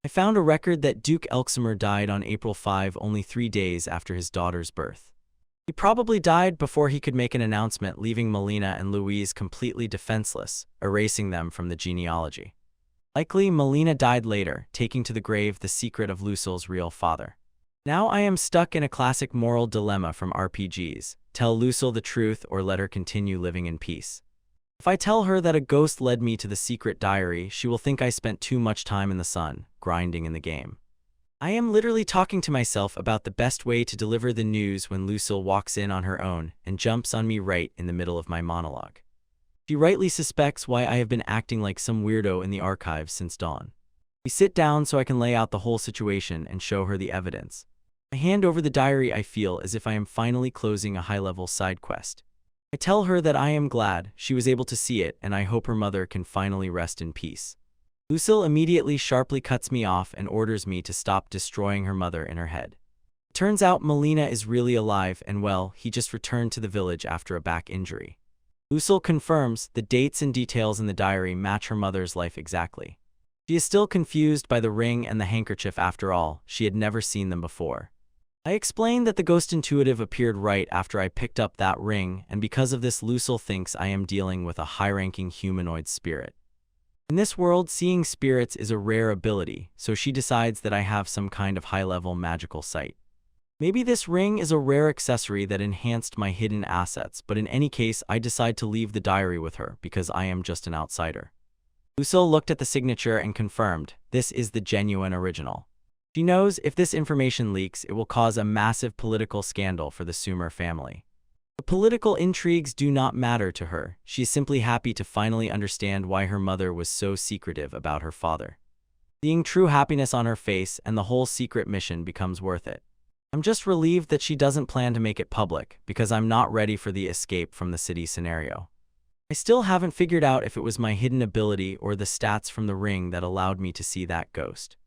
I found a record that Duke Elksumer died on April 5, only 3 days after his daughter's birth. He probably died before he could make an announcement, leaving Melina and Louise completely defenseless, erasing them from the genealogy. Likely, Melina died later, taking to the grave the secret of Lucille's real father. Now I am stuck in a classic moral dilemma from RPGs. Tell Lucille the truth or let her continue living in peace. If I tell her that a ghost led me to the secret diary, she will think I spent too much time in the sun, grinding in the game. I am literally talking to myself about the best way to deliver the news when Lucille walks in on her own and jumps on me right in the middle of my monologue. She rightly suspects why I have been acting like some weirdo in the archives since dawn. We sit down so I can lay out the whole situation and show her the evidence. I hand over the diary. I feel as if I am finally closing a high-level side quest. I tell her that I am glad she was able to see it, and I hope her mother can finally rest in peace. Lucille immediately sharply cuts me off and orders me to stop destroying her mother in her head. It turns out Melina is really alive and well. He just returned to the village after a back injury. Lucille confirms the dates and details in the diary match her mother's life exactly. She is still confused by the ring and the handkerchief. After all, she had never seen them before. I explained that the ghost intuitive appeared right after I picked up that ring, and because of this Lucille thinks I am dealing with a high-ranking humanoid spirit. In this world, seeing spirits is a rare ability, so she decides that I have some kind of high-level magical sight. Maybe this ring is a rare accessory that enhanced my hidden assets, but in any case, I decide to leave the diary with her because I am just an outsider. Lucille looked at the signature and confirmed, this is the genuine original. She knows if this information leaks, it will cause a massive political scandal for the Sumer family. The political intrigues do not matter to her. She is simply happy to finally understand why her mother was so secretive about her father. Seeing true happiness on her face and the whole secret mission becomes worth it. I'm just relieved that she doesn't plan to make it public, because I'm not ready for the escape from the city scenario. I still haven't figured out if it was my hidden ability or the stats from the ring that allowed me to see that ghost.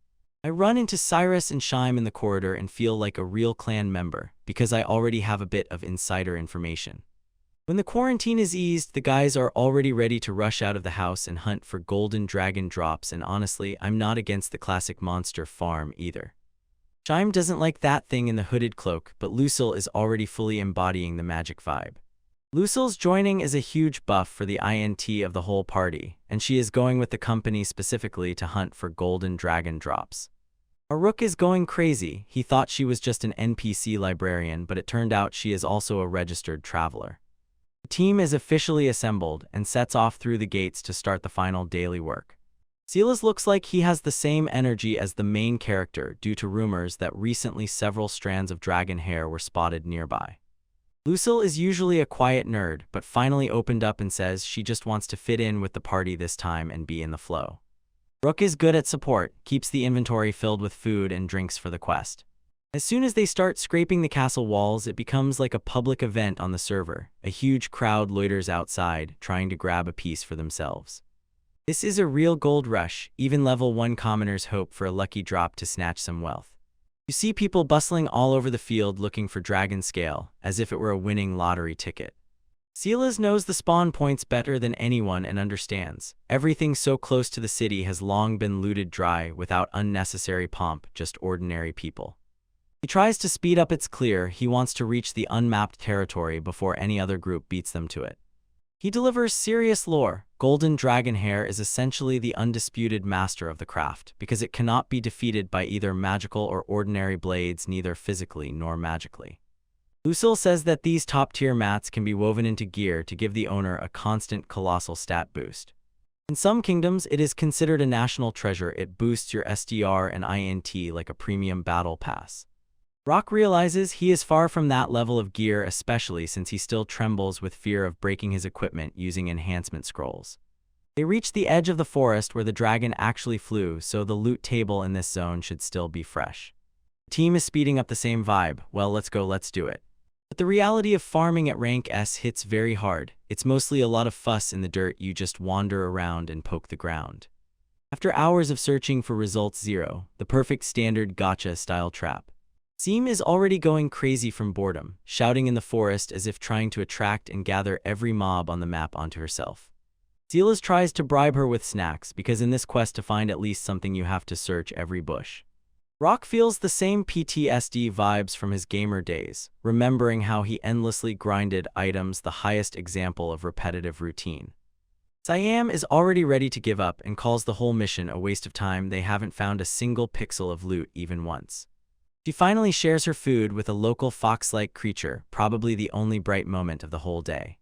I run into Cyrus and Shime in the corridor and feel like a real clan member, because I already have a bit of insider information. When the quarantine is eased, the guys are already ready to rush out of the house and hunt for golden dragon drops, and honestly, I'm not against the classic monster farm either. Shime doesn't like that thing in the hooded cloak, but Lucille is already fully embodying the magic vibe. Lucille's joining is a huge buff for the INT of the whole party, and she is going with the company specifically to hunt for golden dragon drops. Our rook is going crazy. He thought she was just an NPC librarian, but it turned out she is also a registered traveler. The team is officially assembled and sets off through the gates to start the final daily work. Silas looks like he has the same energy as the main character due to rumors that recently several strands of dragon hair were spotted nearby. Lucille is usually a quiet nerd, but finally opened up and says she just wants to fit in with the party this time and be in the flow. Rook is good at support, keeps the inventory filled with food and drinks for the quest. As soon as they start scraping the castle walls, it becomes like a public event on the server. A huge crowd loiters outside, trying to grab a piece for themselves. This is a real gold rush. Even level 1 commoners hope for a lucky drop to snatch some wealth. You see people bustling all over the field looking for dragon scale, as if it were a winning lottery ticket. Silas knows the spawn points better than anyone and understands. Everything so close to the city has long been looted dry without unnecessary pomp, just ordinary people. He tries to speed up its clear. He wants to reach the unmapped territory before any other group beats them to it. He delivers serious lore. Golden dragon hair is essentially the undisputed master of the craft, because it cannot be defeated by either magical or ordinary blades, neither physically nor magically. Lucille says that these top-tier mats can be woven into gear to give the owner a constant colossal stat boost. In some kingdoms, it is considered a national treasure. It boosts your SDR and INT like a premium battle pass. Rock realizes he is far from that level of gear, especially since he still trembles with fear of breaking his equipment using enhancement scrolls. They reach the edge of the forest where the dragon actually flew, so the loot table in this zone should still be fresh. The team is speeding up the same vibe. Well, let's go, let's do it. But the reality of farming at rank S hits very hard. It's mostly a lot of fuss in the dirt. You just wander around and poke the ground. After hours of searching for results 0, the perfect standard gacha-style trap, Seam is already going crazy from boredom, shouting in the forest as if trying to attract and gather every mob on the map onto herself. Silas tries to bribe her with snacks, because in this quest to find at least something you have to search every bush. Rock feels the same PTSD vibes from his gamer days, remembering how he endlessly grinded items, the highest example of repetitive routine. Siam is already ready to give up and calls the whole mission a waste of time. They haven't found a single pixel of loot even once. She finally shares her food with a local fox-like creature, probably the only bright moment of the whole day.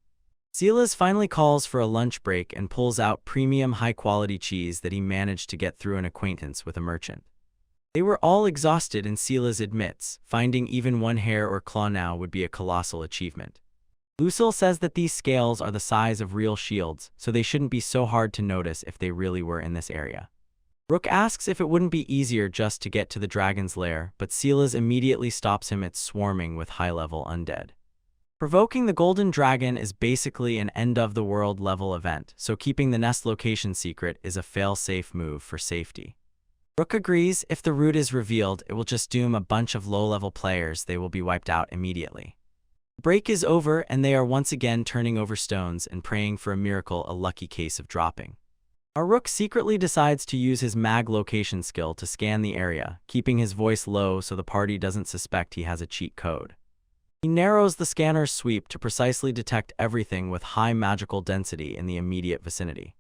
Silas finally calls for a lunch break and pulls out premium high-quality cheese that he managed to get through an acquaintance with a merchant. They were all exhausted, and Silas admits, finding even one hair or claw now would be a colossal achievement. Lucille says that these scales are the size of real shields, so they shouldn't be so hard to notice if they really were in this area. Rook asks if it wouldn't be easier just to get to the dragon's lair, but Silas immediately stops him. It's swarming with high-level undead. Provoking the golden dragon is basically an end-of-the-world level event, so keeping the nest location secret is a fail-safe move for safety. Rook agrees. If the route is revealed, it will just doom a bunch of low-level players. They will be wiped out immediately. The break is over, and they are once again turning over stones and praying for a miracle, a lucky case of dropping. Our Rook secretly decides to use his mag location skill to scan the area, keeping his voice low so the party doesn't suspect he has a cheat code. He narrows the scanner's sweep to precisely detect everything with high magical density in the immediate vicinity.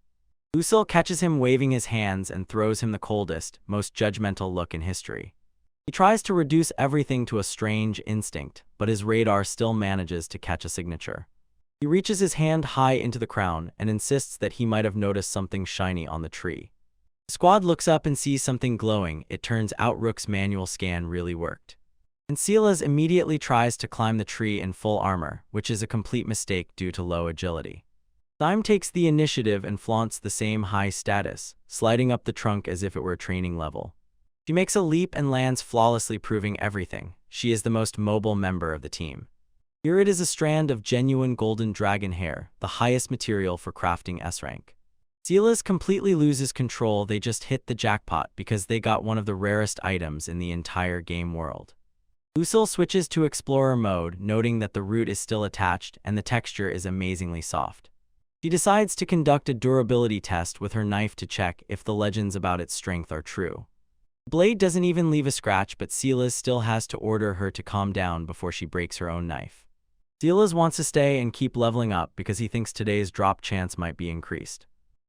Lucille catches him waving his hands and throws him the coldest, most judgmental look in history. He tries to reduce everything to a strange instinct, but his radar still manages to catch a signature. He reaches his hand high into the crown and insists that he might have noticed something shiny on the tree. The squad looks up and sees something glowing. It turns out Rook's manual scan really worked. And Silas immediately tries to climb the tree in full armor, which is a complete mistake due to low agility. Thyme takes the initiative and flaunts the same high status, sliding up the trunk as if it were a training level. She makes a leap and lands flawlessly, proving everything. She is the most mobile member of the team. Here it is a strand of genuine golden dragon hair, the highest material for crafting S rank. Silas completely loses control. They just hit the jackpot because they got one of the rarest items in the entire game world. Lucille switches to Explorer mode, noting that the root is still attached and the texture is amazingly soft. She decides to conduct a durability test with her knife to check if the legends about its strength are true. The blade doesn't even leave a scratch, but Silas still has to order her to calm down before she breaks her own knife. Silas wants to stay and keep leveling up because he thinks today's drop chance might be increased.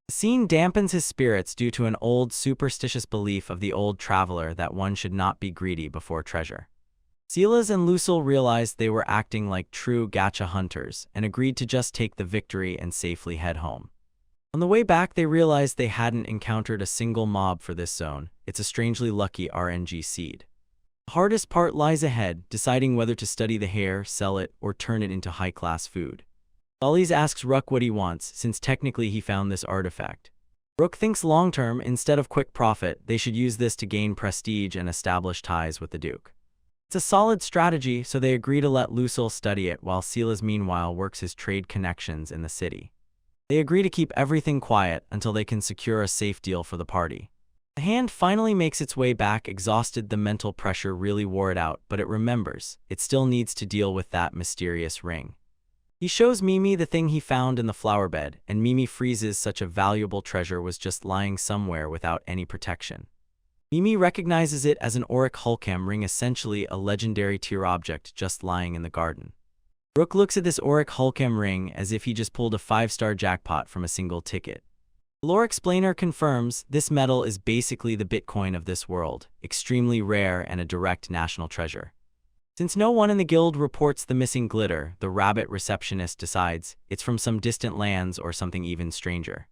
The scene dampens his spirits due to an old superstitious belief of the old traveler that one should not be greedy before treasure. Silas and Lucille realized they were acting like true gacha hunters and agreed to just take the victory and safely head home. On the way back, they realized they hadn't encountered a single mob for this zone. It's a strangely lucky RNG seed. The hardest part lies ahead, deciding whether to study the hair, sell it, or turn it into high-class food. Ollie's asks Rook what he wants, since technically he found this artifact. Rook thinks long-term, instead of quick profit, they should use this to gain prestige and establish ties with the Duke. It's a solid strategy, so they agree to let Lucille study it while Silas meanwhile works his trade connections in the city. They agree to keep everything quiet until they can secure a safe deal for the party. The hand finally makes its way back, exhausted. The mental pressure really wore it out, but it remembers. It still needs to deal with that mysterious ring. He shows Mimi the thing he found in the flower bed, and Mimi freezes. Such a valuable treasure was just lying somewhere without any protection. Mimi recognizes it as an auric hulcam ring, essentially a legendary tier object just lying in the garden. Rook looks at this auric hulcam ring as if he just pulled a 5-star jackpot from a single ticket. The lore explainer confirms this metal is basically the Bitcoin of this world, extremely rare and a direct national treasure. Since no one in the guild reports the missing glitter, the rabbit receptionist decides it's from some distant lands or something even stranger.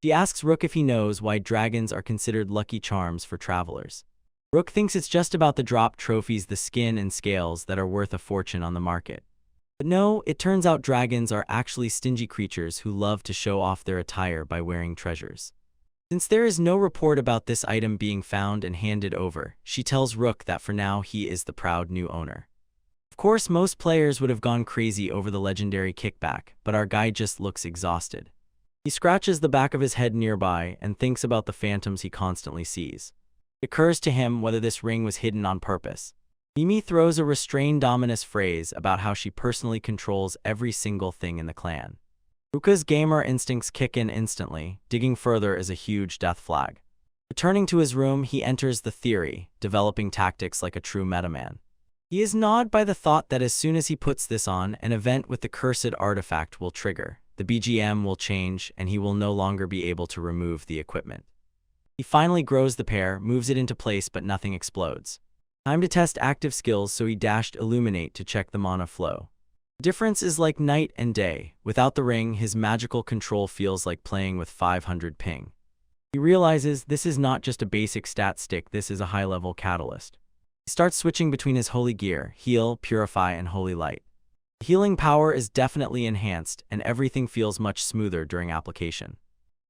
She asks Rook if he knows why dragons are considered lucky charms for travelers. Rook thinks it's just about the drop trophies, the skin and scales that are worth a fortune on the market. But no, it turns out dragons are actually stingy creatures who love to show off their attire by wearing treasures. Since there is no report about this item being found and handed over, she tells Rook that for now he is the proud new owner. Of course, most players would have gone crazy over the legendary kickback, but our guy just looks exhausted. He scratches the back of his head nearby and thinks about the phantoms he constantly sees. It occurs to him whether this ring was hidden on purpose. Mimi throws a restrained ominous phrase about how she personally controls every single thing in the clan. Ruka's gamer instincts kick in instantly. Digging further is a huge death flag. Returning to his room, he enters the theory, developing tactics like a true metaman. He is gnawed by the thought that as soon as he puts this on, an event with the cursed artifact will trigger. The BGM will change, and he will no longer be able to remove the equipment. He finally grows the pair, moves it into place, but nothing explodes. Time to test active skills, so he dashed Illuminate to check the mana flow. The difference is like night and day. Without the ring, his magical control feels like playing with 500 ping. He realizes this is not just a basic stat stick, this is a high-level catalyst. He starts switching between his holy gear, heal, purify, and holy light. The healing power is definitely enhanced, and everything feels much smoother during application.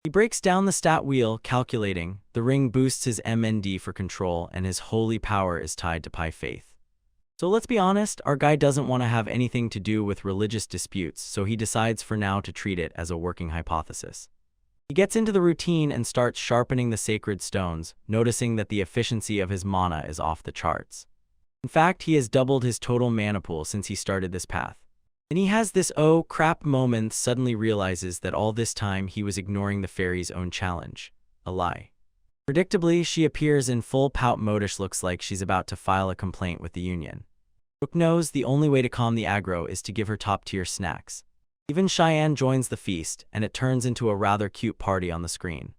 He breaks down the stat wheel, calculating. The ring boosts his MND for control, and his holy power is tied to Pi Faith. So let's be honest, our guy doesn't want to have anything to do with religious disputes, so he decides for now to treat it as a working hypothesis. He gets into the routine and starts sharpening the sacred stones, noticing that the efficiency of his mana is off the charts. In fact, he has doubled his total mana pool since he started this path. And he has this oh crap moment, suddenly realizes that all this time he was ignoring the fairy's own challenge. A lie. Predictably, she appears in full pout modish, looks like she's about to file a complaint with the union. Rook knows the only way to calm the aggro is to give her top-tier snacks. Even Cheyenne joins the feast, and it turns into a rather cute party on the screen.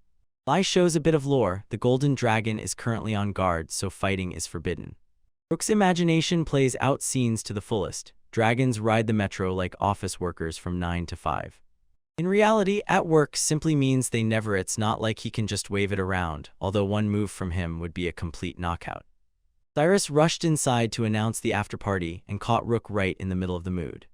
Lai shows a bit of lore. The golden dragon is currently on guard, so fighting is forbidden. Rook's imagination plays out scenes to the fullest. Dragons ride the metro like office workers from 9 to 5. In reality, at work simply means they never. It's not like he can just wave it around, although one move from him would be a complete knockout. Cyrus rushed inside to announce the after-party and caught Rook right in the middle of the mood.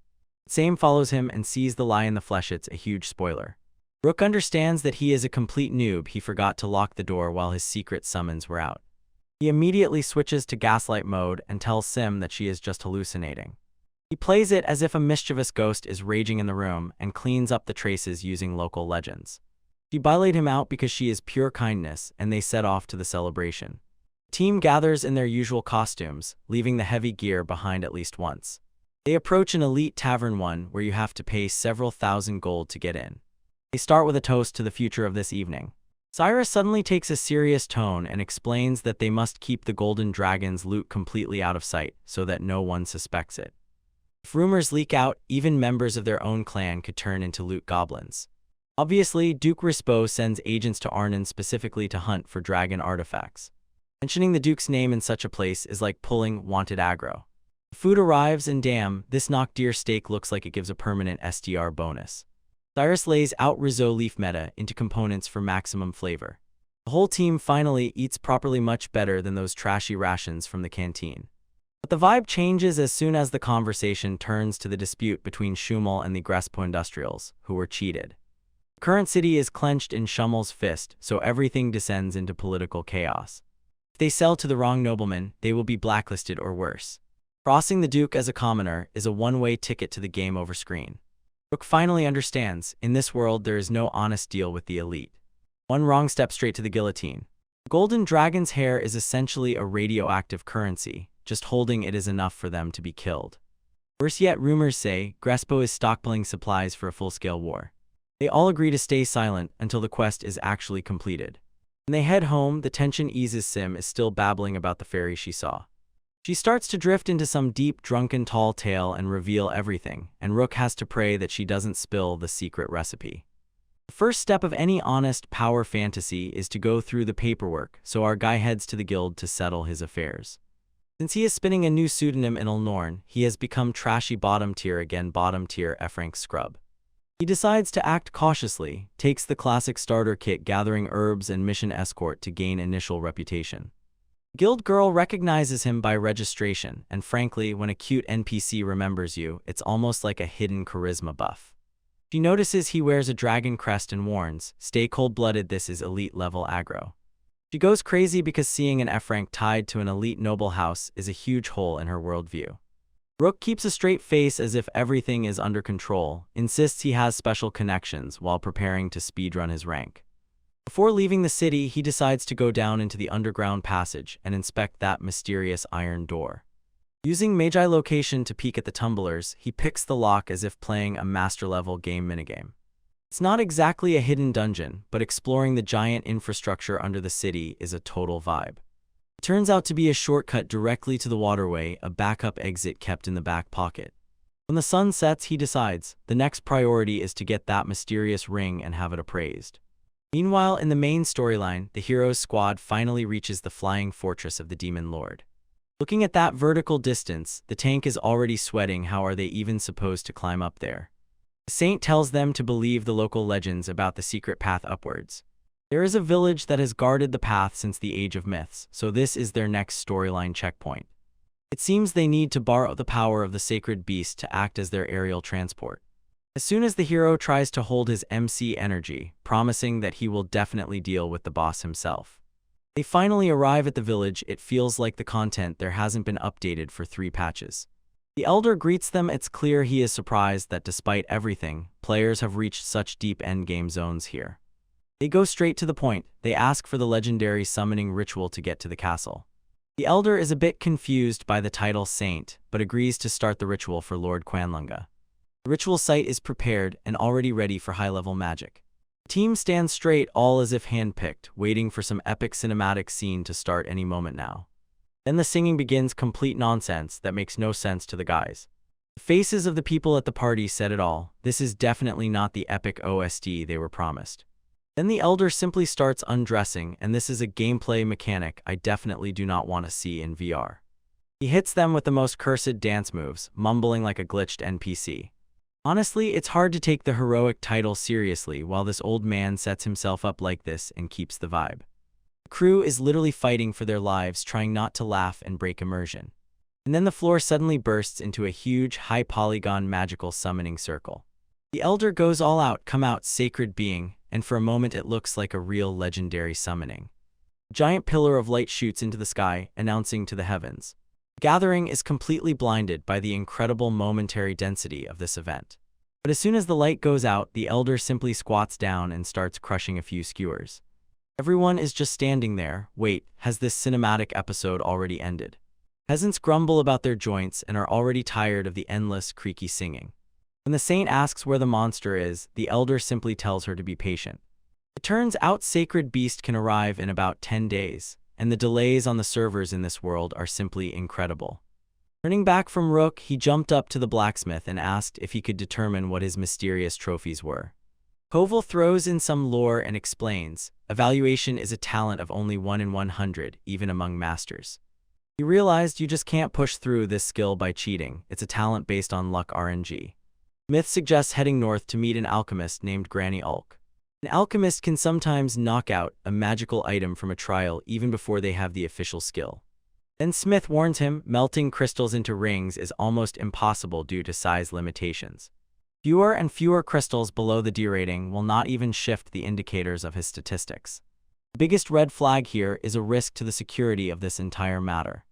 Sam follows him and sees the lie in the flesh. It's a huge spoiler. Rook understands that he is a complete noob. He forgot to lock the door while his secret summons were out. He immediately switches to gaslight mode and tells Sim that she is just hallucinating. He plays it as if a mischievous ghost is raging in the room and cleans up the traces using local legends. She baited him out because she is pure kindness, and they set off to the celebration. The team gathers in their usual costumes, leaving the heavy gear behind at least once. They approach an elite tavern, one where you have to pay several thousand gold to get in. They start with a toast to the future of this evening. Cyrus suddenly takes a serious tone and explains that they must keep the golden dragon's loot completely out of sight so that no one suspects it. If rumors leak out, even members of their own clan could turn into loot goblins. Obviously, Duke Rispo sends agents to Arnon specifically to hunt for dragon artifacts. Mentioning the Duke's name in such a place is like pulling wanted aggro. Food arrives, and damn, this knock deer steak looks like it gives a permanent STR bonus. Cyrus lays out risotto leaf meta into components for maximum flavor. The whole team finally eats properly, much better than those trashy rations from the canteen. But the vibe changes as soon as the conversation turns to the dispute between Schummel and the Grespo industrials, who were cheated. The current city is clenched in Schummel's fist, so everything descends into political chaos. If they sell to the wrong nobleman, they will be blacklisted or worse. Crossing the Duke as a commoner is a one-way ticket to the game over screen. Rook finally understands, in this world there is no honest deal with the elite. One wrong step straight to the guillotine. The golden dragon's hair is essentially a radioactive currency. Just holding it is enough for them to be killed. Worse yet, rumors say Grespo is stockpiling supplies for a full-scale war. They all agree to stay silent until the quest is actually completed. When they head home, the tension eases. Sim is still babbling about the fairy she saw. She starts to drift into some deep, drunken tall tale and reveal everything, and Rook has to pray that she doesn't spill the secret recipe. The first step of any honest power fantasy is to go through the paperwork, so our guy heads to the guild to settle his affairs. Since he is spinning a new pseudonym in Elnorn, he has become trashy bottom tier again, bottom tier F-rank scrub. He decides to act cautiously, takes the classic starter kit gathering herbs and mission escort to gain initial reputation. Guild girl recognizes him by registration, and frankly, when a cute NPC remembers you, it's almost like a hidden charisma buff. She notices he wears a dragon crest and warns, "Stay cold-blooded, this is elite-level aggro." She goes crazy because seeing an F-rank tied to an elite noble house is a huge hole in her worldview. Rook keeps a straight face as if everything is under control, insists he has special connections while preparing to speedrun his rank. Before leaving the city, he decides to go down into the underground passage and inspect that mysterious iron door. Using Magi location to peek at the tumblers, he picks the lock as if playing a master-level game minigame. It's not exactly a hidden dungeon, but exploring the giant infrastructure under the city is a total vibe. It turns out to be a shortcut directly to the waterway, a backup exit kept in the back pocket. When the sun sets, he decides the next priority is to get that mysterious ring and have it appraised. Meanwhile, in the main storyline, the hero's squad finally reaches the flying fortress of the Demon Lord. Looking at that vertical distance, the tank is already sweating. How are they even supposed to climb up there? The saint tells them to believe the local legends about the secret path upwards. There is a village that has guarded the path since the Age of Myths, so this is their next storyline checkpoint. It seems they need to borrow the power of the sacred beast to act as their aerial transport. As soon as the hero tries to hold his MC energy, promising that he will definitely deal with the boss himself. They finally arrive at the village. It feels like the content there hasn't been updated for 3 patches. The elder greets them. It's clear he is surprised that despite everything, players have reached such deep endgame zones here. They go straight to the point. They ask for the legendary summoning ritual to get to the castle. The elder is a bit confused by the title Saint, but agrees to start the ritual for Lord Quanlunga. The ritual site is prepared and already ready for high-level magic. The team stands straight, all as if handpicked, waiting for some epic cinematic scene to start any moment now. Then the singing begins, complete nonsense that makes no sense to the guys. The faces of the people at the party said it all. This is definitely not the epic OST they were promised. Then the elder simply starts undressing, and this is a gameplay mechanic I definitely do not want to see in VR. He hits them with the most cursed dance moves, mumbling like a glitched NPC. Honestly, it's hard to take the heroic title seriously while this old man sets himself up like this and keeps the vibe. The crew is literally fighting for their lives, trying not to laugh and break immersion. And then the floor suddenly bursts into a huge, high-polygon magical summoning circle. The elder goes all out, "Come out, sacred being," and for a moment it looks like a real legendary summoning. A giant pillar of light shoots into the sky, announcing to the heavens. The gathering is completely blinded by the incredible momentary density of this event. But as soon as the light goes out, the elder simply squats down and starts crushing a few skewers. Everyone is just standing there. Wait, has this cinematic episode already ended? Peasants grumble about their joints and are already tired of the endless, creaky singing. When the saint asks where the monster is, the elder simply tells her to be patient. It turns out sacred beast can arrive in about 10 days, and the delays on the servers in this world are simply incredible. Turning back from Rook, he jumped up to the blacksmith and asked if he could determine what his mysterious trophies were. Koval throws in some lore and explains, evaluation is a talent of only 1 in 100, even among masters. He realized you just can't push through this skill by cheating. It's a talent based on luck RNG. Myth suggests heading north to meet an alchemist named Granny Ulk. An alchemist can sometimes knock out a magical item from a trial even before they have the official skill. Then Smith warns him, melting crystals into rings is almost impossible due to size limitations. Fewer and fewer crystals below the D rating will not even shift the indicators of his statistics. The biggest red flag here is a risk to the security of this entire matter.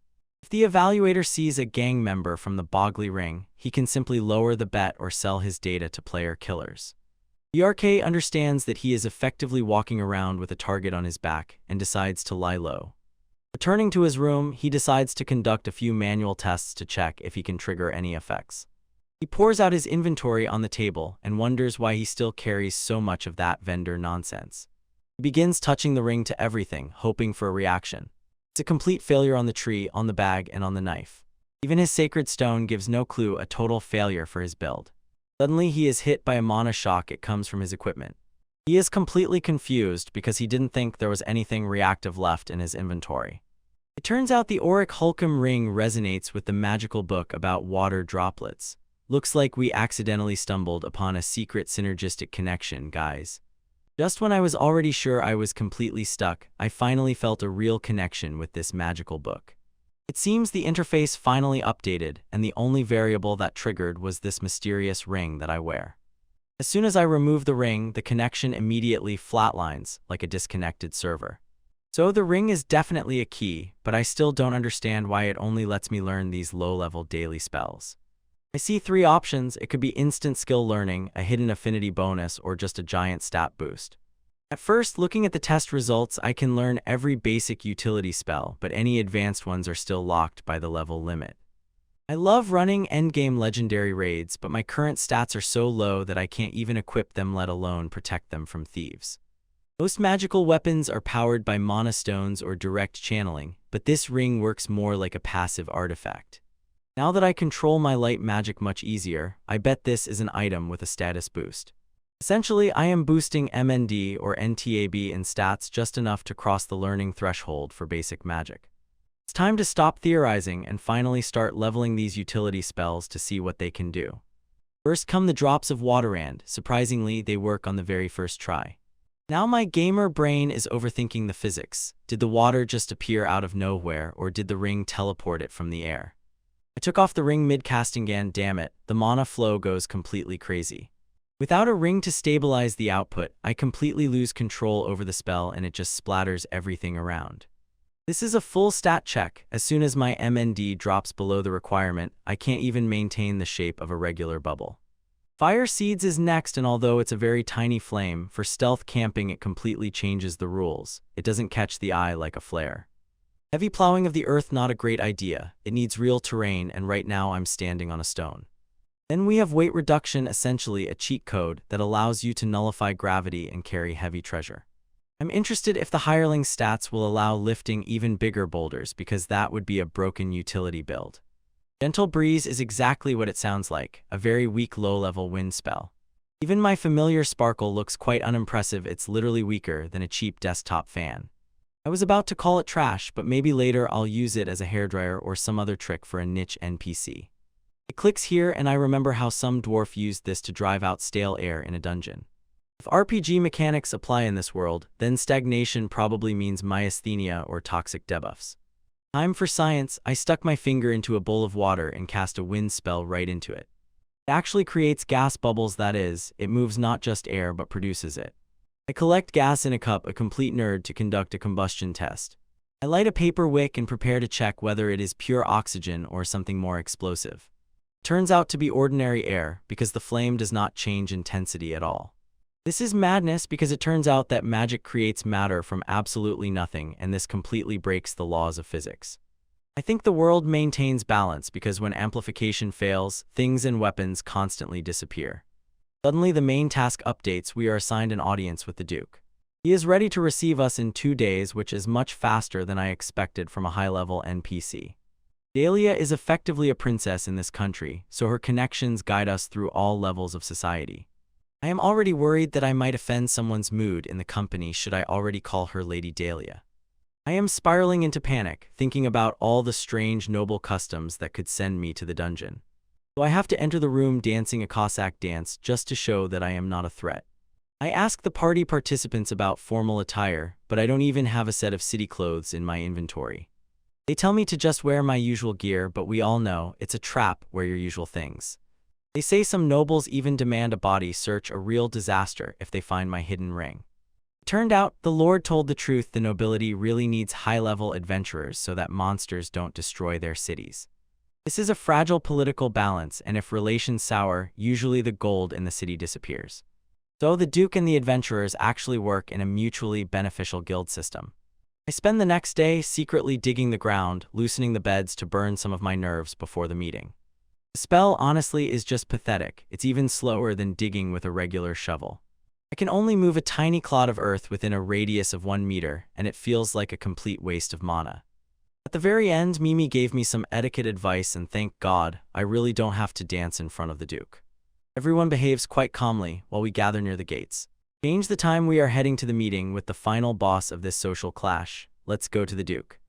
If the evaluator sees a gang member from the Bogley Ring, he can simply lower the bet or sell his data to player killers. BRK understands that he is effectively walking around with a target on his back and decides to lie low. Returning to his room, he decides to conduct a few manual tests to check if he can trigger any effects. He pours out his inventory on the table and wonders why he still carries so much of that vendor nonsense. He begins touching the ring to everything, hoping for a reaction. It's a complete failure on the tree, on the bag, and on the knife. Even his sacred stone gives no clue, a total failure for his build. Suddenly he is hit by a mana shock. It comes from his equipment. He is completely confused because he didn't think there was anything reactive left in his inventory. It turns out the Auric Hulcum ring resonates with the magical book about water droplets. Looks like we accidentally stumbled upon a secret synergistic connection, guys. Just when I was already sure I was completely stuck, I finally felt a real connection with this magical book. It seems the interface finally updated, and the only variable that triggered was this mysterious ring that I wear. As soon as I remove the ring, the connection immediately flatlines, like a disconnected server. So the ring is definitely a key, but I still don't understand why it only lets me learn these low-level daily spells. I see 3 options. It could be instant skill learning, a hidden affinity bonus, or just a giant stat boost. At first, looking at the test results, I can learn every basic utility spell, but any advanced ones are still locked by the level limit. I love running endgame legendary raids, but my current stats are so low that I can't even equip them, let alone protect them from thieves. Most magical weapons are powered by mana stones or direct channeling, but this ring works more like a passive artifact. Now that I control my light magic much easier, I bet this is an item with a status boost. Essentially, I am boosting MND or NTAB in stats just enough to cross the learning threshold for basic magic. It's time to stop theorizing and finally start leveling these utility spells to see what they can do. First come the drops of Waterand. Surprisingly, they work on the very first try. Now my gamer brain is overthinking the physics. Did the water just appear out of nowhere, or did the ring teleport it from the air? I took off the ring mid-casting and damn it, the mana flow goes completely crazy. Without a ring to stabilize the output, I completely lose control over the spell and it just splatters everything around. This is a full stat check. As soon as my MND drops below the requirement, I can't even maintain the shape of a regular bubble. Fire Seeds is next, and although it's a very tiny flame, for stealth camping it completely changes the rules. It doesn't catch the eye like a flare. Heavy plowing of the earth, not a great idea. It needs real terrain, and right now I'm standing on a stone. Then we have weight reduction, essentially a cheat code that allows you to nullify gravity and carry heavy treasure. I'm interested if the hireling stats will allow lifting even bigger boulders, because that would be a broken utility build. Gentle breeze is exactly what it sounds like, a very weak low-level wind spell. Even my familiar sparkle looks quite unimpressive. It's literally weaker than a cheap desktop fan. I was about to call it trash, but maybe later I'll use it as a hairdryer or some other trick for a niche NPC. It clicks here, and I remember how some dwarf used this to drive out stale air in a dungeon. If RPG mechanics apply in this world, then stagnation probably means myasthenia or toxic debuffs. Time for science. I stuck my finger into a bowl of water and cast a wind spell right into it. It actually creates gas bubbles, that is, it moves not just air but produces it. I collect gas in a cup, a complete nerd, to conduct a combustion test. I light a paper wick and prepare to check whether it is pure oxygen or something more explosive. It turns out to be ordinary air because the flame does not change intensity at all. This is madness because it turns out that magic creates matter from absolutely nothing, and this completely breaks the laws of physics. I think the world maintains balance because when amplification fails, things and weapons constantly disappear. Suddenly the main task updates. We are assigned an audience with the Duke. He is ready to receive us in 2 days, which is much faster than I expected from a high-level NPC. Dahlia is effectively a princess in this country, so her connections guide us through all levels of society. I am already worried that I might offend someone's mood in the company should I already call her Lady Dahlia. I am spiraling into panic, thinking about all the strange noble customs that could send me to the dungeon. So I have to enter the room dancing a Cossack dance just to show that I am not a threat. I ask the party participants about formal attire, but I don't even have a set of city clothes in my inventory. They tell me to just wear my usual gear, but we all know it's a trap. Wear your usual things. They say some nobles even demand a body search, a real disaster, if they find my hidden ring. It turned out the Lord told the truth. The nobility really needs high-level adventurers so that monsters don't destroy their cities. This is a fragile political balance, and if relations sour, usually the gold in the city disappears. So the Duke and the adventurers actually work in a mutually beneficial guild system. I spend the next day secretly digging the ground, loosening the beds to burn some of my nerves before the meeting. The spell honestly is just pathetic. It's even slower than digging with a regular shovel. I can only move a tiny clod of earth within a radius of 1 meter, and it feels like a complete waste of mana. At the very end, Mimi gave me some etiquette advice, and thank God, I really don't have to dance in front of the Duke. Everyone behaves quite calmly while we gather near the gates. Change the time. We are heading to the meeting with the final boss of this social clash. Let's go to the Duke.